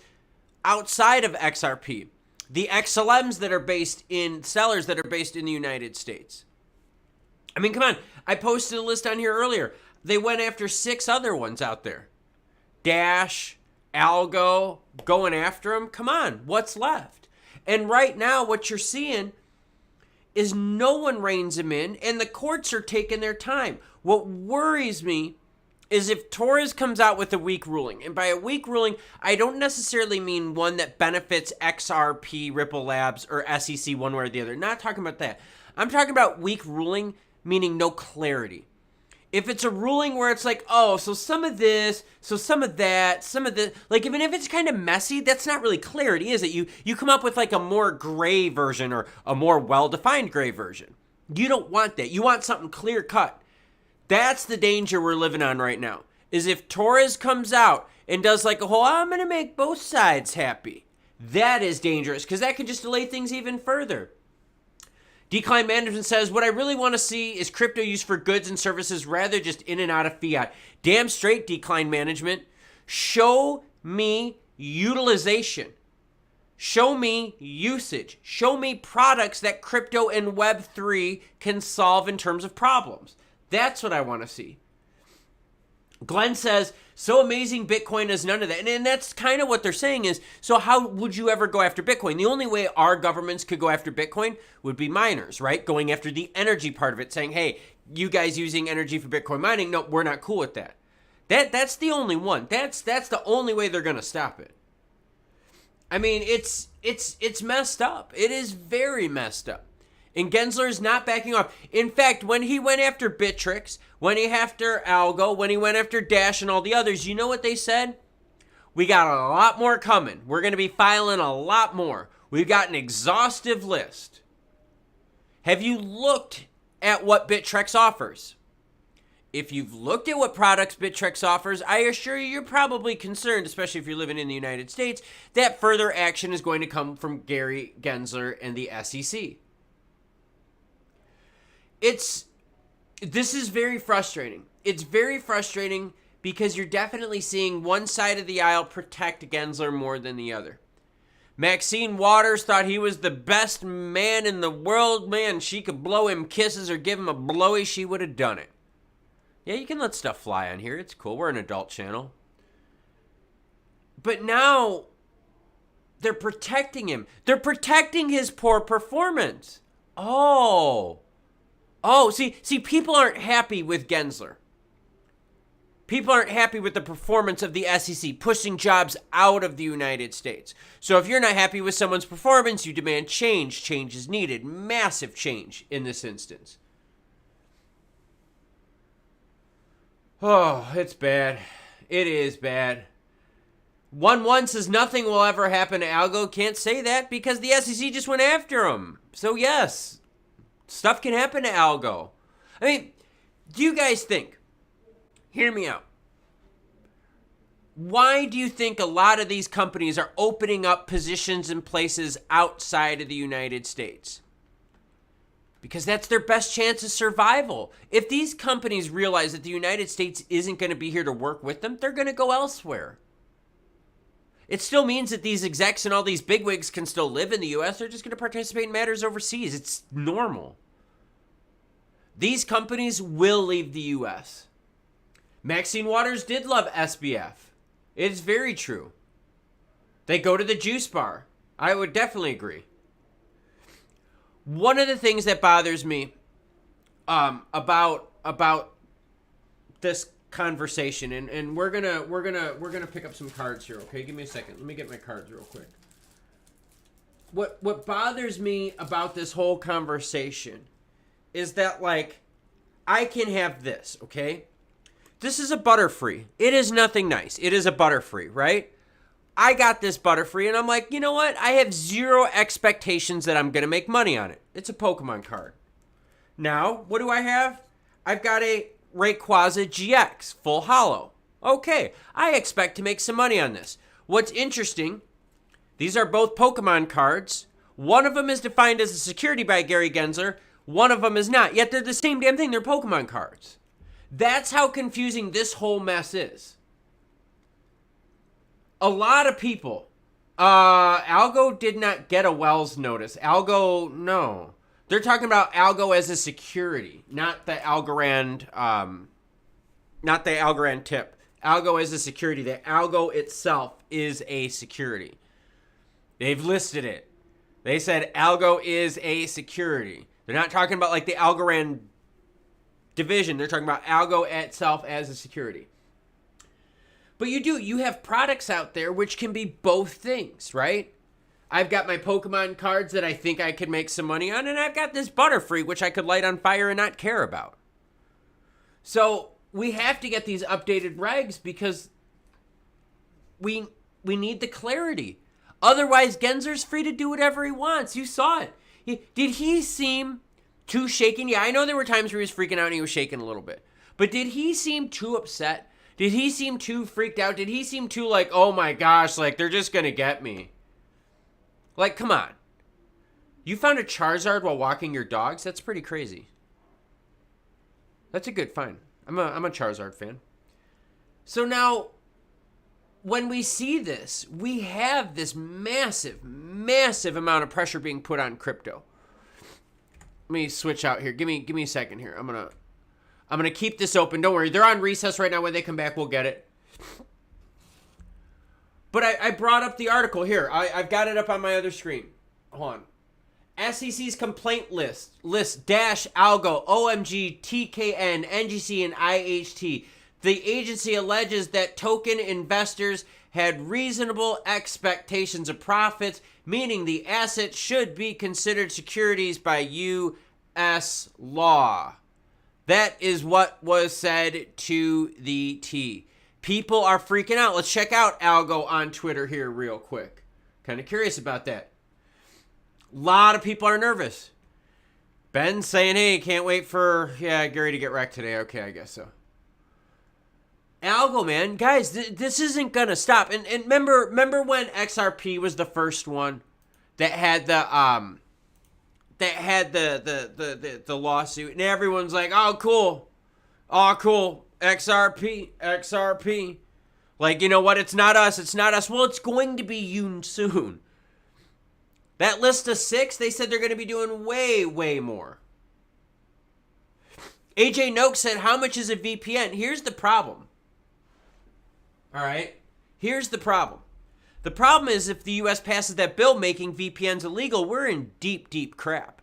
outside of XRP? The XLMs that are based in, sellers that are based in the United States. I mean, come on. I posted a list on here earlier. They went after 6 other ones out there. Dash, Algo, going after them. Come on, what's left? And right now, what you're seeing is no one reins him in, and the courts are taking their time. What worries me is if Torres comes out with a weak ruling, and by a weak ruling, I don't necessarily mean one that benefits XRP, Ripple Labs, or SEC one way or the other. Not talking about that. I'm talking about weak ruling, meaning no clarity. If it's a ruling where it's like, oh, so some of this, so some of that, some of the, like, even if it's kind of messy, that's not really clarity, is it? You come up with like a more gray version or a more well-defined gray version. You don't want that. You want something clear cut. That's the danger we're living on right now, is if Torres comes out and does like a whole, I'm going to make both sides happy. That is dangerous because that can just delay things even further. Decline Management says, what I really want to see is crypto used for goods and services rather just in and out of fiat. Damn straight, Decline Management. Show me utilization. Show me usage. Show me products that crypto and Web3 can solve in terms of problems. That's what I want to see. Glenn says, so amazing Bitcoin is none of that. And that's kind of what they're saying is, so how would you ever go after Bitcoin? The only way our governments could go after Bitcoin would be miners, right? Going after the energy part of it, saying, hey, you guys using energy for Bitcoin mining, no, we're not cool with that. That's the only one. That's the only way they're going to stop it. I mean, it's messed up. It is very messed up. And Gensler is not backing off. In fact, when he went after Bittrex, when he after Algo, when he went after Dash and all the others, you know what they said? We got a lot more coming. We're going to be filing a lot more. We've got an exhaustive list. Have you looked at what Bittrex offers? If you've looked at what products Bittrex offers, I assure you you're probably concerned, especially if you're living in the United States, that further action is going to come from Gary Gensler and the SEC. This is very frustrating. It's very frustrating because you're definitely seeing one side of the aisle protect Gensler more than the other. Maxine Waters thought he was the best man in the world. Man, she could blow him kisses or give him a blowy, she would have done it. Yeah, you can let stuff fly on here. It's cool. We're an adult channel. But now they're protecting him. They're protecting his poor performance. Oh, see, people aren't happy with Gensler. People aren't happy with the performance of the SEC, pushing jobs out of the United States. So if you're not happy with someone's performance, you demand change. Change is needed. Massive change in this instance. Oh, it's bad. It is bad. 1-1 says nothing will ever happen to Algo. Can't say that because the SEC just went after him. So yes, stuff can happen to Algo. I mean, do you guys think, hear me out, why do you think a lot of these companies are opening up positions in places outside of the United States? Because that's their best chance of survival. If these companies realize that the United States isn't going to be here to work with them, they're going to go elsewhere. It still means that these execs and all these bigwigs can still live in the U.S. They're just going to participate in matters overseas. It's normal. These companies will leave the U.S. Maxine Waters did love SBF. It's very true. They go to the juice bar. I would definitely agree. One of the things that bothers me about this conversation, and we're gonna pick up some cards here, okay? Give me a second. Let me get my cards real quick. What bothers me about this whole conversation is that, like, I can have this, okay? This is a Butterfree. It is nothing nice. It is a Butterfree, right? I got this Butterfree, and I'm like, you know what? I have zero expectations that I'm going to make money on it. It's a Pokemon card. Now, what do I have? I've got a Rayquaza GX, full holo. Okay, I expect to make some money on this. What's interesting, these are both Pokemon cards. One of them is defined as a security by Gary Gensler. One of them is not. Yet they're the same damn thing. They're Pokemon cards. That's how confusing this whole mess is. A lot of people. Algo did not get a Wells notice. Algo, no. They're talking about Algo as a security, not the Algorand, tip. Algo as a security. The Algo itself is a security. They've listed it. They said Algo is a security. They're not talking about like the Algorand division. They're talking about Algo itself as a security. But you have products out there which can be both things, right? I've got my Pokemon cards that I think I could make some money on, and I've got this Butterfree which I could light on fire and not care about. So we have to get these updated regs because we need the clarity. Otherwise, Gensler's free to do whatever he wants. You saw it. Did he seem too shaken? Yeah, I know there were times where he was freaking out and he was shaking a little bit. But did he seem too upset? Did he seem too freaked out? Did he seem too like, oh my gosh, like they're just going to get me? Like, come on. You found a Charizard while walking your dogs? That's pretty crazy. That's a good find. I'm a Charizard fan. So now, when we see this, we have this massive, massive amount of pressure being put on crypto. Let me switch out here. Give me a second here. I'm gonna keep this open. Don't worry. They're on recess right now. When they come back, we'll get it. But I brought up the article here. I've got it up on my other screen. Hold on. SEC's complaint list dash algo, OMG, TKN, NGC, and IHT. The agency alleges that token investors had reasonable expectations of profits, meaning the asset should be considered securities by U.S. law. That is what was said to the T. People are freaking out. Let's check out Algo on Twitter here real quick. Kind of curious about that. A lot of people are nervous. Ben's saying, hey, can't wait for Gary to get wrecked today. Okay, I guess so. Algo, man, guys, this isn't gonna stop. And remember when XRP was the first one that had the the lawsuit, and everyone's like, oh cool, XRP. Like, you know what? It's not us. Well, it's going to be you soon. That list of 6, they said they're going to be doing way, way more. AJ Noak said, how much is a VPN? Here's the problem. All right? Here's the problem. The problem is if the U.S. passes that bill making VPNs illegal, we're in deep, deep crap.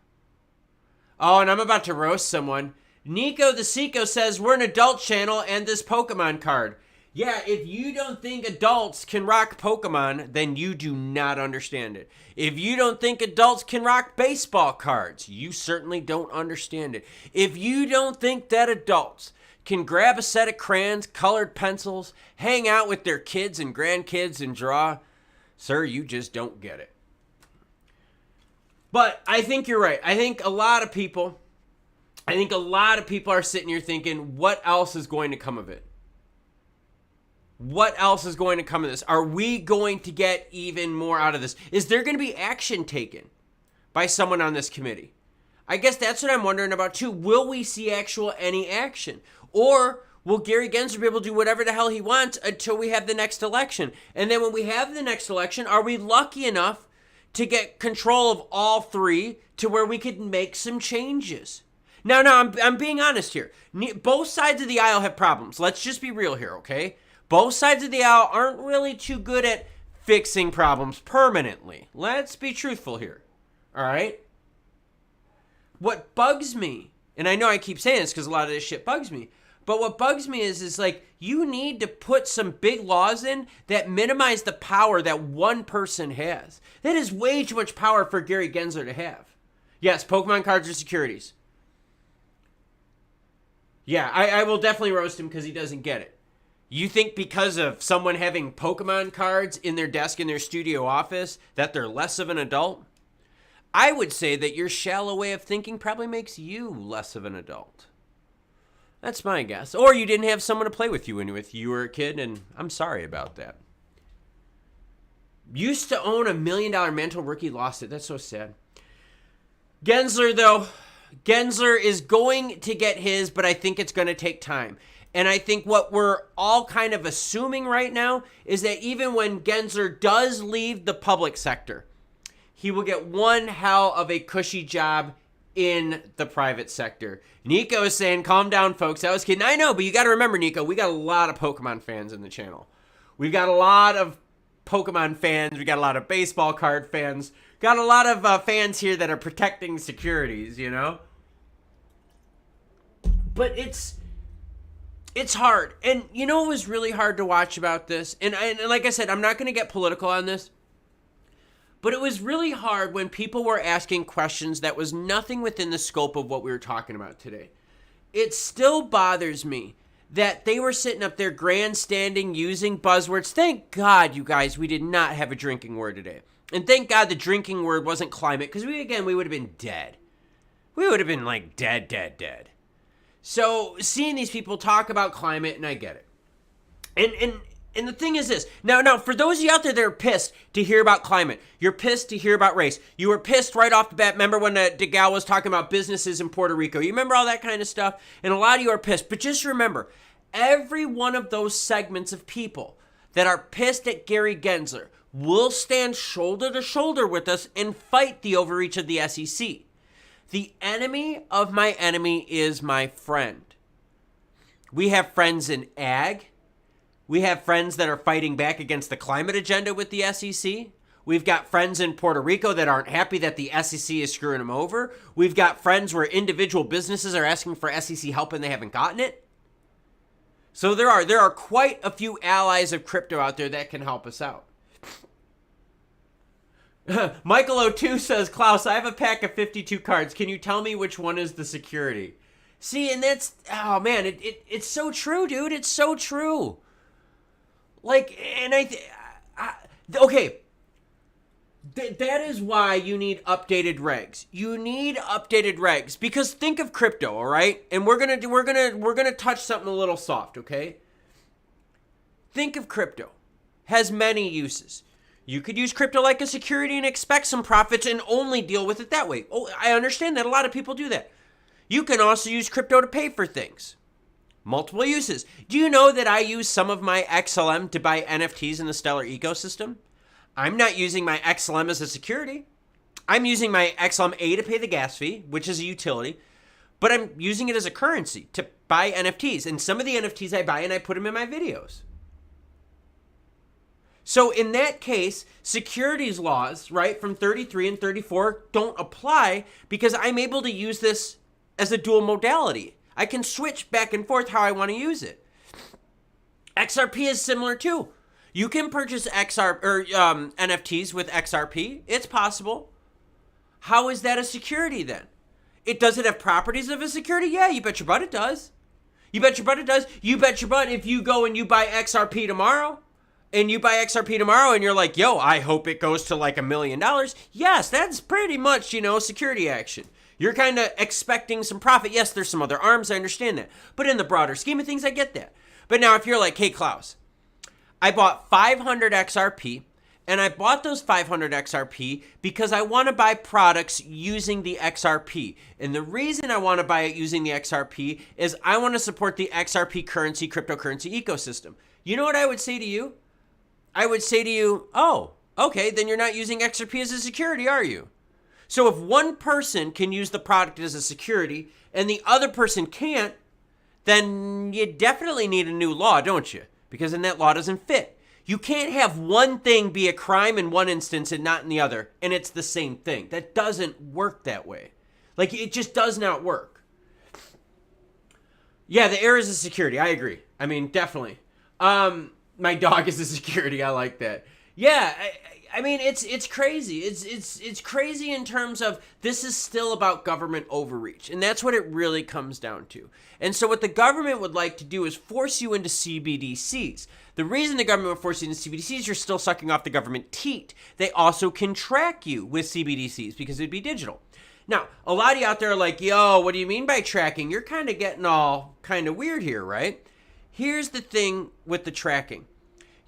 Oh, and I'm about to roast someone. Nico the Seco says, we're an adult channel and this Pokemon card. Yeah, if you don't think adults can rock Pokemon, then you do not understand it. If you don't think adults can rock baseball cards, you certainly don't understand it. If you don't think that adults can grab a set of crayons, colored pencils, hang out with their kids and grandkids and draw, sir, you just don't get it. But I think you're right. I think a lot of people are sitting here thinking, what else is going to come of it? What else is going to come of this? Are we going to get even more out of this? Is there going to be action taken by someone on this committee? I guess that's what I'm wondering about too. Will we see any action? Or will Gary Gensler be able to do whatever the hell he wants until we have the next election? And then when we have the next election, are we lucky enough to get control of all 3 to where we could make some changes? Now, I'm being honest here. Both sides of the aisle have problems. Let's just be real here, okay? Both sides of the aisle aren't really too good at fixing problems permanently. Let's be truthful here, all right? What bugs me, and I know I keep saying this because a lot of this shit bugs me, but what bugs me is like, you need to put some big laws in that minimize the power that one person has. That is way too much power for Gary Gensler to have. Yes, Pokemon cards are securities. Yeah, I will definitely roast him because he doesn't get it. You think because of someone having Pokemon cards in their desk in their studio office that they're less of an adult? I would say that your shallow way of thinking probably makes you less of an adult. That's my guess. Or you didn't have someone to play with you when you were a kid, and I'm sorry about that. Used to own $1 million mental rookie, lost it. That's so sad. Gensler, though, Gensler is going to get his, but I think it's going to take time. And I think what we're all kind of assuming right now is that even when Gensler does leave the public sector, he will get one hell of a cushy job in the private sector. Nico is saying, calm down, folks. I was kidding. I know, but you got to remember, Nico, we got a lot of Pokemon fans in the channel. We've got a lot of Pokemon fans. We got a lot of baseball card fans. Got a lot of fans here that are protecting securities, you know? But it's hard. And you know what was really hard to watch about this? And like I said, I'm not going to get political on this. But it was really hard when people were asking questions that was nothing within the scope of what we were talking about today. It still bothers me that they were sitting up there grandstanding, using buzzwords. Thank God, you guys, we did not have a drinking word today. And thank God the drinking word wasn't climate, because we would have been dead. We would have been like dead. So seeing these people talk about climate, and I get it. And the thing is this. Now, for those of you out there that are pissed to hear about climate, you're pissed to hear about race. You were pissed right off the bat. Remember when the gal was talking about businesses in Puerto Rico? You remember all that kind of stuff? And a lot of you are pissed. But just remember, every one of those segments of people that are pissed at Gary Gensler will stand shoulder to shoulder with us and fight the overreach of the SEC. The enemy of my enemy is my friend. We have friends in ag. We have friends that are fighting back against the climate agenda with the SEC. We've got friends in Puerto Rico that aren't happy that the SEC is screwing them over. We've got friends where individual businesses are asking for SEC help and they haven't gotten it. So there are quite a few allies of crypto out there that can help us out. Michael O2 says, Klaus, I have a pack of 52 cards. Can you tell me which one is the security? See, and that's, oh man, it's so true, dude. It's so true. Like, and okay, that is why you need updated regs. You need updated regs because think of crypto, all right? And we're gonna touch something a little soft, okay? Think of crypto. Has many uses. You could use crypto like a security and expect some profits and only deal with it that way. Oh, I understand that a lot of people do that. You can also use crypto to pay for things. Multiple uses. Do you know that I use some of my XLM to buy NFTs in the Stellar ecosystem? I'm not using my XLM as a security. I'm using my XLM to pay the gas fee, which is a utility, but I'm using it as a currency to buy NFTs. And some of the NFTs I buy and I put them in my videos. So in that case, securities laws, right, from 33 and 34 don't apply because I'm able to use this as a dual modality. I can switch back and forth how I want to use it. XRP is similar too. You can purchase NFTs with XRP. It's possible. How is that a security then? Does it have properties of a security? Yeah, you bet your butt it does. You bet your butt it does. You bet your butt if you go and you buy XRP tomorrow, and you're like, yo, I hope it goes to like $1 million. Yes, that's pretty much, security action. You're kind of expecting some profit. Yes, there's some other arms. I understand that. But in the broader scheme of things, I get that. But now if you're like, hey, Klaus, I bought 500 XRP, and I bought those 500 XRP because I want to buy products using the XRP. And the reason I want to buy it using the XRP is I want to support the XRP cryptocurrency ecosystem. You know what I would say to you? I would say to you, oh, okay, then you're not using XRP as a security, are you? So if one person can use the product as a security and the other person can't, then you definitely need a new law, don't you? Because then that law doesn't fit. You can't have one thing be a crime in one instance and not in the other, and it's the same thing. That doesn't work that way. Like, it just does not work. Yeah, the air is a security. I agree. I mean, definitely. My dog is a security. I like that. Yeah, I mean, it's crazy. It's crazy in terms of this is still about government overreach, and that's what it really comes down to. And so what the government would like to do is force you into CBDCs. The reason the government would force you into CBDCs is you're still sucking off the government teat. They also can track you with CBDCs because it'd be digital. Now, a lot of you out there are like, yo, what do you mean by tracking? You're kind of getting all kind of weird here, right? Here's the thing with the tracking.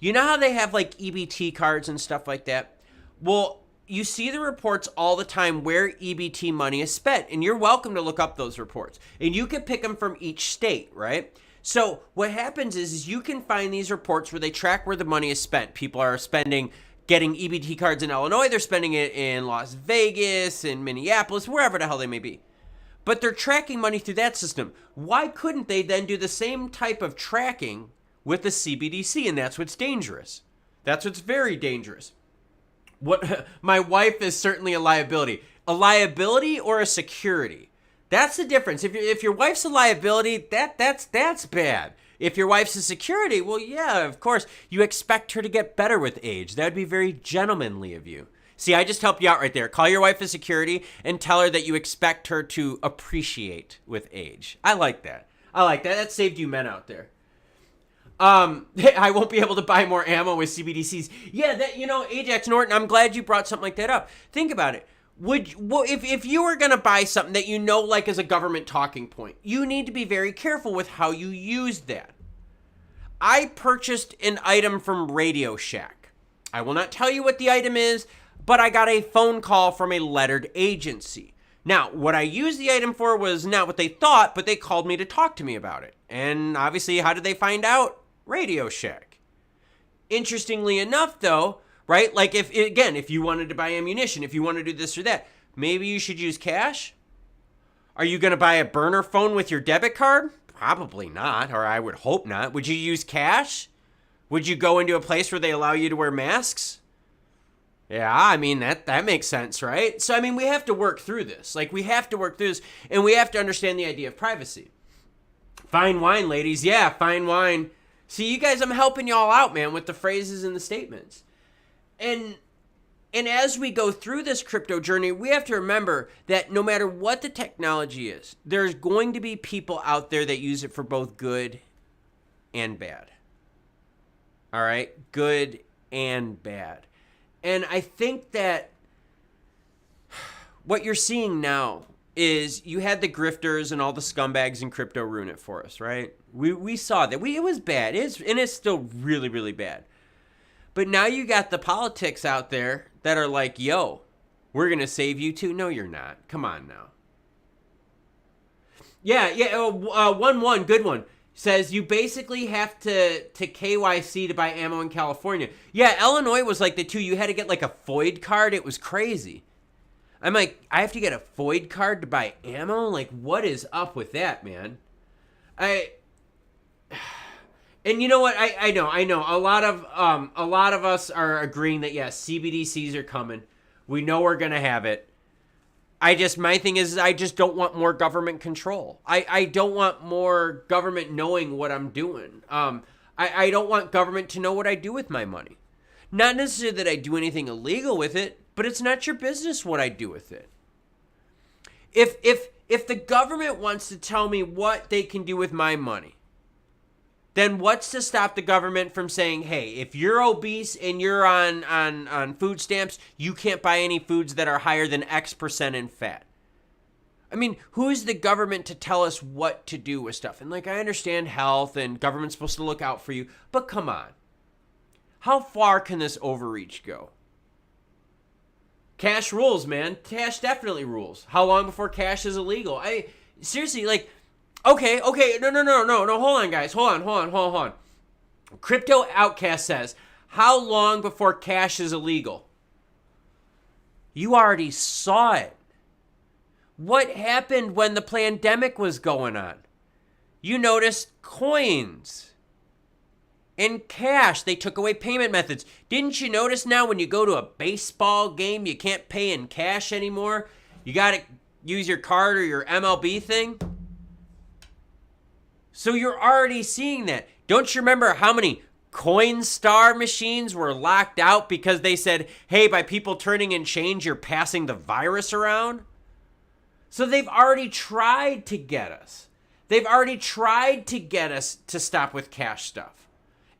You know how they have like EBT cards and stuff like that? Well, you see the reports all the time where EBT money is spent, and you're welcome to look up those reports. And you can pick them from each state, right? So what happens is you can find these reports where they track where the money is spent. People are getting EBT cards in Illinois, they're spending it in Las Vegas, in Minneapolis, wherever the hell they may be. But they're tracking money through that system. Why couldn't they then do the same type of tracking with the CBDC? And that's what's dangerous. That's what's very dangerous. What my wife is certainly a liability. A liability or a security. That's the difference. If your wife's a liability, that's bad. If your wife's a security, well, yeah, of course, you expect her to get better with age. That would be very gentlemanly of you. See, I just helped you out right there. Call your wife a security and tell her that you expect her to appreciate with age. I like that. That saved you men out there. I won't be able to buy more ammo with CBDCs. Yeah, Ajax Norton, I'm glad you brought something like that up. Think about it. If you were going to buy something that like is a government talking point, you need to be very careful with how you use that. I purchased an item from Radio Shack. I will not tell you what the item is, but I got a phone call from a lettered agency. Now, what I used the item for was not what they thought, but they called me to talk to me about it. And obviously, how did they find out? Radio Shack. Interestingly enough, though, right? Like if you wanted to buy ammunition, if you want to do this or that, maybe you should use cash. Are you going to buy a burner phone with your debit card? Probably not, or I would hope not. Would you use cash? Would you go into a place where they allow you to wear masks? Yeah, I mean, that makes sense, right? So, I mean, we have to work through this. Like, we have to work through this, and we have to understand the idea of privacy. Fine wine, ladies. Yeah, fine wine. See, you guys, I'm helping y'all out, man, with the phrases and the statements. And as we go through this crypto journey, we have to remember that no matter what the technology is, there's going to be people out there that use it for both good and bad. All right? Good and bad. And I think that what you're seeing now is you had the grifters and all the scumbags in crypto ruin it for us, right? We saw that. It was bad. It's still really, really bad. But now you got the politics out there that are like, yo, we're going to save you too. No, you're not. Come on now. Yeah. Good one. Says you basically have to KYC to buy ammo in California. Yeah, Illinois was like the two. You had to get like a FOID card. It was crazy. I'm like, I have to get a FOID card to buy ammo? Like, what is up with that, man? And you know what? I know. A lot of us are agreeing that yes, CBDCs are coming. We know we're gonna have it. My thing is I just don't want more government control. I don't want more government knowing what I'm doing. I don't want government to know what I do with my money. Not necessarily that I do anything illegal with it, but it's not your business what I do with it. If the government wants to tell me what they can do with my money, then what's to stop the government from saying, hey, if you're obese and you're on food stamps, you can't buy any foods that are higher than X% in fat? I mean, who's the government to tell us what to do with stuff? And like, I understand health and government's supposed to look out for you, but come on. How far can this overreach go? Cash rules, man. Cash definitely rules. How long before cash is illegal? Seriously, like, okay, no, hold on, guys. Hold on. Crypto Outcast says, how long before cash is illegal? You already saw it. What happened when the pandemic was going on? You noticed coins and cash. They took away payment methods. Didn't you notice now when you go to a baseball game, you can't pay in cash anymore? You got to use your card or your MLB thing? So you're already seeing that. Don't you remember how many Coinstar machines were locked out because they said, hey, by people turning in change, you're passing the virus around. So they've already tried to get us. They've already tried to get us to stop with cash stuff.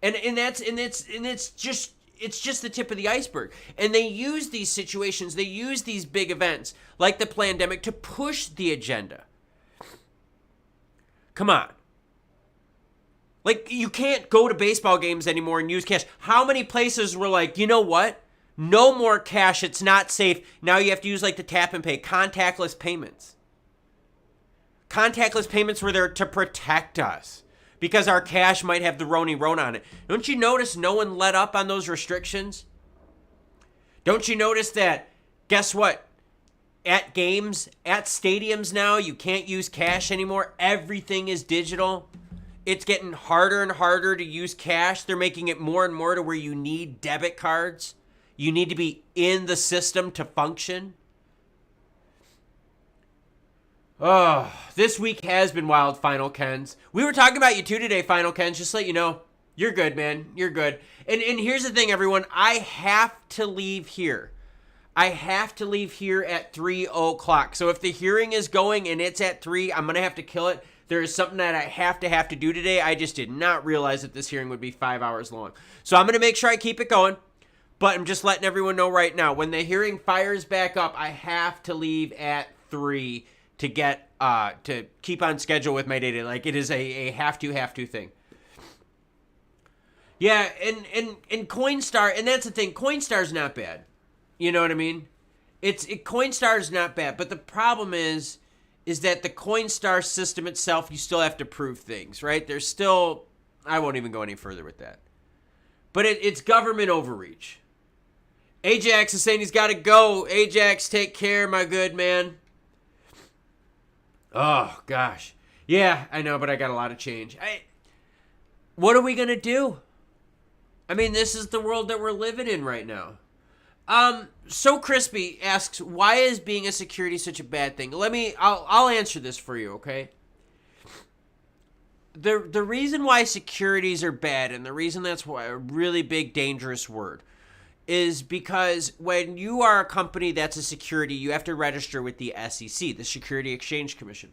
And it's just the tip of the iceberg. And they use these situations, they use these big events like the pandemic to push the agenda. Come on. Like, you can't go to baseball games anymore and use cash. How many places were like, you know what? No more cash. It's not safe. Now you have to use like the tap and pay, contactless payments. Contactless payments were there to protect us because our cash might have the Roni Rona on it. Don't you notice no one let up on those restrictions? Don't you notice that, guess what? At games, at stadiums now, you can't use cash anymore. Everything is digital. It's getting harder and harder to use cash. They're making it more and more to where you need debit cards. You need to be in the system to function. Oh, this week has been wild, Final Kens. We were talking about you too today, Final Kens. Just to let you know, you're good, man. You're good. And here's the thing, everyone. I have to leave here. I have to leave here at 3 o'clock. So if the hearing is going and it's at 3, I'm going to have to kill it. There is something that I have to do today. I just did not realize that this hearing would be 5 hours long. So I'm going to make sure I keep it going. But I'm just letting everyone know right now, when the hearing fires back up, I have to leave at 3 to get to keep on schedule with my data. Like, it is a have to thing. Yeah, and Coinstar, and that's the thing. Coinstar's not bad. You know what I mean? Coinstar's not bad, but the problem is that the Coinstar system itself, you still have to prove things, right? There's still, I won't even go any further with that. But it's government overreach. Ajax is saying he's got to go. Ajax, take care, my good man. Oh, gosh. Yeah, I know, but I got a lot of change. What are we going to do? I mean, this is the world that we're living in right now. So Crispy asks, why is being a security such a bad thing? I'll answer this for you, okay? The reason why securities are bad, and the reason that's why a really big, dangerous word, is because when you are a company that's a security, you have to register with the SEC, the Security Exchange Commission.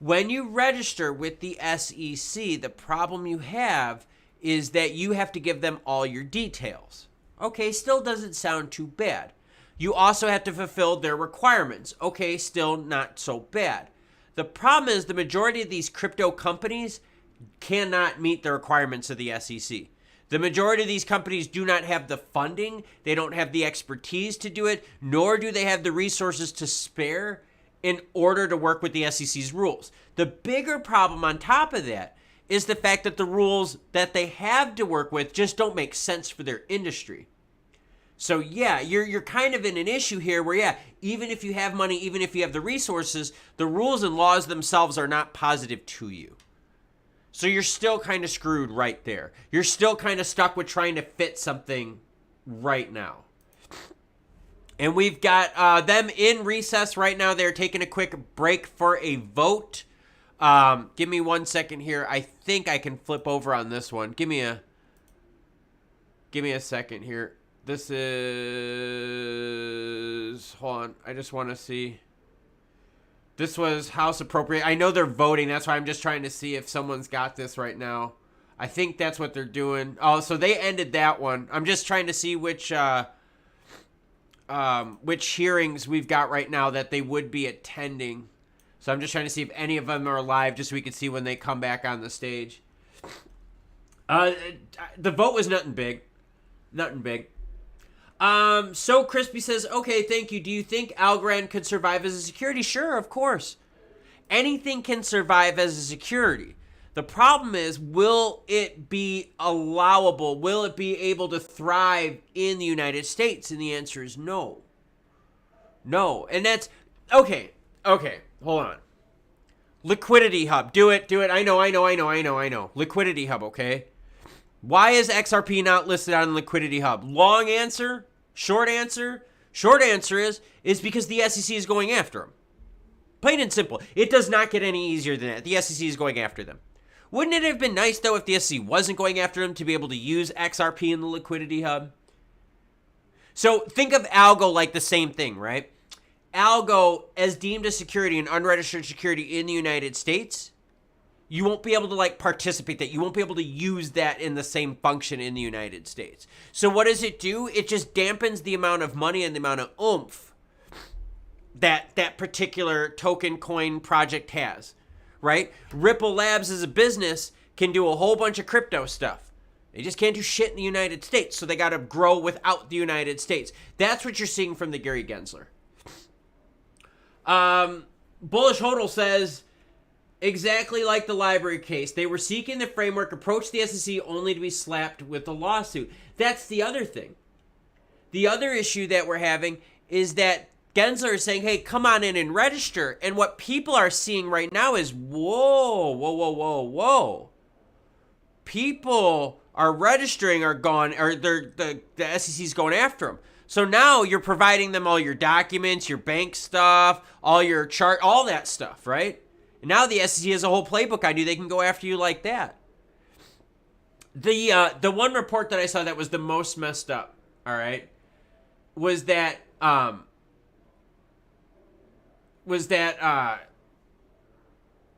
When you register with the SEC, the problem you have is that you have to give them all your details. Okay, still doesn't sound too bad. You also have to fulfill their requirements. Okay, still not so bad. The problem is the majority of these crypto companies cannot meet the requirements of the SEC. The majority of these companies do not have the funding, they don't have the expertise to do it, nor do they have the resources to spare in order to work with the SEC's rules. The bigger problem on top of that is the fact that the rules that they have to work with just don't make sense for their industry. So yeah, you're kind of in an issue here where, yeah, even if you have money, even if you have the resources, the rules and laws themselves are not positive to you. So you're still kind of screwed right there. You're still kind of stuck with trying to fit something right now. And we've got them in recess right now. They're taking a quick break for a vote. Give me 1 second here. I think I can flip over on this one. Give me a second here. This is, hold on. I just want to see. This was House appropriate. I know they're voting. That's why I'm just trying to see if someone's got this right now. I think that's what they're doing. Oh, so they ended that one. I'm just trying to see which hearings we've got right now that they would be attending. So I'm just trying to see if any of them are live, just so we can see when they come back on the stage. The vote was nothing big. Nothing big. So Crispy says, okay, thank you. Do you think Algorand could survive as a security? Sure, of course. Anything can survive as a security. The problem is, will it be allowable? Will it be able to thrive in the United States? And the answer is no. No. And that's, okay, hold on. Liquidity Hub, do it. I know. Liquidity Hub, okay? Why is XRP not listed on Liquidity Hub? Long answer? Short answer? Short answer is because the SEC is going after them. Plain and simple. It does not get any easier than that. The SEC is going after them. Wouldn't it have been nice, though, if the SEC wasn't going after them to be able to use XRP in the liquidity hub? So think of Algo like the same thing, right? Algo, as deemed a security, an unregistered security in the United States, you won't be able to participate that. You won't be able to use that in the same function in the United States. So what does it do? It just dampens the amount of money and the amount of oomph that particular token coin project has, right? Ripple Labs as a business can do a whole bunch of crypto stuff. They just can't do shit in the United States, so they got to grow without the United States. That's what you're seeing from the Gary Gensler. Bullish Hodl says, exactly like the library case, they were seeking the framework, approached the SEC only to be slapped with a lawsuit. That's the other thing. The other issue that we're having is that Gensler is saying, hey, come on in and register. And what people are seeing right now is, whoa. People are registering, are gone, or the SEC's going after them. So now you're providing them all your documents, your bank stuff, all your chart, all that stuff, right? And now the SEC has a whole playbook on you. They can go after you like that. The one report that I saw that was the most messed up, all right, was that hold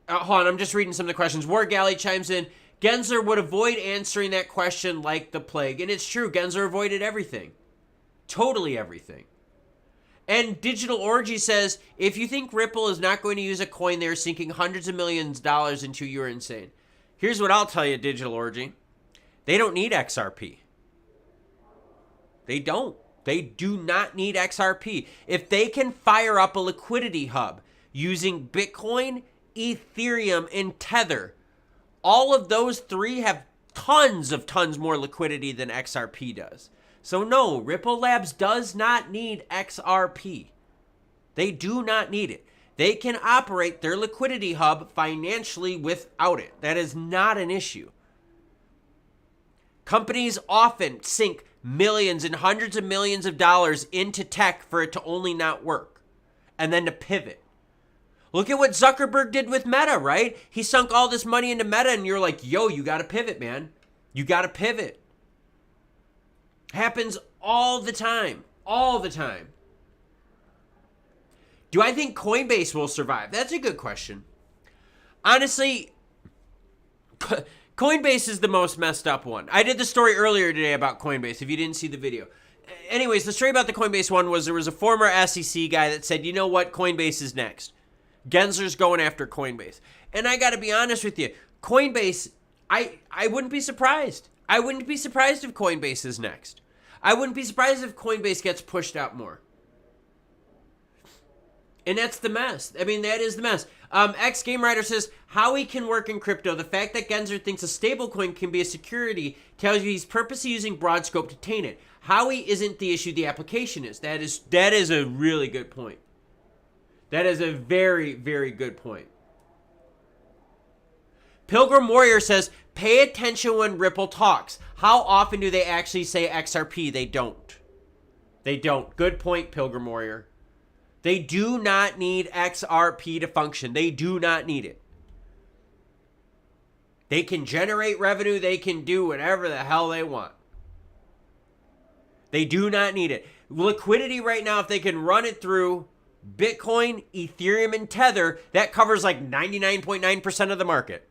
on, I'm just reading some of the questions. War Galley chimes in, Gensler would avoid answering that question like the plague. And it's true, Gensler avoided everything. Totally everything. And Digital Orgy says, if you think Ripple is not going to use a coin they're sinking hundreds of millions of dollars into, you're insane. Here's what I'll tell you, Digital Orgy. They don't need XRP. They don't. They do not need XRP. If they can fire up a liquidity hub using Bitcoin, Ethereum, and Tether, all of those three have tons more liquidity than XRP does. So no, Ripple Labs does not need XRP. They do not need it. They can operate their liquidity hub financially without it. That is not an issue. Companies often sink millions and hundreds of millions of dollars into tech for it to only not work and then to pivot. Look at what Zuckerberg did with Meta, right? He sunk all this money into Meta and you're like, yo, you got to pivot, man. You got to pivot. Happens all the time. All the time. Do I think Coinbase will survive? That's a good question. Honestly, Coinbase is the most messed up one. I did the story earlier today about Coinbase, if you didn't see the video. Anyways, the story about the Coinbase one was there was a former SEC guy that said, you know what, Coinbase is next. Gensler's going after Coinbase. And I got to be honest with you, Coinbase, I wouldn't be surprised. I wouldn't be surprised if Coinbase is next. I wouldn't be surprised if Coinbase gets pushed out more. And that's the mess. I mean, that is the mess. X Game Writer says, Howie can work in crypto. The fact that Gensler thinks a stablecoin can be a security tells you he's purposely using broad scope to taint it. Howie isn't the issue, the application is. That is a really good point. That is a very, very good point. Pilgrim Warrior says, pay attention when Ripple talks. How often do they actually say XRP? They don't. They don't. Good point, Pilgrim Warrior. They do not need XRP to function. They do not need it. They can generate revenue. They can do whatever the hell they want. They do not need it. Liquidity right now, if they can run it through Bitcoin, Ethereum, and Tether, that covers like 99.9% of the market.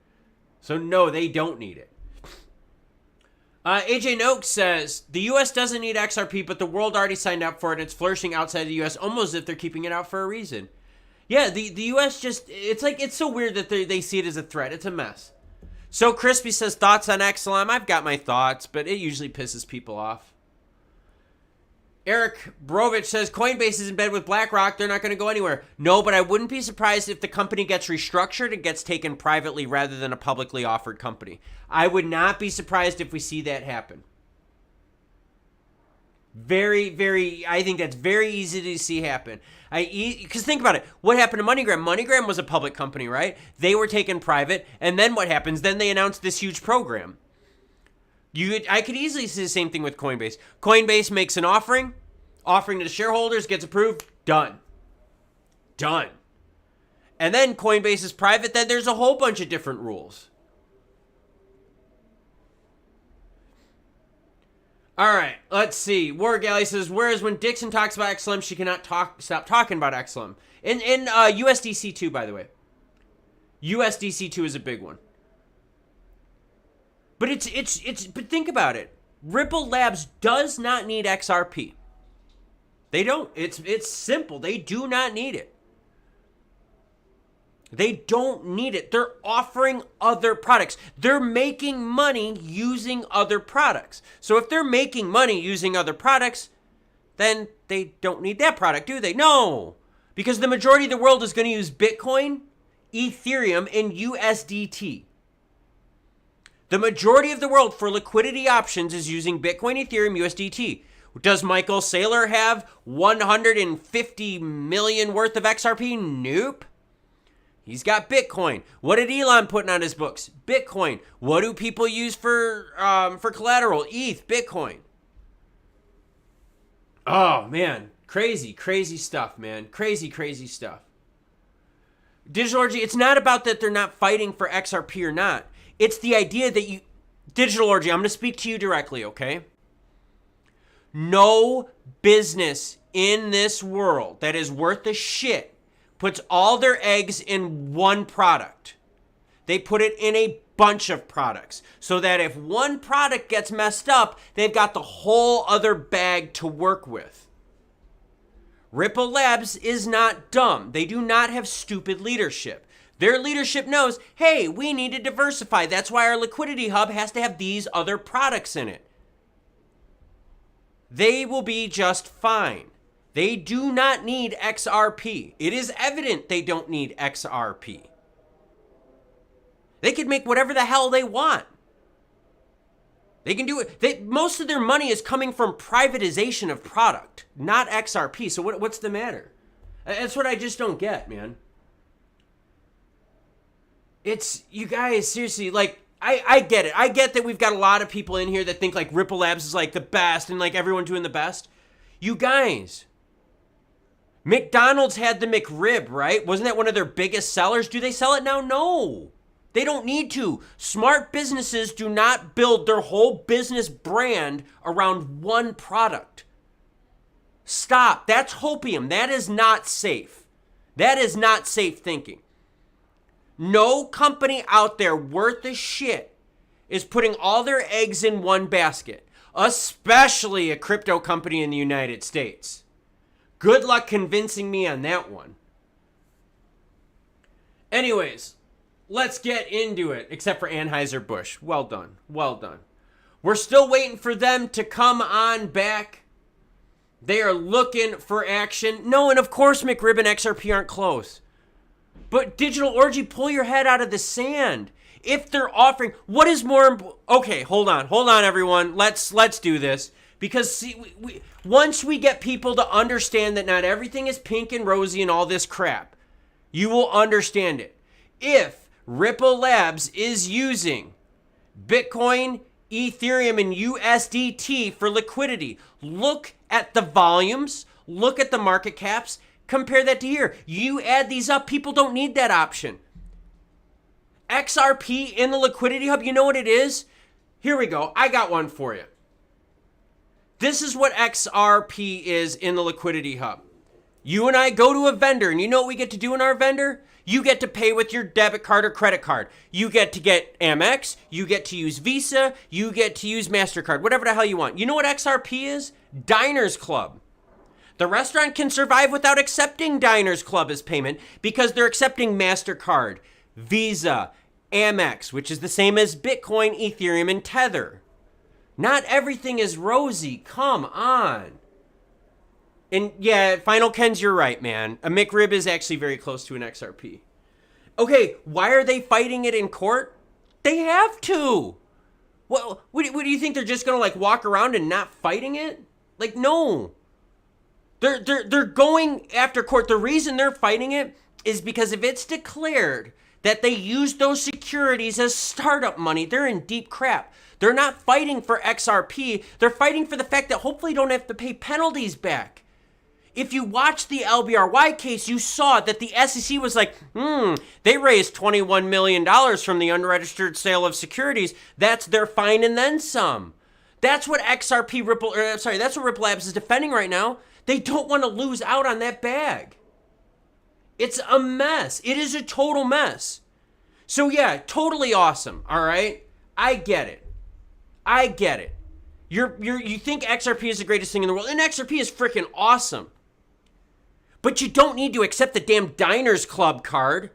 So no, they don't need it. AJ Noakes says, the U.S. doesn't need XRP, but the world already signed up for it. It's flourishing outside the U.S. almost as if they're keeping it out for a reason. Yeah, the U.S. just, it's so weird that they see it as a threat. It's a mess. So Crispy says, thoughts on XLM? I've got my thoughts, but it usually pisses people off. Eric Brovich says, Coinbase is in bed with BlackRock. They're not going to go anywhere. No, but I wouldn't be surprised if the company gets restructured and gets taken privately rather than a publicly offered company. I would not be surprised if we see that happen. Very, very, I think that's very easy to see happen. Because think about it. What happened to MoneyGram? MoneyGram was a public company, right? They were taken private. And then what happens? Then they announced this huge program. I could easily see the same thing with Coinbase. Coinbase makes an offering to the shareholders, gets approved, done. And then Coinbase is private, then there's a whole bunch of different rules. All right, let's see. War Galley says, whereas when Dixon talks about XLM, she cannot stop talking about XLM. And USDC 2, by the way. USDC 2 is a big one. But but think about it. Ripple Labs does not need XRP. They don't. It's simple. They do not need it. They don't need it. They're offering other products. They're making money using other products. So if they're making money using other products, then they don't need that product, do they? No, because the majority of the world is going to use Bitcoin, Ethereum, and USDT. The majority of the world for liquidity options is using Bitcoin, Ethereum, USDT. Does Michael Saylor have 150 million worth of XRP? Nope. He's got Bitcoin. What did Elon put on his books? Bitcoin. What do people use for collateral? ETH, Bitcoin. Oh, man. Crazy, crazy stuff, man. Crazy, crazy stuff. Digital Orgy, it's not about that they're not fighting for XRP or not. It's the idea that you... Digital Orgy, I'm going to speak to you directly, okay? No business in this world that is worth a shit puts all their eggs in one product. They put it in a bunch of products so that if one product gets messed up, they've got the whole other bag to work with. Ripple Labs is not dumb. They do not have stupid leadership. Their leadership knows, hey, we need to diversify. That's why our liquidity hub has to have these other products in it. They will be just fine. They do not need XRP. It is evident they don't need XRP. They could make whatever the hell they want. They can do it. Most of their money is coming from privatization of product, not XRP. So what's the matter? That's what I just don't get, man. It's, you guys, seriously, like, I get it. I get that we've got a lot of people in here that think like Ripple Labs is like the best and like everyone doing the best. You guys, McDonald's had the McRib, right? Wasn't that one of their biggest sellers? Do they sell it now? No. They don't need to. Smart businesses do not build their whole business brand around one product. Stop. That's hopium. That is not safe. That is not safe thinking. No company out there worth a shit is putting all their eggs in one basket, especially a crypto company in the United States. Good luck convincing me on that one. Anyways, let's get into it, except for Anheuser-Busch. Well done. Well done. We're still waiting for them to come on back. They are looking for action. No, and of course McRib and XRP aren't close. But Digital Orgy, pull your head out of the sand. If they're offering, what is more, okay, hold on everyone. Let's do this. Because see, once we get people to understand that not everything is pink and rosy and all this crap, you will understand it. If Ripple Labs is using Bitcoin, Ethereum, and USDT for liquidity, look at the volumes, look at the market caps, compare that to here. You add these up, people don't need that option. XRP in the liquidity hub, you know what it is? Here we go. I got one for you. This is what XRP is in the liquidity hub. You and I go to a vendor, and you know what we get to do in our vendor? You get to pay with your debit card or credit card. You get to get Amex, you get to use Visa, you get to use MasterCard, whatever the hell you want. You know what XRP is? Diners Club. The restaurant can survive without accepting Diners Club as payment because they're accepting MasterCard, Visa, Amex, which is the same as Bitcoin, Ethereum, and Tether. Not everything is rosy. Come on. And yeah, Final Ken's, you're right, man. A McRib is actually very close to an XRP. Okay, why are they fighting it in court? They have to. Well, what do you think? They're just going to like walk around and not fighting it? Like, no. They're going after court. The reason they're fighting it is because if it's declared that they used those securities as startup money, they're in deep crap. They're not fighting for XRP. They're fighting for the fact that hopefully you don't have to pay penalties back. If you watch the LBRY case, you saw that the SEC was like, they raised $21 million from the unregistered sale of securities. That's their fine and then some. That's what that's what Ripple Labs is defending right now. They don't want to lose out on that bag. It's a mess. It is a total mess. So yeah, totally awesome, all right? I get it. You think XRP is the greatest thing in the world, and XRP is freaking awesome. But you don't need to accept the damn Diners Club card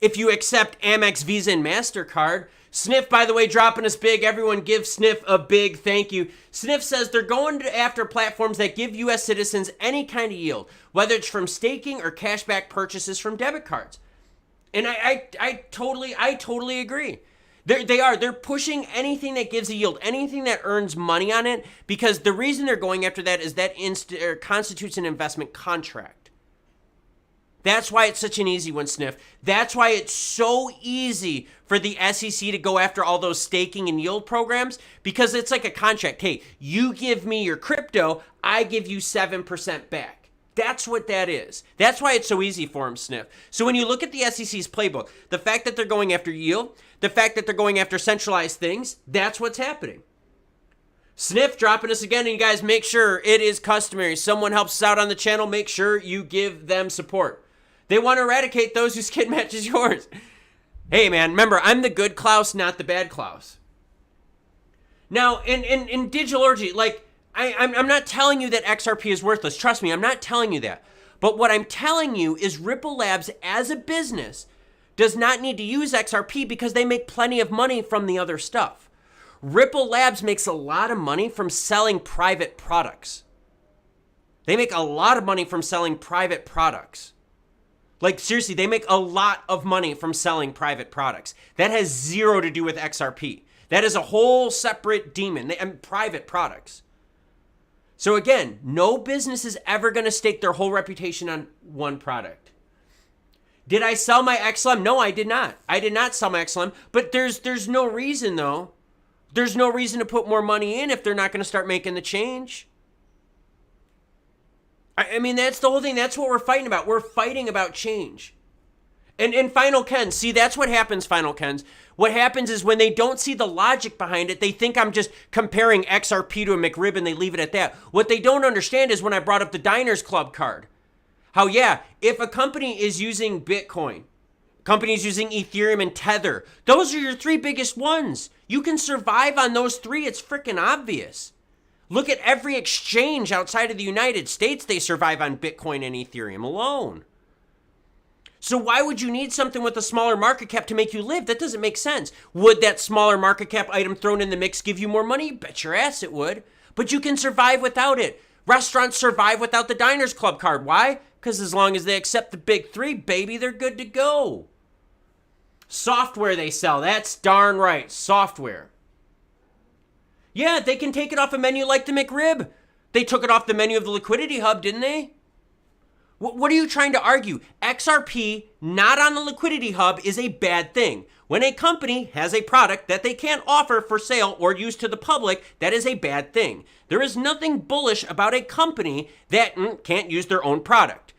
if you accept Amex, Visa, and MasterCard. Sniff, by the way, dropping us big. Everyone give Sniff a big thank you. Sniff says they're going after platforms that give U.S. citizens any kind of yield, whether it's from staking or cashback purchases from debit cards. And I totally agree. They're pushing anything that gives a yield, anything that earns money on it, because the reason they're going after that is that constitutes an investment contract. That's why it's such an easy one, Sniff. That's why it's so easy for the SEC to go after all those staking and yield programs, because it's like a contract. Hey, you give me your crypto, I give you 7% back. That's what that is. That's why it's so easy for them, Sniff. So when you look at the SEC's playbook, the fact that they're going after yield, the fact that they're going after centralized things, that's what's happening. Sniff dropping us again, and you guys make sure it is customary. Someone helps us out on the channel, make sure you give them support. They want to eradicate those whose skin matches yours. Hey, man, remember, I'm the good Klaus, not the bad Klaus. Now, in Digilorgy, like, I'm not telling you that XRP is worthless. Trust me, I'm not telling you that. But what I'm telling you is Ripple Labs, as a business, does not need to use XRP because they make plenty of money from the other stuff. Ripple Labs makes a lot of money from selling private products. They make a lot of money from selling private products. Like, seriously, they make a lot of money from selling private products. That has zero to do with XRP. That is a whole separate demon. Private products. So again, no business is ever going to stake their whole reputation on one product. Did I sell my XLM? No, I did not. I did not sell my XLM. But there's no reason, though. There's no reason to put more money in if they're not going to start making the change. I mean, that's the whole thing. That's what we're fighting about. We're fighting about change. And Final Ken, see, that's what happens, Final Kens. What happens is when they don't see the logic behind it, they think I'm just comparing XRP to a McRib and they leave it at that. What they don't understand is when I brought up the Diners Club card. How, yeah, if a company is using Bitcoin, companies using Ethereum and Tether, those are your three biggest ones. You can survive on those three. It's freaking obvious. Look at every exchange outside of the United States. They survive on Bitcoin and Ethereum alone. So why would you need something with a smaller market cap to make you live? That doesn't make sense. Would that smaller market cap item thrown in the mix give you more money? Bet your ass it would. But you can survive without it. Restaurants survive without the Diners Club card. Why? Because as long as they accept the big three, baby, they're good to go. Software they sell. That's darn right. Software. Yeah, they can take it off a menu like the McRib. They took it off the menu of the Liquidity Hub, didn't they? What are you trying to argue? XRP not on the Liquidity Hub is a bad thing. When a company has a product that they can't offer for sale or use to the public, that is a bad thing. There is nothing bullish about a company that can't use their own product.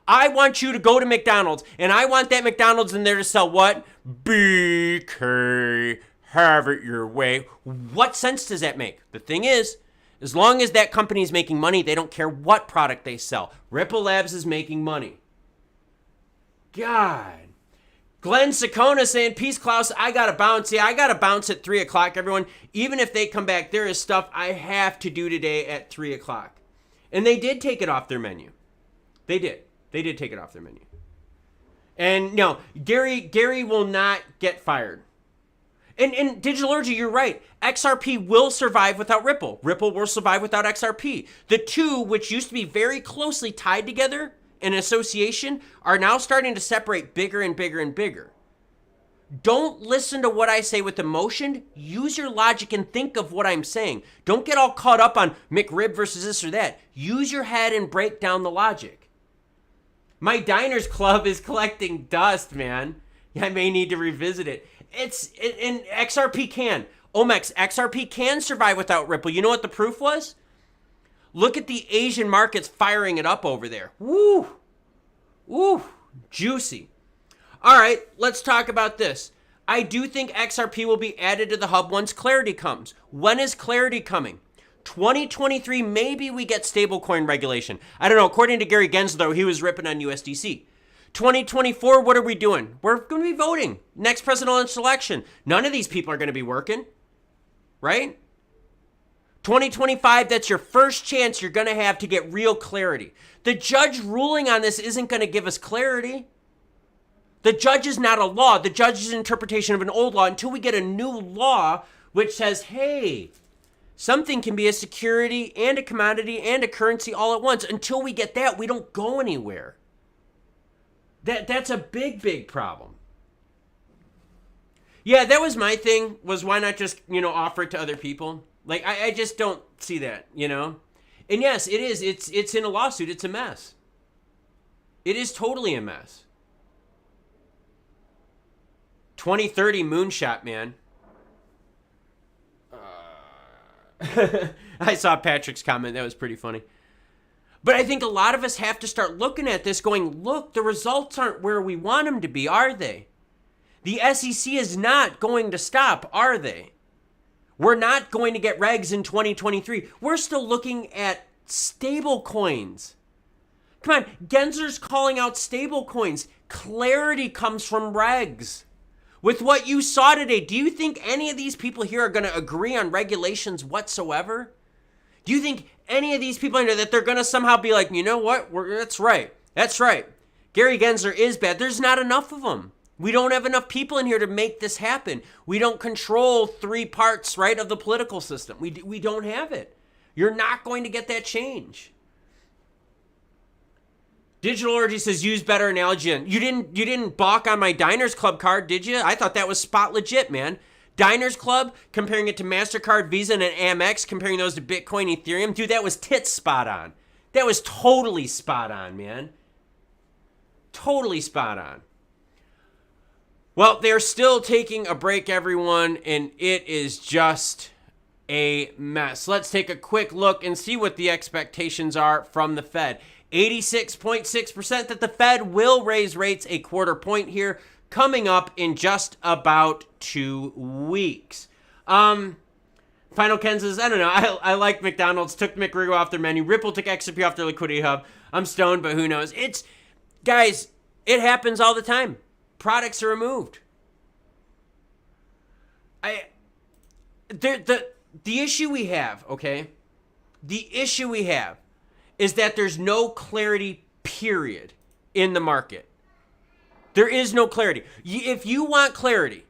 I want you to go to McDonald's, and I want that McDonald's in there to sell what? BK. Have it your way. What sense does that make? The thing is, as long as that company is making money, they don't care what product they sell. Ripple Labs is making money. God. Glenn Sakona saying, peace, Klaus. I got to bounce. Yeah, I got to bounce at 3 o'clock, everyone. Even if they come back, there is stuff I have to do today at 3 o'clock. And they did take it off their menu. They did. They did take it off their menu. And no, Gary will not get fired. And Digilorgy, you're right. XRP will survive without Ripple. Ripple will survive without XRP. The two, which used to be very closely tied together in association, are now starting to separate bigger and bigger and bigger. Don't listen to what I say with emotion. Use your logic and think of what I'm saying. Don't get all caught up on McRib versus this or that. Use your head and break down the logic. My Diners Club is collecting dust, man. I may need to revisit it. And XRP can. Omex, XRP can survive without Ripple. You know what the proof was? Look at the Asian markets firing it up over there. Woo! Woo! Juicy. All right, let's talk about this. I do think XRP will be added to the hub once clarity comes. When is clarity coming? 2023, maybe we get stablecoin regulation. I don't know. According to Gary Gensler, he was ripping on USDC. 2024, what are we doing? We're going to be voting. Next presidential election. None of these people are going to be working, right? 2025, that's your first chance you're going to have to get real clarity. The judge ruling on this isn't going to give us clarity. The judge is not a law. The judge's interpretation of an old law until we get a new law which says, hey, something can be a security and a commodity and a currency all at once. Until we get that, we don't go anywhere. That's a big, big problem. Yeah, that was my thing, was why not just, offer it to other people? Like, I just don't see that, And yes, it is. It's in a lawsuit. It's a mess. It is totally a mess. 2030 moonshot, man. I saw Patrick's comment. That was pretty funny. But I think a lot of us have to start looking at this going, look, the results aren't where we want them to be, are they? The SEC is not going to stop, are they? We're not going to get regs in 2023. We're still looking at stable coins. Come on, Gensler's calling out stable coins. Clarity comes from regs. With what you saw today, do you think any of these people here are going to agree on regulations whatsoever? Do you think any of these people in here that they're going to somehow be like, you know what? That's right. That's right. Gary Gensler is bad. There's not enough of them. We don't have enough people in here to make this happen. We don't control 3 parts, right, of the political system. We don't have it. You're not going to get that change. Digital Orgy says, use better analogy. You didn't balk on my Diners Club card, did you? I thought that was spot legit, man. Diners Club, comparing it to MasterCard, Visa, and Amex, comparing those to Bitcoin, Ethereum. Dude, that was tits spot on. That was totally spot on, man. Totally spot on. Well, they're still taking a break, everyone, and it is just a mess. Let's take a quick look and see what the expectations are from the Fed. 86.6% that the Fed will raise rates a quarter point here, coming up in just about 2 weeks. Final Ken says, I don't know. I like McDonald's, took McRigo off their menu. Ripple took XRP off their liquidity hub. I'm stoned, but who knows? Guys, it happens all the time. Products are removed. The issue we have, okay? The issue we have is that there's no clarity, period, in the market. There is no clarity. If you want clarity,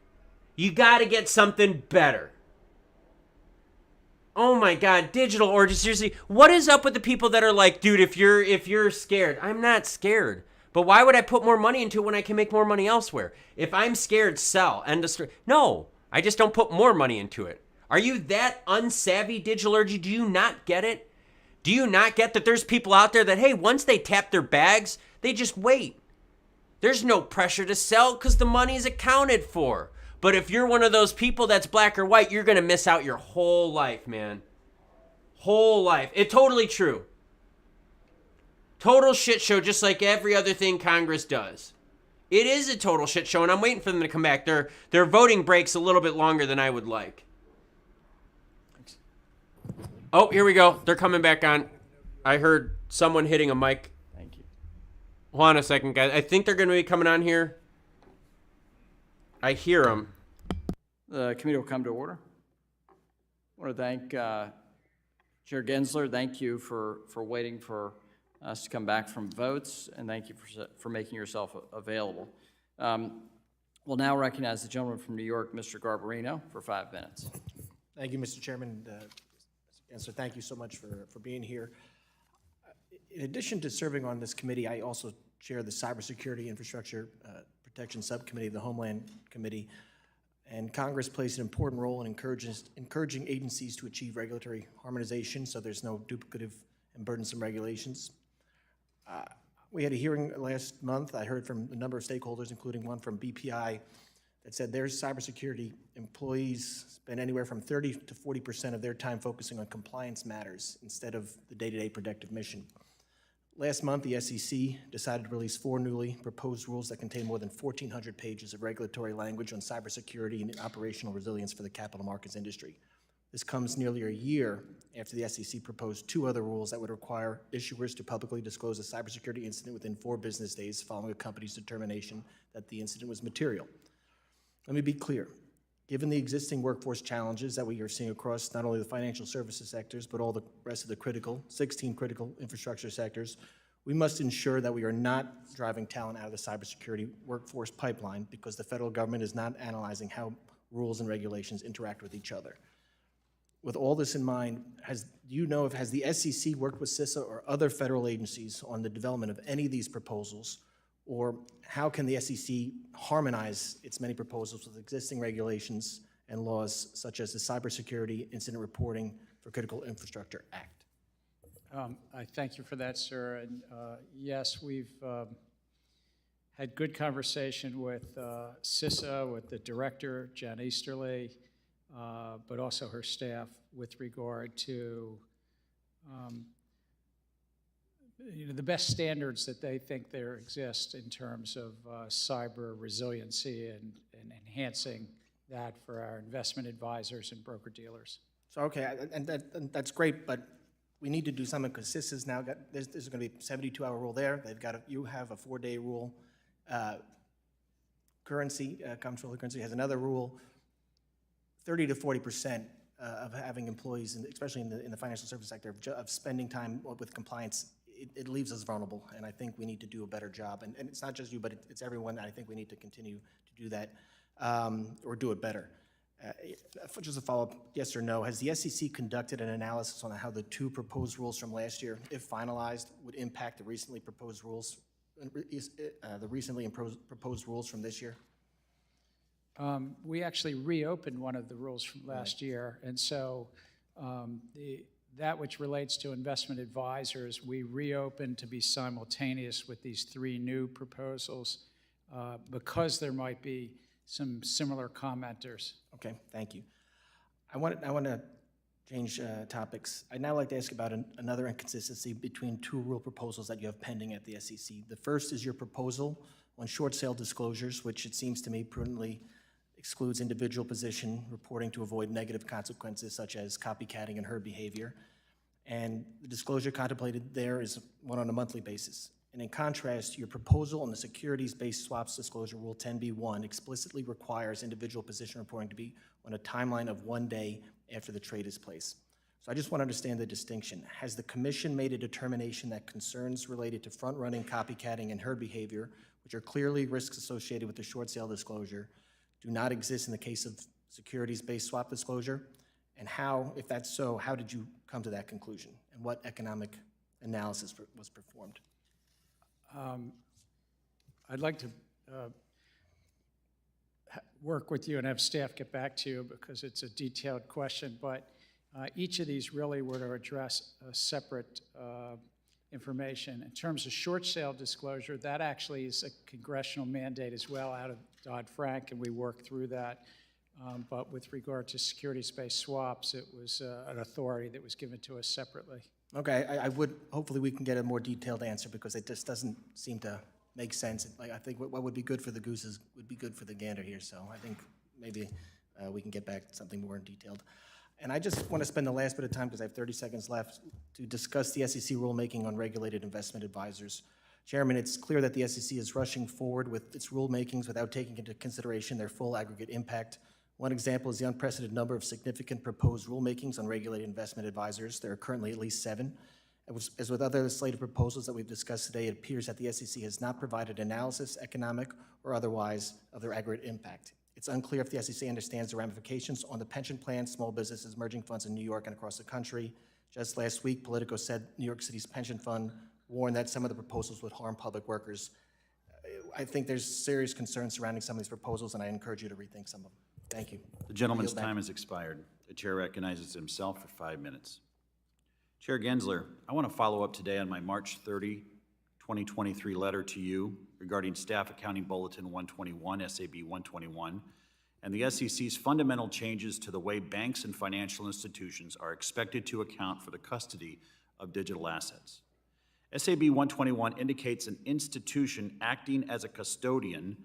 you got to get something better. Oh my God, Digital Orgy, seriously, what is up with the people that are like, dude, if you're scared? I'm not scared. But why would I put more money into it when I can make more money elsewhere? If I'm scared, sell. End of story. No, I just don't put more money into it. Are you that unsavvy, Digital Orgy? Do you not get it? Do you not get that there's people out there that, hey, once they tap their bags, they just wait. There's no pressure to sell because the money's accounted for. But if you're one of those people that's black or white, you're going to miss out your whole life, man. Whole life. It's totally true. Total shit show, just like every other thing Congress does. It is a total shit show, and I'm waiting for them to come back. Their voting breaks a little bit longer than I would like. Oh, here we go. They're coming back on. I heard someone hitting a mic. Thank you. Hold on a second, guys. I think they're going to be coming on here. I hear them. The committee will come to order. I want to thank Chair Gensler. Thank you for waiting for us to come back from votes, and thank you for making yourself available. We'll now recognize the gentleman from New York, Mr. Garbarino, for 5 minutes. Thank you, Mr. Chairman. So thank you so much for being here. In addition to serving on this committee, I also chair the Cybersecurity Infrastructure Protection Subcommittee of the Homeland Committee, and Congress plays an important role in encouraging agencies to achieve regulatory harmonization so there's no duplicative and burdensome regulations. We had a hearing last month. I heard from a number of stakeholders, including one from BPI, that said their cybersecurity employees spend anywhere from 30 to 40% of their time focusing on compliance matters instead of the day-to-day protective mission. Last month, the SEC decided to release 4 newly proposed rules that contain more than 1,400 pages of regulatory language on cybersecurity and operational resilience for the capital markets industry. This comes nearly a year after the SEC proposed 2 other rules that would require issuers to publicly disclose a cybersecurity incident within 4 business days following a company's determination that the incident was material. Let me be clear. Given the existing workforce challenges that we are seeing across not only the financial services sectors, but all the rest of the 16 critical infrastructure sectors, we must ensure that we are not driving talent out of the cybersecurity workforce pipeline because the federal government is not analyzing how rules and regulations interact with each other. With all this in mind, has the SEC worked with CISA or other federal agencies on the development of any of these proposals? Or how can the SEC harmonize its many proposals with existing regulations and laws such as the Cybersecurity Incident Reporting for Critical Infrastructure Act? I thank you for that, sir. And yes, we've had good conversation with CISA, with the director, Jen Easterly, but also her staff with regard to the best standards that they think there exist in terms of cyber resiliency and enhancing that for our investment advisors and broker-dealers. So, okay, and that's great, but we need to do something because CISA's now got, there's going to be a 72-hour rule there. They've got, you have a 4-day rule. Comptroller currency has another rule. 30 to 40% of having employees, especially in the financial service sector, of spending time with compliance, it leaves us vulnerable, and I think we need to do a better job. And it's not just you, but it's everyone. I think we need to continue to do that or do it better. Just a follow-up, yes or no, has the SEC conducted an analysis on how the 2 proposed rules from last year, if finalized, would impact the recently proposed rules, proposed rules from this year? We actually reopened one of the rules from last year, and so that which relates to investment advisors, we reopened to be simultaneous with these 3 new proposals because there might be some similar commenters. Okay, thank you. I want to change topics. I'd now like to ask about another inconsistency between 2 rule proposals that you have pending at the SEC. The first is your proposal on short sale disclosures, which it seems to me prudently excludes individual position reporting to avoid negative consequences such as copycatting and herd behavior. And the disclosure contemplated there is one on a monthly basis. And in contrast, your proposal on the securities-based swaps disclosure, Rule 10b-1, explicitly requires individual position reporting to be on a timeline of 1 day after the trade is placed. So I just want to understand the distinction. Has the Commission made a determination that concerns related to front-running, copycatting, and herd behavior, which are clearly risks associated with the short sale disclosure, do not exist in the case of securities-based swap disclosure? And how, if that's so, how did you come to that conclusion? And what economic analysis was performed? I'd like to work with you and have staff get back to you because it's a detailed question, but each of these really were to address a separate information. In terms of short sale disclosure, that actually is a congressional mandate as well out of Dodd-Frank, and we worked through that. But with regard to securities-based swaps, it was an authority that was given to us separately. Okay, hopefully we can get a more detailed answer because it just doesn't seem to make sense. Like, I think what would be good for the gooses would be good for the gander here, so I think maybe we can get back to something more detailed. And I just want to spend the last bit of time, because I have 30 seconds left, to discuss the SEC rulemaking on regulated investment advisors. Chairman, it's clear that the SEC is rushing forward with its rulemakings without taking into consideration their full aggregate impact. One example is the unprecedented number of significant proposed rulemakings on regulated investment advisors. There are currently at least 7. As with other slated proposals that we've discussed today, it appears that the SEC has not provided analysis, economic or otherwise, of their aggregate impact. It's unclear if the SEC understands the ramifications on the pension plans, small businesses, emerging funds in New York and across the country. Just last week, Politico said New York City's pension fund warned that some of the proposals would harm public workers. I think there's serious concerns surrounding some of these proposals, and I encourage you to rethink some of them. Thank you. The gentleman's time has expired. The chair recognizes himself for 5 minutes. Chair Gensler, I want to follow up today on my March 30, 2023 letter to you regarding Staff Accounting Bulletin 121, SAB 121, and the SEC's fundamental changes to the way banks and financial institutions are expected to account for the custody of digital assets. SAB 121 indicates an institution acting as a custodian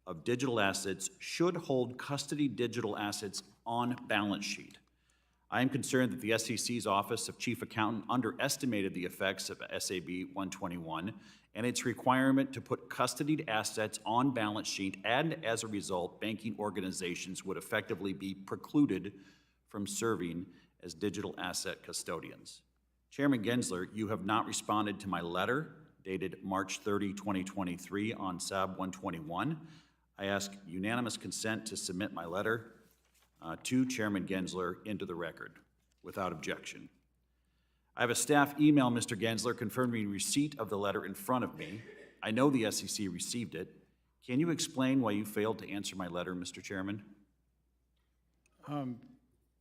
of digital assets should hold custody digital assets on balance sheet. I am concerned that the SEC's Office of Chief Accountant underestimated the effects of SAB 121 and its requirement to put custodied assets on balance sheet, and as a result, banking organizations would effectively be precluded from serving as digital asset custodians. Chairman Gensler, you have not responded to my letter dated March 30, 2023 on SAB 121. I ask unanimous consent to submit my letter to Chairman Gensler into the record without objection. I have a staff email, Mr. Gensler, confirming receipt of the letter in front of me. I know the SEC received it. Can you explain why you failed to answer my letter, Mr. Chairman?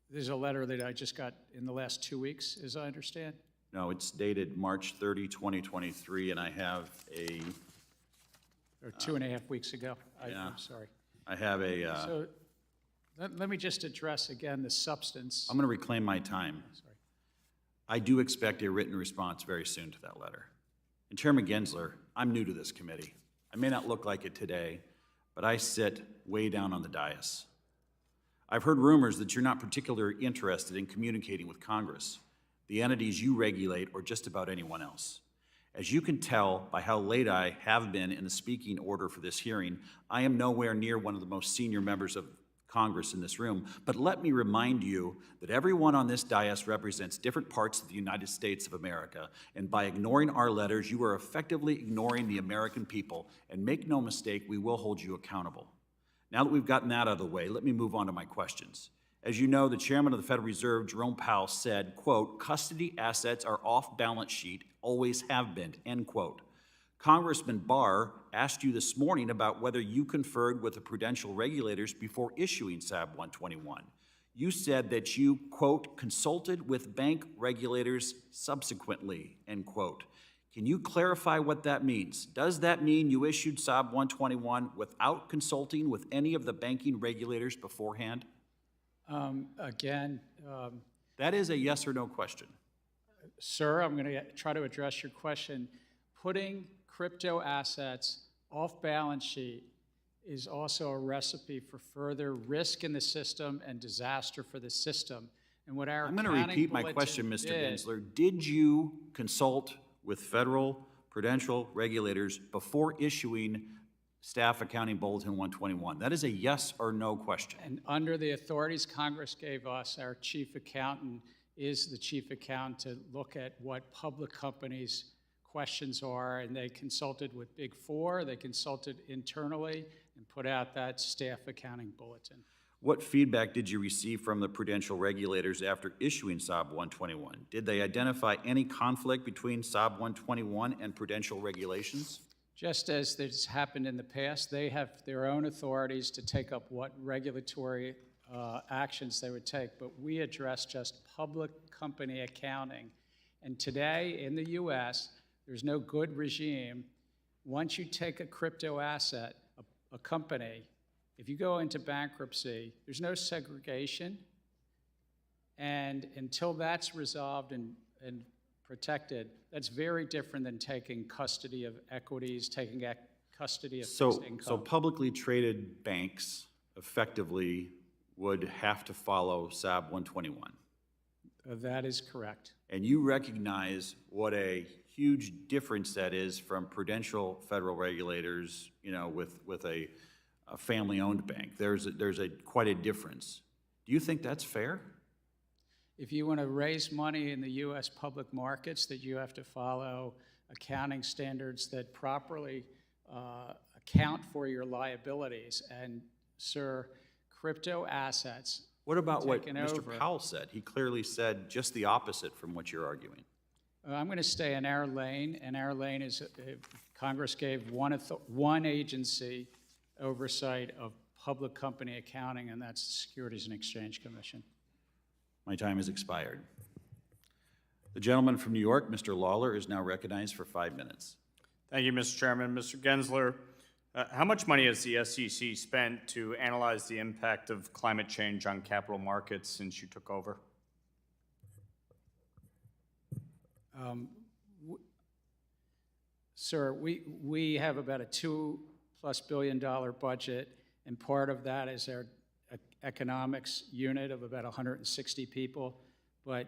There's a letter that I just got in the last 2 weeks, as I understand. No, it's dated March 30, 2023, and I have a... Or 2.5 weeks ago. Yeah. I'm sorry. I have a... So let me just address again the substance. I'm going to reclaim my time. Sorry. I do expect a written response very soon to that letter. And Chairman Gensler, I'm new to this committee. I may not look like it today, but I sit way down on the dais. I've heard rumors that you're not particularly interested in communicating with Congress, the entities you regulate, or just about anyone else. As you can tell by how late I have been in the speaking order for this hearing, I am nowhere near one of the most senior members of Congress in this room, but let me remind you that everyone on this dais represents different parts of the United States of America, and by ignoring our letters, you are effectively ignoring the American people, and make no mistake, we will hold you accountable. Now that we've gotten that out of the way, let me move on to my questions. As you know, the chairman of the Federal Reserve, Jerome Powell, said, quote, custody assets are off balance sheet, always have been, end quote. Congressman Barr asked you this morning about whether you conferred with the prudential regulators before issuing SAB 121. You said that you, quote, consulted with bank regulators subsequently, end quote. Can you clarify what that means? Does that mean you issued SAB 121 without consulting with any of the banking regulators beforehand? That is a yes or no question. Sir, I'm going to try to address your question. Putting crypto assets off balance sheet is also a recipe for further risk in the system and disaster for the system. And what our I'm going to repeat my question, Mr. Gensler. Did you consult with federal prudential regulators before issuing Staff Accounting Bulletin 121? That is a yes or no question. And under the authorities Congress gave us, our chief accountant is the chief accountant to look at what public companies' questions are, and they consulted with Big Four, they consulted internally, and put out that Staff Accounting Bulletin. What feedback did you receive from the prudential regulators after issuing SAB 121? Did they identify any conflict between SAB 121 and prudential regulations? Just as this happened in the past, they have their own authorities to take up what regulatory actions they would take, but we address just public company accounting. And today in the US, there's no good regime. Once you take a crypto asset, a company, if you go into bankruptcy, there's no segregation. And until that's resolved and protected, that's very different than taking custody of equities, taking custody of fixed income. So publicly traded banks effectively would have to follow SAB 121. That is correct. And you recognize what a huge difference that is from prudential federal regulators, you know, with a family-owned bank. There's quite a difference. Do you think that's fair? If you want to raise money in the U.S. public markets, that you have to follow accounting standards that properly account for your liabilities. And, sir, crypto assets. What about what Mr. Powell said? He clearly said just the opposite from what you're arguing. I'm going to stay in our lane, and our lane is Congress gave one agency oversight of public company accounting, and that's the Securities and Exchange Commission. My time has expired. The gentleman from New York, Mr. Lawler, is now recognized for 5 minutes. Thank you, Mr. Chairman. Mr. Gensler, how much money has the SEC spent to analyze the impact of climate change on capital markets since you took over? Sir, we have about a $2+ billion budget, and part of that is our economics unit of about 160 people. But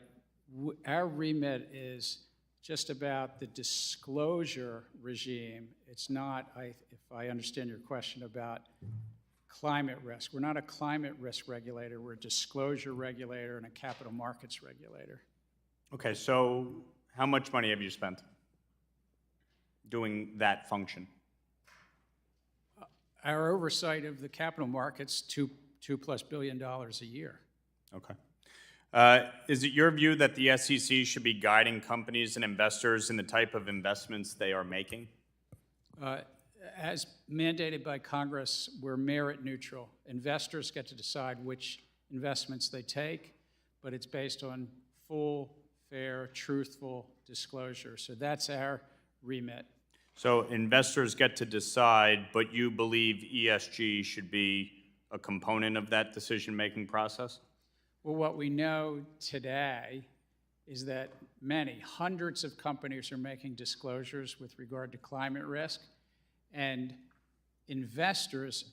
our remit is just about the disclosure regime. It's not, if I understand your question, about climate risk. We're not a climate risk regulator. We're a disclosure regulator and a capital markets regulator. Okay, so how much money have you spent doing that function? Our oversight of the capital markets, $2+ billion a year. Okay. Is it your view that the SEC should be guiding companies and investors in the type of investments they are making? As mandated by Congress, we're merit neutral. Investors get to decide which investments they take, but it's based on full, fair, truthful disclosure. So that's our remit. So investors get to decide, but you believe ESG should be a component of that decision-making process? Well, what we know today is that hundreds of companies are making disclosures with regard to climate risk, and investors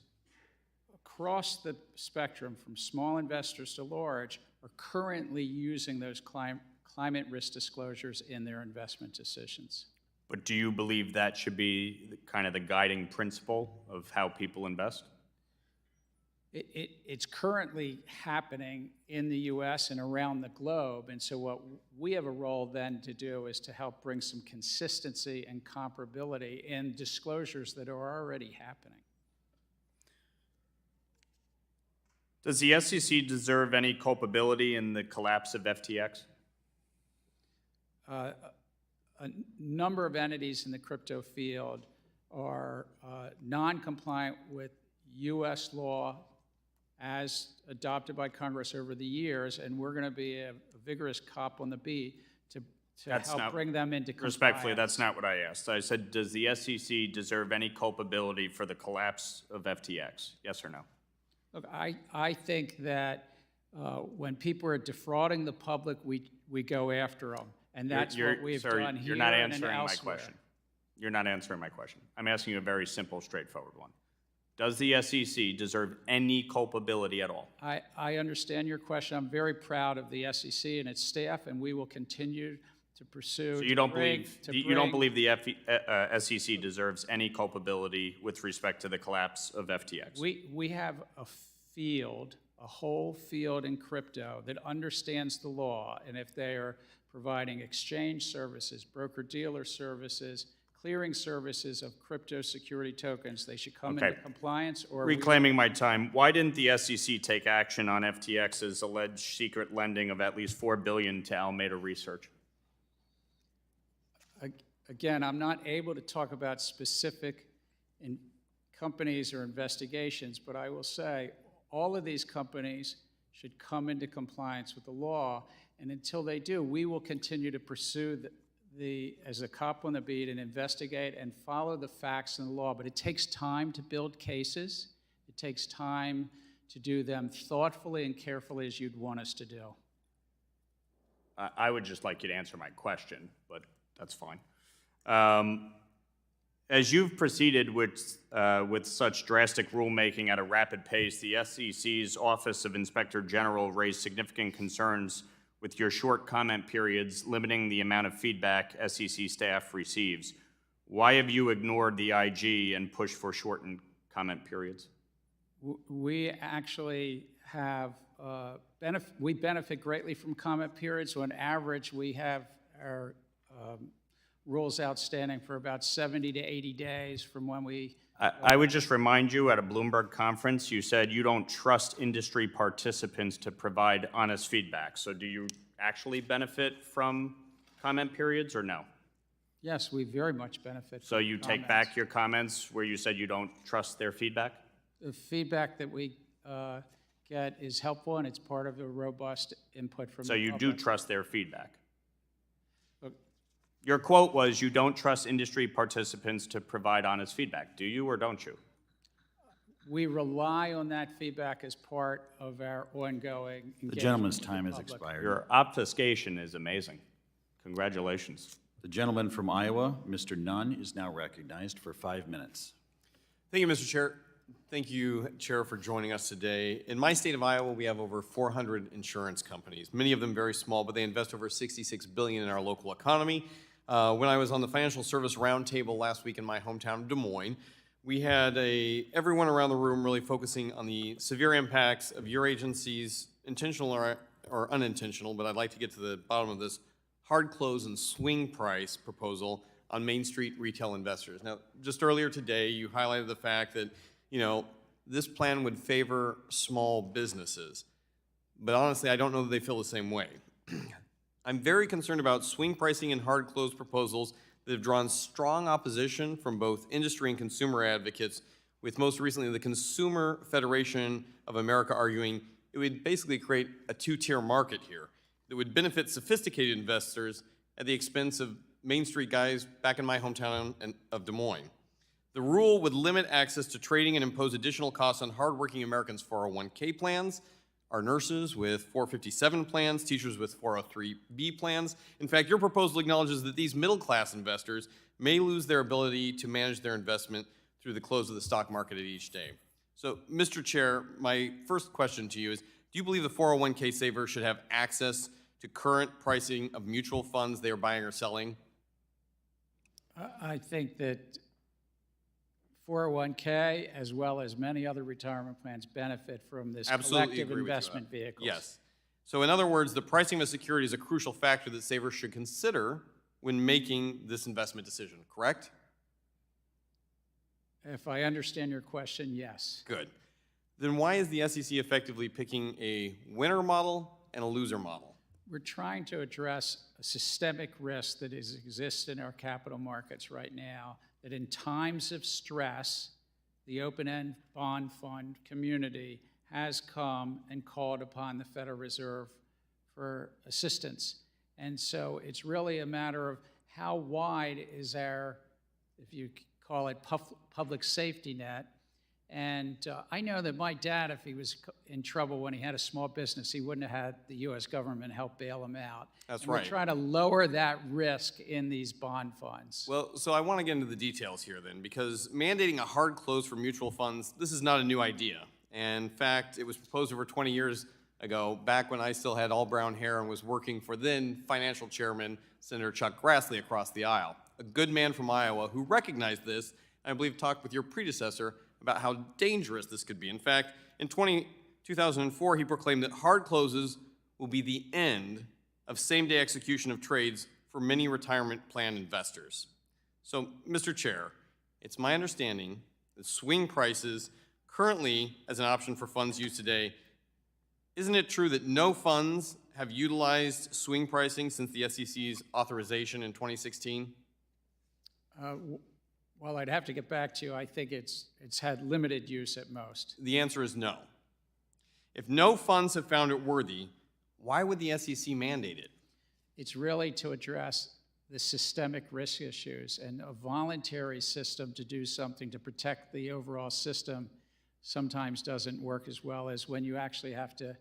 across the spectrum, from small investors to large, are currently using those climate risk disclosures in their investment decisions. But do you believe that should be kind of the guiding principle of how people invest? It's currently happening in the U.S. and around the globe, and so what we have a role then to do is to help bring some consistency and comparability in disclosures that are already happening. Does the SEC deserve any culpability in the collapse of FTX? A number of entities in the crypto field are non-compliant with U.S. law as adopted by Congress over the years, and we're going to be a vigorous cop on the beat to help bring them into compliance. Respectfully, that's not what I asked. I said, does the SEC deserve any culpability for the collapse of FTX? Yes or no? Look, I think that when people are defrauding the public, we go after them, and that's what we've done here you're not and answering my elsewhere. question. You're not answering my question. I'm asking you a very simple, straightforward one. Does the SEC deserve any culpability at all? I understand your question. I'm very proud of the SEC and its staff, and we will continue to pursue. So you don't believe the SEC deserves any culpability with respect to the collapse of FTX? We have a whole field in crypto that understands the law, and if they are providing exchange services, broker-dealer services, clearing services of crypto security tokens, they should come into compliance. Or reclaiming my time, why didn't the SEC take action on FTX's alleged secret lending of at least $4 billion to Alameda Research? Again, I'm not able to talk about specific companies or investigations, but I will say all of these companies should come into compliance with the law, and until they do, we will continue to pursue as a cop on the beat and investigate and follow the facts and the law. But it takes time to build cases. It takes time to do them thoughtfully and carefully as you'd want us to do. I would just like you to answer my question, but that's fine. As you've proceeded with such drastic rulemaking at a rapid pace, the SEC's Office of Inspector General raised significant concerns with your short comment periods limiting the amount of feedback SEC staff receives. Why have you ignored the IG and pushed for shortened comment periods? We actually have we benefit greatly from comment periods. So on average, we have our rules outstanding for about 70 to 80 days from when we... I would just remind you, at a Bloomberg conference, you said you don't trust industry participants to provide honest feedback. So do you actually benefit from comment periods or no? Yes, we very much benefit. So you take back your comments where you said you don't trust their feedback? The feedback that we get is helpful, and it's part of a robust input from So the you public. do trust their feedback? Look, your quote was, you don't trust industry participants to provide honest feedback. Do you or don't you? We rely on that feedback as part of our ongoing engagement. The gentleman's with time the has public. expired. Your obfuscation is amazing. Congratulations. The gentleman from Iowa, Mr. Nunn, is now recognized for 5 minutes. Thank you, Mr. Chair. Thank you, Chair, for joining us today. In my state of Iowa, we have over 400 insurance companies, many of them very small, but they invest over $66 billion in our local economy. When I was on the Financial Service Roundtable last week in my hometown of Des Moines, we had everyone around the room really focusing on the severe impacts of your agency's intentional or unintentional, but I'd like to get to the bottom of this, hard close and swing price proposal on Main Street retail investors. Now, just earlier today, you highlighted the fact that, this plan would favor small businesses. But honestly, I don't know that they feel the same way. I'm very concerned about swing pricing and hard close proposals that have drawn strong opposition from both industry and consumer advocates, with most recently the Consumer Federation of America arguing it would basically create a two-tier market here that would benefit sophisticated investors at the expense of Main Street guys back in my hometown of Des Moines. The rule would limit access to trading and impose additional costs on hardworking Americans' 401k plans, our nurses with 457 plans, teachers with 403b plans. In fact, your proposal acknowledges that these middle-class investors may lose their ability to manage their investment through the close of the stock market at each day. So, Mr. Chair, my first question to you is, do you believe the 401k saver should have access to current pricing of mutual funds they are buying or selling? I think that 401k, as well as many other retirement plans, benefit from this collective investment vehicles. Yes. So in other words, the pricing of a security is a crucial factor that savers should consider when making this investment decision, correct? If I understand your question, yes. Good. Then why is the SEC effectively picking a winner model and a loser model? We're trying to address a systemic risk that exists in our capital markets right now, that in times of stress, the open-end bond fund community has come and called upon the Federal Reserve for assistance. And so it's really a matter of how wide is our, if you call it, public safety net. And I know that my dad, if he was in trouble when he had a small business, he wouldn't have had the U.S. government help bail him out. That's and right. We're trying to lower that risk in these bond funds. Well, so I want to get into the details here then, because mandating a hard close for mutual funds, this is not a new idea. And in fact, it was proposed over 20 years ago, back when I still had all brown hair and was working for then financial chairman, Senator Chuck Grassley across the aisle, a good man from Iowa who recognized this, and I believe talked with your predecessor about how dangerous this could be. In fact, in 2004, he proclaimed that hard closes will be the end of same-day execution of trades for many retirement plan investors. So, Mr. Chair, it's my understanding that swing prices currently as an option for funds used today, isn't it true that no funds have utilized swing pricing since the SEC's authorization in 2016? Well, I'd have to get back to you. I think it's had limited use at most. The answer is no. If no funds have found it worthy, why would the SEC mandate it? It's really to address the systemic risk issues, and a voluntary system to do something to protect the overall system sometimes doesn't work as well as when you actually have to.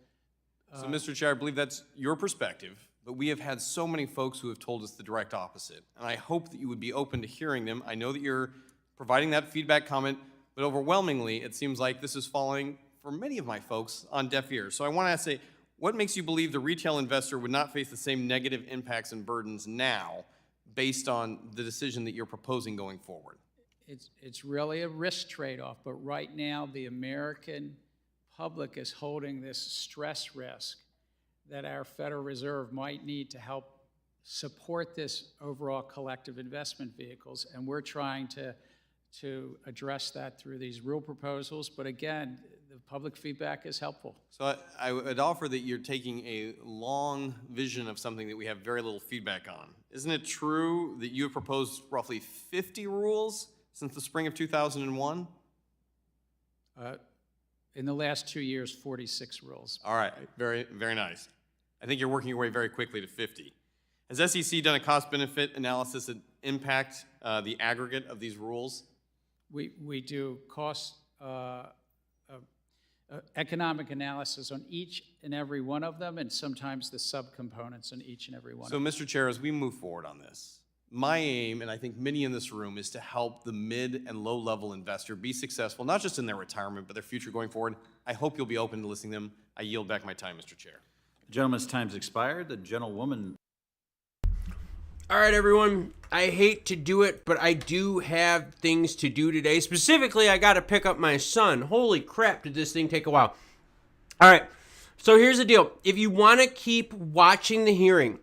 So, Mr. Chair, I believe that's your perspective, but we have had so many folks who have told us the direct opposite, and I hope that you would be open to hearing them. I know that you're providing that feedback comment, but overwhelmingly, it seems like this is falling, for many of my folks, on deaf ears. So I want to say, what makes you believe the retail investor would not face the same negative impacts and burdens now based on the decision that you're proposing going forward? It's really a risk trade-off, but right now the American public is holding this stress risk that our Federal Reserve might need to help support this overall collective investment vehicles, and we're trying to address that through these rule proposals. But again, the public feedback is helpful. So I would offer that you're taking a long vision of something that we have very little feedback on. Isn't it true that you have proposed roughly 50 rules since the spring of 2001? In the last 2 years, 46 rules. All right, very, very nice. I think you're working your way very quickly to 50. Has SEC done a cost-benefit analysis that impact the aggregate of these rules? We do cost economic analysis on each and every one of them, and sometimes the subcomponents on each and every one So, of them. Mr. Chair, as we move forward on this, My aim, and I think many in this room, is to help the mid and low-level investor be successful, not just in their retirement, but their future going forward. I hope you'll be open to listening to them. I yield back my time, Mr. Chair. The gentleman's time's expired. The gentlewoman. All right, everyone. I hate to do it, but I do have things to do today. Specifically, I got to pick up my son. Holy crap, did this thing take a while. All right, so here's the deal. If you want to keep watching the hearing,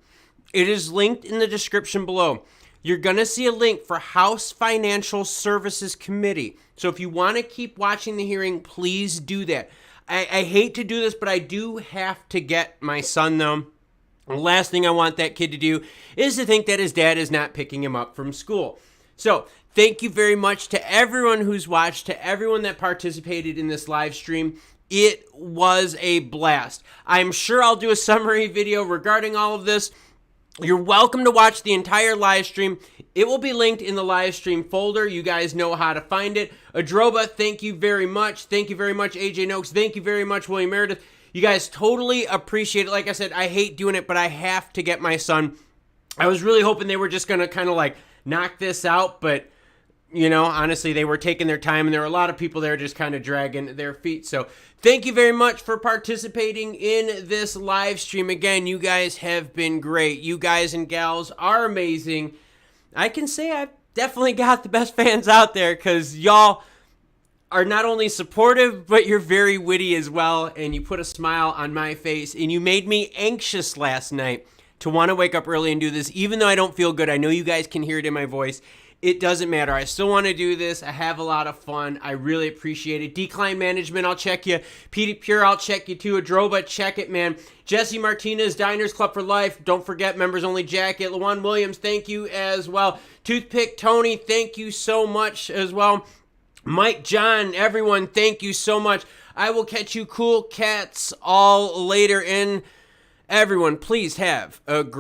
it is linked in the description below. You're going to see a link for House Financial Services Committee. So if you want to keep watching the hearing, please do that. I hate to do this, but I do have to get my son, though. The last thing I want that kid to do is to think that his dad is not picking him up from school. So thank you very much to everyone who's watched, to everyone that participated in this live stream. It was a blast. I'm sure I'll do a summary video regarding all of this. You're welcome to watch the entire live stream. It will be linked in the live stream folder. You guys know how to find it. Adroba, thank you very much. Thank you very much, AJ Noakes. Thank you very much, William Meredith. You guys totally appreciate it. Like I said, I hate doing it, but I have to get my son. I was really hoping they were just going to kind of like knock this out, but you know, honestly, they were taking their time, and there were a lot of people there just kind of dragging their feet. So thank you very much for participating in this live stream. Again, you guys have been great. You guys and gals are amazing. I can say I've definitely got the best fans out there because y'all are not only supportive, but you're very witty as well, and you put a smile on my face, and you made me anxious last night to want to wake up early and do this, even though I don't feel good. I know you guys can hear it in my voice. It doesn't matter. I still want to do this. I have a lot of fun. I really appreciate it. Decline Management, I'll check you. PD Pure, I'll check you too. Adroba, check it, man. Jesse Martinez, Diners Club for Life. Don't forget, members only jacket. Lawan Williams, thank you as well. Toothpick Tony, thank you so much as well. Mike John, everyone, thank you so much. I will catch you cool cats all later. And everyone, please have a great